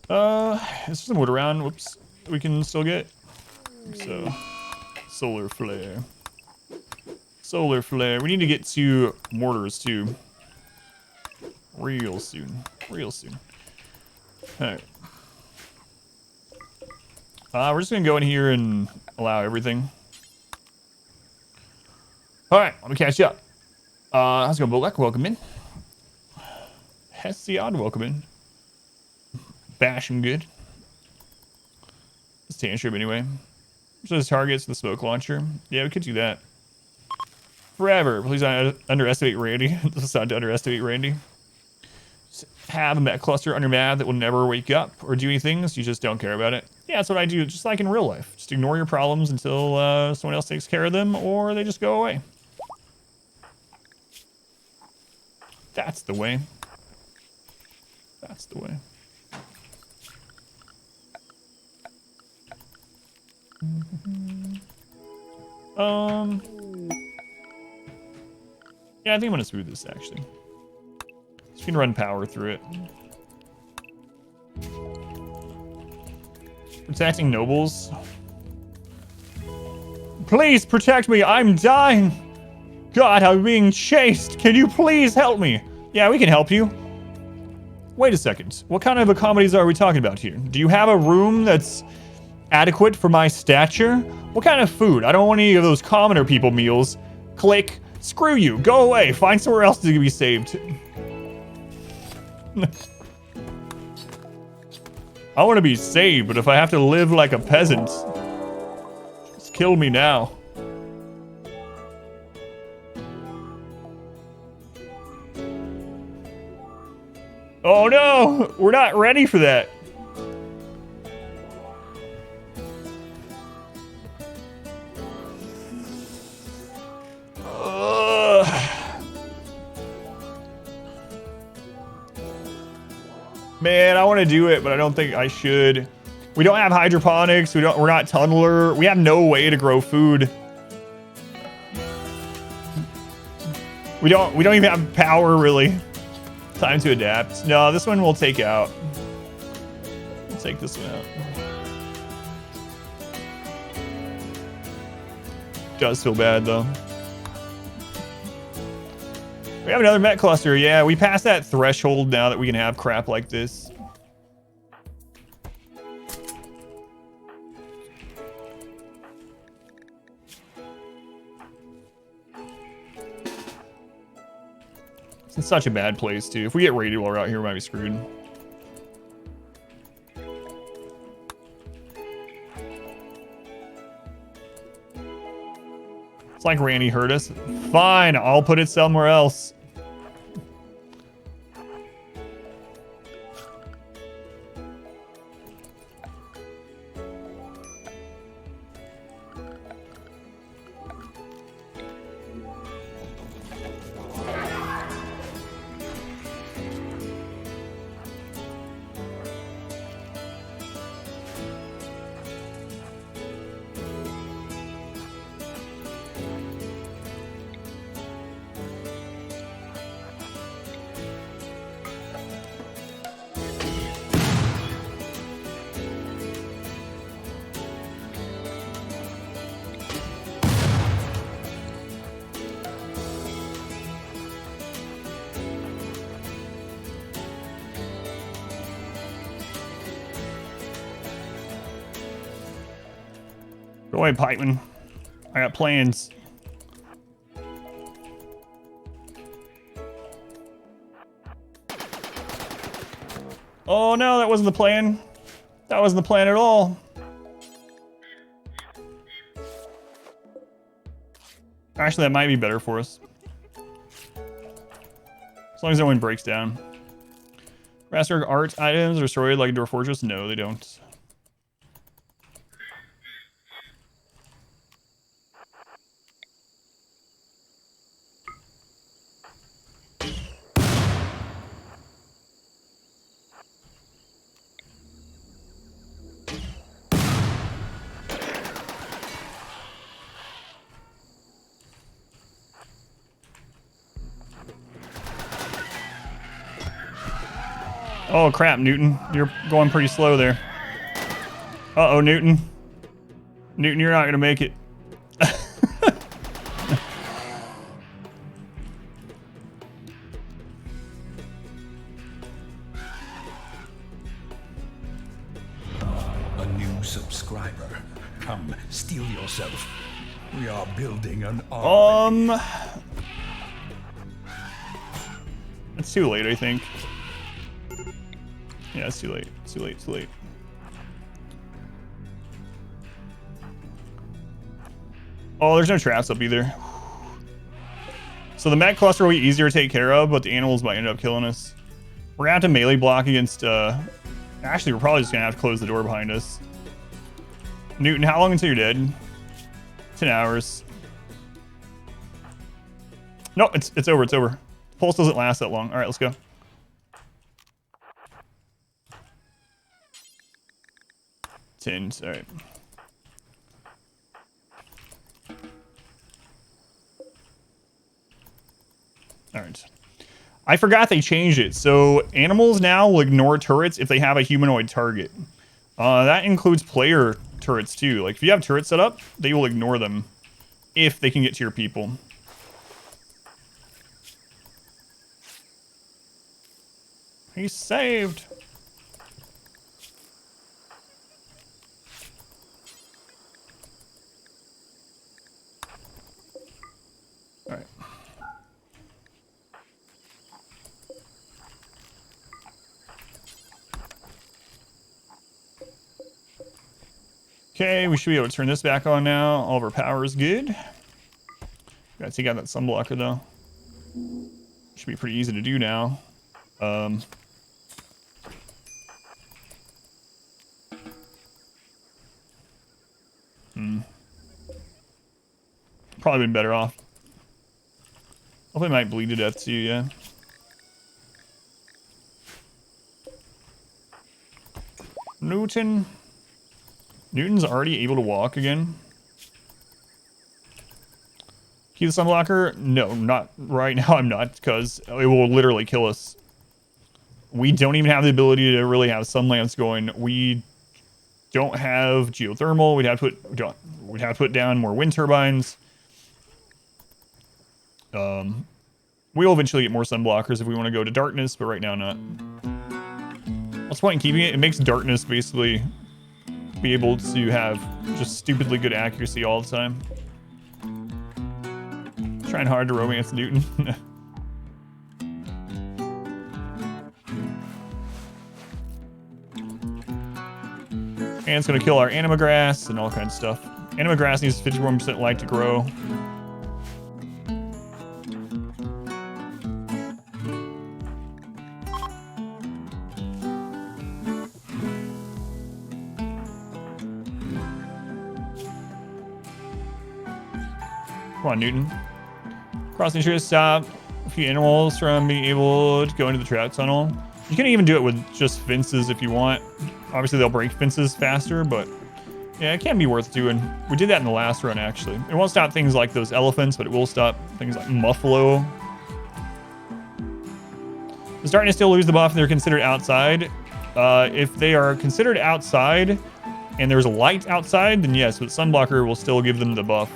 Alright. There's some wood around. Whoops. We can still get. So, solar flare. Solar flare. We need to get 2 mortars too. Real soon. Real soon. Alright. We're just gonna go in here and allow everything. Alright, let me catch you up. How's it going, Bullock? Welcome in. Hesiod, welcome in. bash him good. This tantrum anyway. So his targets the smoke launcher. Yeah, we could do that. Forever. Please don't underestimate Randy. This is not to underestimate Randy. Just have a mech cluster on your map that will never wake up or do anything, so you just don't care about it. Yeah, that's what I do, just like in real life. Just ignore your problems until someone else takes care of them, or they just go away. That's the way. That's the way. Yeah, I think I'm gonna smooth this actually. Just gonna run power through it. Protecting nobles. Please protect me, I'm dying. God, I'm being chased. Can you please help me? Yeah, we can help you. Wait a second. What kind of accommodations are we talking about here? Do you have a room that's adequate for my stature? What kind of food? I don't want any of those commoner people meals. Click. Screw you. Go away. Find somewhere else to be saved. I want to be saved, but if I have to live like a peasant, just kill me now. Oh no! We're not ready for that. Man, I want to do it, but I don't think I should. We don't have hydroponics. We're not tunneler. We have no way to grow food. We don't even have power really. Time to adapt. No, this one we'll take out. We'll take this one out. Does feel bad though. We have another MECH cluster. Yeah, we passed that threshold now that we can have crap like this. It's in such a bad place too. If we get raided while we're out here, we might be screwed. It's like Randy hurt us. Fine, I'll put it somewhere else. Go away, Pikeman. I got plans. Oh no, that wasn't the plan. That wasn't the plan at all. Actually, that might be better for us. As long as no one breaks down. Master art items are destroyed like a door fortress? No, they don't. Oh crap, Newton. You're going pretty slow there. Uh-oh, Newton. Newton, you're not gonna make it.
A new subscriber. Come, steal yourself. We are building an army.
It's too late, I think. Yeah, it's too late. It's too late. Too late. Oh, there's no traps up either. So the mech cluster will be easier to take care of, but the animals might end up killing us. We're gonna have to melee block against, actually, we're probably just gonna have to close the door behind us. Newton, how long until you're dead? 10 hours. No, it's over, it's over. Pulse doesn't last that long. All right, let's go. All right. All right. I forgot they changed it. So animals now will ignore turrets if they have a humanoid target. That includes player turrets too. Like if you have turrets set up, they will ignore them if they can get to your people. He's saved. All right. Okay, we should be able to turn this back on now. All of our power is good. Gotta take out that sunblocker though. Should be pretty easy to do now. Probably been better off. Hopefully it might bleed to death too, yeah. Newton's already able to walk again. Keep the sunblocker? No, not right now. I'm not, because it will literally kill us. We don't even have the ability to really have sun lamps going. We don't have geothermal. We'd have to put down more wind turbines. We'll eventually get more sun blockers if we want to go to darkness, but right now not. What's the point in keeping it? It makes darkness basically be able to have just stupidly good accuracy all the time. Trying hard to romance Newton. And it's going to kill our anima grass and all kinds of stuff. Anima grass needs 51% light to grow. Come on, Newton. Crossing should stop a few animals from being able to go into the trap tunnel. You can even do it with just fences if you want. Obviously, they'll break fences faster, but yeah, it can be worth doing. We did that in the last run, actually. It won't stop things like those elephants, but it will stop things like Muffalo. Does darkness still lose the buff if they're considered outside? If they are considered outside and there's a light outside, then yes, but sunblocker will still give them the buff.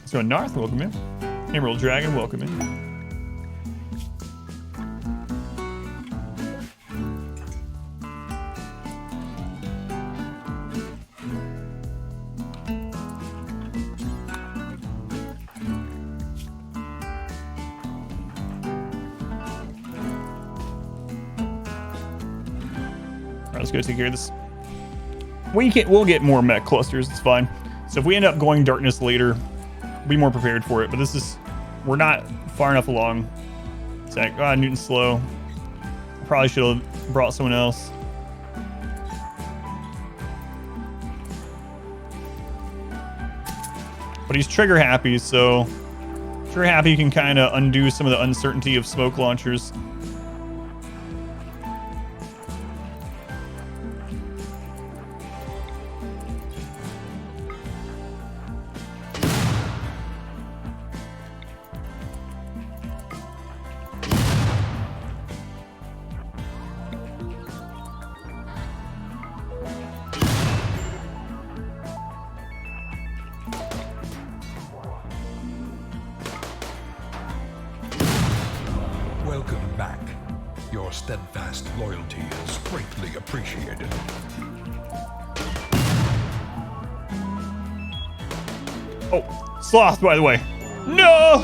So Narth, welcome in. Emerald Dragon, welcome in. All right, let's go take care of this. We'll get more mech clusters, it's fine. So if we end up going darkness later, be more prepared for it, but we're not far enough along. It's like, Newton's slow. Probably should have brought someone else. But he's trigger happy, so trigger happy can kind of undo some of the uncertainty of smoke launchers.
Welcome back. Your steadfast loyalty is greatly appreciated.
Oh, Sloth, by the way. No!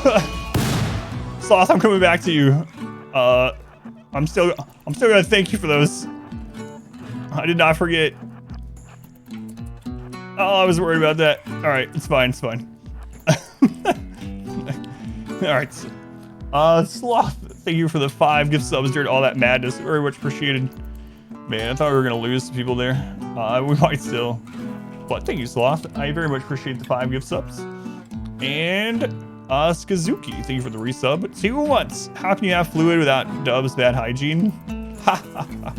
Sloth, I'm coming back to you. I'm still gonna thank you for those. I did not forget. Oh, I was worried about that. All right, it's fine, it's fine. All right. Sloth, thank you for the 5 gift subs during all that madness. Very much appreciated. Man, I thought we were gonna lose some people there. We might still. But thank you, Sloth. I very much appreciate the 5 gift subs. And Skazuki, thank you for the resub. 2 months. How can you have fluid without Dub's bad hygiene? Ha ha ha.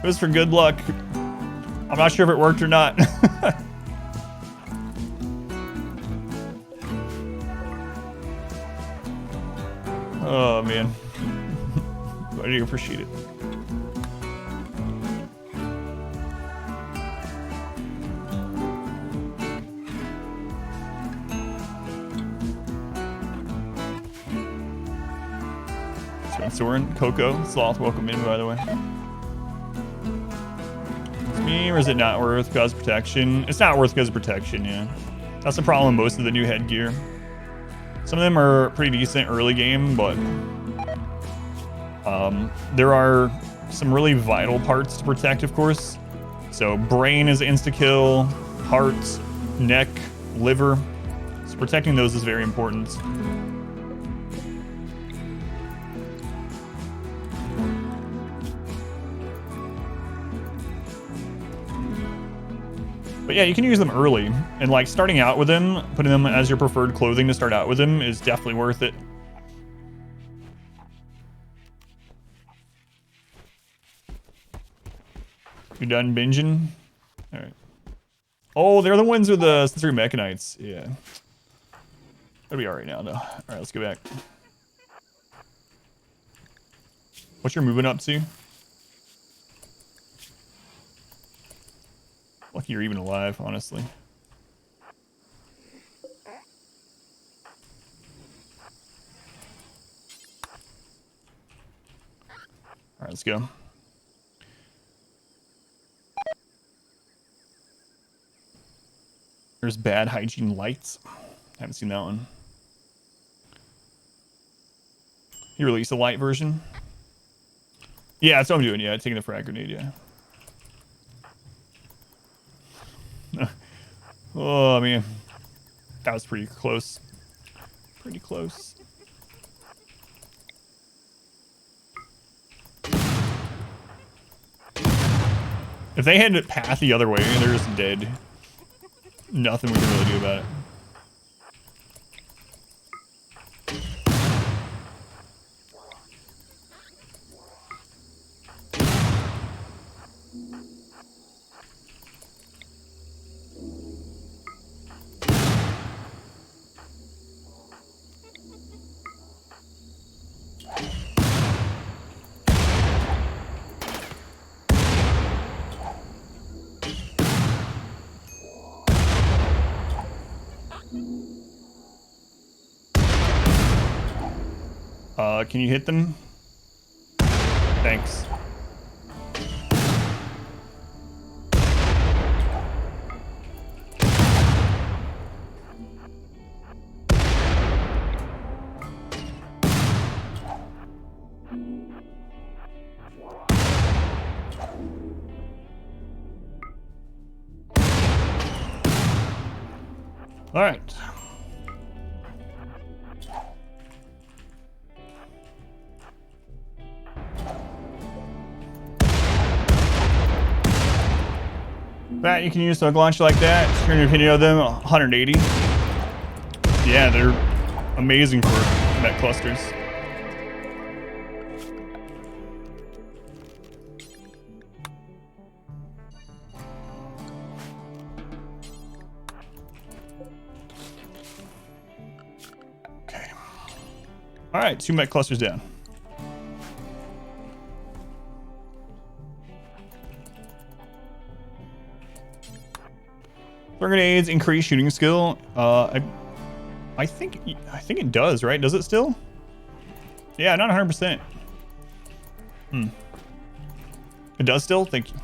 It was for good luck. I'm not sure if it worked or not. Oh man. I do appreciate it. Soren, Coco, Sloth, welcome in, by the way. It's me, or is it not worth because of protection? It's not worth because of protection, yeah. That's the problem with most of the new headgear. Some of them are pretty decent early game, but there are some really vital parts to protect, of course. So brain is insta-kill, heart, neck, liver. So protecting those is very important. But yeah, you can use them early, and like starting out with them, putting them as your preferred clothing to start out with them is definitely worth it. You done binging? All right. Oh, they're the ones with the sensory mechanites. Yeah. That'll be all right now, though. All right, let's go back. What's your movement up to? Lucky you're even alive, honestly. All right, let's go. There's bad hygiene lights. Haven't seen that one. He released a light version. Yeah, that's what I'm doing. Yeah, taking the frag grenade. Yeah. Oh man, that was pretty close. Pretty close. If they had it path the other way, they're just dead. Nothing we can really do about it. Can you hit them? Thanks. All right. That you can use to launch like that. Turn your opinion of them 180. Yeah, they're amazing for MECH clusters. Okay. All right, 2 MECH clusters down. Grenades increase shooting skill. I think it does, right? Does it still? Yeah, not 100%. It does still? Thank you.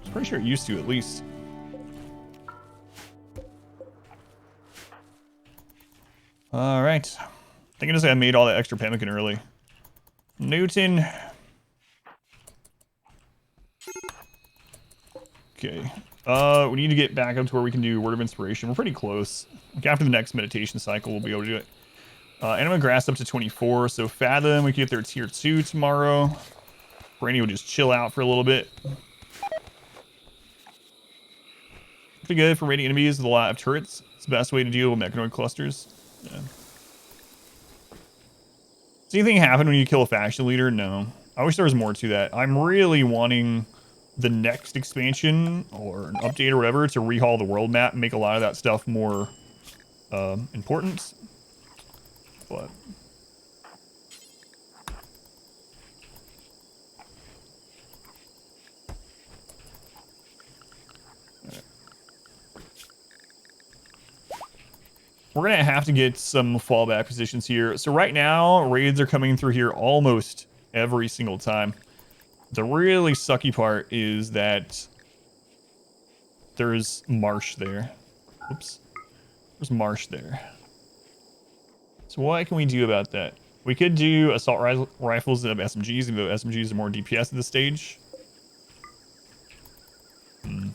I'm pretty sure it used to, at least. All right. I think I made all that extra pemmican early. Newton. Okay. We need to get back up to where we can do Word of Inspiration. We're pretty close. Like after the next meditation cycle, we'll be able to do it. Anima Grass up to 24, so Fathom, we can get their tier 2 tomorrow. Brainy will just chill out for a little bit. Pretty good for raiding enemies with a lot of turrets. It's the best way to deal with mechanoid clusters. Yeah. Does anything happen when you kill a faction leader? No. I wish there was more to that. I'm really wanting the next expansion or an update or whatever to rehaul the world map and make a lot of that stuff more important. But we're gonna have to get some fallback positions here. So right now, raids are coming through here almost every single time. The really sucky part is that there's marsh there. Oops. There's marsh there. So what can we do about that? We could do assault rifles of SMGs, even though SMGs are more DPS at this stage. We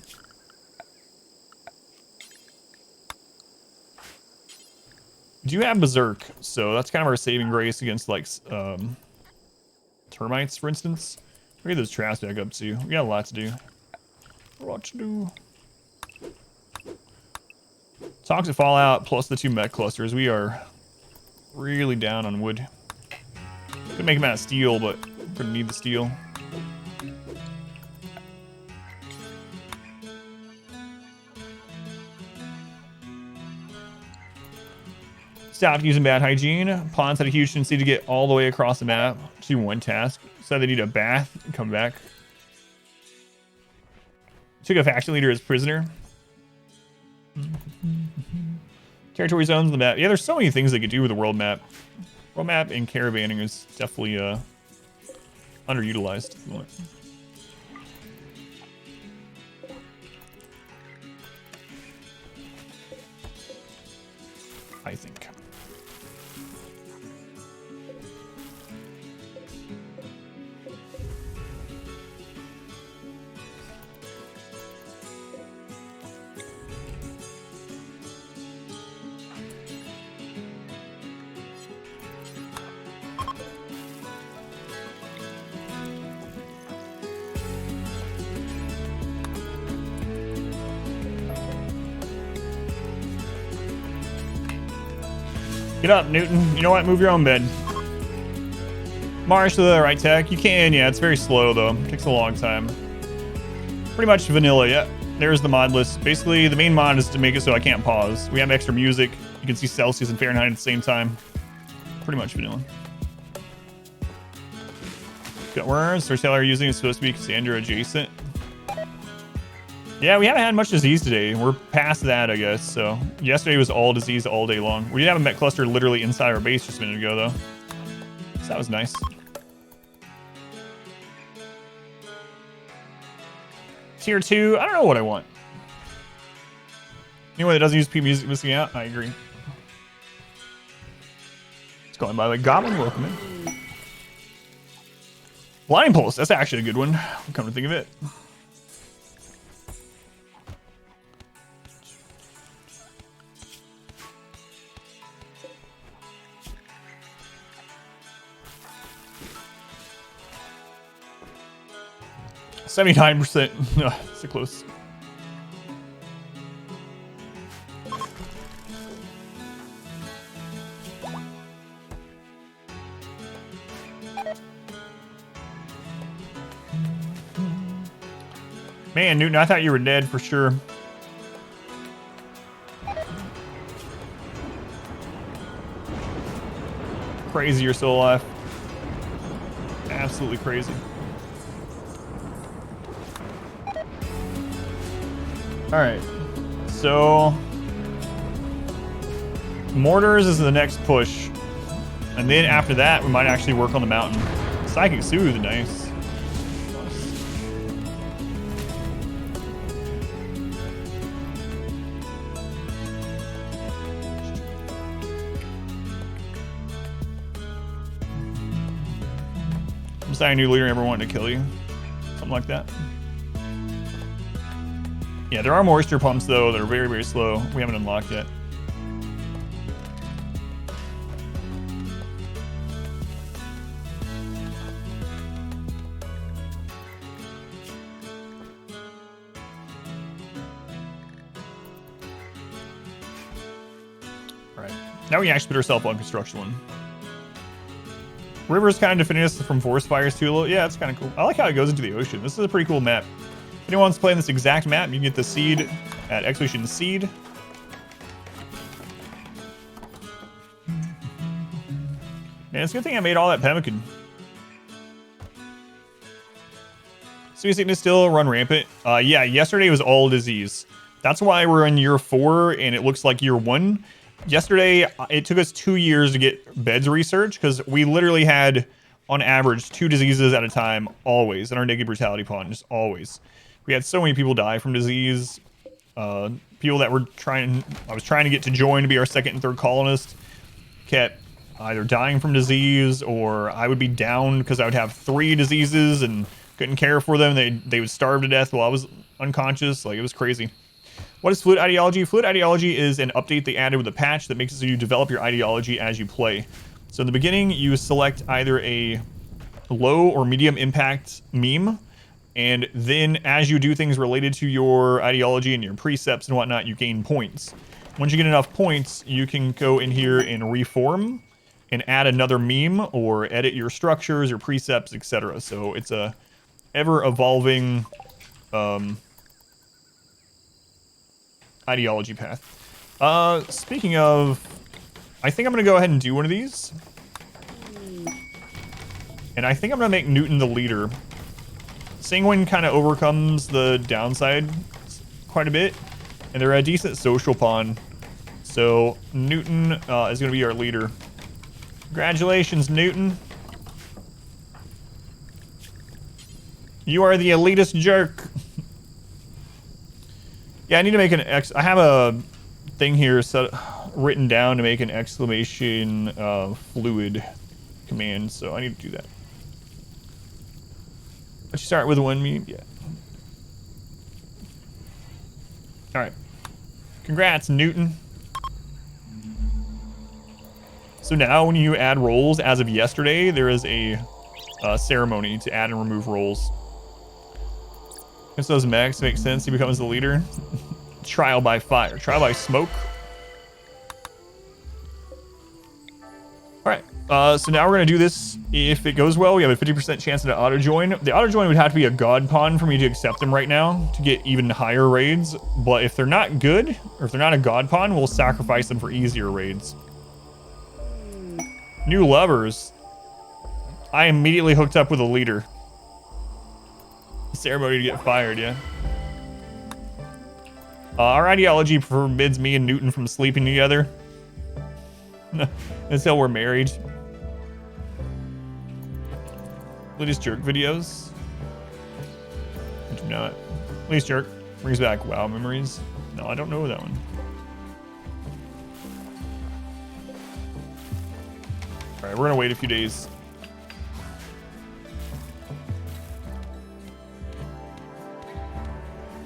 do have Berserk, so that's kind of our saving grace against, like, termites, for instance. We'll get those traps back up, too. We got a lot to do. Toxic Fallout plus the 2 mech clusters. We are really down on wood. Could make them out of steel, but we're gonna need the steel. Stopped using bad hygiene. Pawns had a huge tendency to get all the way across the map to do one task. So they need a bath and come back. Took a faction leader as prisoner. Territory zones on the map. Yeah, there's so many things they could do with the world map. World map and caravanning is definitely underutilized. I think. Get up, Newton. You know what? Move your own bed. Marsh to the right tech. You can, yeah. It's very slow, though. It takes a long time. Pretty much vanilla, yeah. There's the mod list. Basically, the main mod is to make it so I can't pause. We have extra music. You can see Celsius and Fahrenheit at the same time. Pretty much vanilla. Got worms. Storyteller using is supposed to be Cassandra adjacent. Yeah, we haven't had much disease today. We're past that, I guess. So yesterday was all disease all day long. We did have a mech cluster literally inside our base just a minute ago, though. So that was nice. Tier 2, I don't know what I want. Anyone that doesn't use P music missing out? I agree. It's going by the Goblin. Welcome in. Blind Pulse, that's actually a good one. Come to think of it. %. So close. Man, Newton, I thought you were dead for sure. Crazy you're still alive. Absolutely crazy. Alright, so mortars is the next push. And then after that, we might actually work on the mountain. Psychic Soothe, nice. I'm saying new leader ever wanted to kill you. Something like that. Yeah, there are moisture pumps though that are very, very slow. We haven't unlocked yet. Right. Now we can actually put ourselves on construction one. River's kind of defending us from forest fires too a little. Yeah, it's kind of cool. I like how it goes into the ocean. This is a pretty cool map. If anyone wants to play in this exact map, you can get the seed at Expedition Seed. Man, it's a good thing I made all that pemmican. Seasickness still run rampant. Yeah, yesterday was all disease. That's why we're in year 4 and it looks like year 1. Yesterday, it took us 2 years to get beds researched because we literally had, on average, 2 diseases at a time, always, in our Naked Brutality pond, just always. We had so many people die from disease. People that were I was trying to get to join to be our 2nd and 3rd colonist, kept either dying from disease or I would be down because I would have 3 diseases and couldn't care for them. They would starve to death while I was unconscious. Like, it was crazy. What is Fluid Ideology? Fluid Ideology is an update they added with a patch that makes it so you develop your ideology as you play. So in the beginning, you select either a low or medium impact meme, and then as you do things related to your ideology and your precepts and whatnot, you gain points. Once you get enough points, you can go in here and reform and add another meme or edit your structures, your precepts, etc. So it's a ever-evolving ideology path. Speaking of, I think I'm gonna go ahead and do one of these. And I think I'm gonna make Newton the leader. Sanguine kind of overcomes the downside quite a bit. And they're a decent social pawn. So Newton is gonna be our leader. Congratulations, Newton. You are the elitist jerk. Yeah, I need to make an I have a thing here written down to make an exclamation fluid command, so I need to do that. Let's start with one meme. Yeah. All right. Congrats, Newton. So now when you add roles, as of yesterday, there is a ceremony to add and remove roles. If those mechs make sense, he becomes the leader. Trial by fire. Trial by smoke. Alright, so now we're going to do this. If it goes well, we have a 50% chance at an auto-join. The auto-join would have to be a god pawn for me to accept them right now to get even higher raids. But if they're not good, or if they're not a god pawn, we'll sacrifice them for easier raids. New lovers. I immediately hooked up with a leader. Ceremony to get fired, yeah. Our ideology forbids me and Newton from sleeping together until we're married. Elitist jerk videos. I do not. Elitist jerk brings back WoW memories. No, I don't know that one. All right, we're gonna wait a few days.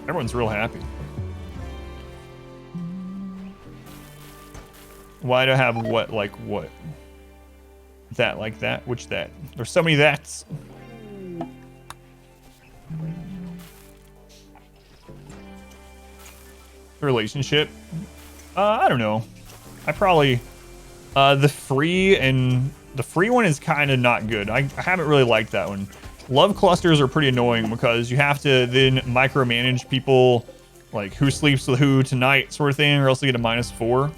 Everyone's real happy. Why do I have what, like what? That, like that? Which that? There's so many that's. Relationship? I don't know. I probably, the free one is kind of not good. I haven't really liked that one. Love clusters are pretty annoying because you have to then micromanage people, like who sleeps with who tonight sort of thing, or else they get a -4.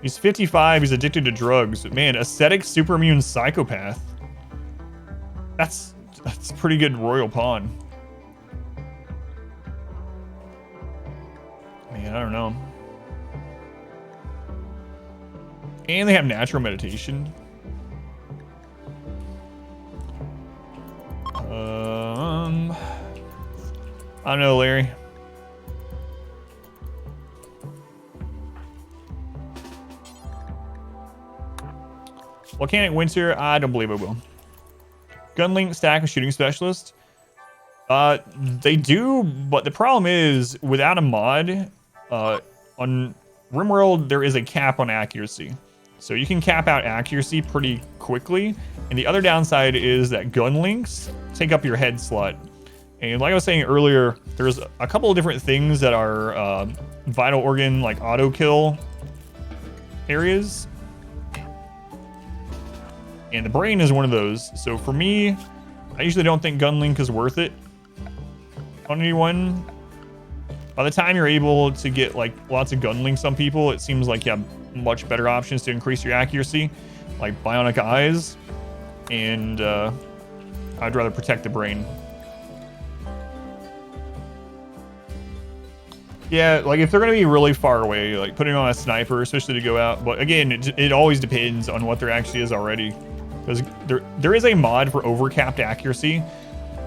He's 55, he's addicted to drugs. Man, ascetic super immune psychopath. That's a pretty good royal pawn. I don't know. And they have natural meditation. I don't know, Larry. Volcanic Winter, I don't believe I will. Gunlink stack with shooting specialist. They do, but the problem is without a mod, on RimWorld there is a cap on accuracy. So you can cap out accuracy pretty quickly. And the other downside is that gunlinks take up your head slot. And like I was saying earlier, there's a couple of different things that are vital organ, like auto kill areas. And the brain is one of those. So for me, I usually don't think gunlink is worth it on anyone. By the time you're able to get like lots of gunlinks on people, it seems like you have much better options to increase your accuracy, like bionic eyes, and I'd rather protect the brain. Yeah, like if they're gonna be really far away, like putting on a sniper, especially to go out. But again, it always depends on what there actually is already, because there is a mod for overcapped accuracy,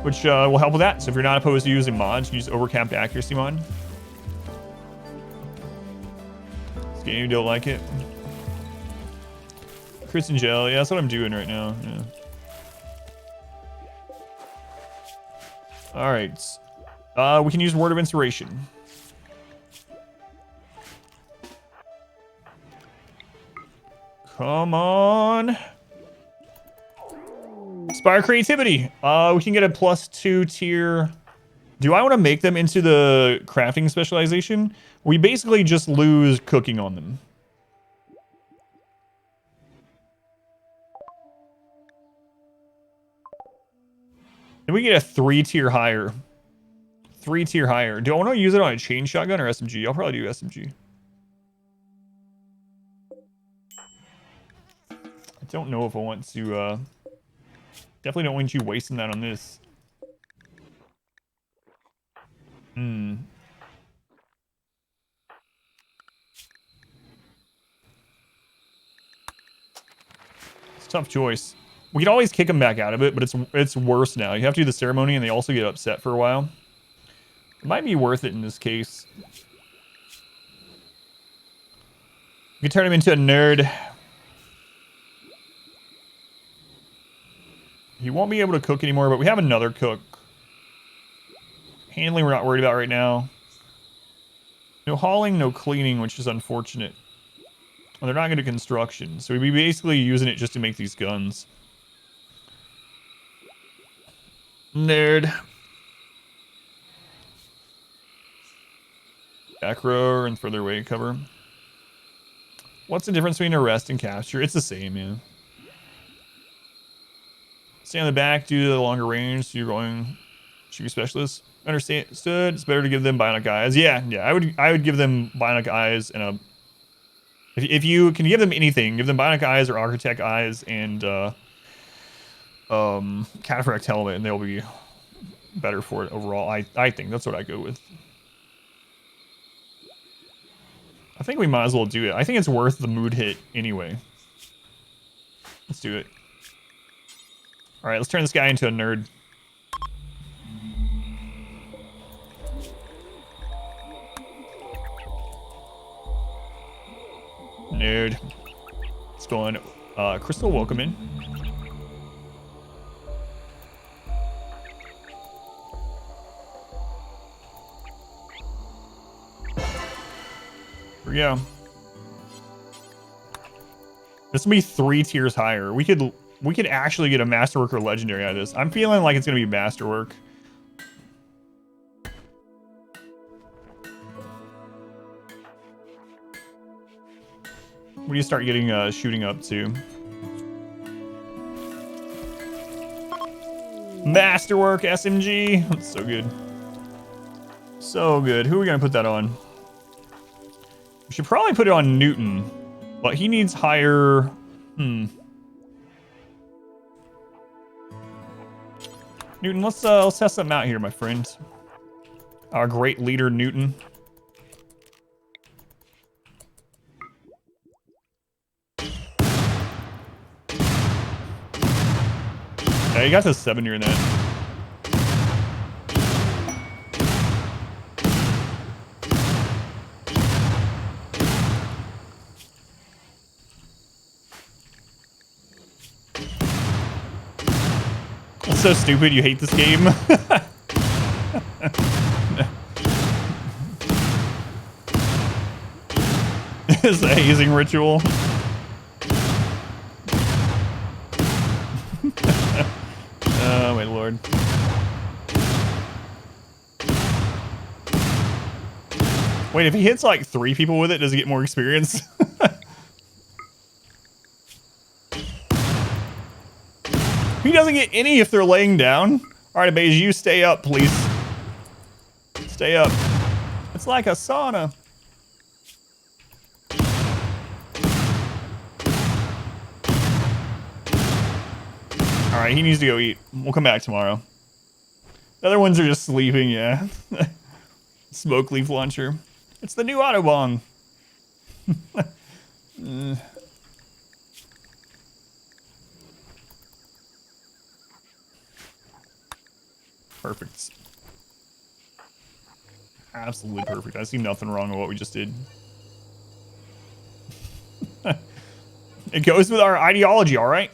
which will help with that. So if you're not opposed to using mods, use overcapped accuracy mod. This game, don't like it. Chris and Gel, yeah, that's what I'm doing right now. Yeah. All right, we can use Word of Inspiration. Come on. Inspire creativity. We can get a +2 tier. Do I want to make them into the crafting specialization? We basically just lose cooking on them. And we get a 3 tier higher. 3 tier higher. Do I want to use it on a chain shotgun or SMG? I'll probably do SMG. I don't know if I want to, definitely don't want you wasting that on this. It's a tough choice. We could always kick them back out of it, but it's worse now. You have to do the ceremony and they also get upset for a while. It might be worth it in this case. You can turn him into a nerd. He won't be able to cook anymore, but we have another cook. Handling we're not worried about right now. No hauling, no cleaning, which is unfortunate. Well, they're not going to construction, so we'd be basically using it just to make these guns. Nerd. Back row and further away cover. What's the difference between arrest and capture? It's the same, man. Stay on the back due to the longer range, so you're going shooting specialist. Understood. It's better to give them bionic eyes. Yeah, I would give them bionic eyes and a. If you can give them anything, give them bionic eyes or architect eyes and cataphractic helmet, and they'll be better for it overall. I think that's what I go with. I think we might as well do it. I think it's worth the mood hit anyway. Let's do it. All right, let's turn this guy into a nerd. Nerd. Let's go on. Crystal, welcome in. Here we go. This will be 3 tiers higher. We could actually get a Masterwork or Legendary out of this. I'm feeling like it's going to be Masterwork. What do you start getting shooting up to? Masterwork SMG. That's so good. So good. Who are we going to put that on? We should probably put it on Newton. But he needs higher... Newton, let's test something out here, my friend. Our great leader, Newton. Yeah, he got to 7 during that. That's so stupid. You hate this game. It's a hazing ritual. Oh my lord. Wait, if he hits like 3 people with it, does he get more experience? He doesn't get any if they're laying down. All right, Beige, you stay up, please. Stay up. It's like a sauna. All right, he needs to go eat. We'll come back tomorrow. The other ones are just sleeping, yeah. Smoke leaf launcher. It's the new Autobong. Perfect. Absolutely perfect. I see nothing wrong with what we just did. It goes with our ideology, all right?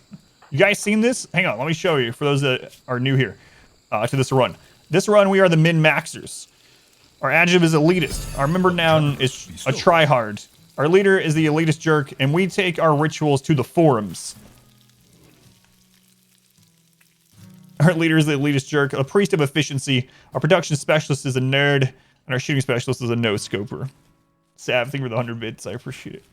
You guys seen this? Hang on, let me show you for those that are new here to this run. This run, we are the min-maxers. Our adjective is elitist. Our member noun is a tryhard. Our leader is the elitist jerk, and we take our rituals to the forums. Our leader is the elitist jerk, a priest of efficiency. Our production specialist is a nerd, and our shooting specialist is a no-scoper. Sav, thank you for the 100 bits. I appreciate it.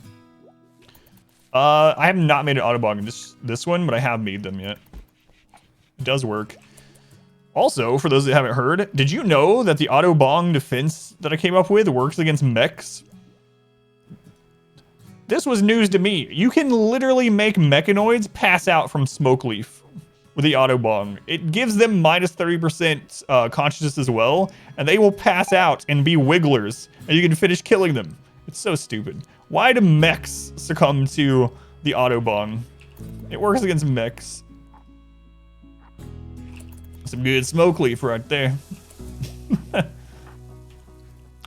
I have not made an Autobong in this one, but I have made them yet. It does work. Also, for those that haven't heard, did you know that the Autobong defense that I came up with works against mechs? This was news to me. You can literally make mechanoids pass out from smoke leaf with the Autobong. It gives them minus 30% consciousness as well, and they will pass out and be wigglers, and you can finish killing them. It's so stupid. Why do mechs succumb to the Autobong? It works against mechs. Some good smoke leaf right there.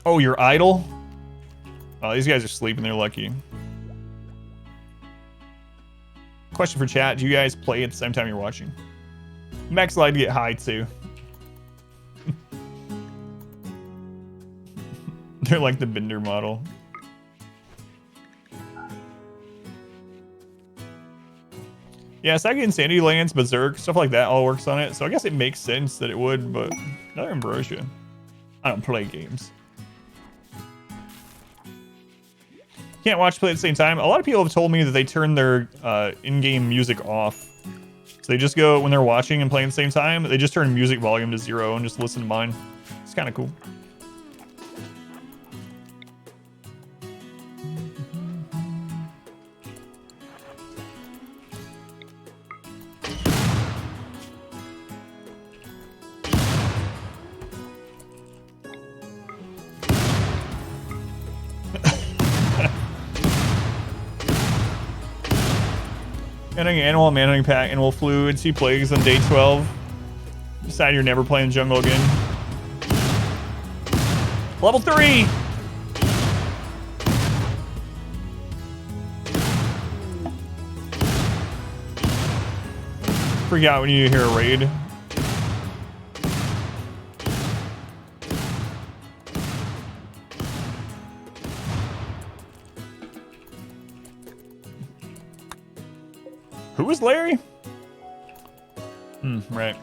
Oh, you're idle? Oh, these guys are sleeping. They're lucky. Question for chat. Do you guys play at the same time you're watching? Mechs like to get high too. They're like the Bender model. Yeah, Psychic Insanity Lands, Berserk, stuff like that all works on it. So I guess it makes sense that it would, but another Ambrosia. I don't play games. Can't watch play at the same time. A lot of people have told me that they turn their in-game music off. So they just go, when they're watching and playing at the same time, they just turn music volume to 0 and just listen to mine. It's kind of cool. Manhunting animal, manhunting pack, animal flu, and see plagues on day 12. Decide you're never playing jungle again. Level 3! Freak out when you hear a raid. Who is Larry? Right.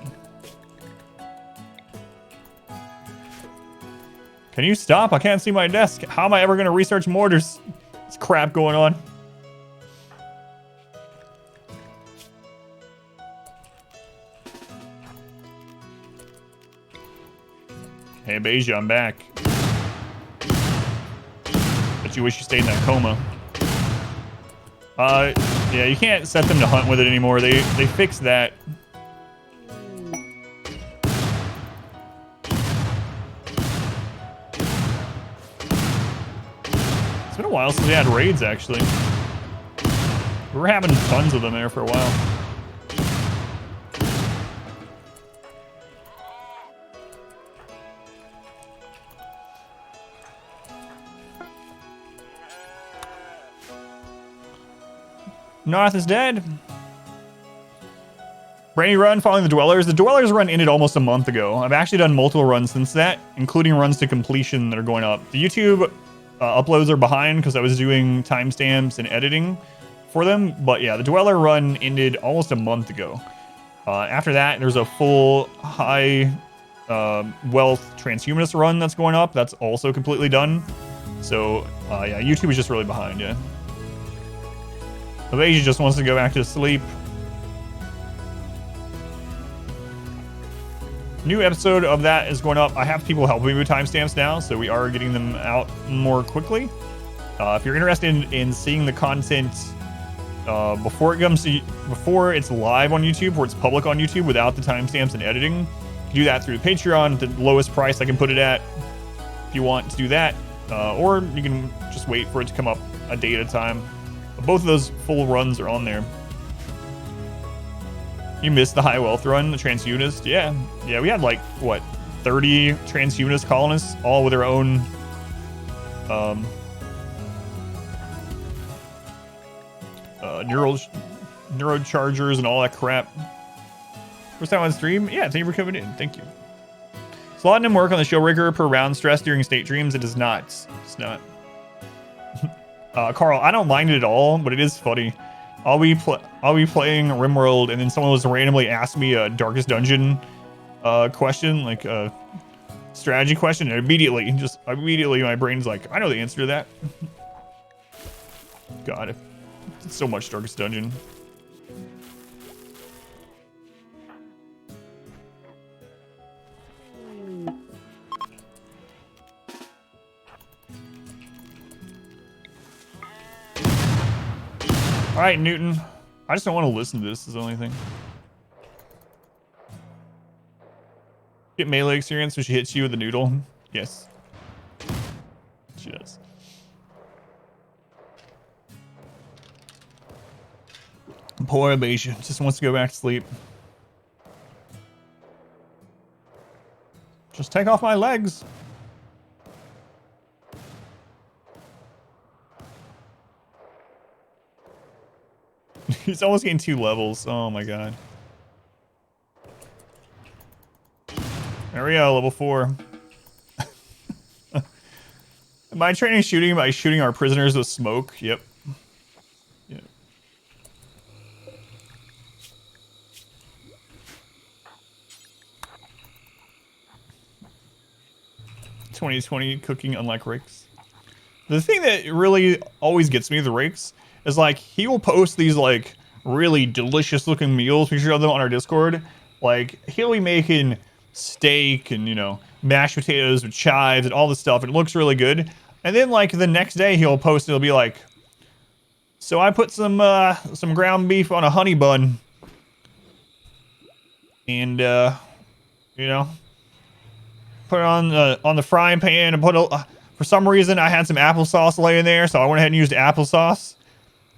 Can you stop? I can't see my desk. How am I ever going to research mortars? There's crap going on. Hey, Beja, I'm back. But you wish you stayed in that coma. Yeah, you can't set them to hunt with it anymore. They fixed that. It's been a while since we had raids, actually. We were having tons of them there for a while. Narth is dead. Brainy run following the Dwellers. The Dwellers run ended almost a month ago. I've actually done multiple runs since that, including runs to completion that are going up. The YouTube uploads are behind because I was doing timestamps and editing for them. But yeah, the Dweller run ended almost a month ago. After that, there's a full high wealth transhumanist run that's going up. That's also completely done. So yeah, YouTube is just really behind, yeah. Abasia just wants to go back to sleep. New episode of that is going up. I have people helping me with timestamps now, so we are getting them out more quickly. If you're interested in seeing the content before before it's live on YouTube, or it's public on YouTube without the timestamps and editing, you can do that through Patreon, the lowest price I can put it at. If you want to do that, or you can just wait for it to come up a day at a time. Both of those full runs are on there. You missed the high wealth run, the transhumanist. Yeah, we had like what, 30 transhumanist colonists, all with their own neurochargers and all that crap. First time on stream? Yeah, thank you for coming in. Thank you. Slotting in work on the Showbreaker per round stress during state dreams. It is not. It's not. Carl, I don't mind it at all, but it is funny. I'll be playing RimWorld, and then someone will randomly ask me a Darkest Dungeon question, like a strategy question, and immediately my brain's like, I know the answer to that. God, it's so much Darkest Dungeon. All right, Newton. I just don't want to listen to this is the only thing. Get melee experience when she hits you with the noodle. Yes. She does. Poor Abasia just wants to go back to sleep. Just take off my legs. He's almost getting 2 levels. Oh my god. There we go, level 4. Am I training shooting by shooting our prisoners with smoke? Yep. Yep. $2020 cooking unlike Raix. The thing that really always gets me with the Raix is like he will post these like really delicious looking meals, picture of them on our Discord. Like he'll be making steak and, you know, mashed potatoes with chives and all this stuff, and it looks really good. And then like the next day he'll post, it'll be like, so I put some ground beef on a honey bun, and you know, put it on the frying pan, and put for some reason I had some applesauce laying there, so I went ahead and used applesauce.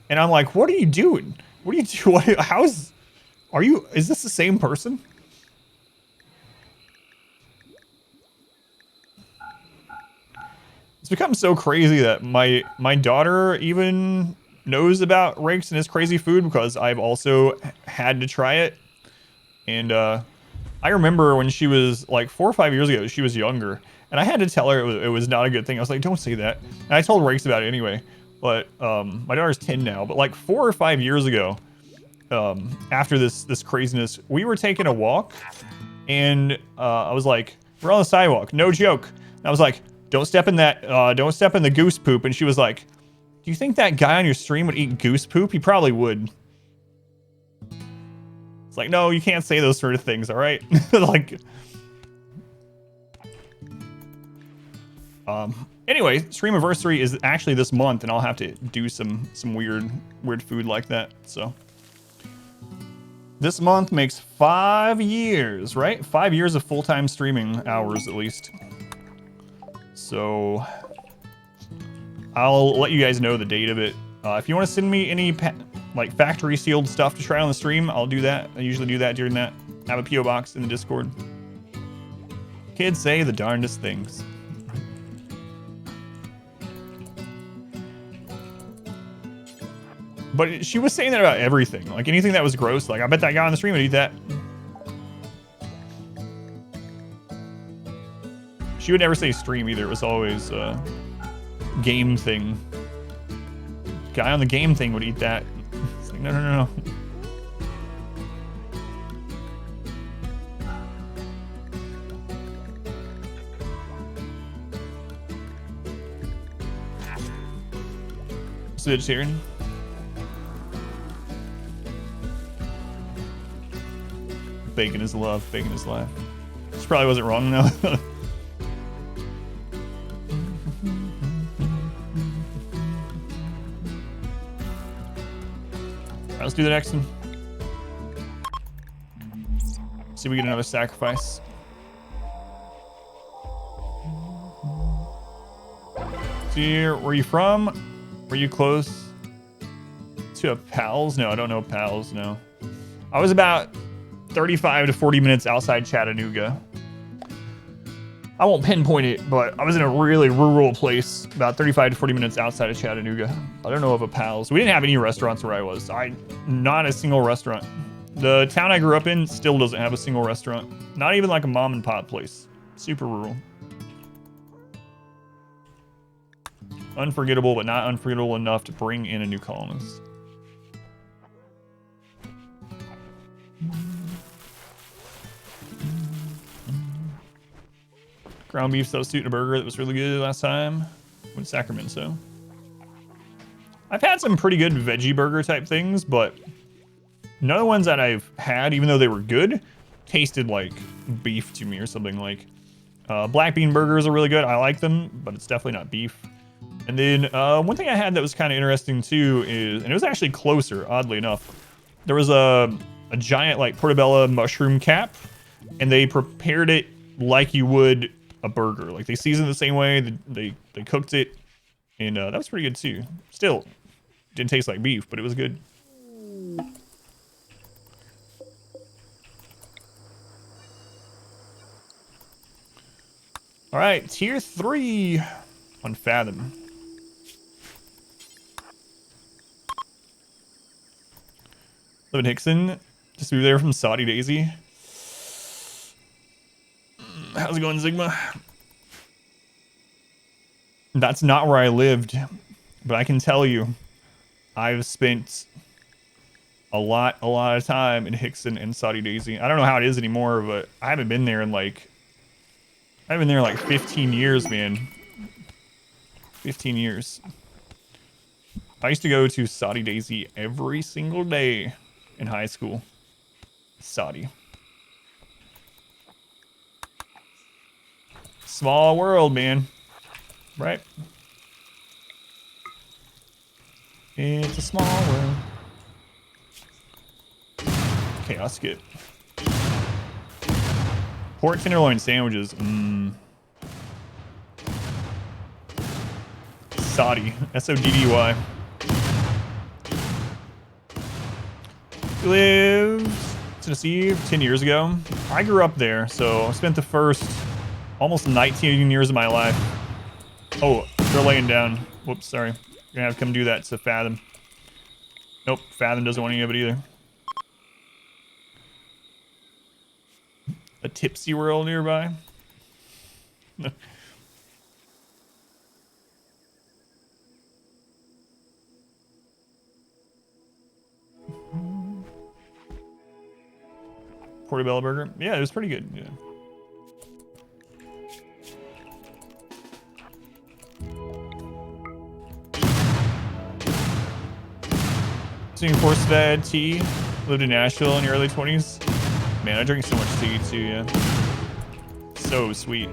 And I'm like, what are you doing? What are you doing? Is this the same person? It's become so crazy that my daughter even knows about Raix and his crazy food because I've also had to try it. And I remember when she was like 4 or 5 years ago, she was younger, and I had to tell her it was not a good thing. I was like, don't say that. And I told Raix about it anyway. But my daughter's 10 now. But like 4 or 5 years ago, after this craziness, we were taking a walk, and I was like, we're on the sidewalk, no joke. And I was like, don't step in that, don't step in the goose poop. And she was like, do you think that guy on your stream would eat goose poop? He probably would. It's like, no, you can't say those sort of things, all right? Like, anyway, Streamiversary is actually this month, and I'll have to do some weird food like that. So this month makes 5 years, right? 5 years of full-time streaming hours at least. So I'll let you guys know the date of it. If you want to send me any like factory sealed stuff to try on the stream, I'll do that. I usually do that during that. I have a PO box in the Discord. Kids say the darndest things. But she was saying that about everything. Like anything that was gross. Like I bet that guy on the stream would eat that. She would never say stream either. It was always game thing. Guy on the game thing would eat that. It's like, no, no, no, no. Vegetarian. Bacon is love. Bacon is life. She probably wasn't wrong though. Alright, let's do the next one. See if we get another sacrifice. See, where are you from? Were you close to a pals? No, I don't know pals, no. I was about 35 to 40 minutes outside Chattanooga. I won't pinpoint it, but I was in a really rural place, about 35 to 40 minutes outside of Chattanooga. I don't know of a pals. We didn't have any restaurants where I was. Not a single restaurant. The town I grew up in still doesn't have a single restaurant. Not even like a mom and pop place. Super rural. Unforgettable, but not unforgettable enough to bring in a new colonist. Ground beef substitute and a burger that was really good last time. Went to Sacramento. I've had some pretty good veggie burger type things, but none of the ones that I've had, even though they were good, tasted like beef to me or something. Like black bean burgers are really good. I like them, but it's definitely not beef. And then one thing I had that was kind of interesting too is, and it was actually closer, oddly enough. There was a giant like portobello mushroom cap, and they prepared it like you would a burger. Like they seasoned the same way, they cooked it, and that was pretty good too. Still, didn't taste like beef, but it was good. All right, tier 3 on Fathom. Live in Hickson. Just moved there from Saudi Daisy. How's it going, Sigma? That's not where I lived, but I can tell you, I've spent a lot of time in Hickson and Saudi Daisy. I don't know how it is anymore, but I haven't been there in like 15 years, man. 15 years. I used to go to Saudi Daisy every single day in high school. Saudi. Small world, man. Right? It's a small world. Chaos skip. Pork tenderloin sandwiches. Saudi. S-O-D-D-Y. Lived in Tennessee 10 years ago. I grew up there, so I spent the first almost 19 years of my life. Oh, they're laying down. Whoops, sorry. You're gonna have to come do that to Fathom. Nope, Fathom doesn't want any of it either. A tipsy world nearby. Portobello burger. Yeah, it was pretty good. Yeah. Seeing force fed tea. Lived in Nashville in your early 20s. Man, I drink so much tea too, yeah. So sweet.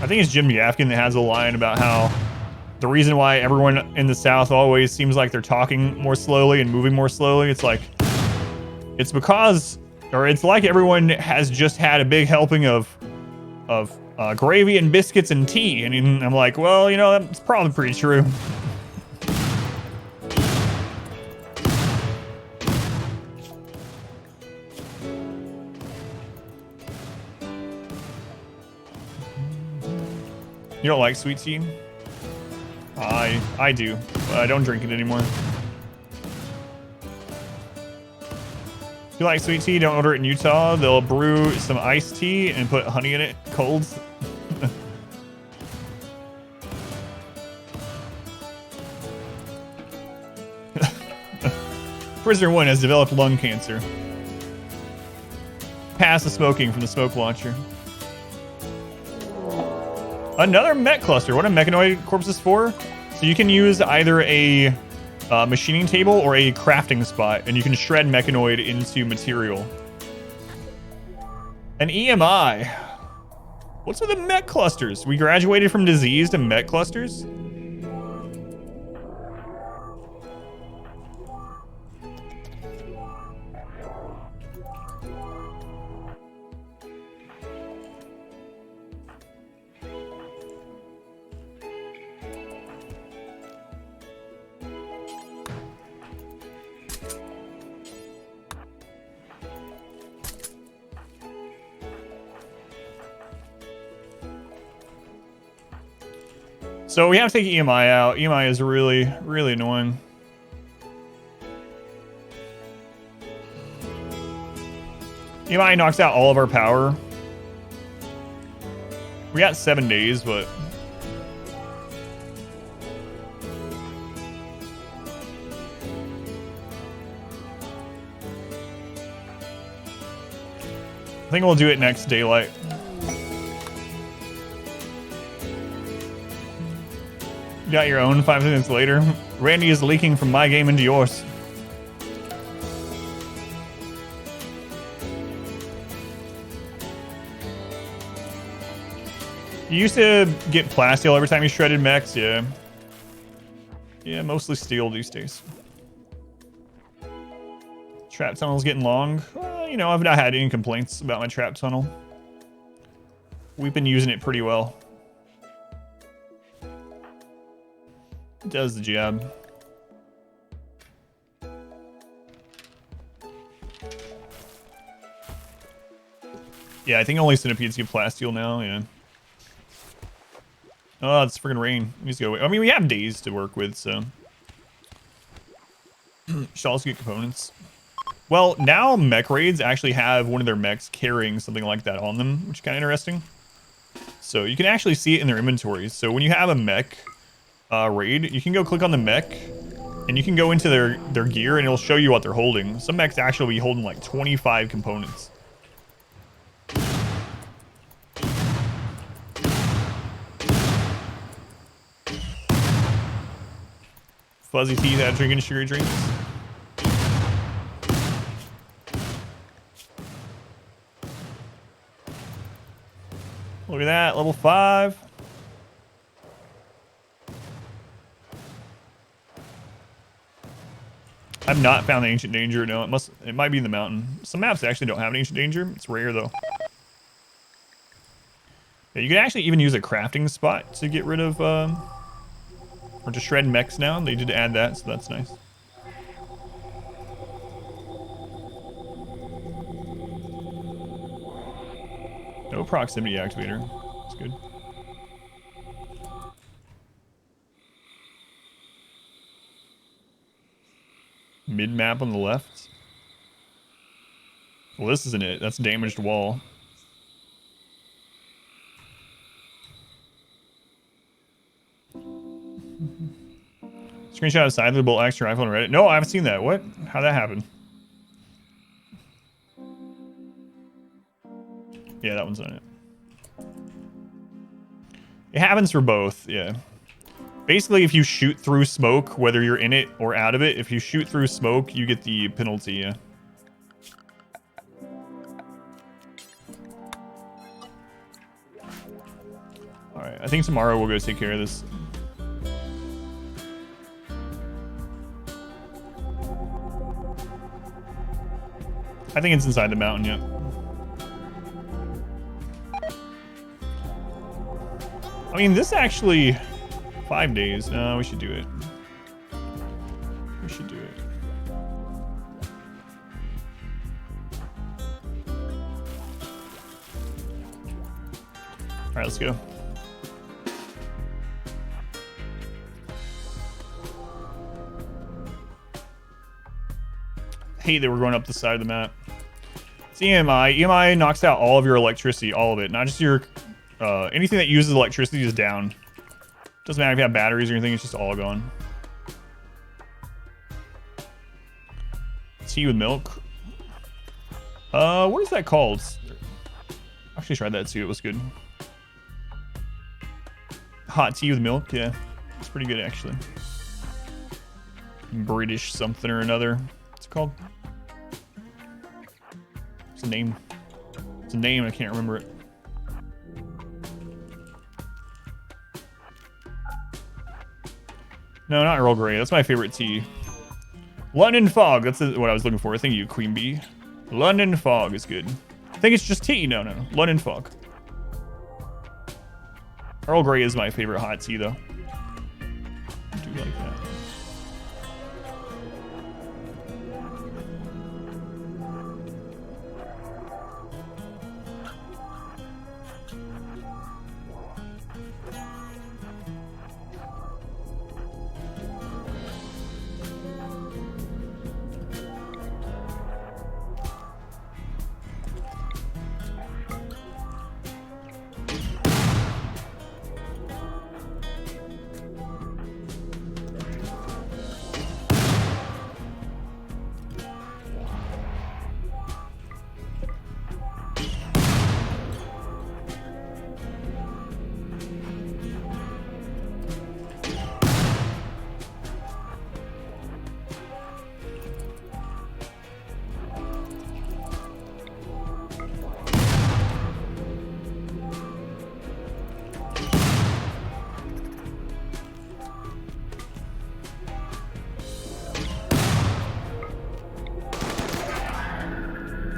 I think it's Jim Yafkin that has a line about how the reason why everyone in the South always seems like they're talking more slowly and moving more slowly, it's like, it's because, or it's like everyone has just had a big helping of gravy and biscuits and tea. And I'm like, well, you know, that's probably pretty true. You don't like sweet tea? I do, but I don't drink it anymore. If you like sweet tea, don't order it in Utah. They'll brew some iced tea and put honey in it, cold. Prisoner 1 has developed lung cancer. Pass the smoking from the smoke launcher. Another mech cluster. What are mechanoid corpses for? So you can use either a machining table or a crafting spot, and you can shred mechanoid into material. An EMI. What's with the mech clusters? We graduated from disease to mech clusters? So we have to take EMI out. EMI is really, really annoying. EMI knocks out all of our power. We got 7 days, but... I think we'll do it next daylight. Got your own 5 minutes later. Randy is leaking from my game into yours. You used to get plasteel every time you shredded mechs, yeah. Yeah, mostly steel these days. Trap tunnel's getting long. You know, I've not had any complaints about my trap tunnel. We've been using it pretty well. It does the job. Yeah, I think only centipedes get plasteel now, yeah. Oh, it's freaking rain. It needs to go away. I mean, we have days to work with, so. Should also get components. Well, now mech raids actually have one of their mechs carrying something like that on them, which is kind of interesting. So you can actually see it in their inventories. So when you have a mech raid, you can go click on the mech and you can go into their gear and it'll show you what they're holding. Some mechs actually will be holding like 25 components. Fuzzy teeth out drinking sugary drinks. Look at that, level 5. I've not found the ancient danger. No, it might be in the mountain. Some maps actually don't have an ancient danger. It's rare though. Yeah, you can actually even use a crafting spot to get rid of or to shred mechs now. They did add that, so that's nice. No proximity activator. That's good. Mid-map on the left. Well, this isn't it. That's damaged wall. Screenshot of side of the bolt action rifle on Reddit. No, I haven't seen that. What? How'd that happen? Yeah, that one's on it. It happens for both, yeah. Basically, if you shoot through smoke, whether you're in it or out of it, if you shoot through smoke, you get the penalty, yeah. Alright, I think tomorrow we'll go take care of this. I think it's inside the mountain, yeah. I mean, this actually... 5 days. No, we should do it. We should do it. Alright, let's go. hate that we're going up the side of the map. It's EMI. EMI knocks out all of your electricity, all of it. Not just your... anything that uses electricity is down. Doesn't matter if you have batteries or anything, it's just all gone. Tea with milk. What is that called? I actually tried that too, it was good. Hot tea with milk, yeah. It's pretty good actually. British something or another. What's it called? It's a name. It's a name, I can't remember it. No, not Earl Grey. That's my favorite tea. London Fog. That's what I was looking for. Thank you, Queen Bee. London Fog is good. I think it's just tea. No. London Fog. Earl Grey is my favorite hot tea, though. I do like that.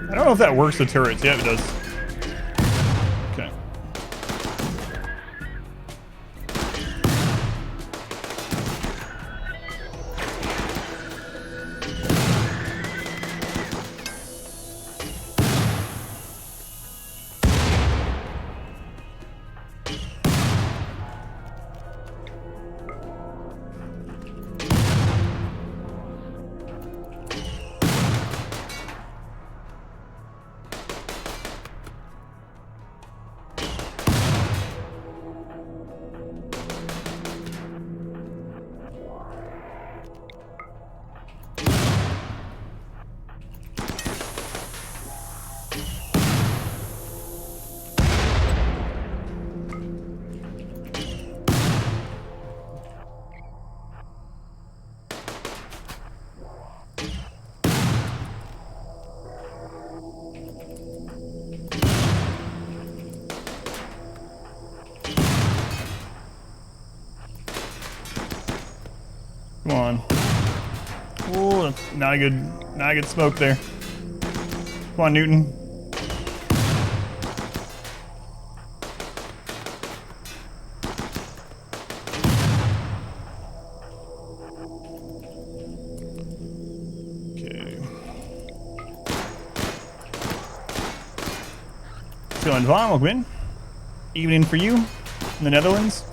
I don't know if that works the turrets. Yeah, it does. Okay. Come on. Oh, that's not a good smoke there. Come on, Newton. Okay. Feeling Vaughn, welcome in. Evening for you in the Netherlands.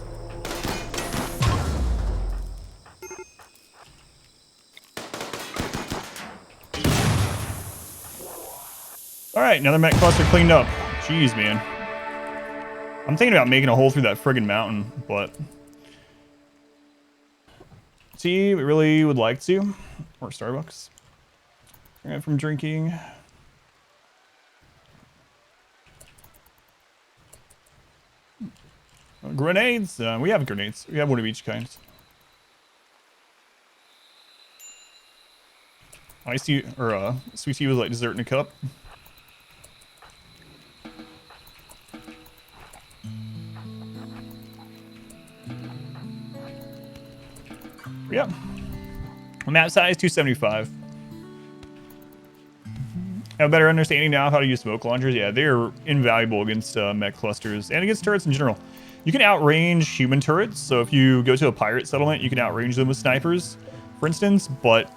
Alright, another mech cluster cleaned up. Jeez, man. I'm thinking about making a hole through that friggin' mountain, but... See, we really would like to. Or Starbucks. From drinking. Grenades? We have grenades. We have one of each kind. Iced tea, or sweet tea was like dessert in a cup. Yep. Map size 275. Have a better understanding now of how to use smoke launchers. Yeah, they're invaluable against mech clusters and against turrets in general. You can outrange human turrets. So if you go to a pirate settlement, you can outrange them with snipers, for instance. But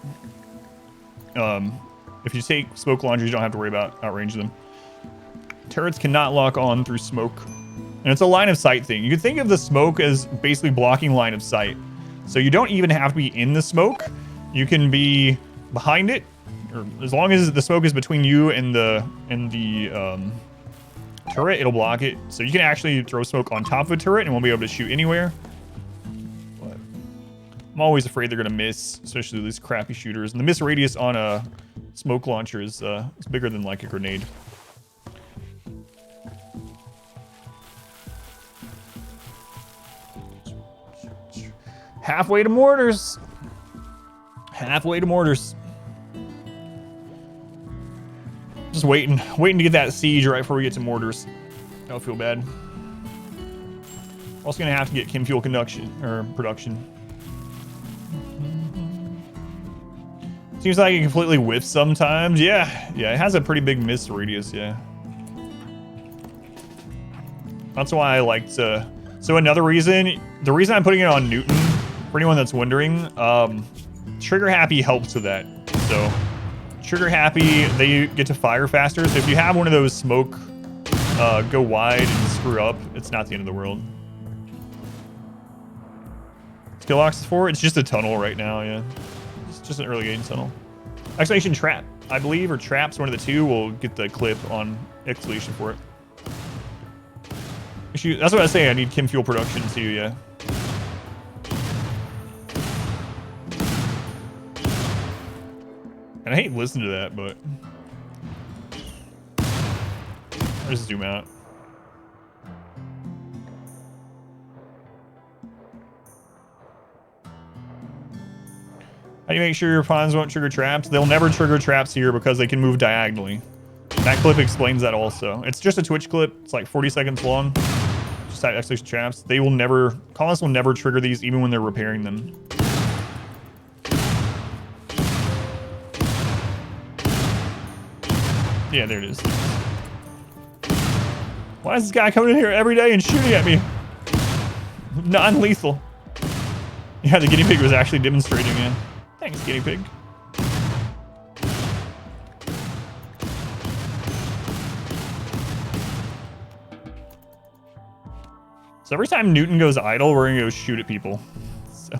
if you take smoke launchers, you don't have to worry about outranging them. Turrets cannot lock on through smoke. And it's a line of sight thing. You can think of the smoke as basically blocking line of sight. So you don't even have to be in the smoke. You can be behind it or as long as the smoke is between you and the turret, it'll block it. So you can actually throw smoke on top of a turret and won't be able to shoot anywhere. But I'm always afraid they're gonna miss, especially these crappy shooters. And the miss radius on a smoke launcher is bigger than like a grenade. Halfway to mortars. Halfway to mortars. Just waiting to get that siege right before we get to mortars. I'll feel bad. Also gonna have to get chem fuel conduction or production. Seems like it completely whiffs sometimes. Yeah, it has a pretty big miss radius. Yeah. That's why I like to. So another reason, the reason I'm putting it on Newton, for anyone that's wondering, trigger happy helps with that. So trigger happy, they get to fire faster. So if you have one of those smoke go wide and screw up, it's not the end of the world. Skill box is for? It's just a tunnel right now, yeah. It's just an early game tunnel. Excavation trap, I believe, or traps, one of the two will get the clip on excavation for it. That's what I say, I need chem fuel production too, yeah. And I hate listening to that, but I'll just zoom out. How do you make sure your pawns won't trigger traps? They'll never trigger traps here because they can move diagonally. That clip explains that also. It's just a Twitch clip. It's like 40 seconds long. Just that excavation traps. They will never, colonists will never trigger these even when they're repairing them. Yeah, there it is. Why is this guy coming in here every day and shooting at me? Non-lethal. Yeah, the guinea pig was actually demonstrating it. Thanks, guinea pig. So every time Newton goes idle, we're gonna go shoot at people. So.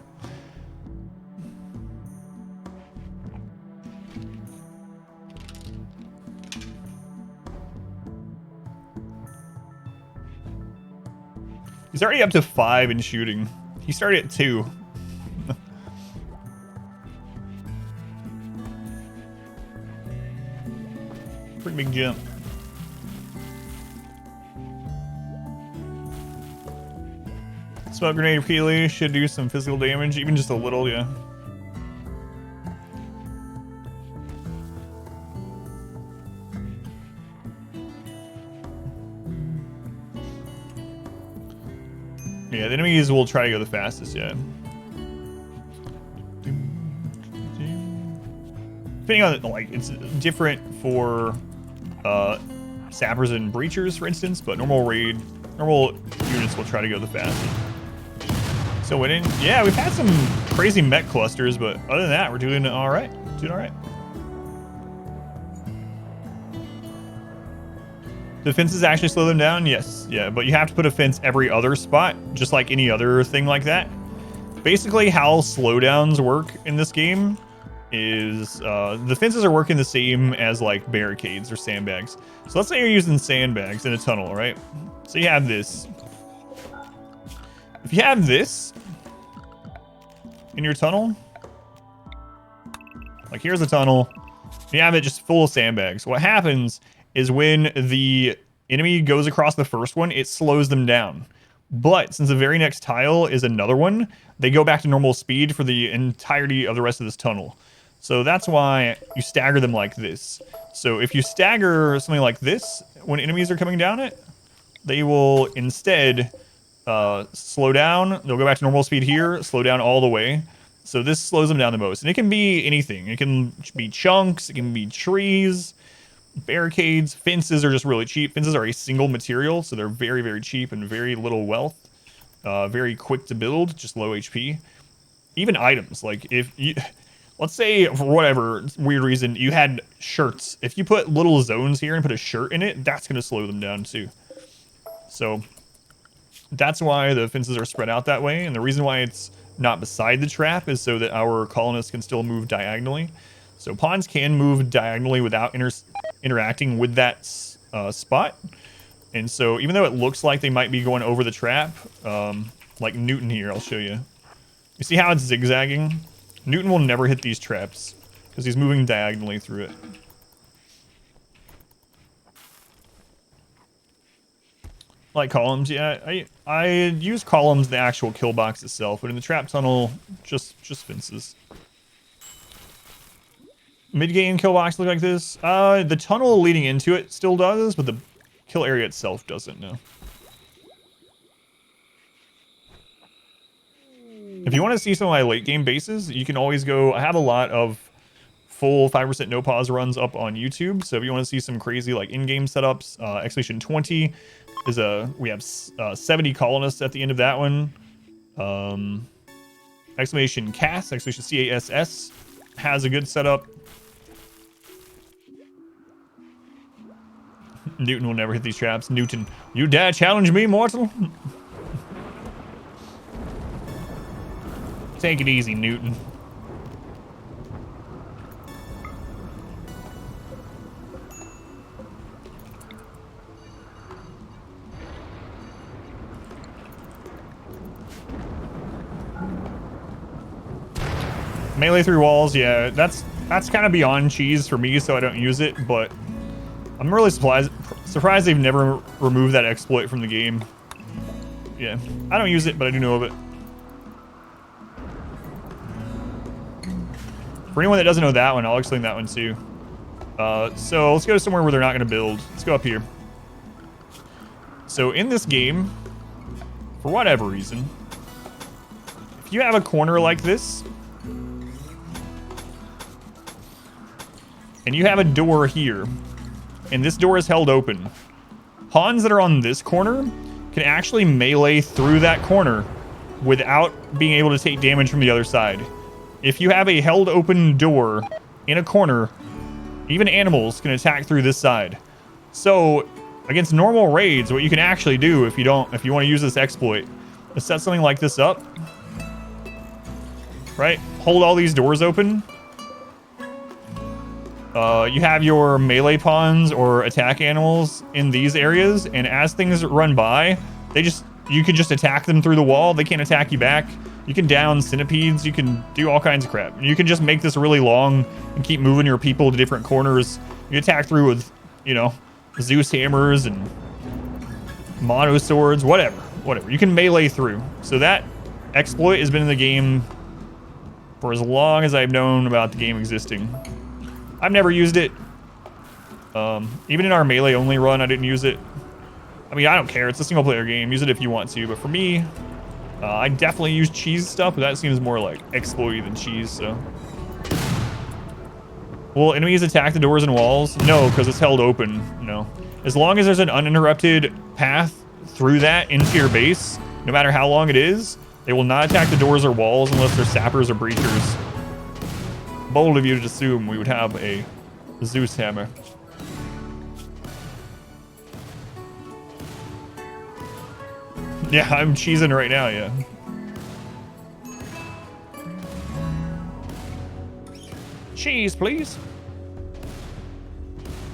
He's already up to 5 in shooting. He started at 2. Pretty big jump. Smoke grenade repeatedly should do some physical damage, even just a little, yeah. Yeah, the enemies will try to go the fastest, yeah. Depending on, like, it's different for sappers and breachers, for instance, but normal units will try to go the fastest. So winning, yeah, we've had some crazy mech clusters, but other than that, we're doing all right. Doing all right. Do fences actually slow them down? Yes, yeah, but you have to put a fence every other spot, just like any other thing like that. Basically, how slowdowns work in this game is the fences are working the same as like barricades or sandbags. So let's say you're using sandbags in a tunnel, right? So you have this. If you have this in your tunnel, like here's a tunnel, you have it just full of sandbags. What happens is when the enemy goes across the first one, it slows them down. But since the very next tile is another one, they go back to normal speed for the entirety of the rest of this tunnel. So that's why you stagger them like this. So if you stagger something like this, when enemies are coming down it, they will instead slow down. They'll go back to normal speed here, slow down all the way. So this slows them down the most. And it can be anything. It can be chunks, it can be trees, barricades. Fences are just really cheap. Fences are a single material, so they're very, very cheap and very little wealth. Very quick to build, just low HP. Even items, like if you, let's say for whatever weird reason, you had shirts. If you put little zones here and put a shirt in it, that's going to slow them down too. So that's why the fences are spread out that way. And the reason why it's not beside the trap is so that our colonists can still move diagonally. So pawns can move diagonally without interacting with that spot. And so even though it looks like they might be going over the trap, like Newton here, I'll show you. You see how it's zigzagging? Newton will never hit these traps because he's moving diagonally through it. Like columns, yeah. I use columns in the actual kill box itself, but in the trap tunnel, just fences. Mid-game kill box look like this. The tunnel leading into it still does, but the kill area itself doesn't, no. If you want to see some of my late game bases, you can always go. I have a lot of full 5% no pause runs up on YouTube. So if you want to see some crazy like in-game setups, Expedition 20 is we have 70 colonists at the end of that one. Exclamation CASS, exclamation CASS has a good setup. Newton will never hit these traps. Newton, you dare challenge me, mortal? Take it easy, Newton. Melee through walls, yeah, that's kind of beyond cheese for me, so I don't use it, but I'm really surprised they've never removed that exploit from the game. Yeah, I don't use it, but I do know of it. For anyone that doesn't know that one, I'll explain that one too. So let's go somewhere where they're not going to build. Let's go up here. So in this game, for whatever reason, if you have a corner like this, and you have a door here, and this door is held open, pawns that are on this corner can actually melee through that corner without being able to take damage from the other side. If you have a held open door in a corner, even animals can attack through this side. So against normal raids, what you can actually do if you want to use this exploit is set something like this up, right? Hold all these doors open. You have your melee pawns or attack animals in these areas, and as things run by, you can just attack them through the wall. They can't attack you back. You can down centipedes. You can do all kinds of crap. You can just make this really long and keep moving your people to different corners. You attack through with, you know, Zeus hammers and mono swords, whatever. You can melee through. So that exploit has been in the game for as long as I've known about the game existing. I've never used it. Even in our melee only run, I didn't use it. I mean, I don't care. It's a single player game. Use it if you want to. But for me, I definitely use cheese stuff, but that seems more like exploity than cheese, so. Will enemies attack the doors and walls? No, because it's held open. No. As long as there's an uninterrupted path through that into your base, no matter how long it is, they will not attack the doors or walls unless they're sappers or breachers. Bold of you to assume we would have a Zeus hammer. Yeah, I'm cheesing right now, yeah. Cheese, please.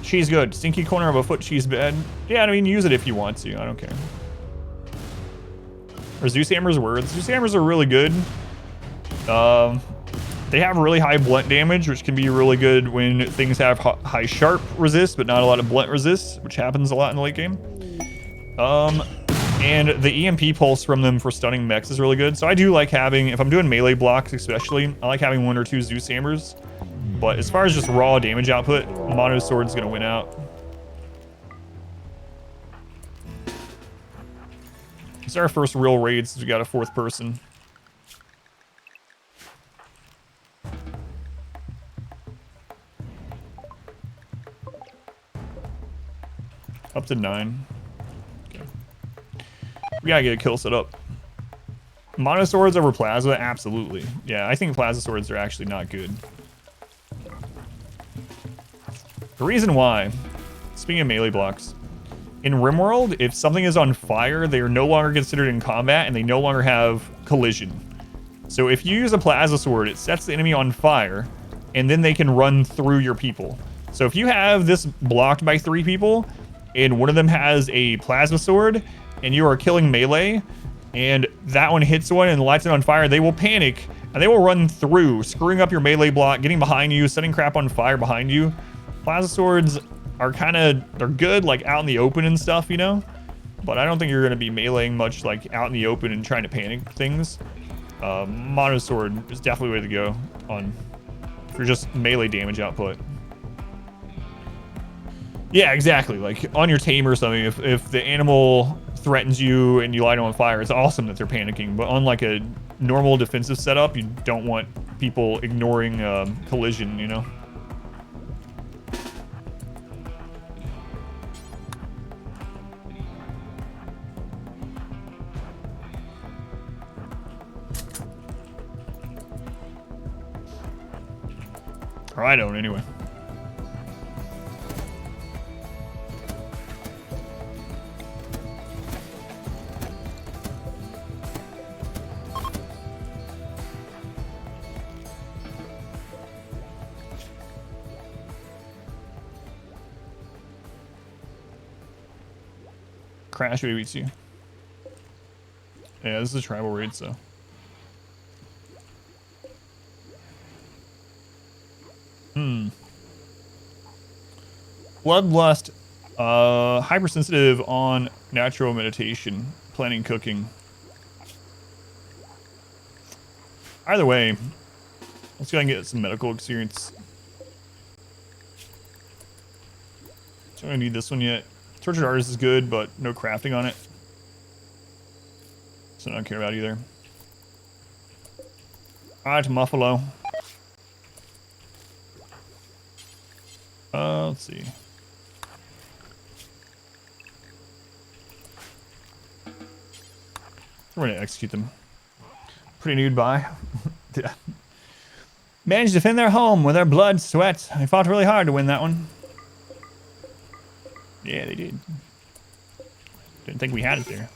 Cheese good. Stinky corner of a foot, cheese bad. Yeah, I mean, use it if you want to. I don't care. Or Zeus hammers words. Zeus hammers are really good. They have really high blunt damage, which can be really good when things have high sharp resist, but not a lot of blunt resist, which happens a lot in the late game. And the EMP pulse from them for stunning mechs is really good. So I do like having, if I'm doing melee blocks especially, I like having 1 or 2 Zeus hammers. But as far as just raw damage output, mono sword's gonna win out. It's our first real raid since we got a 4th person. Up to 9. Okay. We gotta get a kill set up. Mono swords over plasma? Absolutely. Yeah, I think plasma swords are actually not good. The reason why, speaking of melee blocks, in RimWorld, if something is on fire, they are no longer considered in combat and they no longer have collision. So if you use a plasma sword, it sets the enemy on fire, and then they can run through your people. So if you have this blocked by 3 people, and one of them has a plasma sword, and you are killing melee, and that one hits one and lights it on fire, they will panic, and they will run through, screwing up your melee block, getting behind you, setting crap on fire behind you. Plasma swords are they're good, like, out in the open and stuff, you know? But I don't think you're going to be meleeing much, like, out in the open and trying to panic things. Mono sword is definitely the way to go on for just melee damage output. Yeah, exactly. Like on your tame or something, if the animal threatens you and you light them on fire, it's awesome that they're panicking. But on like a normal defensive setup, you don't want people ignoring collision, you know? Or I don't, anyway. Crash ABC. Yeah, this is a tribal raid, so. Bloodlust, hypersensitive on natural meditation, planning cooking. Either way, let's go and get some medical experience. So I don't need this one yet. Tortured Artist is good, but no crafting on it. So I don't care about either. Alright, Muffalo. Let's see. We're gonna execute them. Pretty nude by. Yeah. Managed to defend their home with their blood, sweat. They fought really hard to win that one. Yeah, they did. Didn't think we had it there.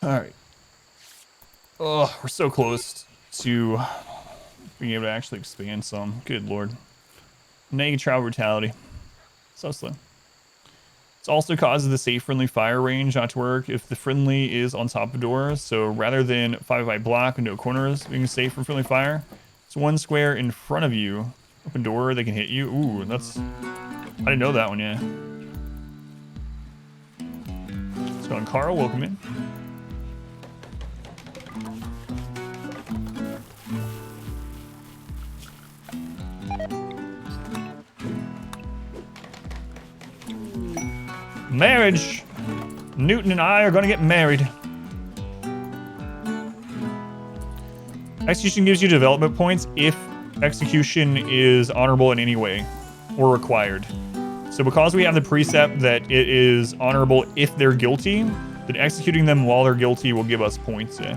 Alright. Oh, we're so close to being able to actually expand some. Good lord. Naked Brutality. So slow. This also causes the safe friendly fire range not to work if the friendly is on top of doors. So rather than 5x block with no corners being safe from friendly fire, it's one square in front of you. Open door, they can hit you. Ooh, that's... I didn't know that one, yeah. Let's go on Carl, welcome in. Marriage! Newton and I are gonna get married. Execution gives you development points if execution is honorable in any way or required. So because we have the precept that it is honorable if they're guilty, then executing them while they're guilty will give us points, yeah.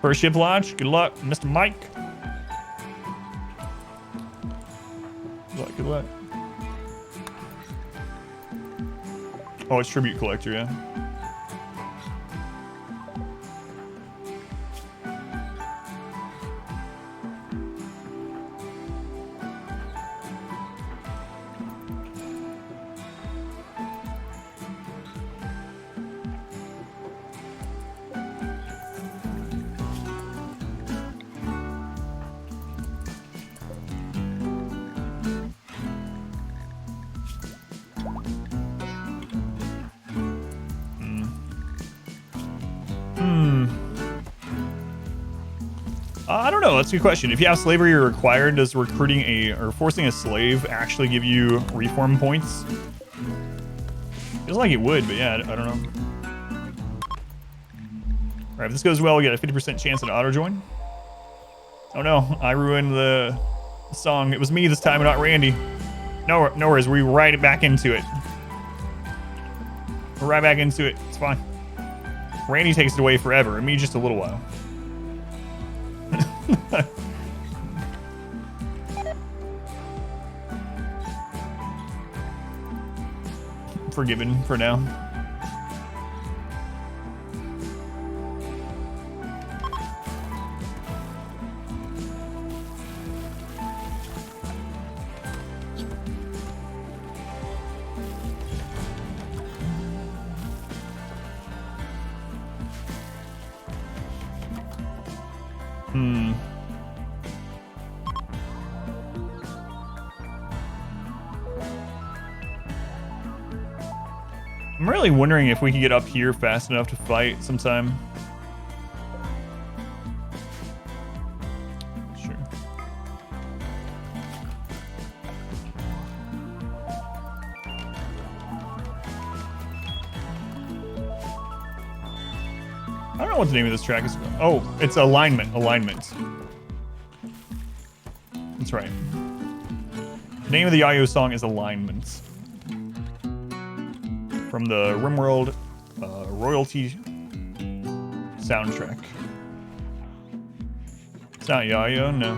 First ship launch, good luck, Mr. Mike. Good luck, good luck. Oh, it's Tribute Collector, yeah. I don't know. That's a good question. If you have slavery required, does recruiting or forcing a slave actually give you reform points? Feels like it would, but yeah, I don't know. All right, if this goes well, we get a 50% chance at auto join. Oh no, I ruined the song. It was me this time, not Randy. No worries. We right back into it. We're right back into it. It's fine. Randy takes it away forever, and me just a little while. forgiven for now. I'm really wondering if we can get up here fast enough to fight sometime. Sure. I don't know what the name of this track is. Oh, it's Alignment. Alignment. That's right. The name of the IO song is Alignment. From the RimWorld royalty soundtrack. It's not Yayo, no.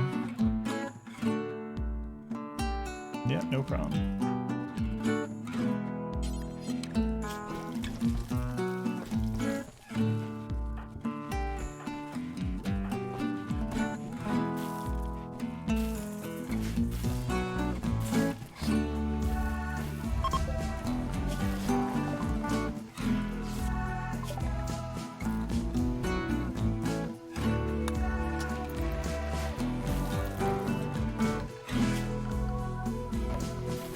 Yeah, no problem.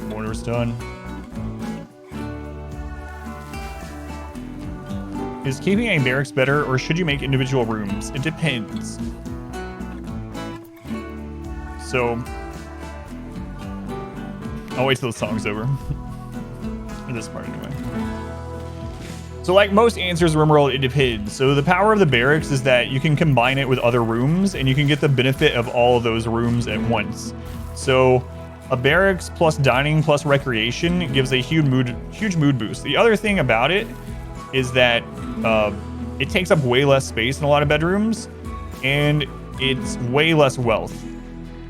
Mortar's done. Is keeping a barracks better, or should you make individual rooms? It depends. So, I'll wait till the song's over. For this part, anyway. So, like most answers in RimWorld, it depends. So, the power of the barracks is that you can combine it with other rooms, and you can get the benefit of all of those rooms at once. So, a barracks plus dining plus recreation gives a huge mood boost. The other thing about it is that it takes up way less space in a lot of bedrooms, and it's way less wealth.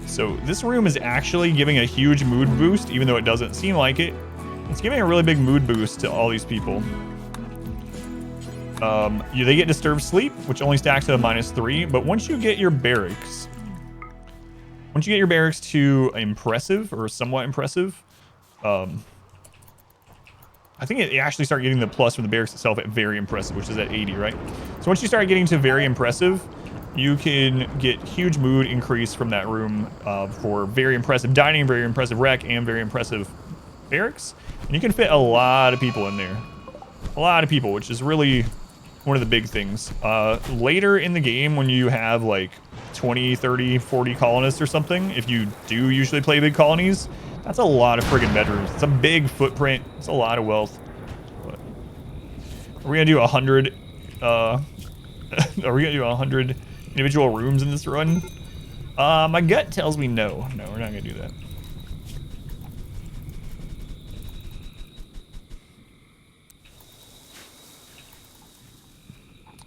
So this room is actually giving a huge mood boost, even though it doesn't seem like it. It's giving a really big mood boost to all these people. They get disturbed sleep, which only stacks to a -3, but once you get your barracks to impressive or somewhat impressive, I think it actually start getting the plus from the barracks itself at very impressive, which is at 80, right? So once you start getting to very impressive, you can get huge mood increase from that room for very impressive dining, very impressive rec, and very impressive barracks. And you can fit a lot of people in there. A lot of people, which is really one of the big things. Later in the game, when you have like 20, 30, 40 colonists or something, if you do usually play big colonies, that's a lot of friggin' bedrooms. It's a big footprint. It's a lot of wealth. But are we gonna do 100? Are we gonna do 100 individual rooms in this run? My gut tells me no. No, we're not gonna do that.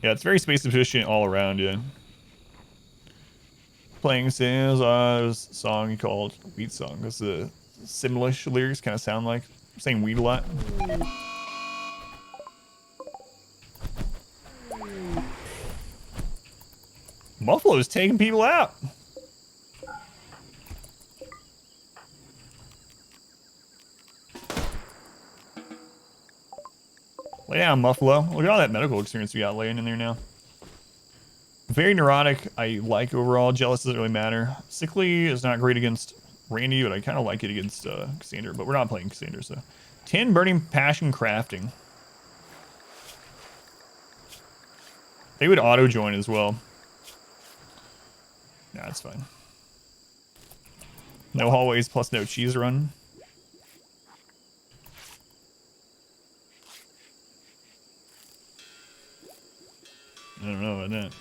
Yeah, it's very space efficient all around, yeah. Playing sales, there's a song called Weed Song. That's the Simlish lyrics kind of sound like. I'm saying weed a lot. Muffalo's taking people out. Lay down, Muffalo. Look at all that medical experience we got laying in there now. Very neurotic. I like overall. Jealous doesn't really matter. Sickly is not great against Randy, but I kind of like it against Cassandra. But we're not playing Cassandra, so. 10 Burning Passion Crafting. They would auto-join as well. Nah, that's fine. No hallways plus no cheese run. I don't know about that.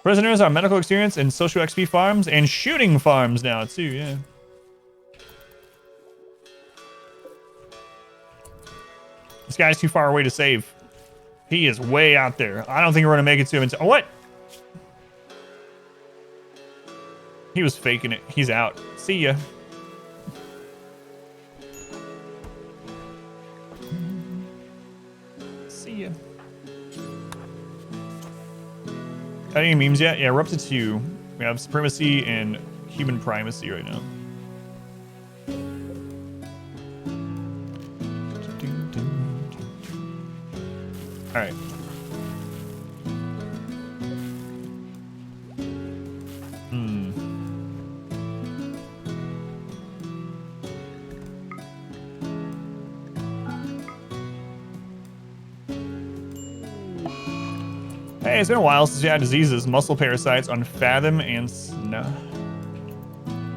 Prisoners are medical experience and social XP farms and shooting farms now too, yeah. This guy's too far away to save. He is way out there. I don't think we're gonna make it to him until— oh, what? He was faking it. He's out. See ya. See ya. Got any memes yet? Yeah, we're up to 2. We have supremacy and human primacy right now. All right. Hey, it's been a while since we had diseases. Muscle parasites on Fathom and Snow.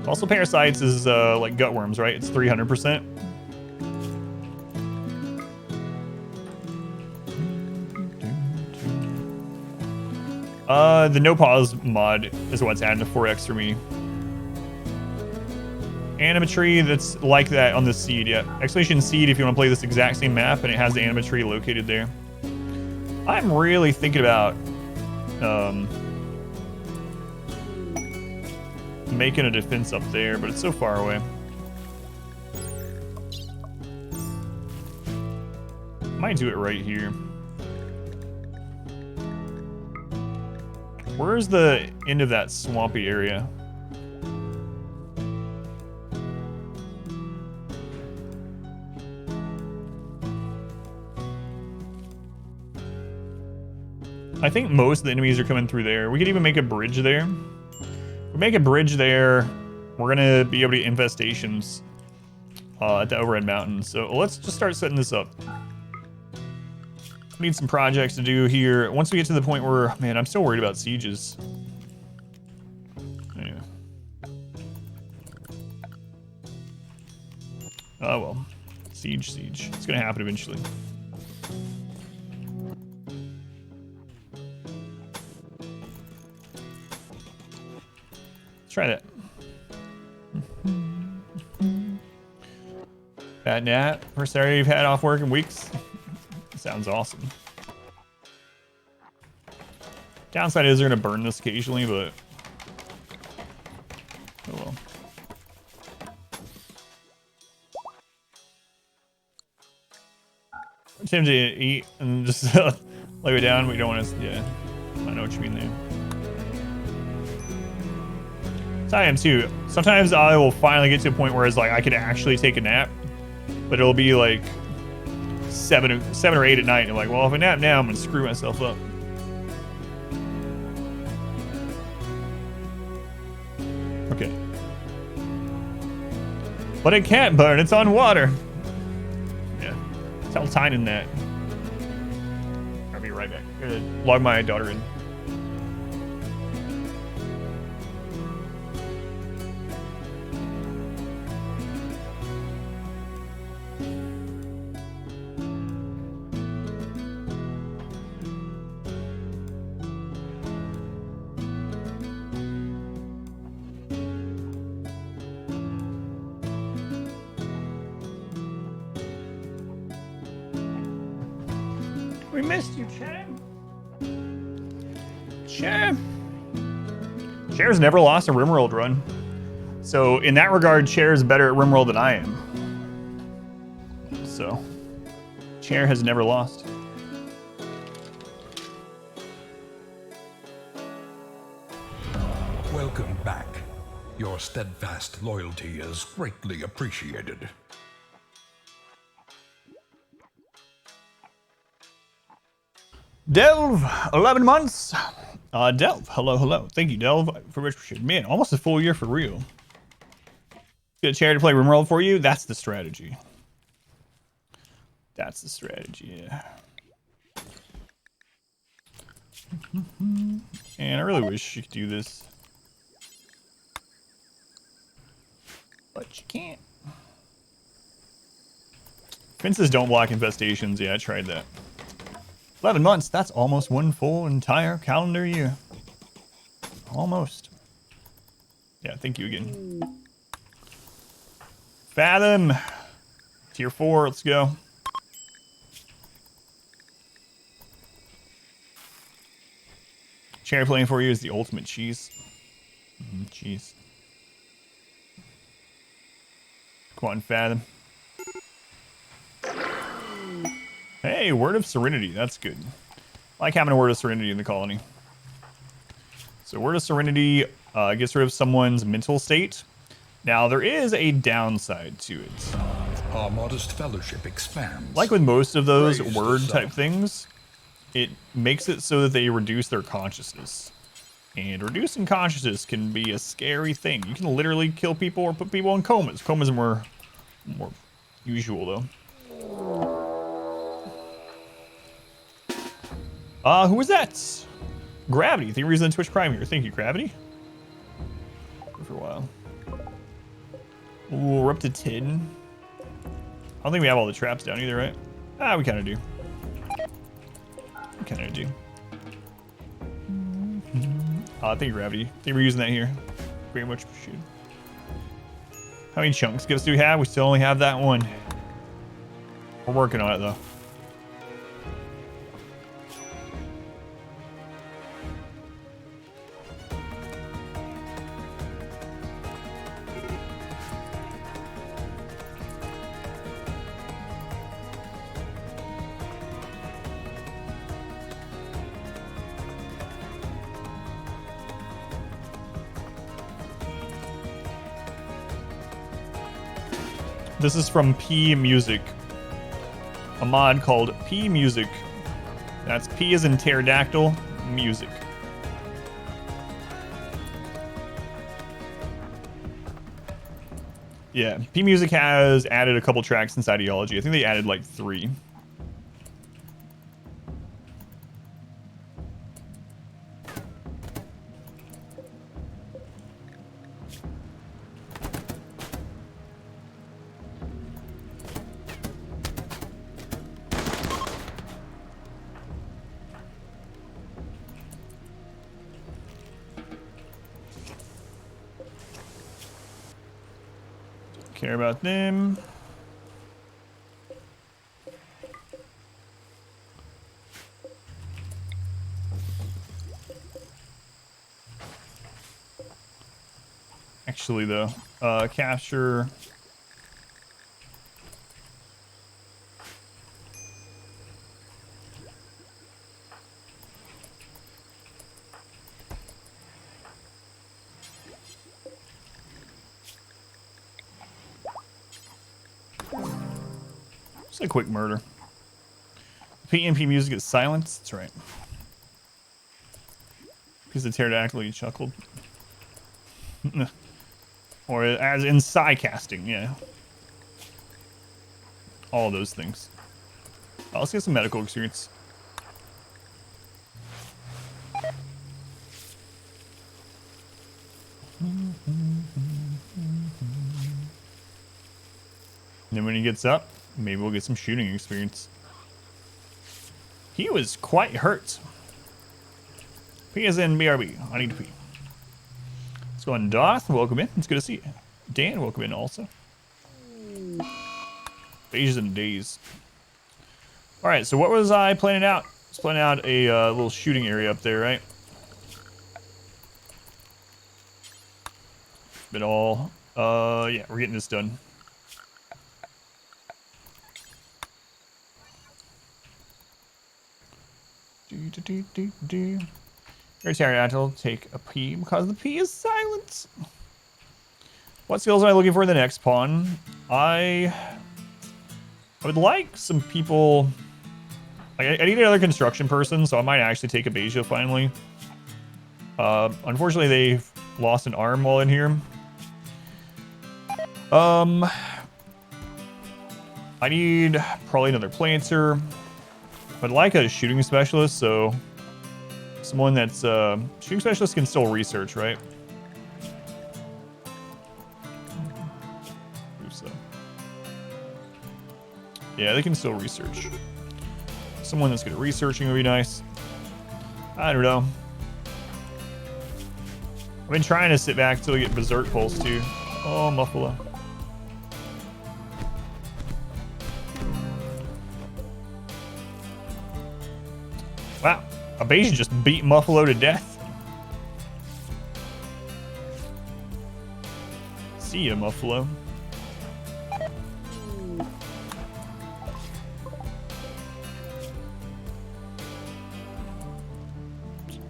Muscle parasites is like gutworms, right? It's 300%. The no pause mod is what's added to 4x for me. Anima tree that's like that on the seed, yeah. Exclamation seed if you want to play this exact same map, and it has the anima tree located there. I'm really thinking about making a defense up there, but it's so far away. Might do it right here. Where's the end of that swampy area? I think most of the enemies are coming through there. We could even make a bridge there. If we make a bridge there, we're gonna be able to get infestations at the overhead mountain. So let's just start setting this up. We need some projects to do here. Once we get to the point where, man, I'm still worried about sieges. Anyway. Oh well, siege. It's gonna happen eventually. Let's try that. Bad nap. First Saturday you've had off work in weeks. Sounds awesome. Downside is they're gonna burn this occasionally, but oh well. I'm tempted to eat and just lay it down. We don't want to. Yeah, I know what you mean there. So I am too. Sometimes I will finally get to a point where it's like I can actually take a nap, but it'll be like 7 or 8 at night. And I'm like, well, if I nap now, I'm gonna screw myself up. Okay. But it can't burn. It's on water. Yeah. Tell Tynan that. I'll be right back. I'm gonna log my daughter in. We missed you, Chad. Chair's never lost a RimWorld run. So in that regard, Chair's better at RimWorld than I am. So Chair has never lost.
Welcome back. Your steadfast loyalty is greatly appreciated.
Delve, 11 months. Delve, hello. Thank you, Delve, for much appreciated. Man, almost a full year for real. Get a chair to play RimWorld for you. That's the strategy. That's the strategy, yeah. And I really wish you could do this. But you can't. Fences don't block infestations. Yeah, I tried that. 11 months, that's almost one full entire calendar year. Almost. Yeah, thank you again. Fathom. Tier 4, let's go. Chair playing for you is the ultimate cheese. Cheese. Come on, Fathom. Hey, Hey, Word of Serenity. That's good. I like having a Word of Serenity in the colony. So Word of Serenity gets rid of someone's mental state. Now, there is a downside to it.
Our modest fellowship expands.
Like with most of those
Praise
word
the
type
sun.
things, it makes it so that they reduce their consciousness. And reducing consciousness can be a scary thing. You can literally kill people or put people in comas. Comas are more usual, though. Who was that? Gravity. Thank you for using the Twitch Prime here. Thank you, Gravity. For a while. Ooh, we're up to 10. I don't think we have all the traps down either, right? Ah, we kind of do. We kind of do. Thank you, Gravity. Thank you for using that here. Very much appreciated. How many chunks gifts do we have? We still only have that one. We're working on it, though. This is from P Music, a mod called P Music. That's P as in pterodactyl, music. Yeah, P Music has added a couple tracks since Ideology. I think they added like 3. Care about them. Actually, though, capture. Just a quick murder. PMP music is silence. That's right. Because the pterodactyl, you chuckled. Or as in Psycasting, yeah. All those things. Let's get some medical experience. And then when he gets up, maybe we'll get some shooting experience. He was quite hurt. P as in BRB. I need to pee. Let's go on Doth. Welcome in. It's good to see you. Dan, welcome in also. Days and days. All right, so what was I planning out? I was planning out a little shooting area up there, right? But all, yeah, we're getting this done. Here's Pterodactyl. Take a P because the P is silence. What skills am I looking for in the next pawn? I would like some people. I need another construction person, so I might actually take ABASIA finally. Unfortunately, they've lost an arm while in here. I need probably another planter. I'd like a shooting specialist, so someone that's shooting specialist can still research, right? So. Yeah, they can still research. Someone that's good at researching would be nice. I don't know. I've been trying to sit back till we get Berserk Pulse too. Oh, Muffalo. Wow, ABASIA just beat Muffalo to death. See ya, Muffalo.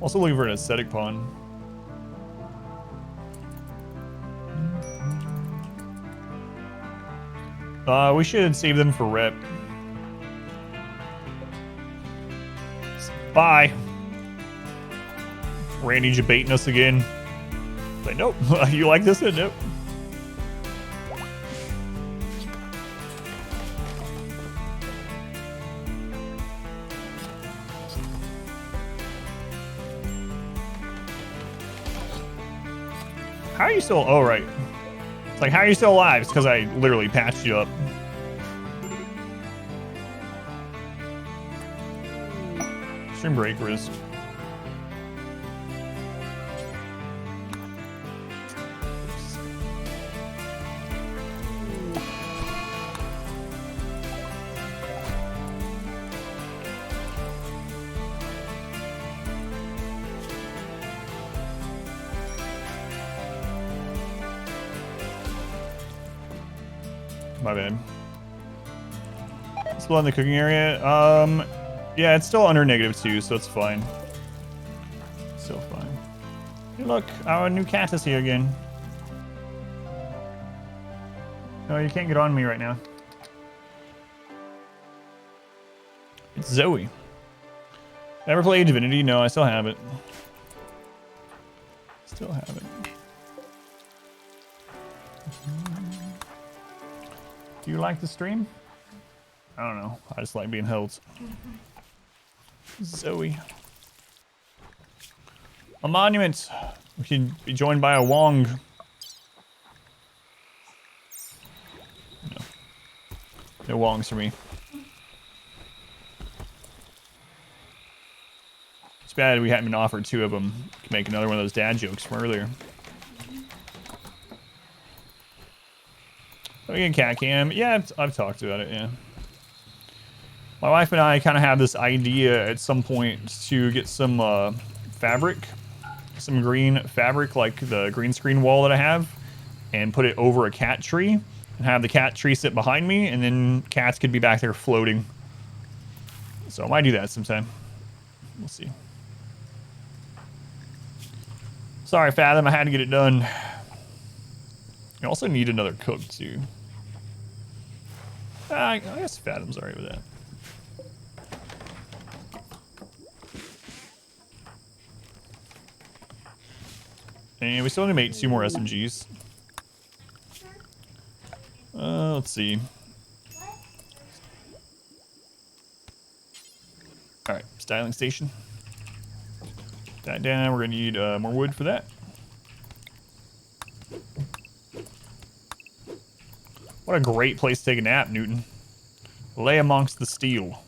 Also looking for an aesthetic pawn. We should save them for rep. Bye. Randy debating us again. Like, nope. You like this? Nope. How are you still? Oh, right. It's like, how are you still alive? It's because I literally patched you up. Stream break risk. My bad. Still in the cooking area. Yeah, it's still under -2, so it's fine. Still fine. Hey, look, our new cat is here again. No, you can't get on me right now. It's Zoe. Ever played Divinity? No, I still have it. Still have it. Do you like the stream? I don't know. I just like being held. Zoe. A monument. We can be joined by a Wong. No. No Wongs for me. It's bad we hadn't been offered 2 of them. Could make another one of those dad jokes from earlier. Again, cat cam. Yeah, I've talked about it, yeah. My wife and I kind of have this idea at some point to get some fabric, some green fabric, like the green screen wall that I have, and put it over a cat tree, and have the cat tree sit behind me, and then cats could be back there floating. So I might do that sometime. We'll see. Sorry, Fathom, I had to get it done. You also need another cook, too. I guess Fathom's alright with that. And we still need to make 2 more SMGs. Let's see. Alright, styling station. That down, we're gonna need more wood for that. What a great place to take a nap, Newton. Lay amongst the steel.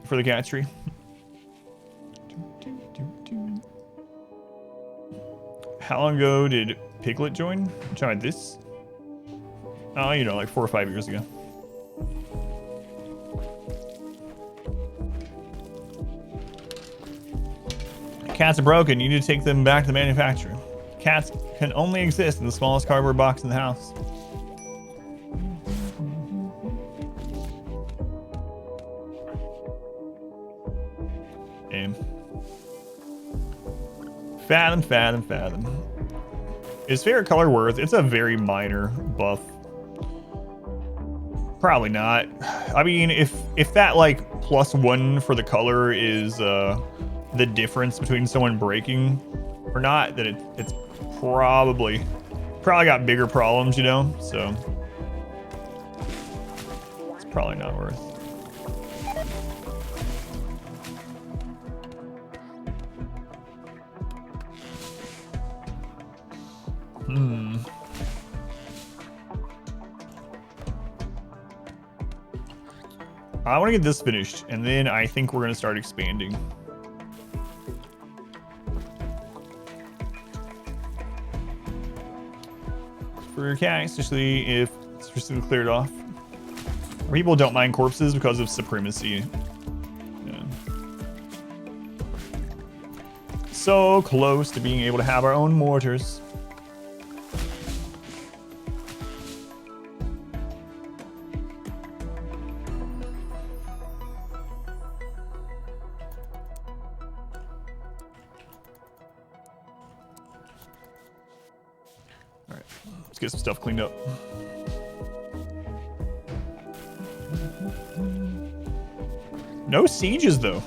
For the cat tree. How long ago did Piglet join? Tried this? Oh, you know, like 4 or 5 years ago. Cats are broken. You need to take them back to the manufacturer. Cats can only exist in the smallest cardboard box in the house. Aim. Fathom, fathom, fathom. Is favorite color worth? It's a very minor buff. Probably not. I mean, if that like +1 for the color is the difference between someone breaking or not, then it's probably got bigger problems, you know, so it's probably not worth. I want to get this finished, and then I think we're going to start expanding. For your cat, especially if it's just cleared off. People don't mind corpses because of supremacy. Yeah. So close to being able to have our own mortars. Alright, let's get some stuff cleaned up. No sieges, though.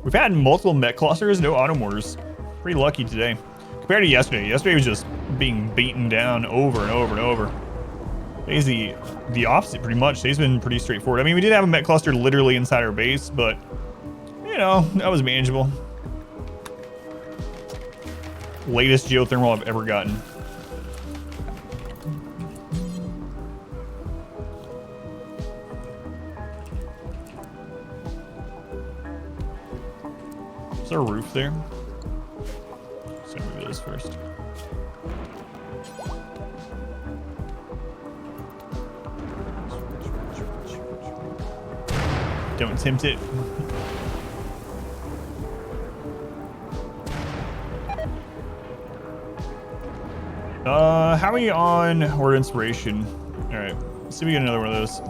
We've had multiple mech clusters, no auto mortars. Pretty lucky today. Compared to yesterday. Yesterday was just being beaten down over and over and over. Today's the opposite, pretty much. Today's been pretty straightforward. I mean, we did have a mech cluster literally inside our base, but, you know, that was manageable. Latest geothermal I've ever gotten. Is there a roof there? Let's move this first. Don't tempt it. How are we on Word Inspiration? Alright, let's see if we get another one of those.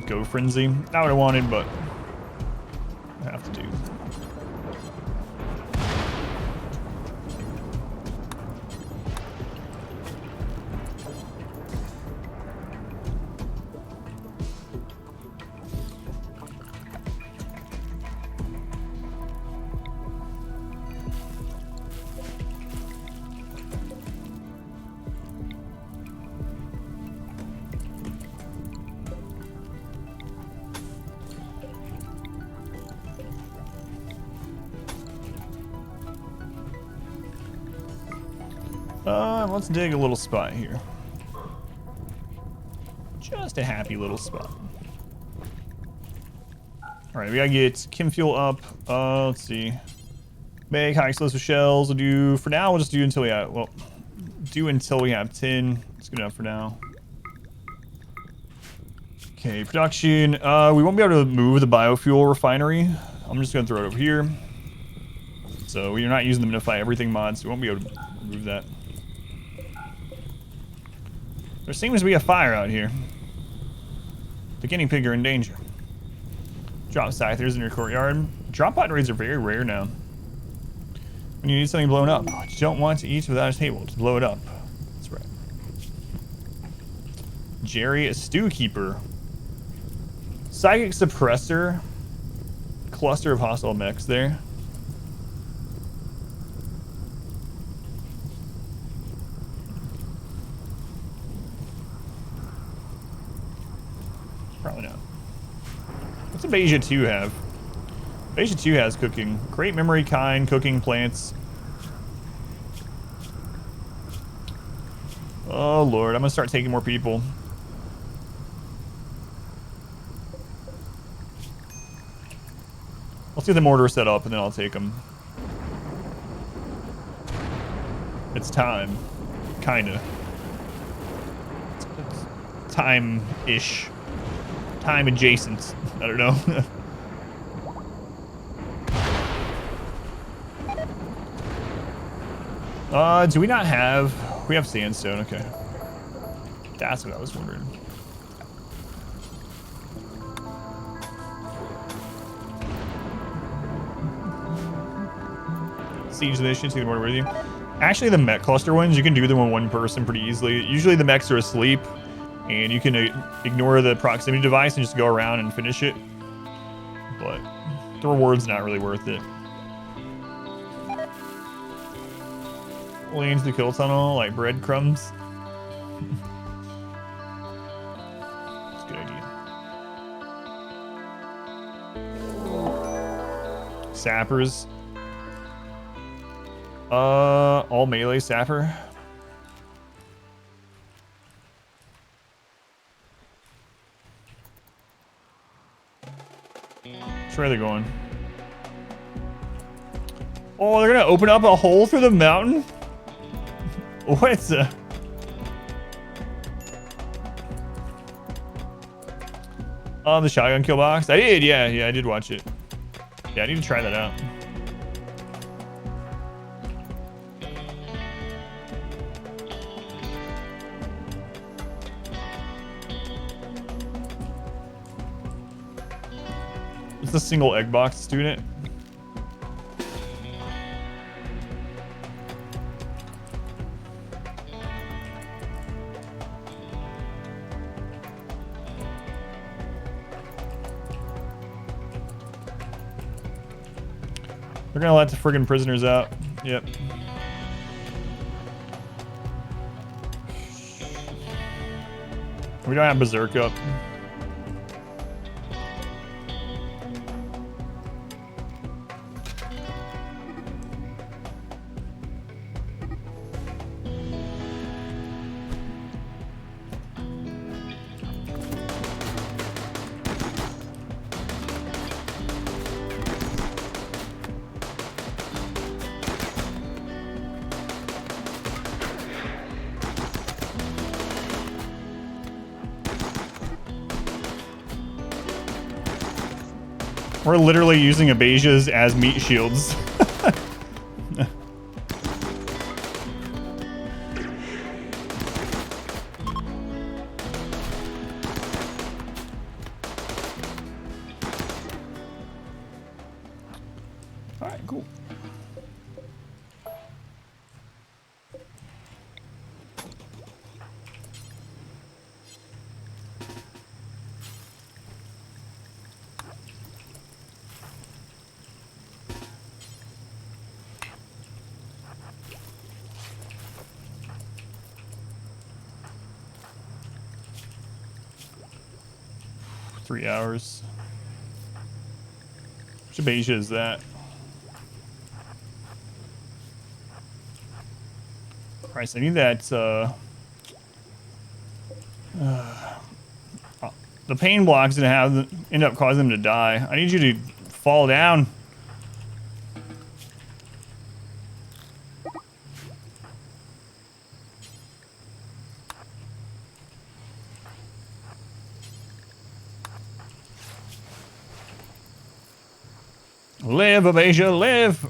Go Frenzy. Not what I wanted, but I have to do. Let's dig a little spot here. Just a happy little spot. Alright, we gotta get chem fuel up. Let's see. Make high explosive shells. We'll do, for now, we'll just do until we have, well, do until we have 10. That's good enough for now. Okay, production. We won't be able to move the biofuel refinery. I'm just gonna throw it over here. So we're not using the minify everything mod, so we won't be able to move that. There seems to be a fire out here. The guinea pig are in danger. Drop scythers in your courtyard. Drop button raids are very rare now. When you need something blown up, you don't want to eat without a table. Just blow it up. That's right. Jerry, a stew keeper. Psychic suppressor. Cluster of hostile mechs there. Probably not. What's ABASIA 2 have? ABASIA 2 has cooking. Great memory kind, cooking plants. Oh lord, I'm gonna start taking more people. Let's get the mortar set up and then I'll take them. It's time. Kinda. It's time-ish. Time adjacent. I don't know. Do we not have... We have sandstone, okay. That's what I was wondering. Siege mission, take the mortar with you. Actually, the mech cluster ones, you can do them with one person pretty easily. Usually the mechs are asleep. And you can ignore the proximity device and just go around and finish it. But the reward's not really worth it. Lanes the kill tunnel like breadcrumbs. That's a good idea. Sappers. All melee sapper. Where are they going? Oh, they're gonna open up a hole through the mountain? What's the... the shotgun kill box? I did, yeah, I did watch it. Yeah, I need to try that out. It's a single egg box student. They're gonna let the friggin' prisoners out. Yep. We don't have Berserk up. We're literally using ABASIAs as meat shields. Alright, cool. Three hours. Which ABASIA is that? Christ, I need that, the pain block's gonna have end up causing them to die. I need you to fall down. Live, ABASIA, live!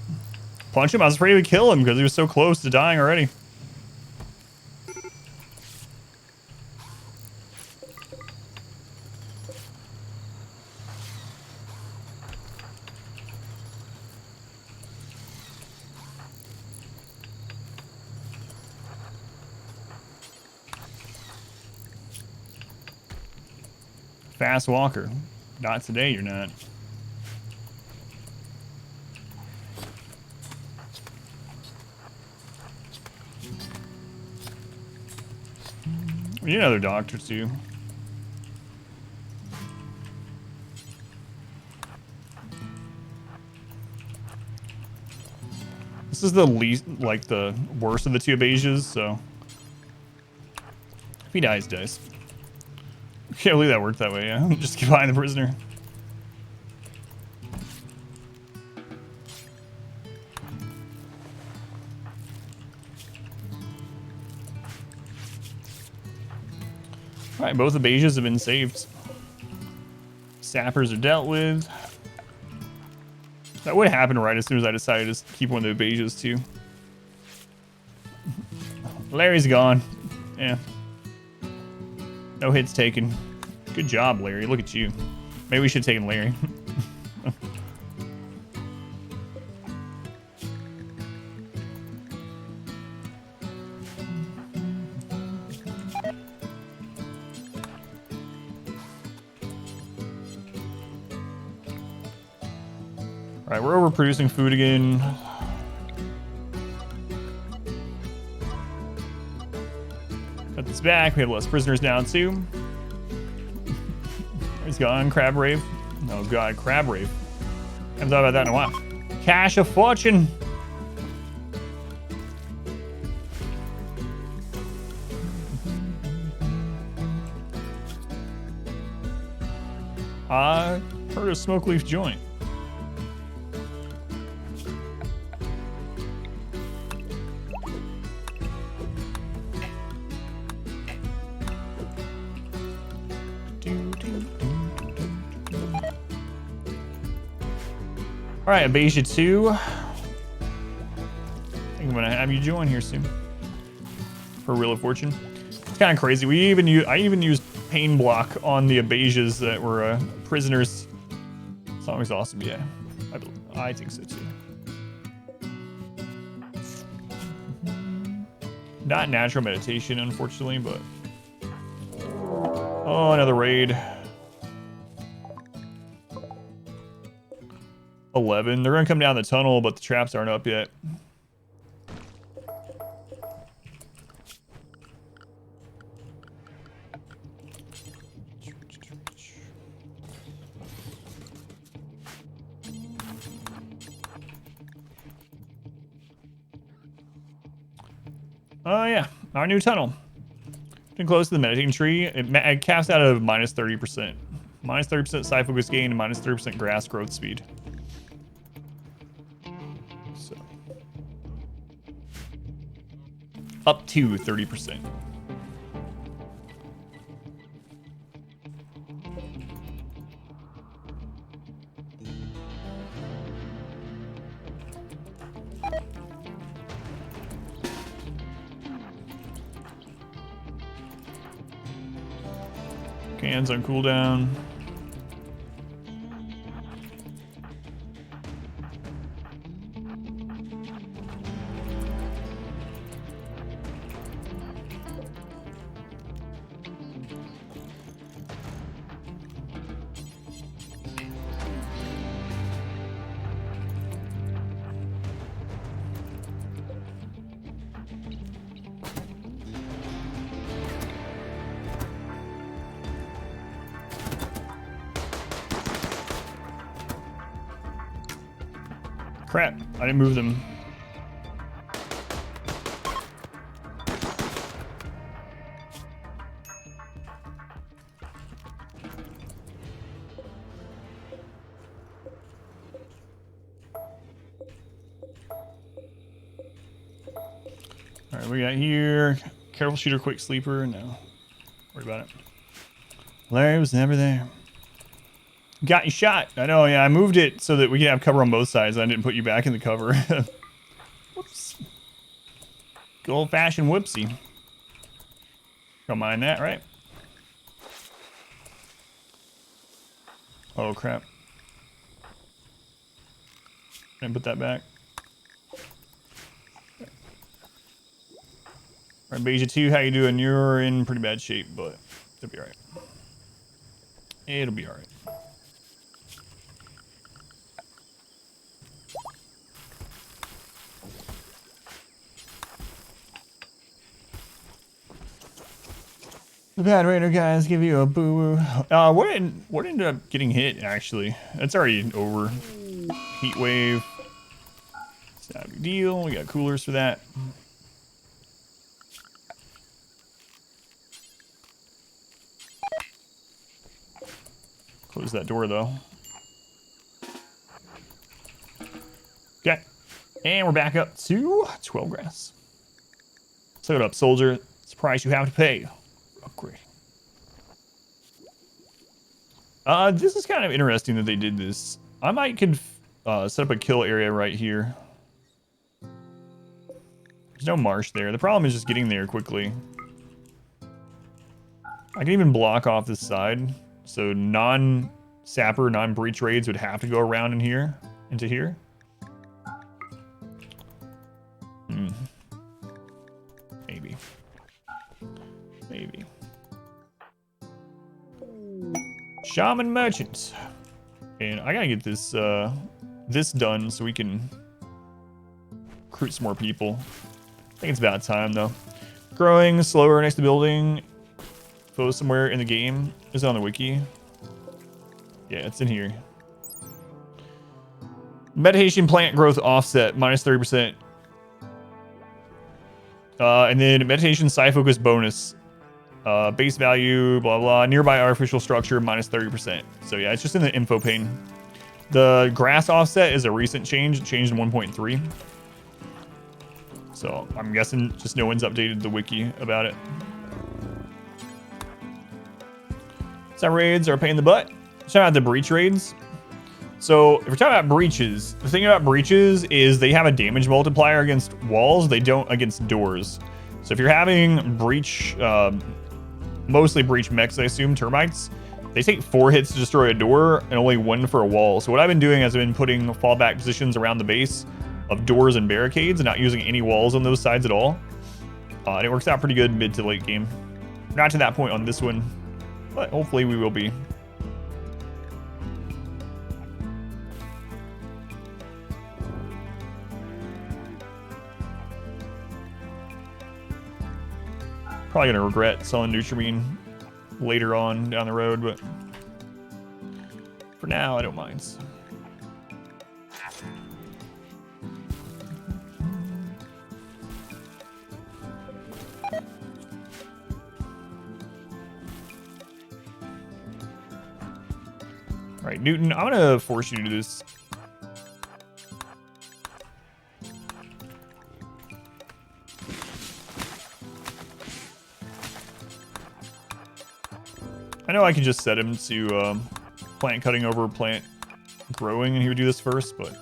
Punch him. I was afraid he would kill him because he was so close to dying already. Fast walker. Not today, you're not. We need another doctor too. This is the least, like the worst of the two ABASIAs, so if he dies, dies. Can't believe that worked that way, yeah. Just keep eyeing the prisoner. Alright, both ABASIAs have been saved. Sappers are dealt with. That would happen right as soon as I decided to keep one of the ABASIAs too. Larry's gone. Yeah. No hits taken. Good job, Larry. Look at you. Maybe we should have taken Larry. Alright, we're overproducing food again. Cut this back. We have less prisoners now, too. He's gone. Crab Rave. Oh, God. Crab Rave. Haven't thought about that in a while. Cash of Fortune. I heard a smoke leaf joint. All right, ABASIA 2. I think I'm gonna have you join here soon for Wheel of Fortune. It's kind of crazy. I even used pain block on the ABASIAs that were prisoners. It's always awesome, yeah. I think so too. Not natural meditation, unfortunately, but oh, another raid. 11. They're gonna come down the tunnel, but the traps aren't up yet. Oh yeah, our new tunnel. Getting close to the meditating tree. It caps out of minus 30%. Minus 30% side focus gain and minus 30% grass growth speed. So. Up to 30%. Cans on cooldown. Crap, I didn't move them. All right, we got here. Careful shooter, quick sleeper. No, worry about it. Larry was never there. Got you shot. I know, yeah, I moved it so that we can have cover on both sides. I didn't put you back in the cover. Whoops. Good old-fashioned whoopsie. Don't mind that, right? Oh, crap. Can I put that back? Alright, Beja 2, how you doing? You're in pretty bad shape, but it'll be alright. It'll be alright. The bad raider guys give you a boo-boo. What ended up getting hit, actually? That's already over. Heat wave. It's not a big deal. We got coolers for that. Close that door, though. Okay. And we're back up to 12 grass. Suck it up, soldier. It's the price you have to pay. Upgrade. This is kind of interesting that they did this. I might set up a kill area right here. There's no marsh there. The problem is just getting there quickly. I can even block off this side. So non-sapper, non-breach raids would have to go around in here, into here. Maybe. Maybe. Shaman merchants. And I gotta get this this done so we can recruit some more people. I think it's about time though. Growing slower next to building. Foe somewhere in the game. Is it on the wiki? Yeah, it's in here. Meditation plant growth offset minus 30%. And then meditation side focus bonus. Base value, blah, blah. Nearby artificial structure, minus 30%. So yeah, it's just in the info pane. The grass offset is a recent change. It changed in 1.3. So I'm guessing just no one's updated the wiki about it. Some raids are a pain in the butt. Shout out the breach raids. So if we're talking about breaches, the thing about breaches is they have a damage multiplier against walls. They don't against doors. So if you're having breach, mostly breach mechs, I assume, termites, they take 4 hits to destroy a door and only 1 for a wall. So what I've been doing is I've been putting fallback positions around the base of doors and barricades and not using any walls on those sides at all. And it works out pretty good mid to late game. Not to that point on this one, but hopefully we will be. Probably gonna regret selling Nutrimine later on down the road, but for now, I don't mind. All right, Newton, I'm gonna force you to do this. I know I can just set him to plant cutting over plant growing, and he would do this first, but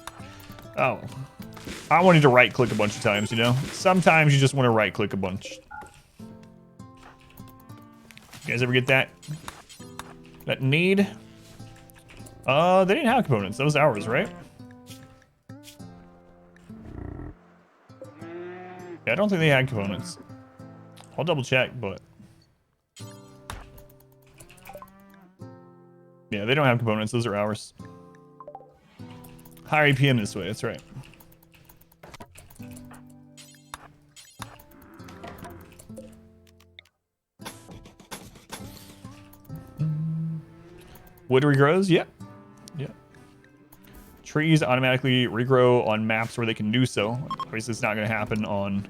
oh, I wanted to right click a bunch of times, you know? Sometimes you just want to right click a bunch. You guys ever get that? That need? They didn't have components. That was ours, right? Yeah, I don't think they had components. I'll double check, but yeah, they don't have components. Those are ours. Higher APM this way. That's right. Wood regrows? Yep. Yep. Trees automatically regrow on maps where they can do so. Obviously, it's not going to happen on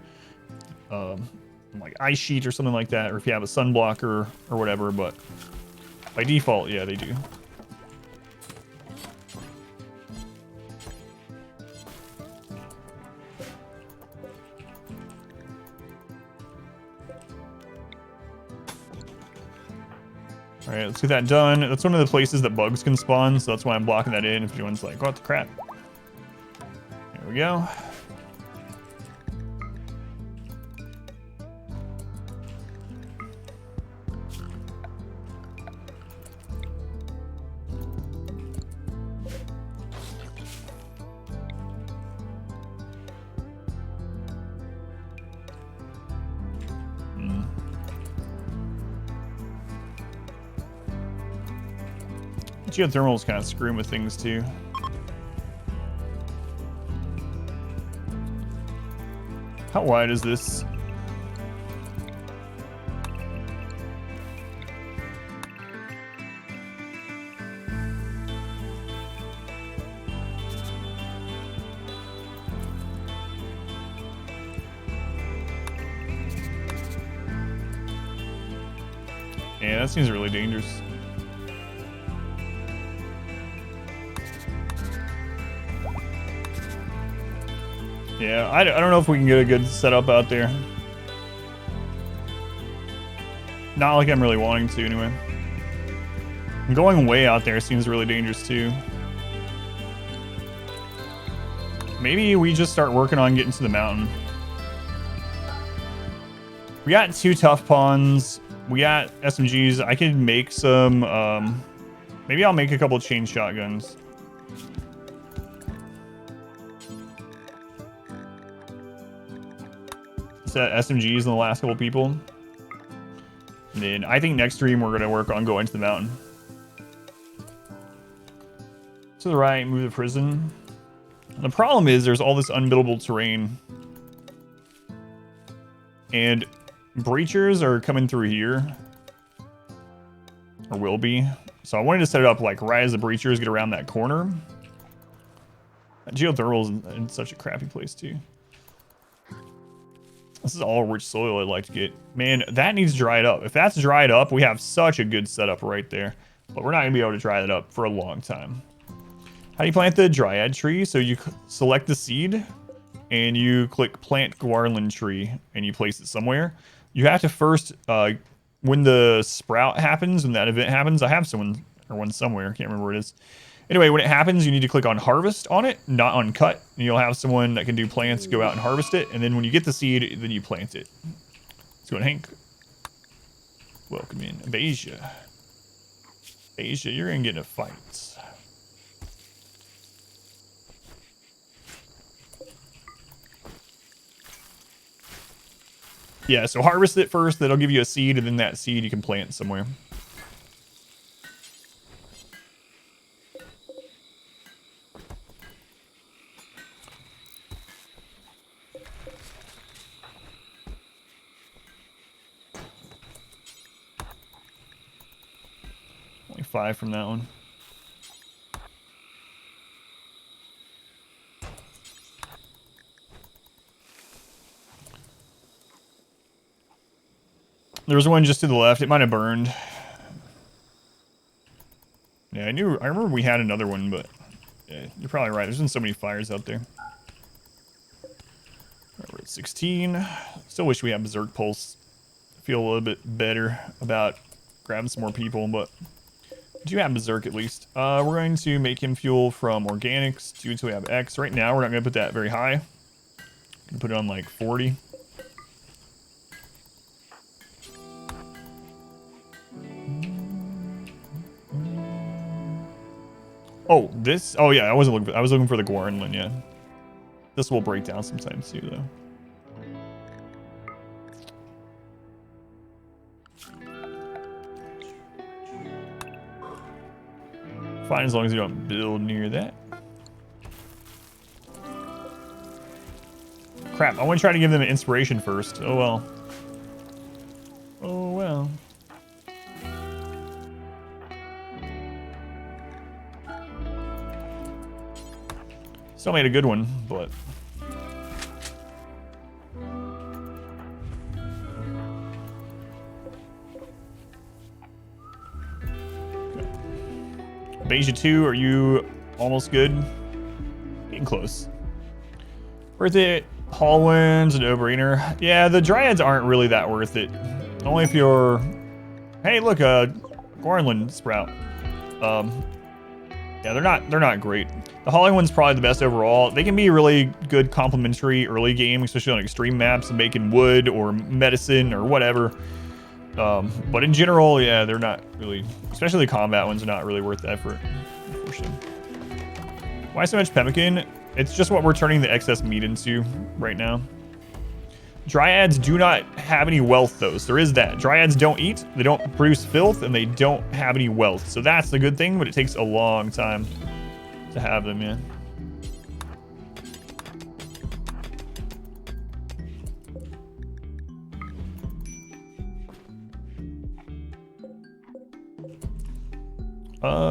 like ice sheet or something like that, or if you have a sunblocker or whatever, but by default, yeah, they do. All right, let's get that done. That's one of the places that bugs can spawn, so that's why I'm blocking that in. If anyone's like, what the crap? There we go. Geothermal's kind of screwing with things too. How wide is this? Yeah, that seems really dangerous. Yeah, I don't know if we can get a good setup out there. Not like I'm really wanting to, anyway. And going way out there seems really dangerous, too. Maybe we just start working on getting to the mountain. We got 2 tough pawns. We got SMGs. I could make some... maybe I'll make a couple chain shotguns. Set SMGs in the last couple people. And then I think next stream we're going to work on going to the mountain. To the right, move the prison. The problem is there's all this unbuildable terrain. And breachers are coming through here. Or will be. So I wanted to set it up like right as the breachers get around that corner. Geothermal's in such a crappy place too. This is all rich soil I'd like to get. Man, that needs dried up. If that's dried up, we have such a good setup right there. But we're not going to be able to dry that up for a long time. How do you plant the dryad tree? So you select the seed, and you click plant Guaranlen tree, and you place it somewhere. You have to first, when the sprout happens, when that event happens, I have one somewhere. I can't remember where it is. Anyway, when it happens, you need to click on harvest on it, not on cut. And you'll have someone that can do plants go out and harvest it. And then when you get the seed, then you plant it. Let's go to Hank. Welcome in. ABASIA. ABASIA, you're going to get in a fight. Yeah, so harvest it first. That'll give you a seed, and then that seed you can plant somewhere. 5 from that one. There was one just to the left. It might have burned. Yeah, I remember we had another one, but yeah, you're probably right. There's been so many fires out there. Right, we're at 16. Still wish we had Berserk Pulse. I feel a little bit better about grabbing some more people, but we do have Berserk at least. We're going to make him fuel from organics due until we have X. Right now, we're not going to put that very high. Gonna put it on like 40. Oh, this. Oh yeah, I wasn't looking. I was looking for the Guaranlen. Yeah, this will break down sometimes too, though. Fine, as long as you don't build near that. Crap! I want to try to give them an inspiration first. Oh well. Oh well. Still made a good one, but ABASIA 2, are you almost good? Getting close. Worth it. Hallwinds, a no-brainer. Yeah, the Dryads aren't really that worth it. Only if you're... Hey, look, Guaranlen Sprout. Yeah, they're not great. The Holly one's probably the best overall. They can be really good complementary early game, especially on extreme maps and making wood or medicine or whatever. But in general, yeah, they're not really, especially the combat ones are not really worth the effort, unfortunately. Why so much pemmican? It's just what we're turning the excess meat into right now. Dryads do not have any wealth, though, so there is that. Dryads don't eat, they don't produce filth, and they don't have any wealth. So that's the good thing, but it takes a long time to have them, yeah.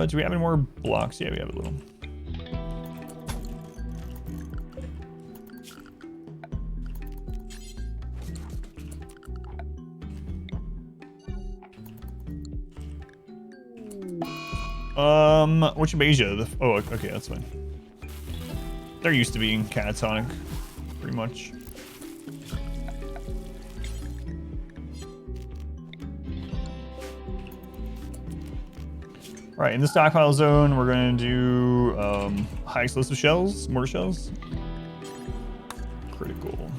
Do we have any more blocks? Yeah, we have a little. Which ABASIA? Oh, okay, that's fine. They're used to being catatonic, pretty much. All right, in the stockpile zone, we're going to do high explosive shells, mortar shells. Critical.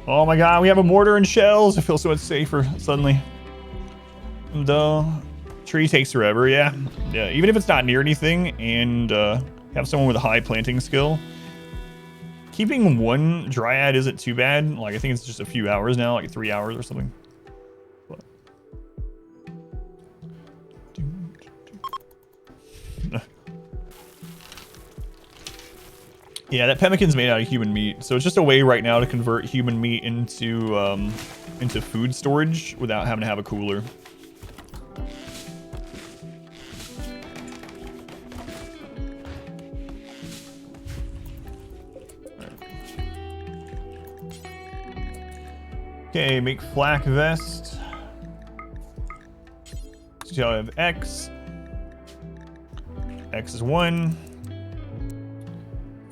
Oh my god, we have a mortar and shells. I feel so much safer suddenly. The tree takes forever, yeah. Yeah, even if it's not near anything and have someone with a high planting skill, keeping one Dryad isn't too bad. Like, I think it's just a few hours now, like 3 hours or something. But... yeah, that pemmican's made out of human meat, so it's just a way right now to convert human meat into food storage without having to have a cooler. Okay, make flak vest. So I have X. X is 1.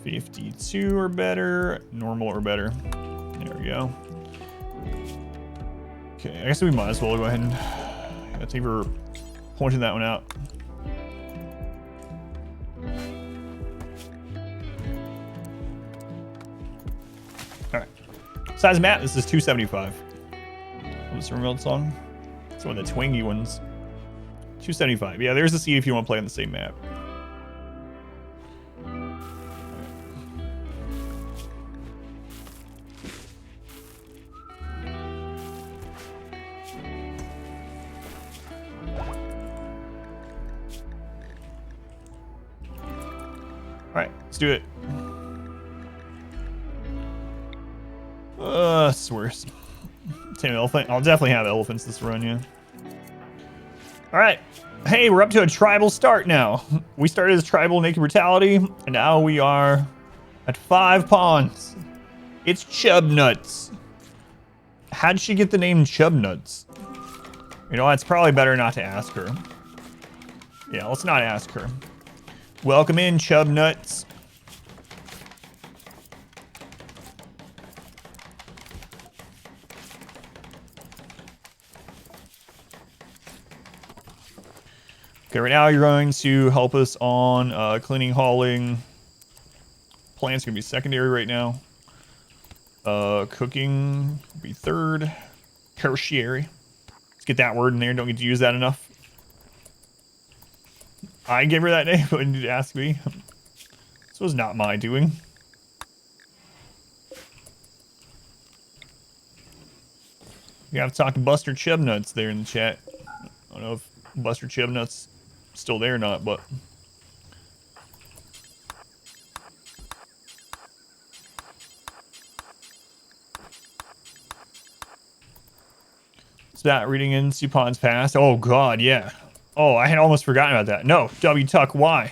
52 or better. Normal or better. There we go. Okay, I guess we might as well go ahead and... I think we're pointing that one out. Size map, this is 275. What's the RimWorld song? It's one of the twingy ones. 275. Yeah, there's the seed if you want to play on the same map. Alright, let's do it. It's worse. Tame elephant. I'll definitely have elephants this run, yeah. All right. Hey, we're up to a tribal start now. We started as tribal Naked Brutality, and now we are at 5 pawns. It's Chubnuts. How'd she get the name Chubnuts? You know, it's probably better not to ask her. Yeah, let's not ask her. Welcome in, Chubnuts. Okay, right now you're going to help us on cleaning, hauling. Plant's gonna be secondary right now. Cooking will be third. Tertiary. Let's get that word in there. Don't get to use that enough. I gave her that name, but you need to ask me. This was not my doing. You have to talk to Buster Chubnuts there in the chat. I don't know if Buster Chubnuts still there or not, but it's that reading in Supon's past. Oh god, yeah. Oh, I had almost forgotten about that. No, W Tuck, why?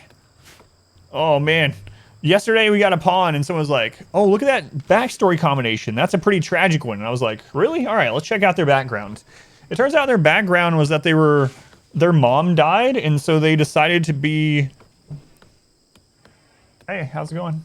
Oh man. Yesterday we got a pawn and someone was like, oh, look at that backstory combination. That's a pretty tragic one. And I was like, really? All right, let's check out their background. It turns out their background was that their mom died, and so they decided to be... Hey, how's it going?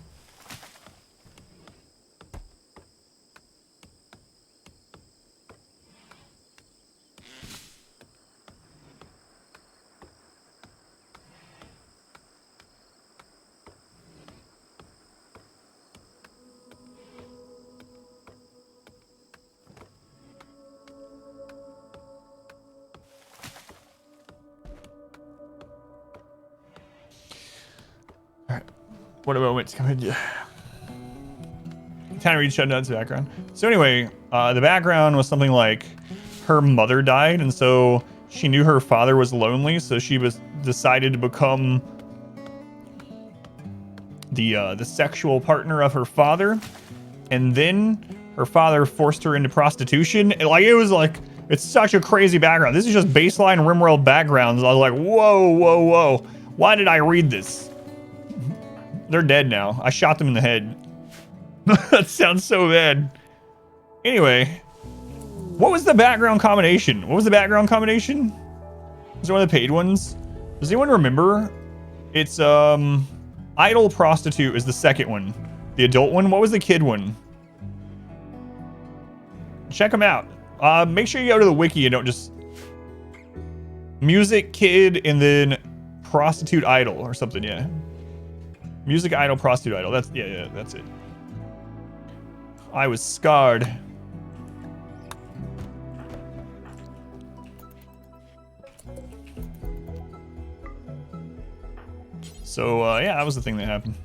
What a moment to come in. Kind of read Shutdown's background. So anyway, the background was something like her mother died, and so she knew her father was lonely, so she decided to become the sexual partner of her father, and then her father forced her into prostitution. And like, it was like, it's such a crazy background. This is just baseline RimWorld backgrounds. I was like, whoa, whoa, whoa. Why did I read this? They're dead now. I shot them in the head. That sounds so bad. Anyway, what was the background combination? What was the background combination? Was it one of the paid ones? Does anyone remember? It's idol prostitute is the second one. The adult one. What was the kid one? Check them out. Make sure you go to the wiki and don't just music kid and then prostitute idol or something. Yeah. Music idol, prostitute idol. That's yeah, that's it. I was scarred. So yeah, that was the thing that happened.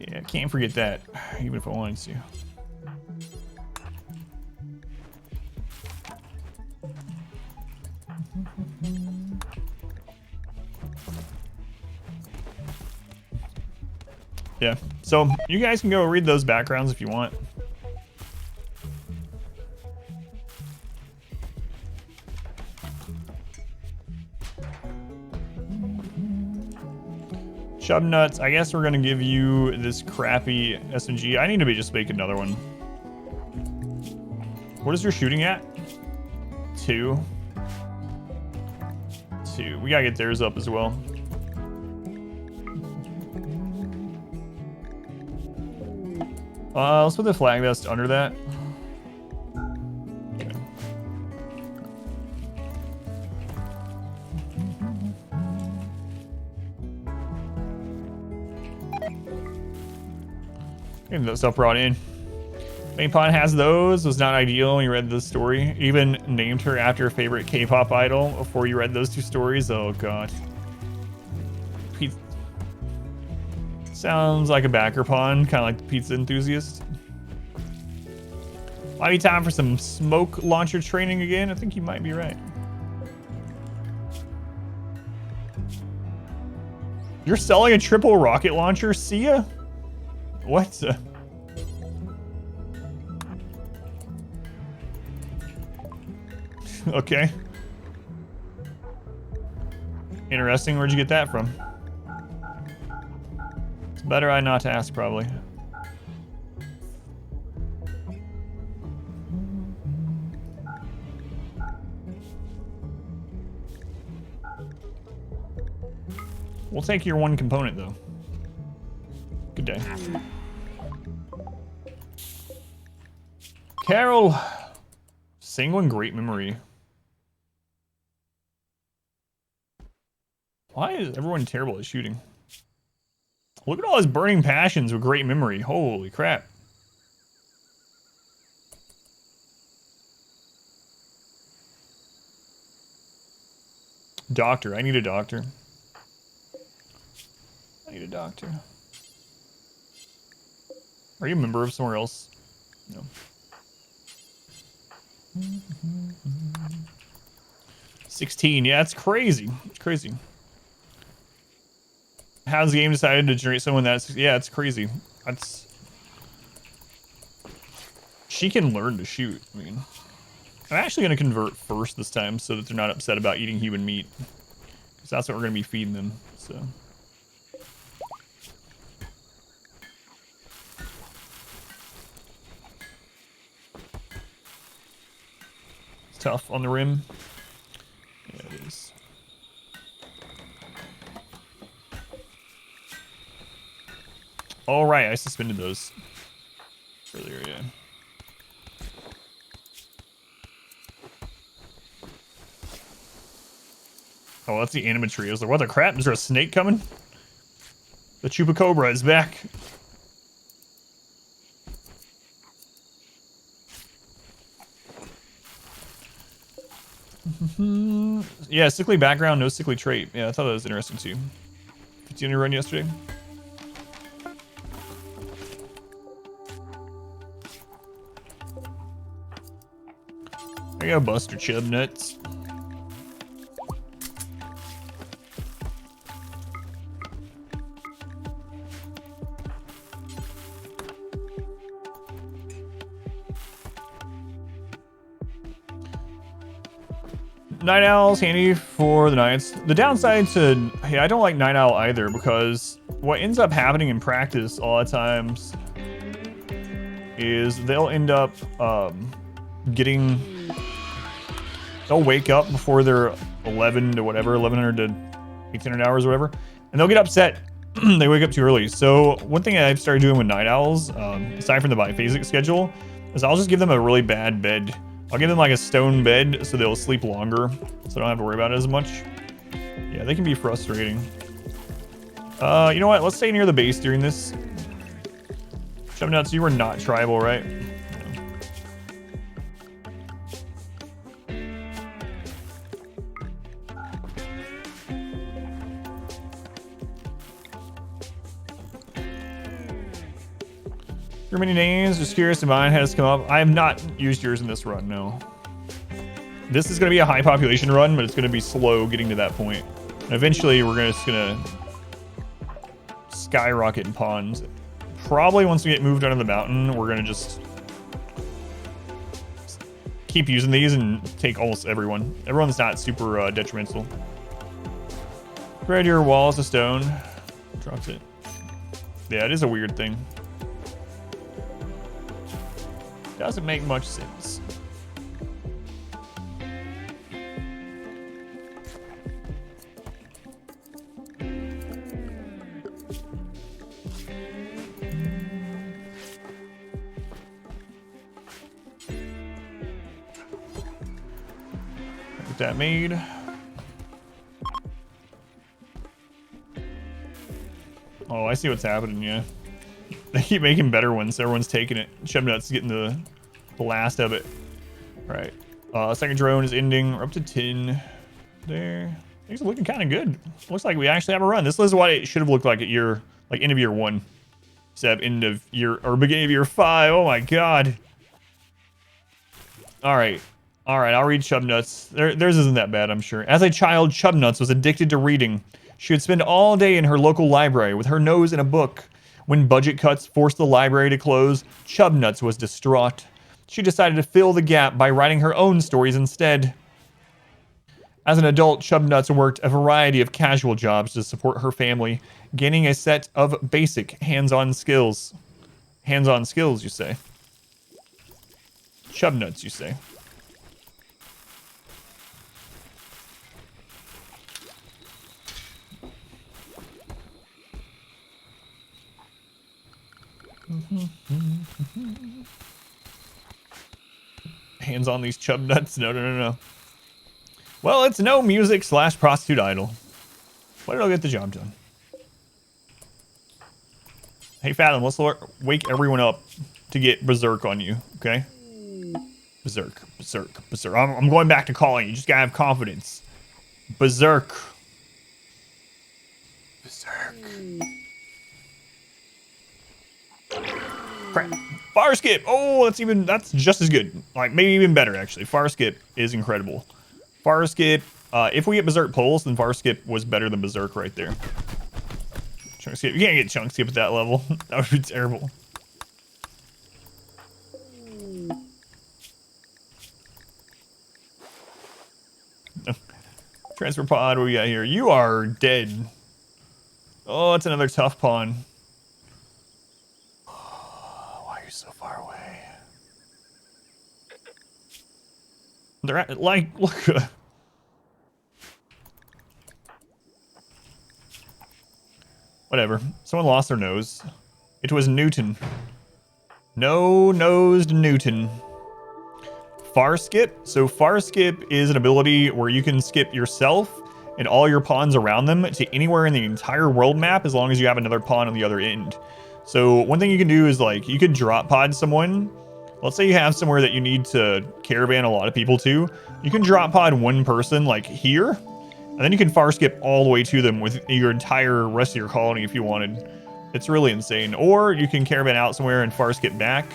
Yeah, can't forget that, even if I wanted to. Yeah, so you guys can go read those backgrounds if you want. Chubnuts, I guess we're gonna give you this crappy SMG. I need to just make another one. What is your shooting at? 2. 2. We gotta get theirs up as well. Let's put the flag vest under that. Okay. Getting that stuff brought in. Main pawn has those. Was not ideal when you read the story. Even named her after a favorite K-pop idol before you read those 2 stories. Oh god. Sounds like a backer pawn, kind of like the pizza enthusiast. Might be time for some smoke launcher training again. I think you might be right. You're selling a triple rocket launcher? See ya? What? Okay. Interesting. Where'd you get that from? It's better I not to ask, probably. We'll take your one component, though. Good day. Carol. Single and great memory. Why is everyone terrible at shooting? Look at all his burning passions with great memory. Holy crap. Doctor. I need a doctor. I need a doctor. Are you a member of somewhere else? No. 16. Yeah, it's crazy. It's crazy. How's the game decided to generate someone that's... Yeah, it's crazy. That's... She can learn to shoot. I mean... I'm actually going to convert first this time so that they're not upset about eating human meat. Because that's what we're going to be feeding them, so... It's tough on the rim. Yeah, it is. All right, I suspended those earlier, yeah. Oh, that's the Anima tree. I was like, what the crap? Is there a snake coming? The Chupacabra is back. Yeah, sickly background, no sickly trait. Yeah, I thought that was interesting too. 15 run yesterday. There you go, Buster Chub Nuts. Night Owl's handy for the nights. The downside to, hey, I don't like Night Owl either, because what ends up happening in practice a lot of times is they'll end up they'll wake up before they're 11 to whatever, 1100 to 1800 hours or whatever, and they'll get upset. They wake up too early. So one thing I've started doing with Night Owls, aside from the biphasic schedule, is I'll just give them a really bad bed. I'll give them like a stone bed so they'll sleep longer, so I don't have to worry about it as much. Yeah, they can be frustrating. You know what? Let's stay near the base during this. Chub Nuts, you were not tribal, right? Your many names, just curious if mine has come up. I have not used yours in this run, no. This is going to be a high population run, but it's going to be slow getting to that point. And eventually, we're just going to skyrocket in ponds. Probably once we get moved under the mountain, we're going to just keep using these and take almost everyone. Everyone's not super detrimental. Grade your walls to stone. Drops it. Yeah, it is a weird thing. Doesn't make much sense. Get that made. Oh, I see what's happening, yeah. They keep making better ones. Everyone's taking it. Chub Nuts getting the last of it. All right. Second drone is ending. We're up to 10 there. Things are looking kind of good. Looks like we actually have a run. This is what it should have looked like at year, like end of year 1. Instead of end of year, or beginning of year 5. Oh my God. All right. All right. I'll read Chub Nuts. Theirs isn't that bad, I'm sure. As a child, Chub Nuts was addicted to reading. She would spend all day in her local library with her nose in a book. When budget cuts forced the library to close, Chub Nuts was distraught. She decided to fill the gap by writing her own stories instead. As an adult, Chubnuts worked a variety of casual jobs to support her family, gaining a set of basic hands-on skills. Hands-on skills, you say? Chubnuts, you say? Hands on these chub nuts? No. Well, it's no music / prostitute idol. But it'll get the job done. Hey, Fathom, let's wake everyone up to get berserk on you, okay? Berserk. I'm going back to calling. You just gotta have confidence. Berserk. Crap. Fire skip. Oh, that's just as good. Like, maybe even better, actually. Fire skip is incredible. Fire skip. If we get berserk pulse, then fire skip was better than berserk right there. Chunk skip. You can't get chunk skip at that level. That would be terrible. Transfer pod. What we got here? You are dead. Oh, it's another tough pawn. Why are you so far away? They're at, like, look. Whatever. Someone lost their nose. It was Newton. No-nosed Newton. Far skip. So far skip is an ability where you can skip yourself and all your pawns around them to anywhere in the entire world map as long as you have another pawn on the other end. So one thing you can do is, like, you could drop pod someone. Let's say you have somewhere that you need to caravan a lot of people to. You can drop pod one person, like here, and then you can far skip all the way to them with your entire rest of your colony if you wanted. It's really insane. Or you can caravan out somewhere and far skip back.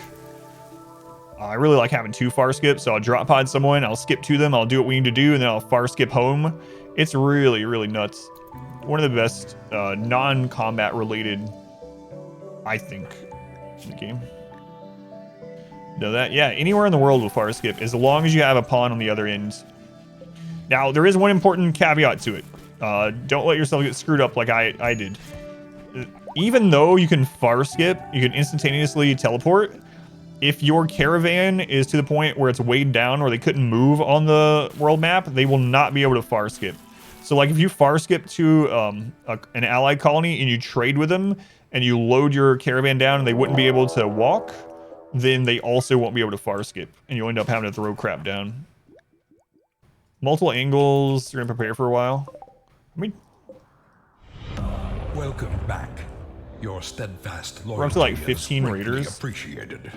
I really like having 2 far skips, so I'll drop pod someone, I'll skip to them, I'll do what we need to do, and then I'll far skip home. It's really, really nuts. One of the best non-combat related, I think, in the game. Know that? Yeah, anywhere in the world will far skip, as long as you have a pawn on the other end. Now, there is one important caveat to it. Don't let yourself get screwed up like I did. Even though you can far skip, you can instantaneously teleport. If your caravan is to the point where it's weighed down or they couldn't move on the world map, they will not be able to far skip. So, like, if you far skip to an allied colony and you trade with them and you load your caravan down and they wouldn't be able to walk, then they also won't be able to far skip and you'll end up having to throw crap down. Multiple angles, you're gonna prepare for a while.
Welcome back. Your steadfast loyalty
we're up to like 15 raiders.
Appreciated.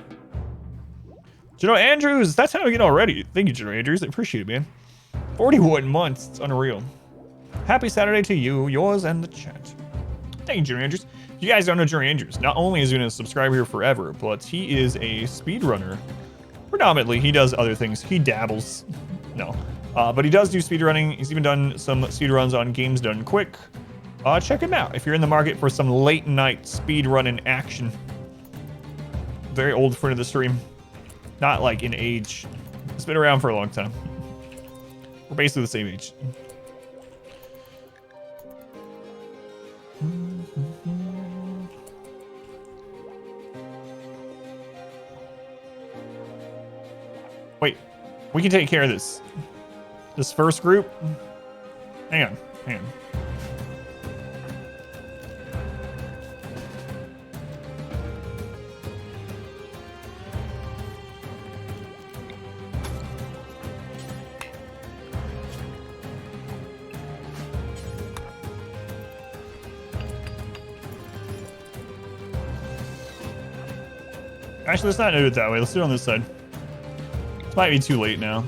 General Andrews, that's how we get already. Thank you, General Andrews. I appreciate it, man. 41 months. It's unreal. Happy Saturday to you, yours, and the chat. Thank you, General Andrews. You guys don't know General Andrews. Not only is he going to subscribe here forever, but he is a speedrunner. Predominantly, he does other things. He dabbles. No. But he does do speedrunning. He's even done some speedruns on Games Done Quick. Check him out if you're in the market for some late night speedrunning action. Very old friend of the stream. Not like in age. It's been around for a long time. We're basically the same age. Wait, we can take care of this. This first group. Hang on. Actually, let's not do it that way. Let's do it on this side. It might be too late now.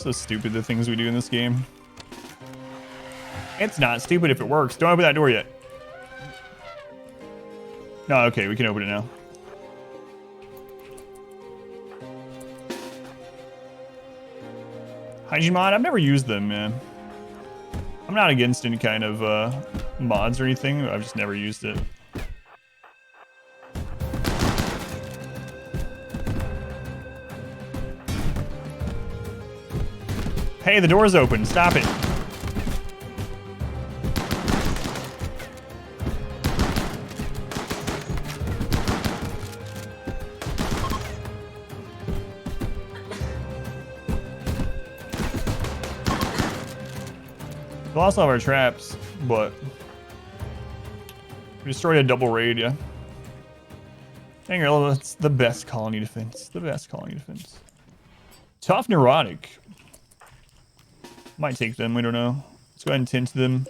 so stupid, the things we do in this game. It's not stupid if it works. Don't open that door yet. No, okay, we can open it now. Hygiene mod? I've never used them, man. I'm not against any kind of mods or anything. I've just never used it. Hey, the door's open. Stop it. We lost all of our traps, but we destroyed a double raid, yeah. Dang, that's the best colony defense. The best colony defense. Tough neurotic. Might take them, we don't know. Let's go ahead and tint them.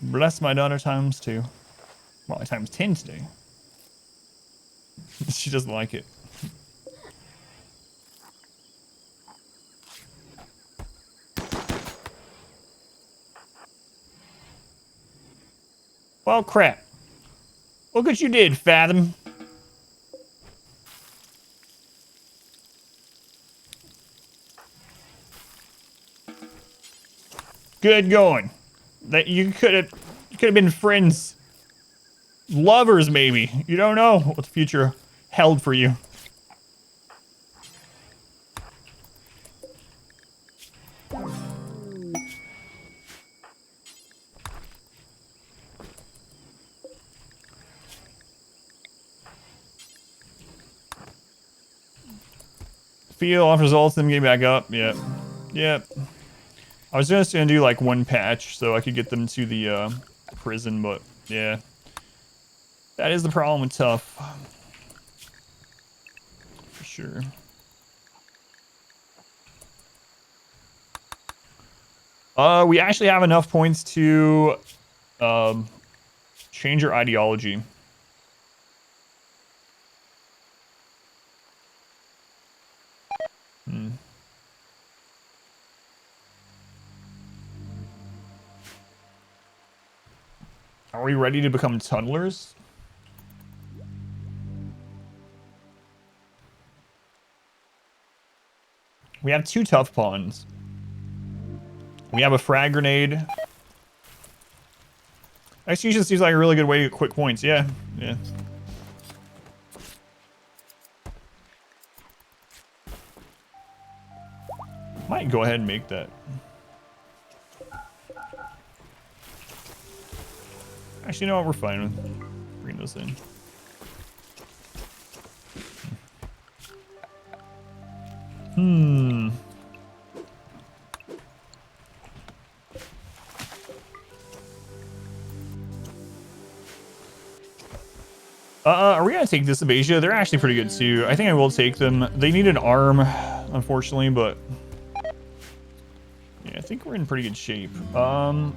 Bless my daughter times 2. Well, times 10 today. She doesn't like it. Well, crap. Look what you did, Fathom. Good going. That you could have been friends, lovers maybe. You don't know what the future held for you. Feel off results, then get back up. Yep. Yep. I was just gonna do like one patch so I could get them to the prison, but yeah. That is the problem with tough. For sure. We actually have enough points to change your ideology. Are we ready to become tunnelers? We have 2 tough pawns. We have a frag grenade. Execution seems like a really good way to get quick points. Yeah, yeah. Might go ahead and make that. Actually, you know what? We're fine with bringing this in. Are we gonna take this ABASIA? They're actually pretty good too. I think I will take them. They need an arm, unfortunately, but yeah, I think we're in pretty good shape.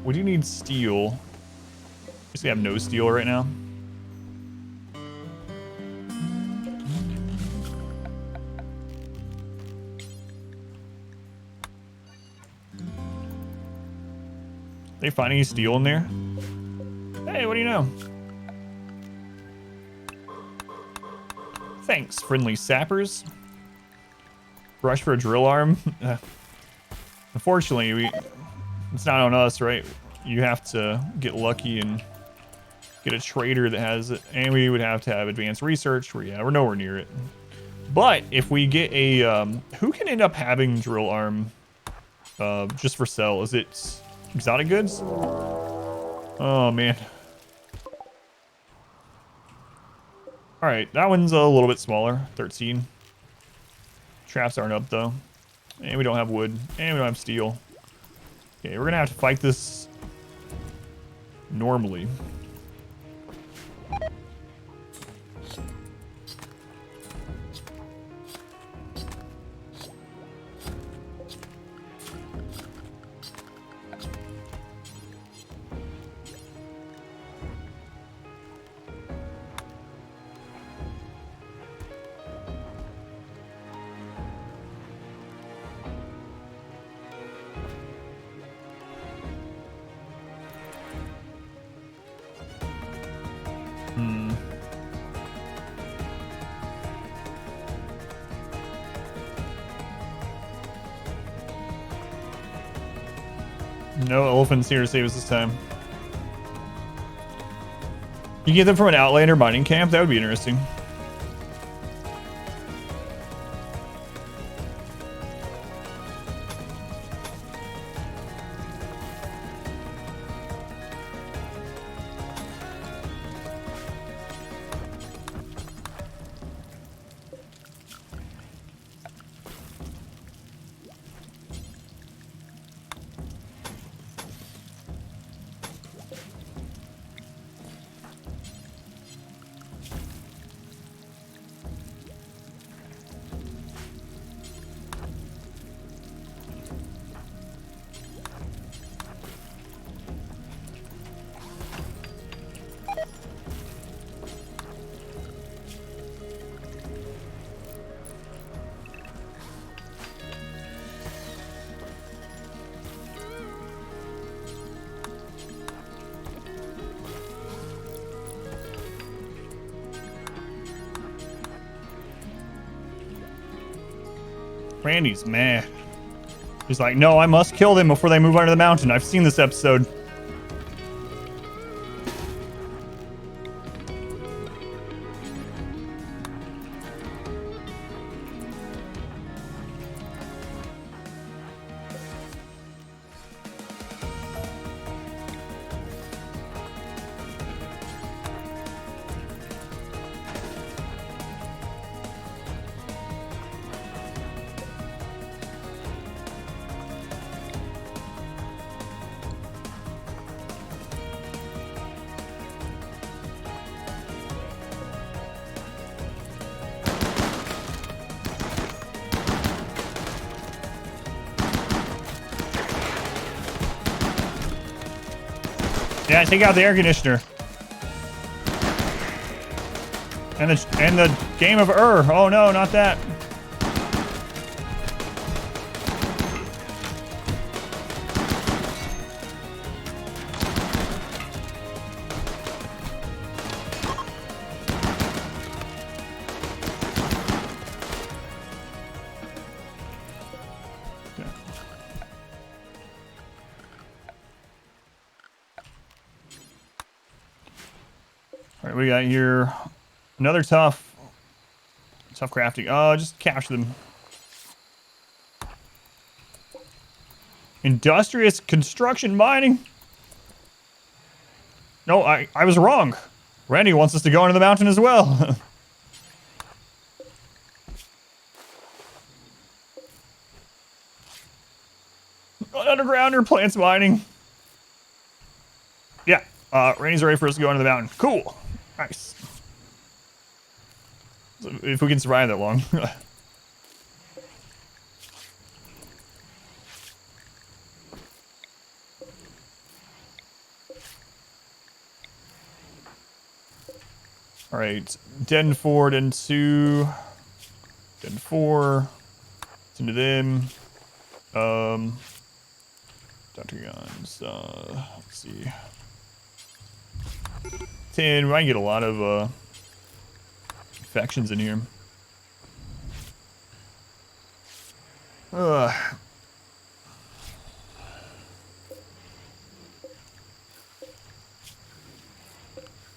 We do need steel. We have no steel right now. They find any steel in there? Hey, what do you know? Thanks, friendly sappers. Rush for a drill arm. Unfortunately, it's not on us, right? You have to get lucky and get a trader that has it, and we would have to have advanced research. We're nowhere near it. But if we get a, who can end up having drill arm just for sale? Is it exotic goods? Oh man. All right, that one's a little bit smaller, 13. Traps aren't up though, and we don't have wood, and we don't have steel. Okay, we're gonna have to fight this normally. No elephants here to save us this time. You get them from an Outlander mining camp? That would be interesting. Randy's mad. He's like, no, I must kill them before they move under the mountain. I've seen this episode. Yeah, take out the air conditioner. And the game of Oh no, not that. All right, we got here another tough crafting. Oh, just capture them. Industrious construction mining. No, I was wrong. Randy wants us to go into the mountain as well. Undergrounder plants mining. Yeah, Randy's ready for us to go into the mountain. Cool. Nice. So if we can survive that long. All right, Den 4, Den 2, Den 4. It's into them. Dr. Guns. Let's see. 10. We might get a lot of infections in here.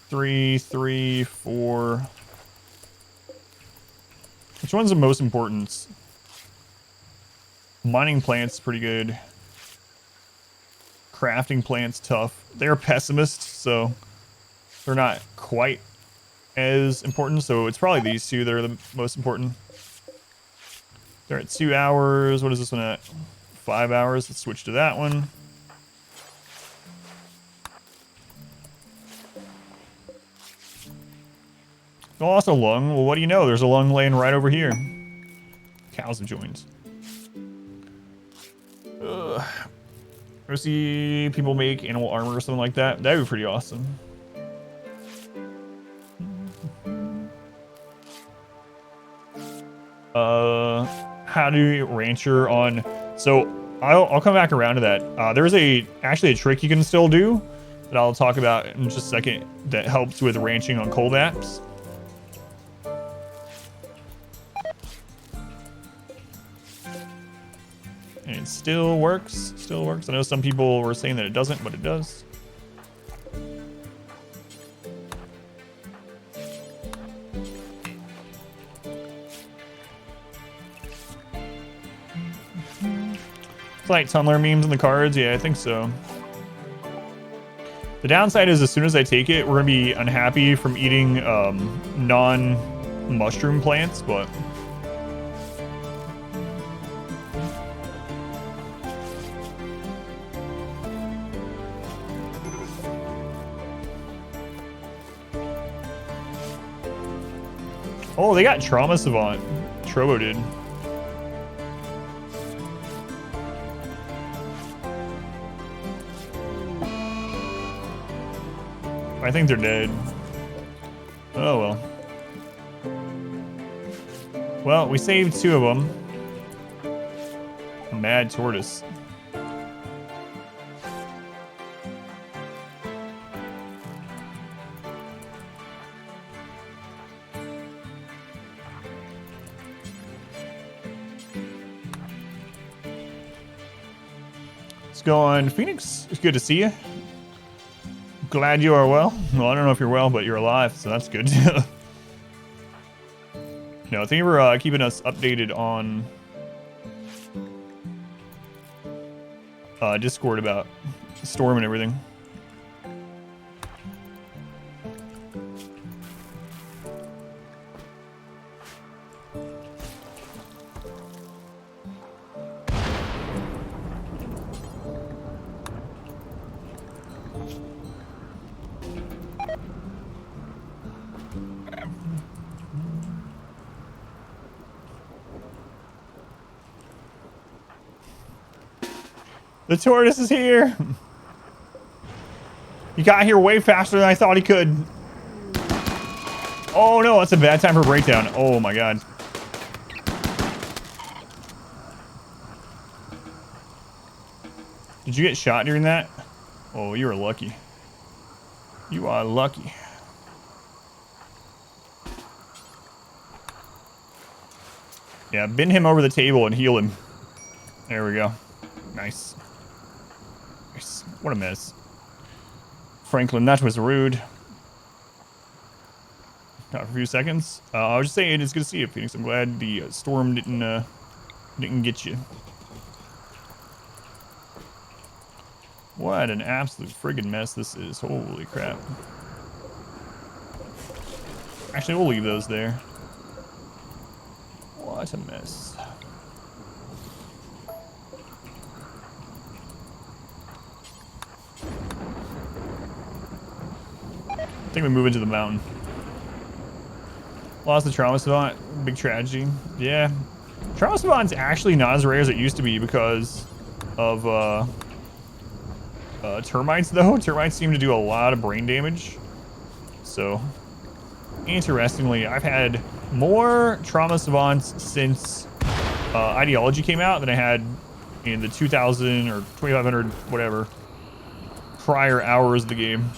Three, 4. Which one's the most important? Mining plants pretty good. Crafting plants tough. They're pessimists, so they're not quite as important. So it's probably these two that are the most important. They're at 2 hours. What is this one at? 5 hours. Let's switch to that one. Oh, also lung. Well, what do you know? There's a lung laying right over here. Cows have joined. Go see people make animal armor or something like that. That'd be pretty awesome. How do rancher on? So I'll come back around to that. There's actually a trick you can still do that I'll talk about in just a second that helps with ranching on cold apps. It still works. Still works. I know some people were saying that it doesn't, but it does. It's like Tumblr memes in the cards. Yeah, I think so. The downside is as soon as I take it, we're going to be unhappy from eating non-mushroom plants, but... Oh, they got Trauma Savant. Trobo did. I think they're dead. Oh well. Well, we saved 2 of them. Mad Tortoise. Let's go on Phoenix. It's good to see you. Glad you are well. Well, I don't know if you're well, but you're alive, so that's good. No, thank you for keeping us updated on Discord about the storm and everything. The tortoise is here. He got here way faster than I thought he could. Oh no, that's a bad time for breakdown. Oh my god. Did you get shot during that? Oh, you were lucky. You are lucky. Yeah, bend him over the table and heal him. There we go. Nice. Nice. What a mess. Franklin, that was rude. Not for a few seconds. I was just saying it's good to see you, Phoenix. I'm glad the storm didn't get you. What an absolute friggin' mess this is. Holy crap. Actually, we'll leave those there. What a mess. I think we move into the mountain. Lost the Trauma Savant. Big tragedy. Yeah. Trauma Savant's actually not as rare as it used to be because of termites, though. Termites seem to do a lot of brain damage. So, interestingly, I've had more Trauma Savants since Ideology came out than I had in the 2000 or 2500, whatever, prior hours of the game.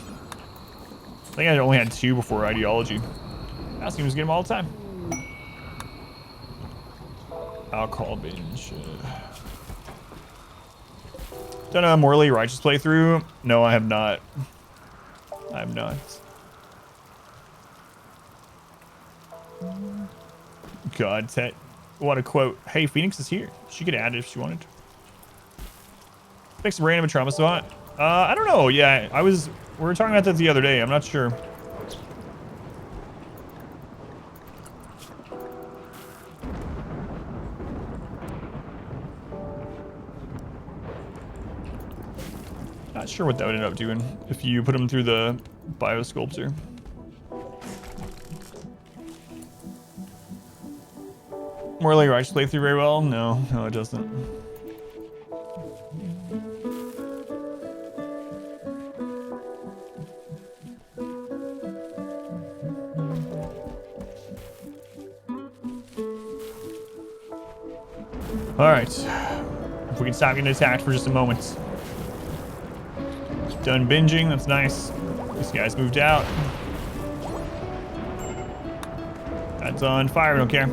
I think I only had 2 before Ideology. I seem to get them all the time. Alcohol binge. Done a Morally Righteous playthrough? No, I have not. I have not. God, what a quote. Hey, Phoenix is here. She could add it if she wanted. Fix random Trauma Savant. I don't know. Yeah, we were talking about that the other day. I'm not sure. Not sure what that would end up doing if you put them through the biosculptor. Morally Righteous playthrough very well? No, it doesn't. Alright. If we can stop getting attacked for just a moment. Done binging, that's nice. This guy's moved out. That's on fire, we don't care.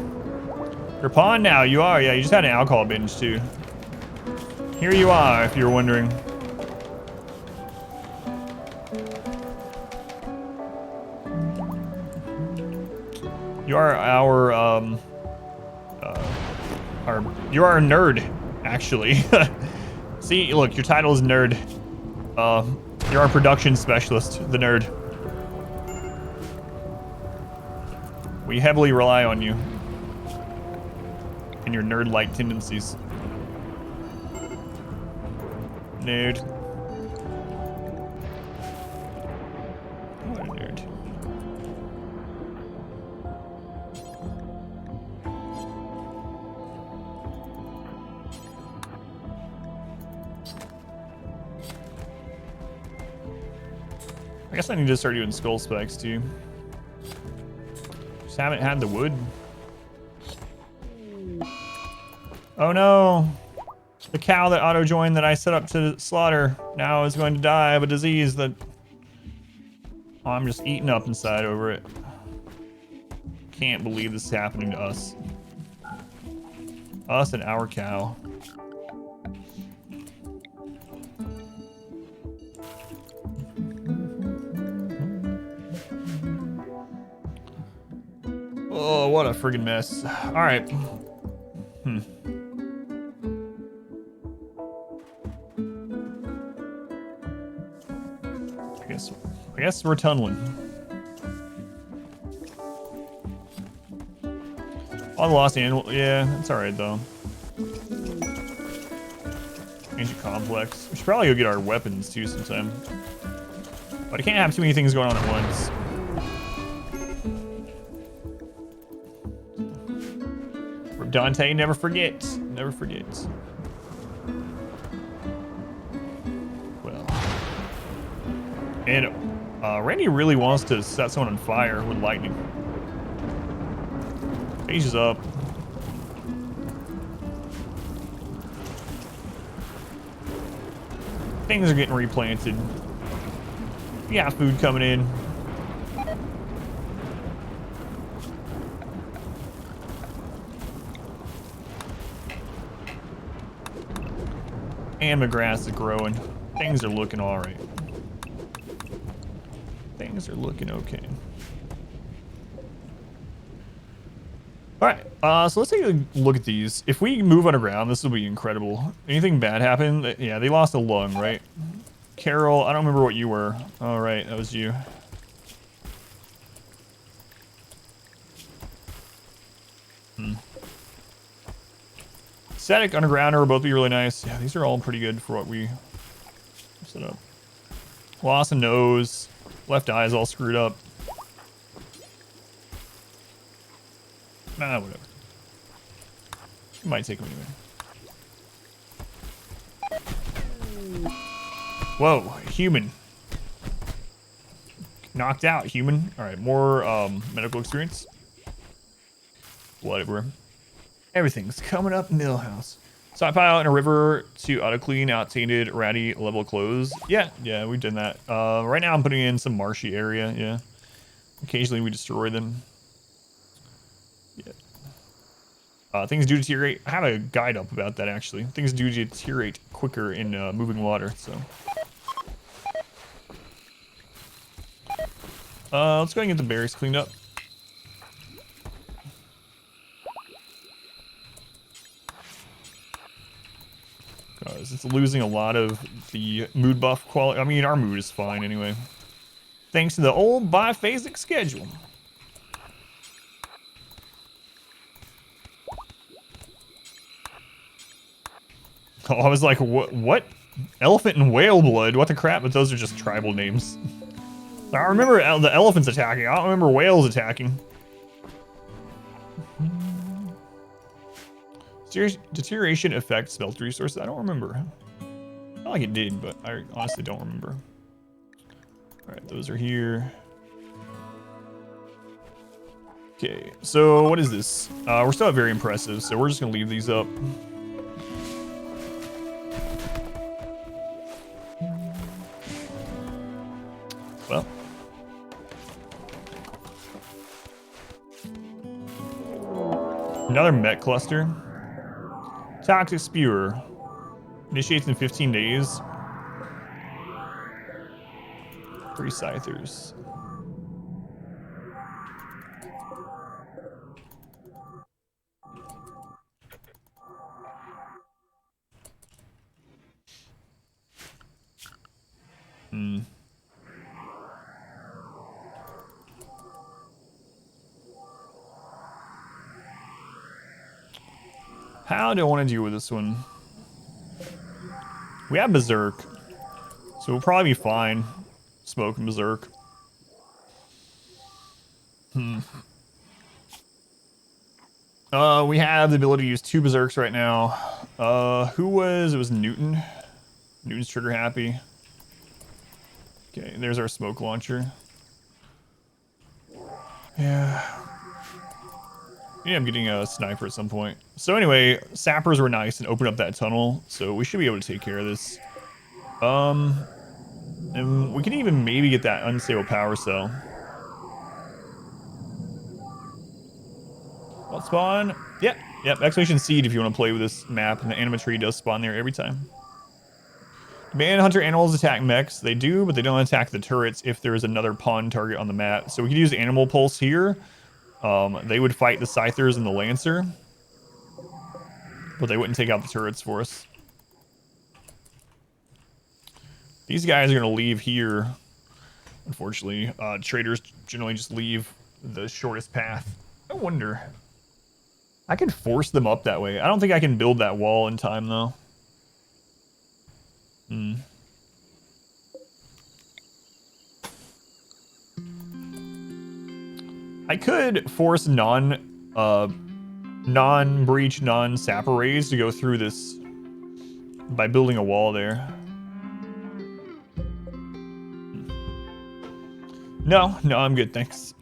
You're pawn now, you are. Yeah, you just had an alcohol binge too. Here you are, if you're wondering. You are you are a nerd, actually. See, look, your title is nerd. You're our production specialist, the nerd. We heavily rely on you and your nerd-like tendencies. Nerd. What a nerd. I guess I need to start doing skull specs too. Just haven't had the wood. Oh no! The cow that auto-joined that I set up to slaughter now is going to die of a disease that I'm just eating up inside over it. Can't believe this is happening to us. Us and our cow. Oh, what a friggin' mess. All right. I guess we're tunneling. On the lost animal, yeah, it's all right though. Ancient complex. We should probably go get our weapons too sometime. But I can't have too many things going on at once. Dante, never forget. Never forget. Well. And Randy really wants to set someone on fire with lightning. Page is up. Things are getting replanted. Yeah, food coming in. And my grass is growing. Things are looking all right. Things are looking okay. All right, so let's take a look at these. If we move underground, this will be incredible. Anything bad happen? Yeah, they lost a lung, right? Carol, I don't remember what you were. All right, that was you. Static, underground will both be really nice. Yeah, these are all pretty good for what we set up. Lost a nose. Left eye is all screwed up. Nah, whatever. It might take them anyway. Whoa, human. Knocked out, human. All right, more medical experience. Blood everywhere. Everything's coming up Millhouse. Stockpile in a river to auto clean out tainted, ratty level clothes. Yeah, we've done that. Right now I'm putting in some marshy area. Yeah. Occasionally we destroy them. Yeah. Things do deteriorate. I have a guide up about that actually. Things do deteriorate quicker in moving water. So. Let's go ahead and get the barracks cleaned up. Because it's losing a lot of the mood buff quality. I mean, our mood is fine anyway. Thanks to the old biphasic schedule. Oh, I was like, what? Elephant and whale blood? What the crap? But those are just tribal names. I remember the elephants attacking. I don't remember whales attacking. Deterioration affects smelter resources. I don't remember. I feel like it did, but I honestly don't remember. All right, those are here. Okay, so what is this? We're still at very impressive, so we're just gonna leave these up. Well. Another MECH cluster. Toxic spewer. Initiates in 15 days. 3 Scythers. How do I want to deal with this one? We have Berserk, so we'll probably be fine smoking Berserk. We have the ability to use 2 Berserks right now. Who was? It was Newton. Newton's trigger happy. Okay, there's our smoke launcher. Yeah. Yeah, I'm getting a sniper at some point. So anyway, sappers were nice and opened up that tunnel, so we should be able to take care of this. And we can even maybe get that unstable power cell. What spawn? Yep, exclamation seed if you want to play with this map, and the Anima tree does spawn there every time. Manhunter animals attack mechs. They do, but they don't attack the turrets if there is another pawn target on the map. So we could use Animal Pulse here. They would fight the Scythers and the Lancer, but they wouldn't take out the turrets for us. These guys are going to leave here, unfortunately. Traders generally just leave the shortest path. I wonder. I can force them up that way. I don't think I can build that wall in time, though. I could force non-breach, non-sapper rays to go through this by building a wall there. No, I'm good, thanks.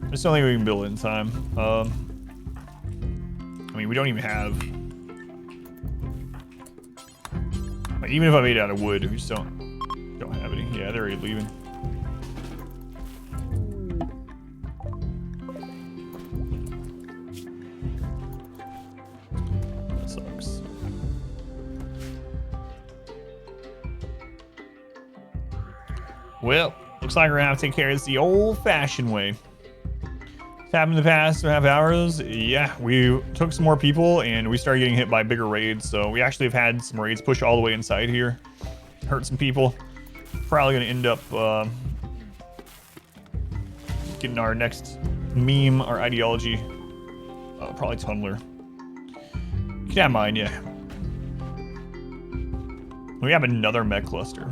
I just don't think we can build it in time. I mean, we don't even have... Like, even if I made it out of wood, we just don't have any. Yeah, they're already leaving. That sucks. Well, looks like we're gonna have to take care of this the old-fashioned way. Happened in the past 2.5 hours. Yeah, we took some more people and we started getting hit by bigger raids, so we actually have had some raids push all the way inside here, hurt some people. Probably gonna end up getting our next meme, our ideology, probably Tumbler. You can have mine, yeah. We have another mech cluster.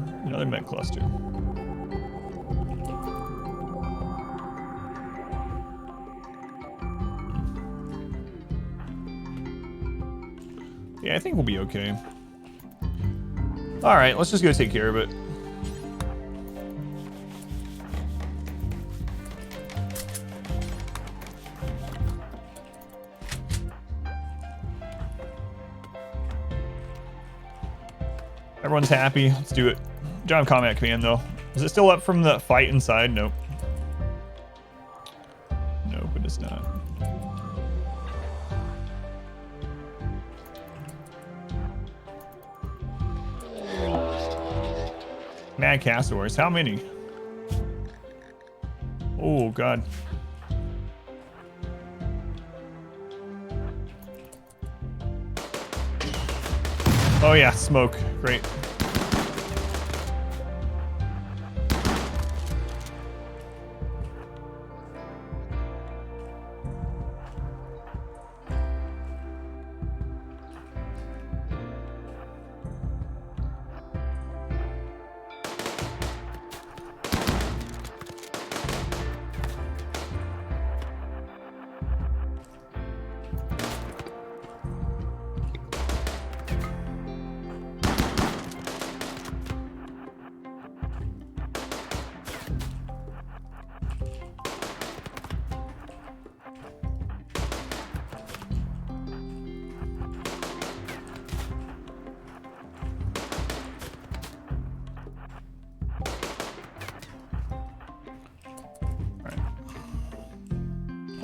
Yeah, I think we'll be okay. All right, let's just go take care of it. Everyone's happy. Let's do it. Job combat command, though. Is it still up from the fight inside? Nope. Nope, it is not. Mad Castaways. How many? Oh, God. Oh, yeah. Smoke. Great.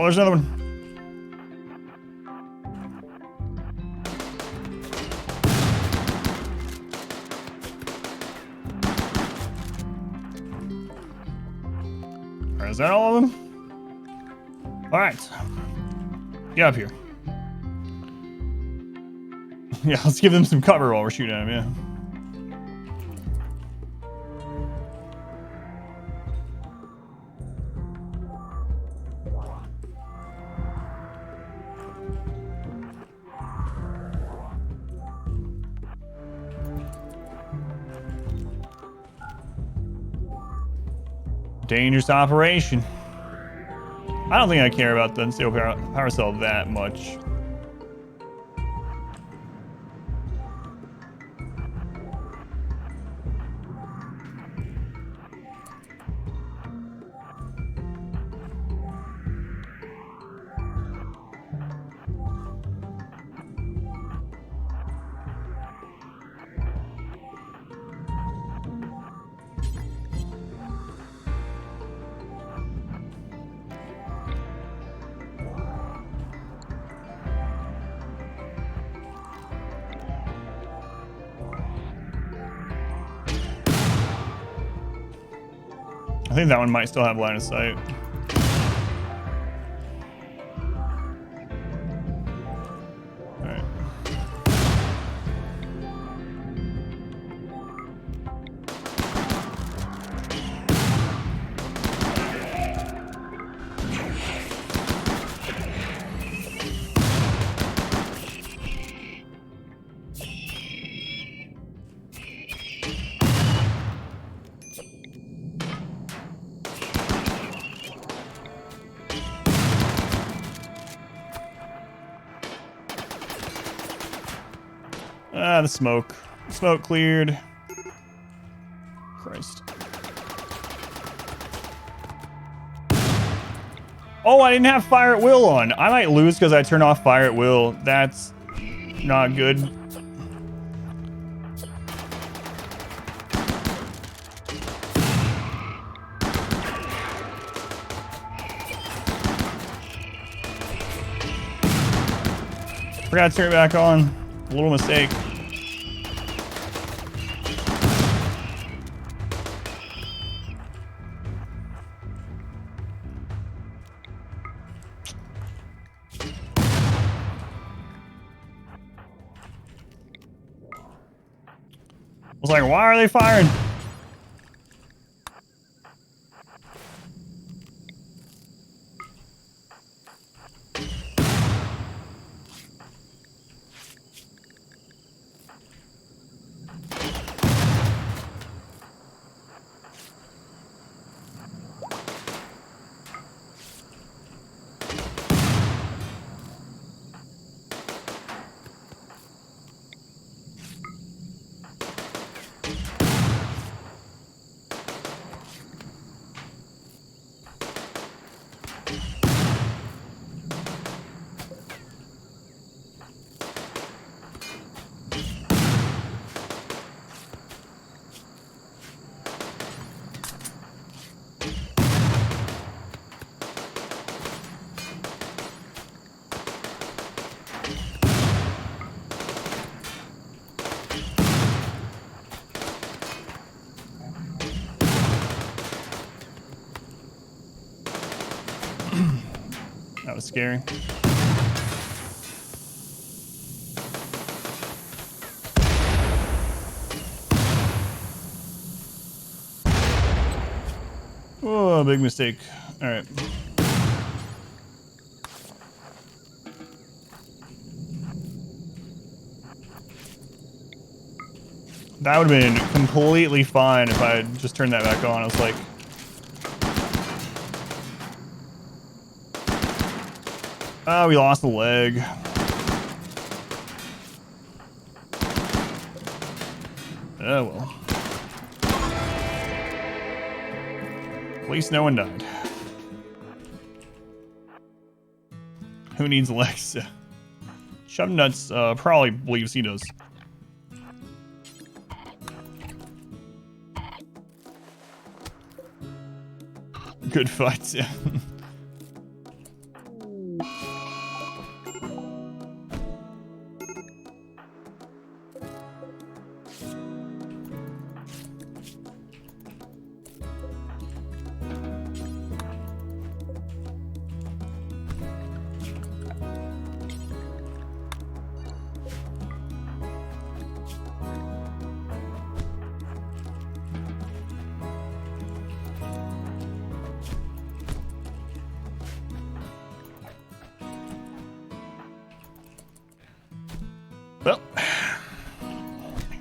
Oh, there's another one. All right, is that all of them? All right. Get up here. Yeah, let's give them some cover while we're shooting at them, yeah. Dangerous operation. I don't think I care about the unstable power cell that much. I think that one might still have line of sight. All right. Ah, the smoke. Smoke cleared. Christ. Oh, I didn't have fire at will on. I might lose because I turned off fire at will. That's not good. Forgot to turn it back on. A little mistake. I was like, why are they firing? That was scary. Oh, big mistake. All right. That would have been completely fine if I had just turned that back on. I was like, oh, we lost the leg. Oh, well. At least no one died. Who needs legs? Shove Nuts probably believes he does. Good fights, yeah.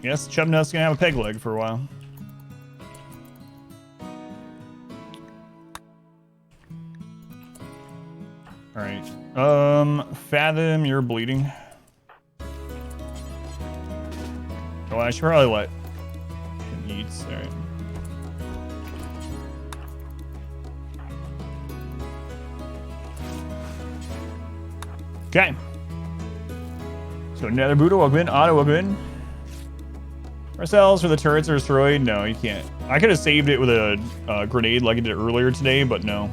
Yes, Chubnut's gonna have a peg leg for a while. All right. Fathom, you're bleeding. Oh, I should probably let him eat. All right. Okay. So another Buddha, welcome in. Otto, welcome in. Ourselves for the turrets are destroyed. No, you can't. I could have saved it with a grenade like I did earlier today, but no.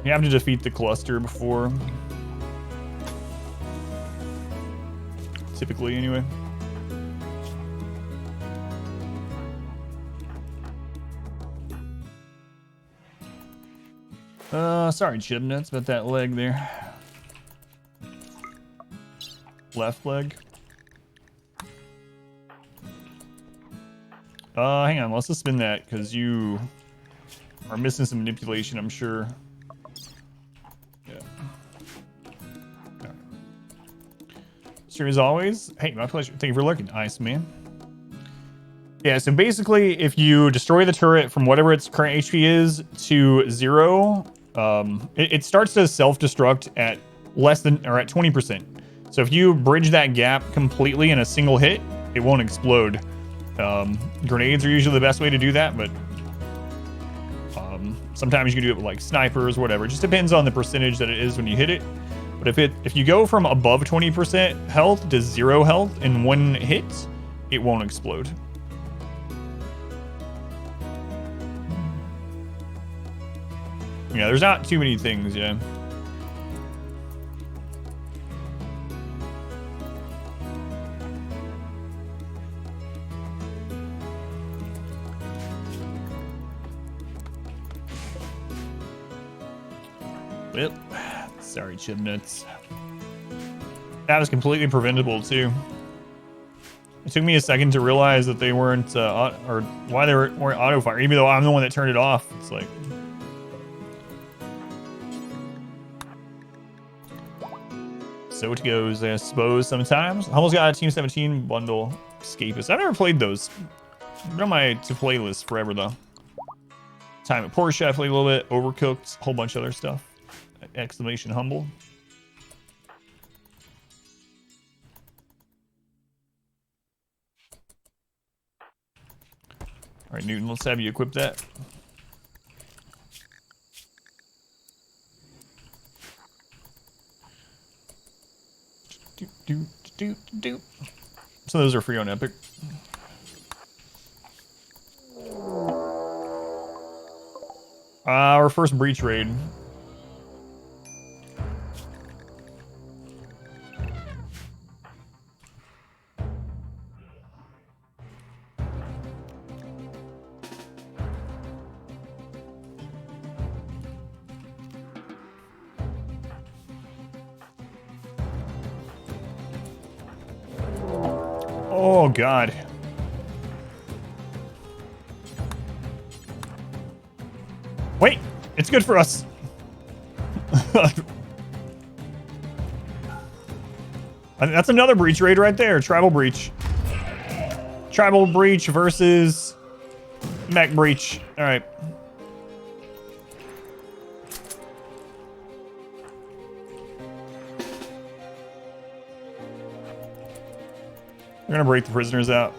You have to defeat the cluster before. Typically, anyway. Sorry, Chibnuts, about that leg there. Left leg. Hang on, let's just spin that, because you are missing some manipulation, I'm sure. Yeah. Right. Stream as always. Hey, my pleasure. Thank you for looking. Nice, man. Yeah, so basically, if you destroy the turret from whatever its current HP is to 0, it starts to self-destruct at less than, or at 20%. So if you bridge that gap completely in a single hit, it won't explode. Grenades are usually the best way to do that, but sometimes you can do it with like snipers, whatever. It just depends on the percentage that it is when you hit it. But if you go from above 20% health to 0 health in one hit, it won't explode. Yeah, there's not too many things, yeah. Well, sorry, Chibnuts. That was completely preventable, too. It took me a second to realize that they weren't, or why they weren't auto-fire, even though I'm the one that turned it off. It's like... So it goes, I suppose, sometimes. I almost got a Team 17 bundle Escapist. I've never played those. They're on my to-play list forever, though. Time at Porsche, I played a little bit. Overcooked, a whole bunch of other stuff. Exclamation humble. All right, Newton, let's have you equip that. So those are free on Epic. Our first breach raid. Oh, God. Wait, it's good for us. That's another breach raid right there. Tribal breach. Tribal breach versus mech breach. All right. We're gonna break the prisoners out.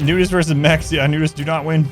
Nudist versus mechs. Yeah, nudists do not win.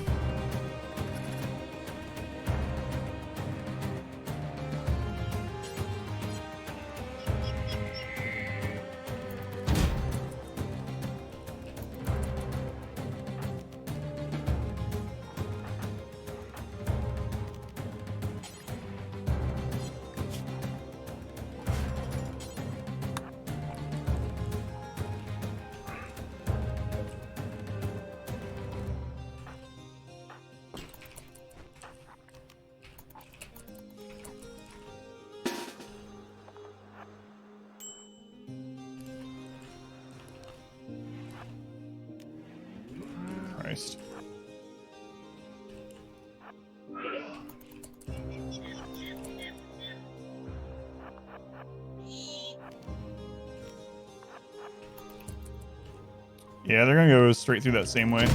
Christ. Yeah, they're gonna go straight through that same way.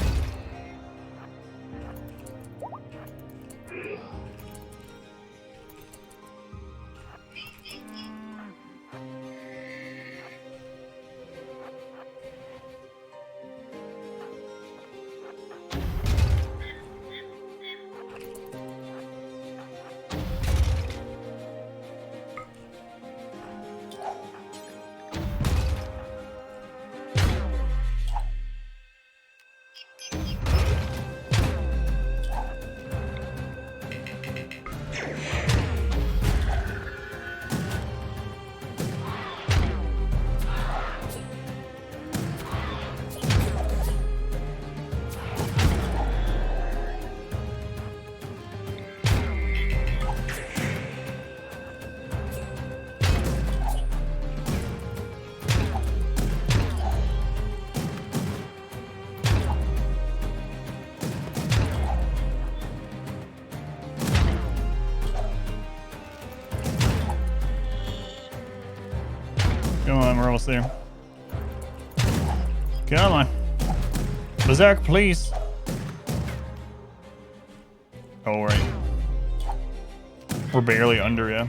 Come on, we're almost there. Come on. Berserk, please. Oh, right. We're barely under, yeah.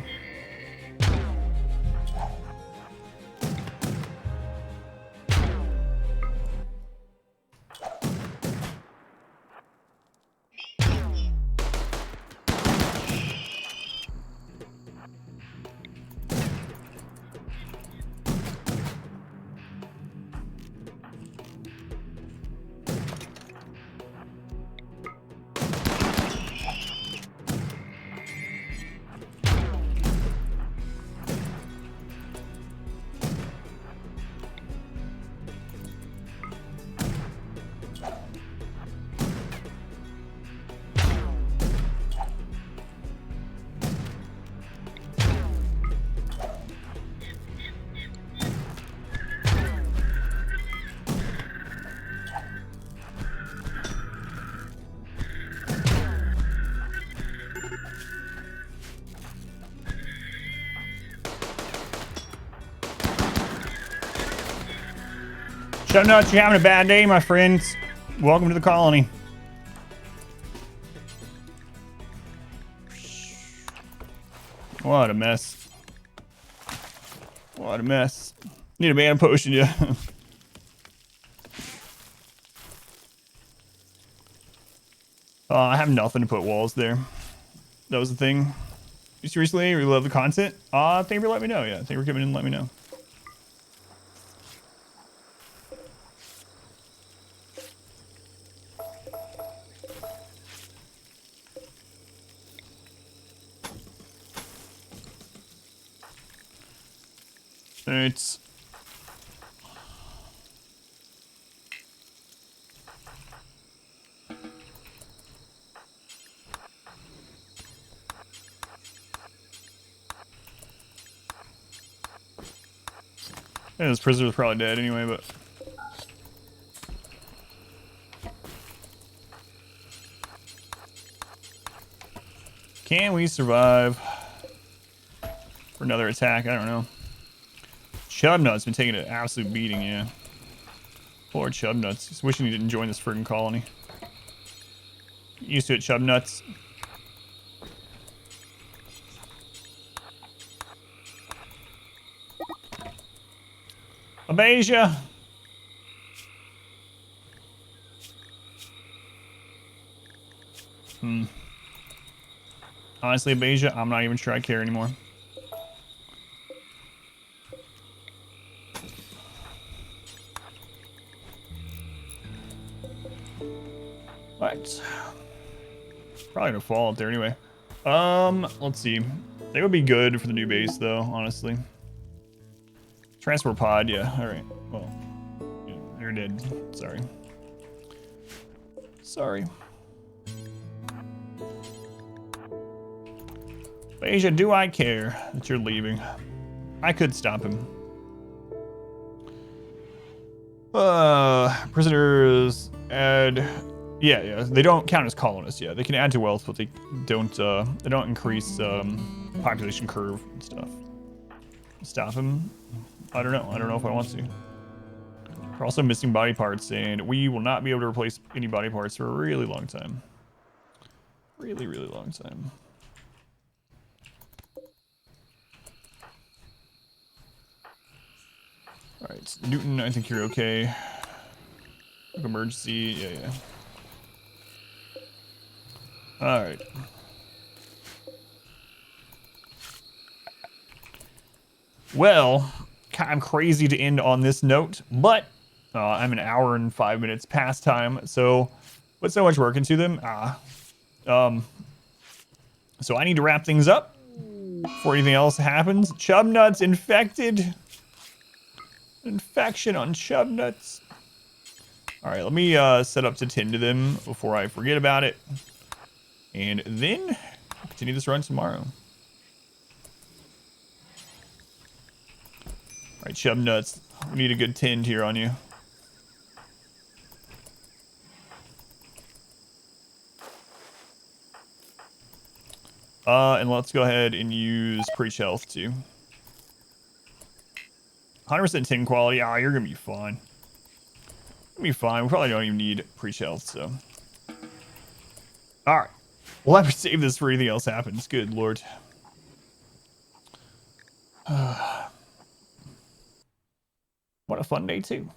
Shut nuts, you're having a bad day, my friends. Welcome to the colony. What a mess. What a mess. Need a mana potion, yeah. I have nothing to put walls there. That was the thing. You seriously really love the content? Thank you for letting me know, yeah. Thank you for coming in and letting me know. It's yeah, this prisoner's probably dead anyway, but can we survive for another attack? I don't know. Chubnut's been taking an absolute beating, yeah. Poor Chubnuts. Just wishing he didn't join this friggin' colony. Used to it, Chubnuts. Abasia! Honestly, Abasia, I'm not even sure I care anymore. Right. Probably gonna fall out there anyway. Let's see. They would be good for the new base though, honestly. Transport pod, yeah, alright. Well, yeah, you're dead. Sorry. Sorry. Asia, do I care that you're leaving? I could stop him. Prisoners add Yeah, yeah. They don't count as colonists. Yeah, they can add to wealth, but they don't increase population curve and stuff. Stop him? I don't know. I don't know if I want to. We're also missing body parts, and we will not be able to replace any body parts for a really long time. Really, really long time. All right, Newton, I think you're okay. Emergency, yeah, yeah. All right. Well, I'm crazy to end on this note, but I'm an hour and 5 minutes past time, so put so much work into them. So I need to wrap things up before anything else happens. Chubnuts infected. Infection on Chubnuts. All right, let me set up to tend to them before I forget about it. And then continue this run tomorrow. All right, Chubnuts, we need a good tend here on you. And let's go ahead and use Preach Health too. 100% 10 quality. Ah, you're gonna be fine. Gonna be fine. We probably don't even need Preach Health, so. Alright. We'll have to save this for anything else happens. Good lord. What a fun day too.